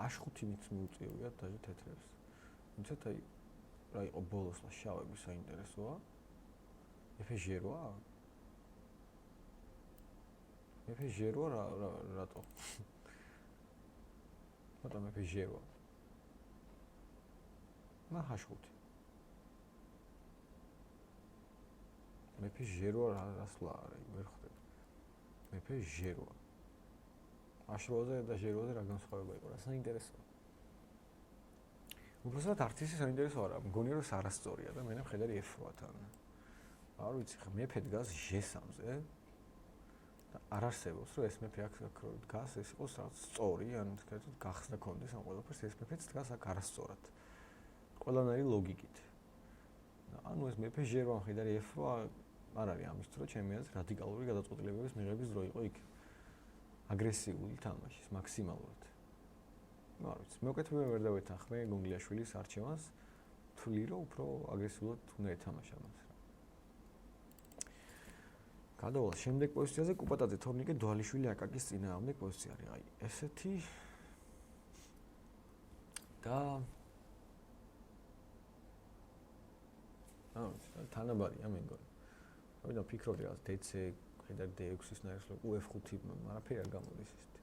H5 მით მიუწევიათ დაჟე თეთრებს. თუმცა აი რა იყო ბოლოს ლა შავები საინტერესოა. მეფე G8-ა? მეფე G8 რატო? მაგრამ მეფე G8. H5. მეფე G8 რასლა არის, ვერ ხვდები. მეფე G8. H8-ზე და G8-ზე რა განსხვავება იყო, რა საინტერესოა. უბრალოდ არც ისე საინტერესო არა, მგონია რომ არასწორია და მე მხედარი F8-თან. არ ვიცი ხა მეფე დგას G3-ზე. არ არსებობს რომ ეს მეფე აქ დგას, ეს იყოს რაღაც სწორი, ან თქვენ გახსნა კონდეს ამ ყველაფერს ეს მეფეც დგას აქ არასწორად. ყველანაირი ლოგიკით. ანუ ეს მეფე G8 ხედარი F8 არ არის ამის დრო, ჩემი აზრით რადიკალური გადაწყვეტილებების მიღების დრო იყო იქ. აგრესიული თამაშის მაქსიმალურად. ნუ არ ვიცი, მე უკეთებია ვერ დავეთანხმე გონგლიაშვილის არჩევანს, თვლი რომ უფრო აგრესიულად უნდა ეთამაშა მას. გადავალ შემდეგ პოზიციაზე კუპატაძე თორნიკე დვალიშვილი აკაკის წინააღმდეგ პოზიცია არის. აი ესეთი და თანაბარია მე მგონი. რადგან ფიქრობდი რაღაც DC ხედარ D6-ის ნაირს რომ F5 არაფერი არ გამოდის ისეთი.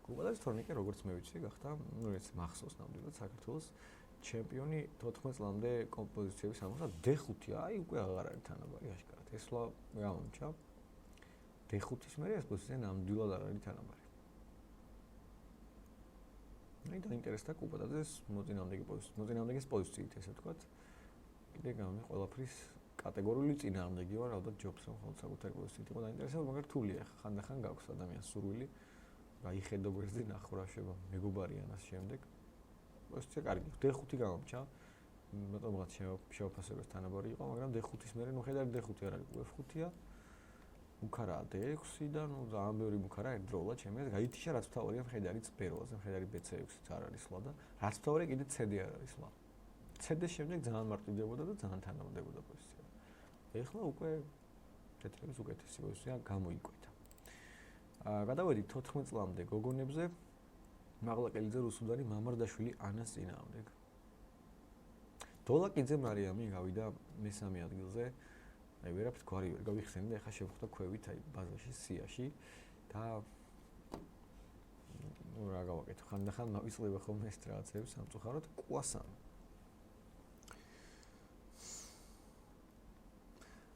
კუპატაძე თორნიკე როგორც მე ვიცი გახდა, ნუ ეს მახსოვს ნამდვილად საქართველოს ჩემპიონი 14 წლამდე კომპოზიციების ამოსა D5 აი უკვე აღარ არის თანაბარი აშკარად. ეს ლა გამომჩა. D5-ის მერე ეს პოზიცია ნამდვილად არ არის თანაბარი. აი დაინტერესდა კუპატაძეს მოწინააღმდეგის პოზიციით ესე ვთქვათ. კიდე გამი ყველაფრის კატეგორიული წინააღმდეგი ვარ, ალბათ ჯობს რომ ხოლმე საკუთარი პოზიციით იყო დაინტერესებული, მაგრამ რთულია ხანდახან გაქვს ადამიანს სურვილი გაიხედო გვერდზე ნახო რა შევა მეგობარიან ამ შემდეგ. პოზიცია კარგი. D5 გამომჩა. მეტყვი რაღაც შევაფასებას თანაბარი იყო, მაგრამ D5-ის მერე ნუ ხედარი D5 არ არის, F5-ია. მუქარაა D6 და ნუ ძალიან ბევრი მუქარა ერთდროულად ჩემი აზრით გაითიშა რაც თავარია მხედარი C8-ზე, მხედარი B6-იც არ არის სლა და რაც თავარია კიდე CD არ არის სლა. CD-ს შემდეგ ძალიან მარტივდებოდა და ძალიან თანამდებოდა პოზიცია. ეხლა უკვე თეთრების უკეთესი პოზიცია გამოიკვეთა. გადავედით 14 წლამდე გოგონებზე. მაღლაკელიძე რუსუდანი მამარდაშვილი ანას წინააღმდეგ. დოლაკიძე მარიამი გავიდა მესამე ადგილზე. აი ვერაფერს გვარი ვერ გავიხსენე და ეხლა შევხვდა ქვევით აი ბაზაში სიაში და რა გავაკეთო? ხანდახან მავისწრება ხოლმე ეს რაღაცები სამწუხაროდ ყუასამი.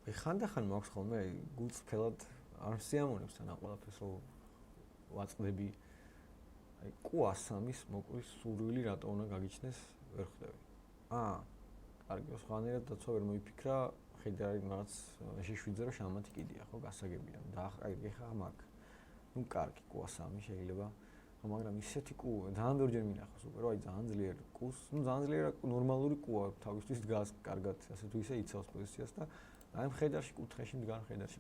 ხანდახან მაქვს ხოლმე გულწრფელად არ სიამოვნებს თან ამ ყველაფერს რომ ვაწყდები აი ყუასამის მოკვლის სურვილი რატო უნდა გაგიჩნდეს ვერ ხვდები. კარგი, სხვანაირად დაცვა ვერ მოიფიქრა, ხედა არის რაღაც შეშვიდზე რომ შამათი კიდია, ხო, გასაგებია. და აი ხა მაგ. ნუ კარგი, ყუასამი შეიძლება, მაგრამ ისეთი ყუ ძალიან ბევრჯერ მინახავს უკვე, რომ აი ძალიან ძლიერ ყუს, ნუ ძალიან ძლიერ ნორმალური ყუა თავისთვის დგას კარგად, ასე თუ ისე იცავს პოზიციას და აი მხედარში კუთხეში მდგარ მხედარში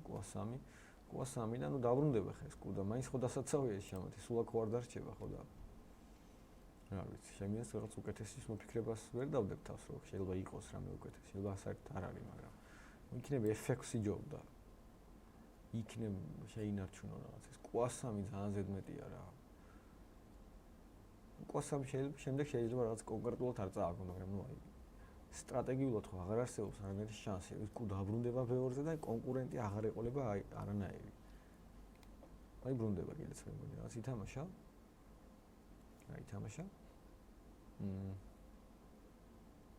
ყუასამი და ნუ დაბრუნდება ხა ეს ყუ და მაინც ხო დასაცავია ეს შამათი, სულ აქ ვარ დარჩება ხო და რა ვიცი, შემიძლია რაღაც უკეთესის მოფიქრებას ვერ დავდებ თავს, რომ შეიძლება იყოს რამე უკეთესი, შეიძლება საერთოდ არ არის, მაგრამ იქნება ეფექტი ჯობდა. იქნება შეინარჩუნო რაღაც ეს ყუასამი ძალიან ზედმეტია რა. ყუასამი შემდეგ შეიძლება რაღაც კონკრეტულად არ წააგო, მაგრამ ნუ აი სტრატეგიულად ხო აღარ არსებობს არანაირი შანსი, ის ყუ დაბრუნდება ბევრზე და კონკურენტი აღარ ეყოლება აი არანაირი. აი ბრუნდება კიდეც მე მგონი რაღაც ითამაშა.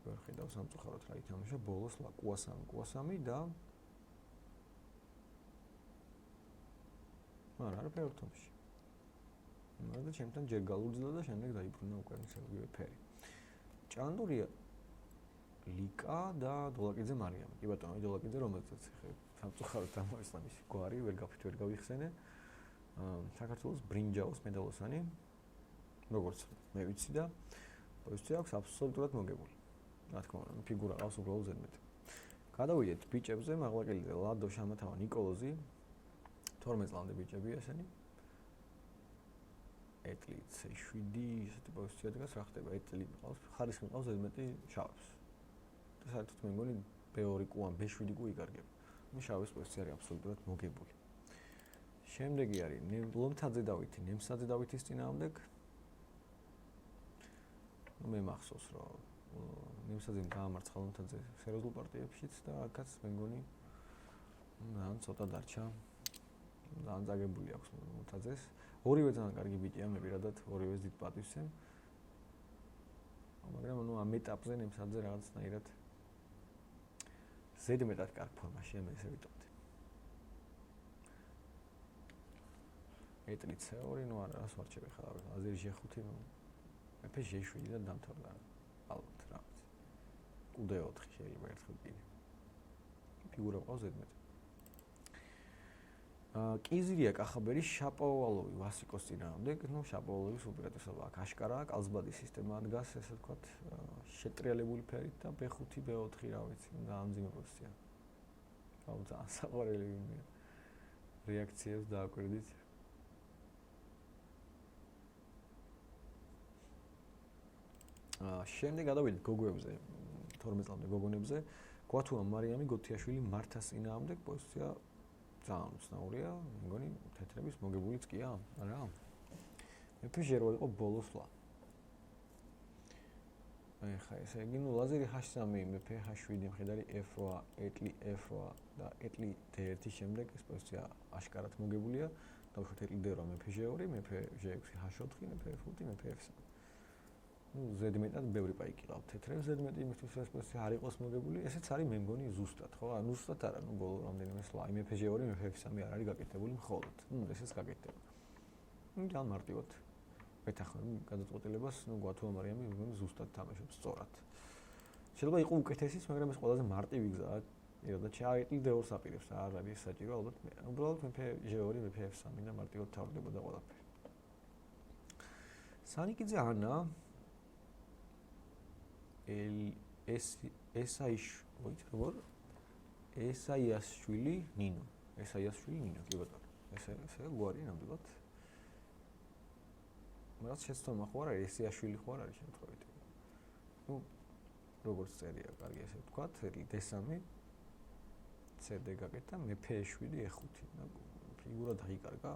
ვერ ხედავ სამწუხაროდ რა ითამაშა ბოლოს ყუასამი და არა ფერტომში. მაგრამ ჩემთან ჯერ გალუძდა და შემდეგ დაიბრუნა უკვე მისებრივი ფერი. ჭანდურია ლიკა და დოლაკიძე მარიამი. კი ბატონო, დოლაკიძე რომელზეც ხე სამწუხაროდ დამოისლა მისი გვარი, ვერ გავიხსენე. საქართველოს ბრინჯაოს მედალოსანი. როგორც მე ვიცი და პოზიცია აქვს აბსოლუტურად მოგებული. რა თქმა უნდა, ფიგურა ყავს უბრალოდ ზედმეტი. გადავიდეთ ბიჭებზე, მაღლაკელიძე, ლადო, შამათავა, ნიკოლოზი. 12 წლამდე ბიჭებია ესენი. ეტლი C7 ესეთი პოზიცია დგას, რა ხდება? ეტლი ყავს, ხარისხი ყავს ზედმეტი შავებს. და საერთოდ მე მგონი B2 კუ ან B7 კუ იკარგება. ნუ შავის პოზიცია არის აბსოლუტურად მოგებული. შემდეგი არის ლომთაძე დავითი, ნემსაძე დავითის წინააღმდეგ. მე მახსოვს რომ ნემსაძემ გაამარცხა ლომთაძე სერიოზულ პარტიებშიც და აქაც მე მგონი ძალიან ცოტა დარჩა. ძალიან წაგებული აქვს ლომთაძეს. ორივე ძალიან კარგი ბიჭია, მე პირადად ორივეს დიდ პატივს ვცემ. მაგრამ ნუ ამ ეტაპზე ნემსაძე რაღაცნაირად ზედმეტად კარგ ფორმაშია, მე ესე ვიტყოდი. ეტლი C2, ნუ არა, რას ვარჩევი ხა, აზერი G5, მეფე G7 და დამთავრდა. ალბათ რა ვიცი. D4 შეიძლება ერთხელ კიდე. ფიგურა ყავს ზედმეტი. კიზირია კახაბერი შაპოვალოვი ვასიკოს წინააღმდეგ, ნუ შაპოვალოვის უპირატესობა აქ აშკარაა, კალსბადის სისტემა დგას, ესე ვთქვათ, შეტრიალებული ფერით და B5, B4 რა ვიცი, ძალიან მძიმე პოზიცია. ძალიან საყვარელი რეაქციებს დააკვირდით. შემდეგ გადავიდეთ გოგოებზე, 12 წლამდე გოგონებზე. გვათუა მარიამი გოთიაშვილი მართას წინააღმდეგ პოზიცია ძალიან უცნაურია, მე მგონი თეთრების მოგებულიც კია, არა? მეფე ჟერო იყო ბოლოსლა. ხა ესე იგი ნუ ლაზერი H3, მეფე H7, მხედარი F8, ეტლი F8 და ეტლი D1 შემდეგ ეს პოზიცია აშკარად მოგებულია. დავუშვათ ეტლი D2, მეფე G2, მეფე G6, H4, მეფე F5, მეფე F3. ნუ ზედმეტად ბევრი პაიკი ყავთ თეთრებს, ზედმეტი იმისთვის ეს პოზიცია არ იყოს მოგებული, ესეც არის მე მგონი ზუსტად, ხო? ანუ ზუსტად არა, ნუ ბოლო რამდენიმე სლა, მეფე G2, მეფე F3 არ არის გაკეთებული მხოლოდ. ნუ ესეც გაკეთდება. ნუ ძალიან მარტივად მეთახმე გადაწყვეტილებას, ნუ გვათუა მარიამი მე მგონი ზუსტად თამაშობს სწორად. შეიძლება იყო უკეთესიც, მაგრამ ეს ყველაზე მარტივი გზაა. პირადად ჩაიტლი D2-ს აპირებს, არ არის საჭირო ალბათ. უბრალოდ მეფე G2, მეფე F3 და მარტივად თავრდებოდა ყველაფერი. სანიკიძე ანა ესაიაშვილი ნინო, კი ბატონო. ესე გვარი ნამდვილად. მაგრამ შეცდომა ხო არ არის, ესაიაშვილი ხო არ არის შემთხვევით. ნუ როგორც წერია, კარგი ესე ვთქვათ, D3, CD გაკეთა, მეფე E7, E5. ფიგურა დაიკარგა.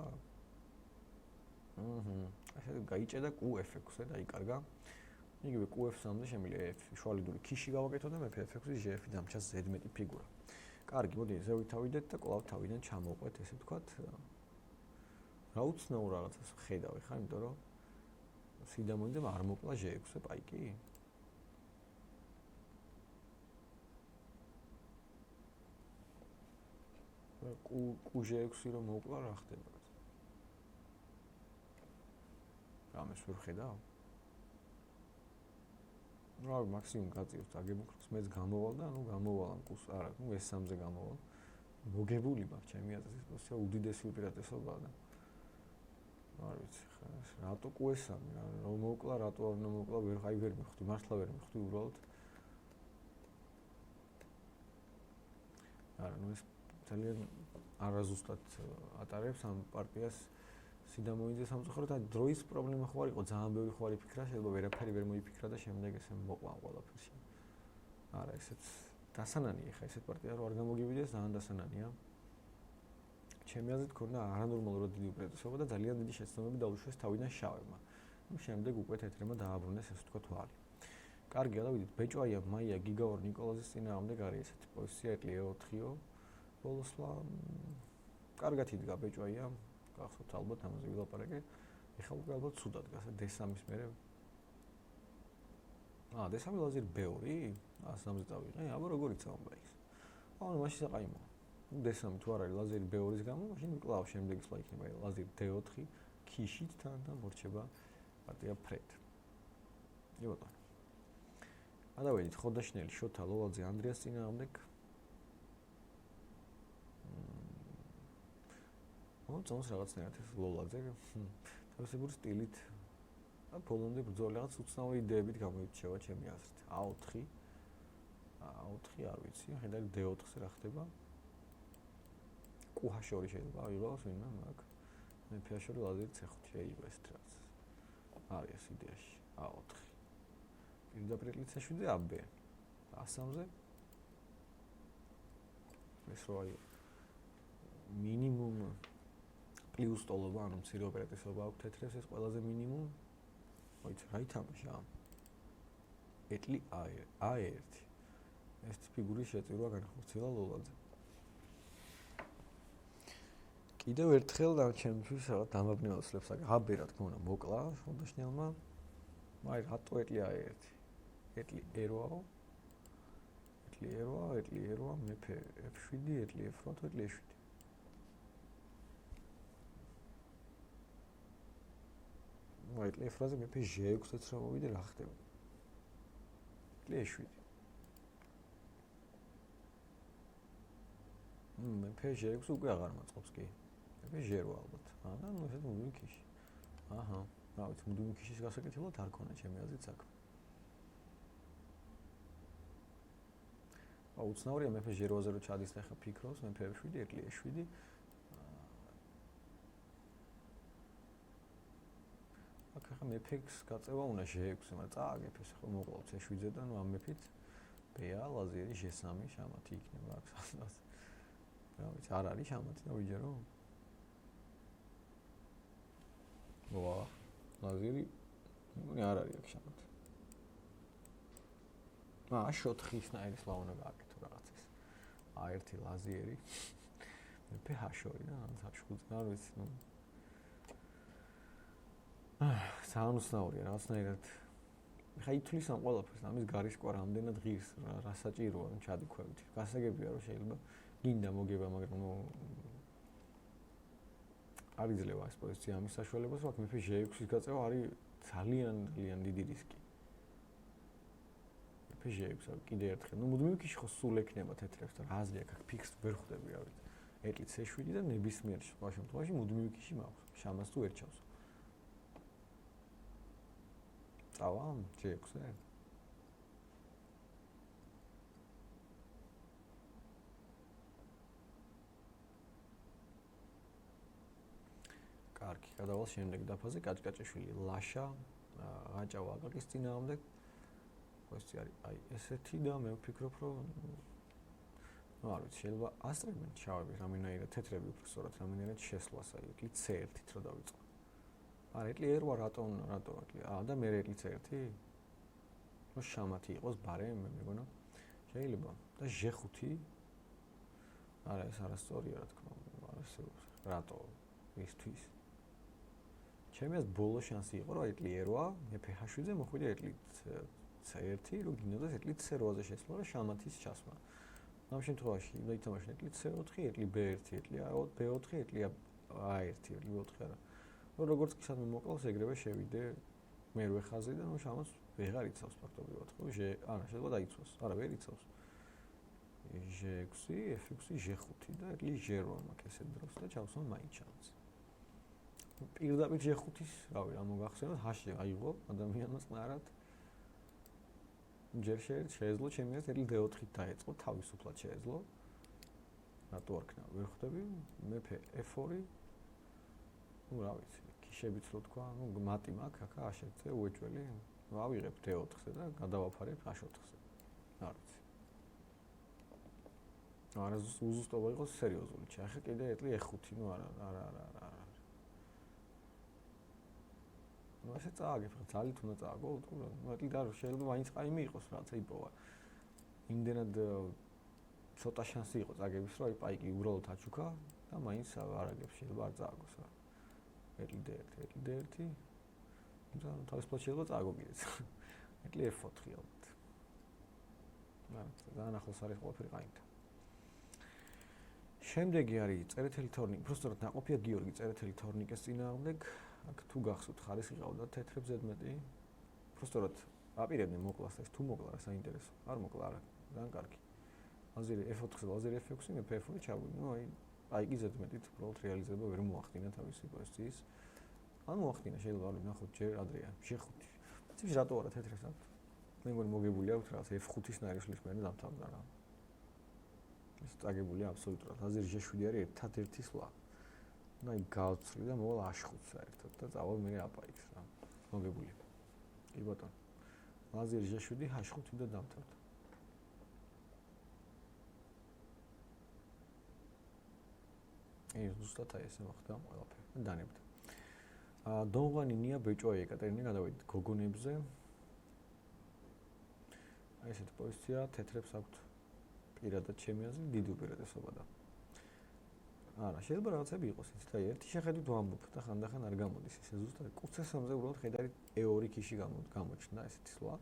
ესე გაიჭედა QF6-ზე დაიკარგა. იგივე QF3-ზე შემიძლია შუალედური ქიში გავაკეთო და მეფე F6-ზე G-F დამჩას ზედმეტი ფიგურა. კარგი, მოდი ზევით თავიდეთ და კვლავ თავიდან ჩამოვყვეთ, ესე ვთქვათ. რა უცნაურ რაღაცას ხედავი ხა, იმიტომ რომ სიდამონიდამ არ მოკლა ჟ6-ზე პაიკი? q6 რომ მოკლა რა ხდება? ამას ვერ ხედავ? რა მაქსიმუმ გაწევს აგებუქროს მეც გამოვალ და გამოვალ ამ qs არა, s3-ზე გამოვალ. მოგებული მაქვს ჩემი აზრით, ეს უდიდესი უპირატესობაა და არ ვიცი ხა რატო qs3 რა მოკლა, რატო არ მოკლა, ვერ მივხვდი, მართლა ვერ მივხვდი უბრალოდ. არა, ეს ძალიან არაზუსტად ატარებს ამ პარტიას სიდამონიძე სამწუხაროდ და დროის პრობლემა ხო არ იყო, ძალიან ბევრი ხო არ იფიქრა, შეიძლება ვერაფერი ვერ მოიფიქრა და შემდეგ ესე მოყვა ყველაფერში. არა, ესეც დასანანია ხა ესეთ პარტია რო არ გამოგივიდეს, ძალიან დასანანია. ჩემი აზრით ქონდა არანორმალურად დიდი უპირატესობა და ძალიან დიდი შეცდომები დაუშვეს თავიდან შავებმა. შემდეგ უკვე თეთრებმა დააბრუნეს ესე ვთქვათ ვალი. კარგი, გადავიდეთ ბეჭვაია, მაია, გიგაორ, ნიკოლაზის წინააღმდეგ არის ესეთი პოზიცია, ეტლი E4-იო. ბოლოსლა კარგად იდგა ბეჭვაია, გახსოვთ ალბათ ამაზე ვილაპარაკე. ეხლა უკვე ალბათ ცუდად დგას D3-ის მერე. D3 ლაზერ B2? 100-ზე წავიღე, აბა როგორ იცავ ის? მაშინ საყაიმოა. D3 თუ არ არის ლაზერი B2-ის გამო, მაშინ კლავ შემდეგი სლაი იქნება ლაზერი D4 ქიშით თან და მორჩება პარტია ფრედ. იბატონო. გადავედით ხოდაშნელი, შოთა, ლოლაძე, ანდრიას წინააღმდეგ. მოწონს რაღაცნაირად ეს ლოლაძე. თავისებური სტილით და ბოლომდე ბრძოლა რაღაც უცნაური იდეებით გამოირჩევა ჩემი აზრით. A4 არ ვიცი, ხედავ D4-ზე რა ხდება. ყუჰაშორი შეიძლება აიღოს ვინმე მაგ. მეფეაშორი ლაზერი C5 შეიძლება ეს რაც. არის ეს იდეაში A4. პირდაპირ C7-ზე AB. A3-ზე ეს რო არის მინიმუმ პლუს ტოლობა, ანუ მცირე ოპერატესობა აქვს თეთრებს, ეს ყველაზე მინიმუმ. მოიცა რა ითამაშა? ეტლი A1. ეს ფიგურის შეწირვა განხორციელა ლოლაძე. კიდევ ერთხელ და ჩემთვის რაღაც დამაბნევացლებს AB რა თქმა უნდა მოკლა ხოდაშნელმა. მაგრამ რატო ეტლი A1? ეტლი E8-ო. ეტლი E8, მეფე F7, ეტლი F8, ეტლი E7. ეტლი F8-ზე მეფე G6-ს რა მოვიდე რა ხდება? ეტლი E7. მეფე G6 უკვე აღარ მაწყობს კი. მეფე G8 ალბათ. და ესეთ მუდმივ ქიში. აჰა, რა ვიცი, მუდმივ ქიშის გასაკეთებლად არ ქონა ჩემი აზრით საქმე. უცნაურია მეფე G8-ზე რო ჩადის და ხა ფიქრობს, მეფე F7, ეტლი E7. ახლა მეფექს გაწევა უნდა G6-ზე, მაგრამ წააგებს ხო მოკლავ C7-ზე და ამ მეფით B-ა ლაზერი G3 შამათი იქნება აქ სადაც. რა ვიცი, არ არის შამათი და ვიჯერო? ვა, ლაზერი არ არის აქ შამათი. შოთხისნაირი სლავა უნდა გააკეთო რაღაცას. A1 ლაზერი. მეფე H2 და ამ H5-ზე არ ვიცი, საუნსნაურია რაღაცნაირად. ხა ითulis ამ ყველაფერს, ამის გარისკვა რამდენად ღირს, რა საჭიროა რომ ჩადიქვევით. გასაგებია რომ შეიძლება გინდა მოგება, მაგრამ არ იძლევა ეს პოზიცია ამის საშუალებას, რომ მეფე G6-ის გაწევა არის ძალიან დიდი რისკი. მეფე G6 კიდე ერთხელ, მუდმივ ქიში ხო სულ ექნება თეთრებს და რა აზრი აქვს, ფიქს ვერ ხვდები, რა ვიცი. ეტლი C7 და ნებისმიერ შემთხვევაში მუდმივ ქიში მაქვს. შამას თუ ერჩავს. წავა G6-ზე? კარგი, გადავალ შემდეგ დაფაზე, კაჭკაჭიშვილი, ლაშა, ღაჭავა აკაკის წინააღმდეგ. ეს არის აი ესეთი და მე ვფიქრობ, რომ არ ვიცი, შეიძლება ასწრებენ შავები რამენაირად, თეთრები უფრო სწორად რამენაირად შესვლას, აი ეტლი C1-ით რო დავიწყო. არა, ეტლი E8 რატო ეტლი? და მე ეტლი C1? ნუ შამათი იყოს ბარემ, მე მეგონა. შეიძლება. და G5? არა, ეს არასწორია რა თქმა უნდა. რატო? ისთვის. ჩემს ბოლო შანსი იყო, რომ ეტლი ერვა, მე ფეხაშვიდზე მოხვიდე ეტლით C1, რომ გინდოდეს ეტლით C8-ზე შესვლა და შამათის ჩასვლა. ამ შემთხვევაში უნდა ითამაშო ეტლით C4, ეტლი B1, ეტლი B4, ეტლი A1, ეტლი B4 არა. რომ როგორც კი სადმე მოკლავს, ეგრევე შევიდე მერვე ხაზი და ნუ შამას ვეღარ იცავს ფაქტობრივად, ხო? არა, შეიძლება დაიცვას. არა, ვერ იცავს. G6, F6, G5 და ეტლი G8 მაქვს ესეთ დროს და ჩავსვამ მაინც შამას. პირდაპირ G5-ის, რავი, რა მოგახსენოთ, H-ი აიღო ადამიანმა წნარად. ჯერ შეეძლო ჩემი აზრით ეტლი D4-ით დაეწყო, თავისუფლად შეეძლო. რატო არ ქნა, ვერ ხვდები, მეფე F2. ნუ რა ვიცი, ქიშებიც რო თქვა, ნუ მატი მაქვს, აქა H1-ზე უეჭველი. ვავიღებ D4-ზე და გადავაფარებ H4-ზე. არ ვიცი. არა, უზუსტობა იყოს სერიოზული. ჩახე კიდე ეტლი E5, ნუ არა. ნუ ესე წააგებ, ძალით უნდა წააგო, ნუ ეტლი და შეიძლება მაინც ყაიმი იყოს რაღაცა იპოვა. იმდენად ცოტა შანსი იყო წაგების, რომ აი პაიკი უბრალოდ აჩუქა და მაინც არ აგებს, შეიძლება არ წააგოს რა. ეტლი D1. და თავისუფლად შეიძლება წააგო კიდეც. ეტლი F4 ალბათ. ძალიან ახლოს არის ყველაფერი ყაიმთან. შემდეგი არის წერეთელი თორნიკე, უბრალოდ ნაყოფია გიორგი წერეთელი თორნიკეს წინააღმდეგ. აქ თუ გახსოვთ ხარისხი ყავდა თეთრებ ზედმეტი. უბრალოდ აპირებდნენ მოკლას და ეს თუ მოკლა რა საინტერესო. არ მოკლა არა, ძალიან კარგი. ლაზერი F4-ზე, ლაზერი F6-ი, მე F4-ი ჩავიდი. ნუ აი პაიკი ზედმეტით უბრალოდ რეალიზება ვერ მოახდინა თავისი პოზიციის. ან მოახდინა შეიძლება არ ვნახოთ ჯერ ადრეა G5. ციფრი რატო არა თეთრებს აქვს? მე მგონი მოგებული აქვს რაღაც F5-ის ნაირსლის მერე დამთავრდა რა. ეს წაგებულია აბსოლუტურად. ლაზერი G7 არის ერთადერთი სვლა. და აი გავცვლი და მოვალ H5 საერთოდ და წავალ მე აპაიქს რა. მოგებული. კი ბატონო. ლაზერი G7 H5 და დამთავრდა. ზუსტად აი ესე მოხდა ყველაფერი. დანებდა. დონღვანი ნია ბეჭო ეკატერინე გადავიდით გოგონებზე. აი ესეთი პოზიცია თეთრებს აქვთ პირადად ჩემი აზრით დიდი უპირატესობა და არა, შეიძლება რაღაცები იყოს, იცით, აი ერთი შეხედვით ვამბობ და ხანდახან არ გამოდის ესე ზუსტად კუცესამზე უბრალოდ ხედავით E2 ქიში გამოჩნდა ესეთი სვლა.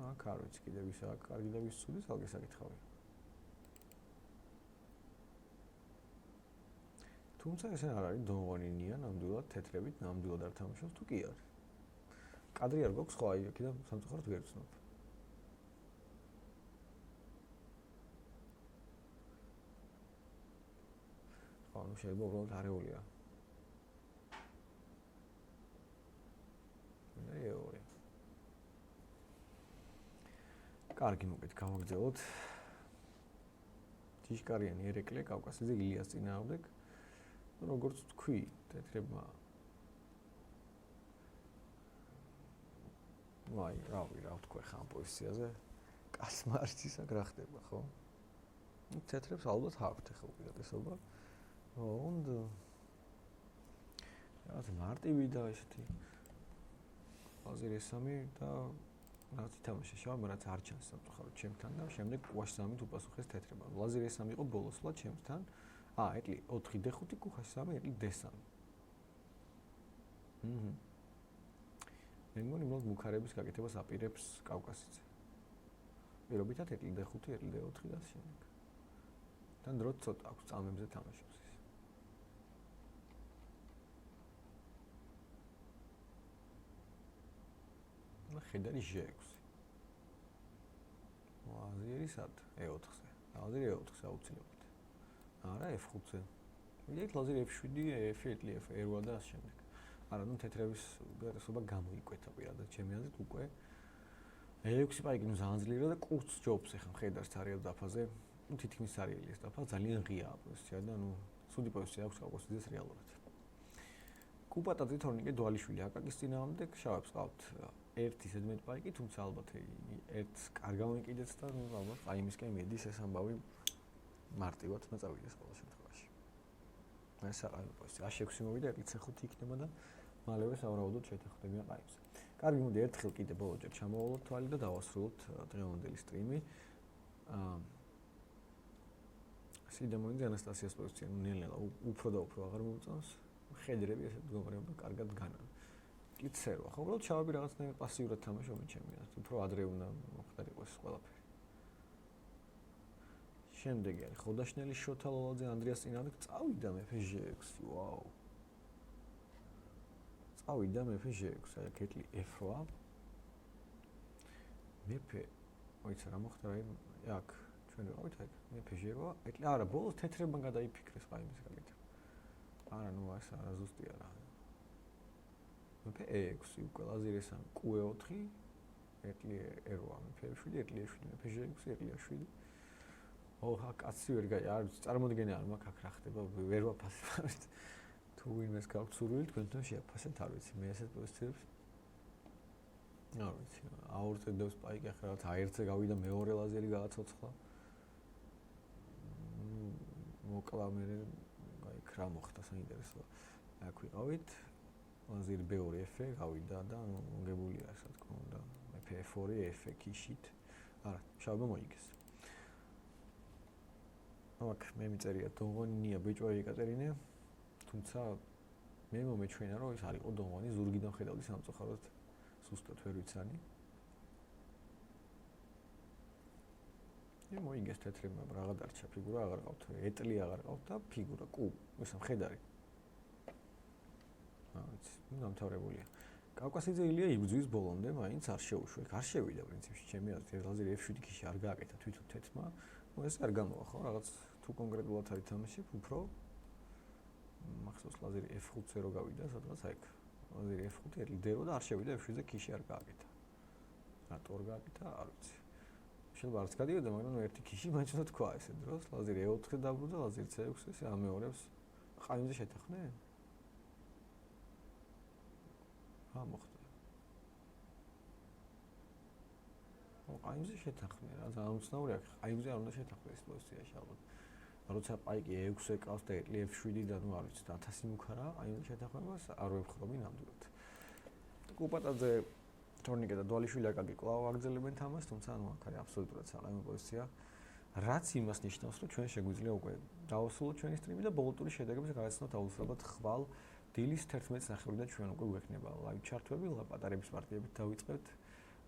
აქ არ ვიცი კიდე ვისა კარგი და ვის ცუდი ძალგე საკითხავია. თუმცა ესე არ არის დონღვანი ნია ნამდვილად თეთრებით ნამდვილად არ თამაშობს თუ კი არის. კადრი არ გვაქვს ხო აი აქედან სამწუხაროდ ვერ ვცნობ. ანუ შეიძლება უბრალოდ არეულია. E2. კარგი მოკეთ გავაგრძელოთ. ჯიშკარიანი ერეკლე კავკასიაზე ილიას წინააღმდეგ. როგორც თქვი, თეთრებმა ვაი, რა ვთქვი ხა ამ პოზიციაზე? კასმარცის აქ რა ხდება, ხო? თეთრებს ალბათ აქვთ ახლა უპირატესობა. უნდა რაღაც მარტივი და ესეთი ლაზერი S3 და რაც ითამაშა შავმა, რაც არ ჩანს სამწუხაროდ ჩემთან და შემდეგ კუაშ3-ით უპასუხეს თეთრებმა. ლაზერი S3 იყო ბოლოსლა ჩემთან. ეტლი 4 D5 კუაშ3 ეტლი D3. მე მგონი უბრალოდ მუქარების გაკეთებას აპირებს კავკასიძე. პირობითად ეტლი D5, ეტლი D4 და შემდეგ. თან დროც ცოტა აქვს წამებზე თამაშობს ის. ხედარი G6. ლაზერი სად? E4-ზე. ლაზერი E4-ზე აუცილებლად. არა F5-ზე. ვიდით ლაზერი F7, F ეტლი F2 და ამ შემდეგ. არა, ნუ თეთრების უპირატესობა გამოიკვეთა პირადად ჩემი აზრით უკვე. E6 პაიკი ნუ ძალიან ძლიერია და კურს ჯობს ახლა მხედარს არიელ დაფაზე. ნუ თითქმის არიელი ეს დაფა ძალიან ღიაა პოზიცია და ნუ ცუდი პოზიცია აქვს კავკასიძეს რეალურად. კუპატაძე თორნიკე დვალიშვილი აკაკის წინააღმდეგ შავებს ყავთ ერთი ზედმეტ პაიკი, თუმცა ალბათ ერთს კარგავენ კიდეც და ნუ ალბათ ყაიმისკენ მიედის ეს ამბავი მარტივად უნდა წავიდეს ყოველ შემთხვევაში. ეს არის პოზიცია. A6 მოვიდა, ეტლი C5 იქნება და მალევე სავარაუდოდ შეთანხმდებიან ყაიმზე. კარგი, მოდი ერთხელ კიდე ბოლოჯერ ჩამოვალოთ თვალი და დავასრულოთ დღევანდელი სტრიმი. სიდამონიძე ანასტასიას პოზიცია ნელ-ნელა უფრო და უფრო აღარ მოუწევს. ხედრები ესე მდგომარეობა კარგად განან. კი ცერვა. ხო, უბრალოდ ჩავები რაღაცნაირად პასიურად თამაშობენ ჩემპიონატს. უფრო ადრე უნდა მოხდარიყოს ყველაფერი. შემდეგი არის ხოდაშნელი შოთა ლოლაძე ანდრიას წინააღმდეგ წავიდა მეფე G6. ვაუ. წავიდა მეფე G6. აი კეთილი F8. მეფე მოიცა რა მოხდა რა აქ ჩვენ ვიყავით აქ მეფე G8. ეტლი არა ბოლოს თეთრებმა გადაიფიქრეს ყაიმის გაკეთება. არა ნუ ეს არა ზუსტი არა. მეფე E6 უკვე ლაზირესან Q4 ეტლი E8 მეფე E7 ეტლი E7 მეფე G6 ეტლი A7 ოჰა კაცი ვერ გაი არ წარმოდგენა არ მაქვს აქ რა ხდება ვერ ვაფასებ თუ ვინმეს გაქვთ სურვილი თქვენთან შეაფასეთ არ ვიცი მე ესეთ პოზიციებს არ ვიცი აორწედებს პაიკი ახლა რაღაც აერთზე გავიდა მეორე ლაზერი გააცოცხლა მოკლა მე აი კრა მოხდა საინტერესოა აქ ვიყავით ლაზერი B2 F გავიდა და მოგებულია ასე თქო და მეფე F2 F ქიშით არა შავმა მოიგეს აქ მე მიწერია დონღონია ბიჭო ეკატერინე თუმცა მე მომეჩვენა რომ ეს არ იყო დონღონი ზურგიდან ხედავდი სამწუხაროდ სუსტად ვერ ვიცანი მე მოიგეს თეთრებმა რაღა დარჩა ფიგურა აღარ ყავთ ეტლი აღარ ყავთ და ფიგურა კუ ეს მხედარი აიც დამთავრებულია კავკასიძე ილია იბრძვის ბოლომდე მაინც არ შეუშვა არ შევიდა პრინციპში ჩემი აზრით ლაზერი F7 ქიში არ გააკეთა თვითონ თეთრმა ну ეს არ გამოვა ხო რაღაც თუ კონკრეტულად არის თამაში უფრო მახსოვს ლაზერი F5-ზე რო გავიდა სადღაც აი ლაზერი F5 ეტლი დერო და არ შევიდა F7-ზე ქიში არ გააკეთა რატო არ გააკეთა არ ვიცი შეიძლება არც გადიოდა მაგრამ ერთი ქიში მაინც უნდა თქვა ესე დროს ლაზერი E4-ზე დაბრუნდა ლაზერი C6-ზე ესე ამეორებს ყაიმზე შეთანხმდნენ რა მოხდა? ყაიმზე შეთანხმდნენ რა ძალიან უცნაური აქ ყაიმზე არ უნდა შეთანხმდეს პოზიციაში ალბათ. როცა პაიკი E6-ზე ყავს და ეტლი F7 და ნუ არ ვიცი 1000 მუქარა ყაიმზე შეთანხმებას არ ვეფხრობი ნამდვილად. კუპატაძე თორნიკე და დვალიშვილი აკაკი კვლავ აგრძელებენ თამაშს, თუმცა ნუ აქ არის აბსოლუტურად საყაიმო პოზიცია. რაც იმას ნიშნავს, რომ ჩვენ შეგვიძლია უკვე დავასრულოთ ჩვენი სტრიმი და ბოლო ტურის შედეგებს გავაცნოთ აუცილებლად ხვალ დილის 11:30-დან ჩვენ უკვე გვექნება ლაივ ჩარტვები, ლაპატარების პარტიებით დავიწყებთ.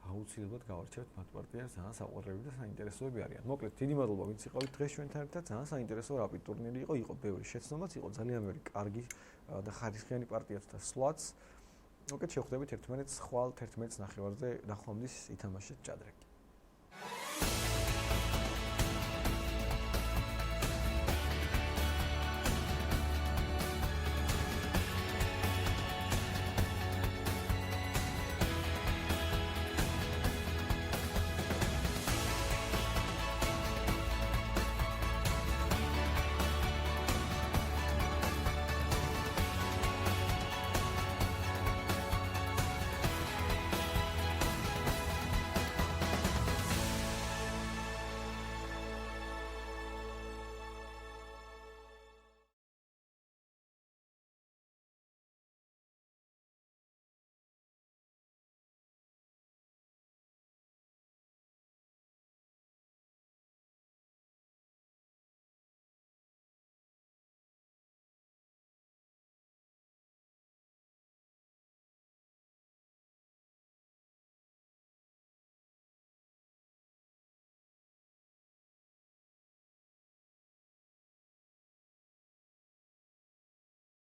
აუცილებლად გავარჩევთ მათ პარტიებს, ძალიან საყვარლები და საინტერესოები არიან. მოკლედ, დიდი მადლობა ვინც იყავით დღეს ჩვენთან ერთად. ძალიან საინტერესო რაპიდ ტურნირი იყო ბევრი შეცნობაც, იყო ძალიან ბევრი კარგი და ხარისხიანი პარტიაც და სლაც. მოკლედ, შევხვდებით ერთმანეთს ხვალ 11:30-ზე, ნახვამდის ითამაშეთ ჭადრაკი.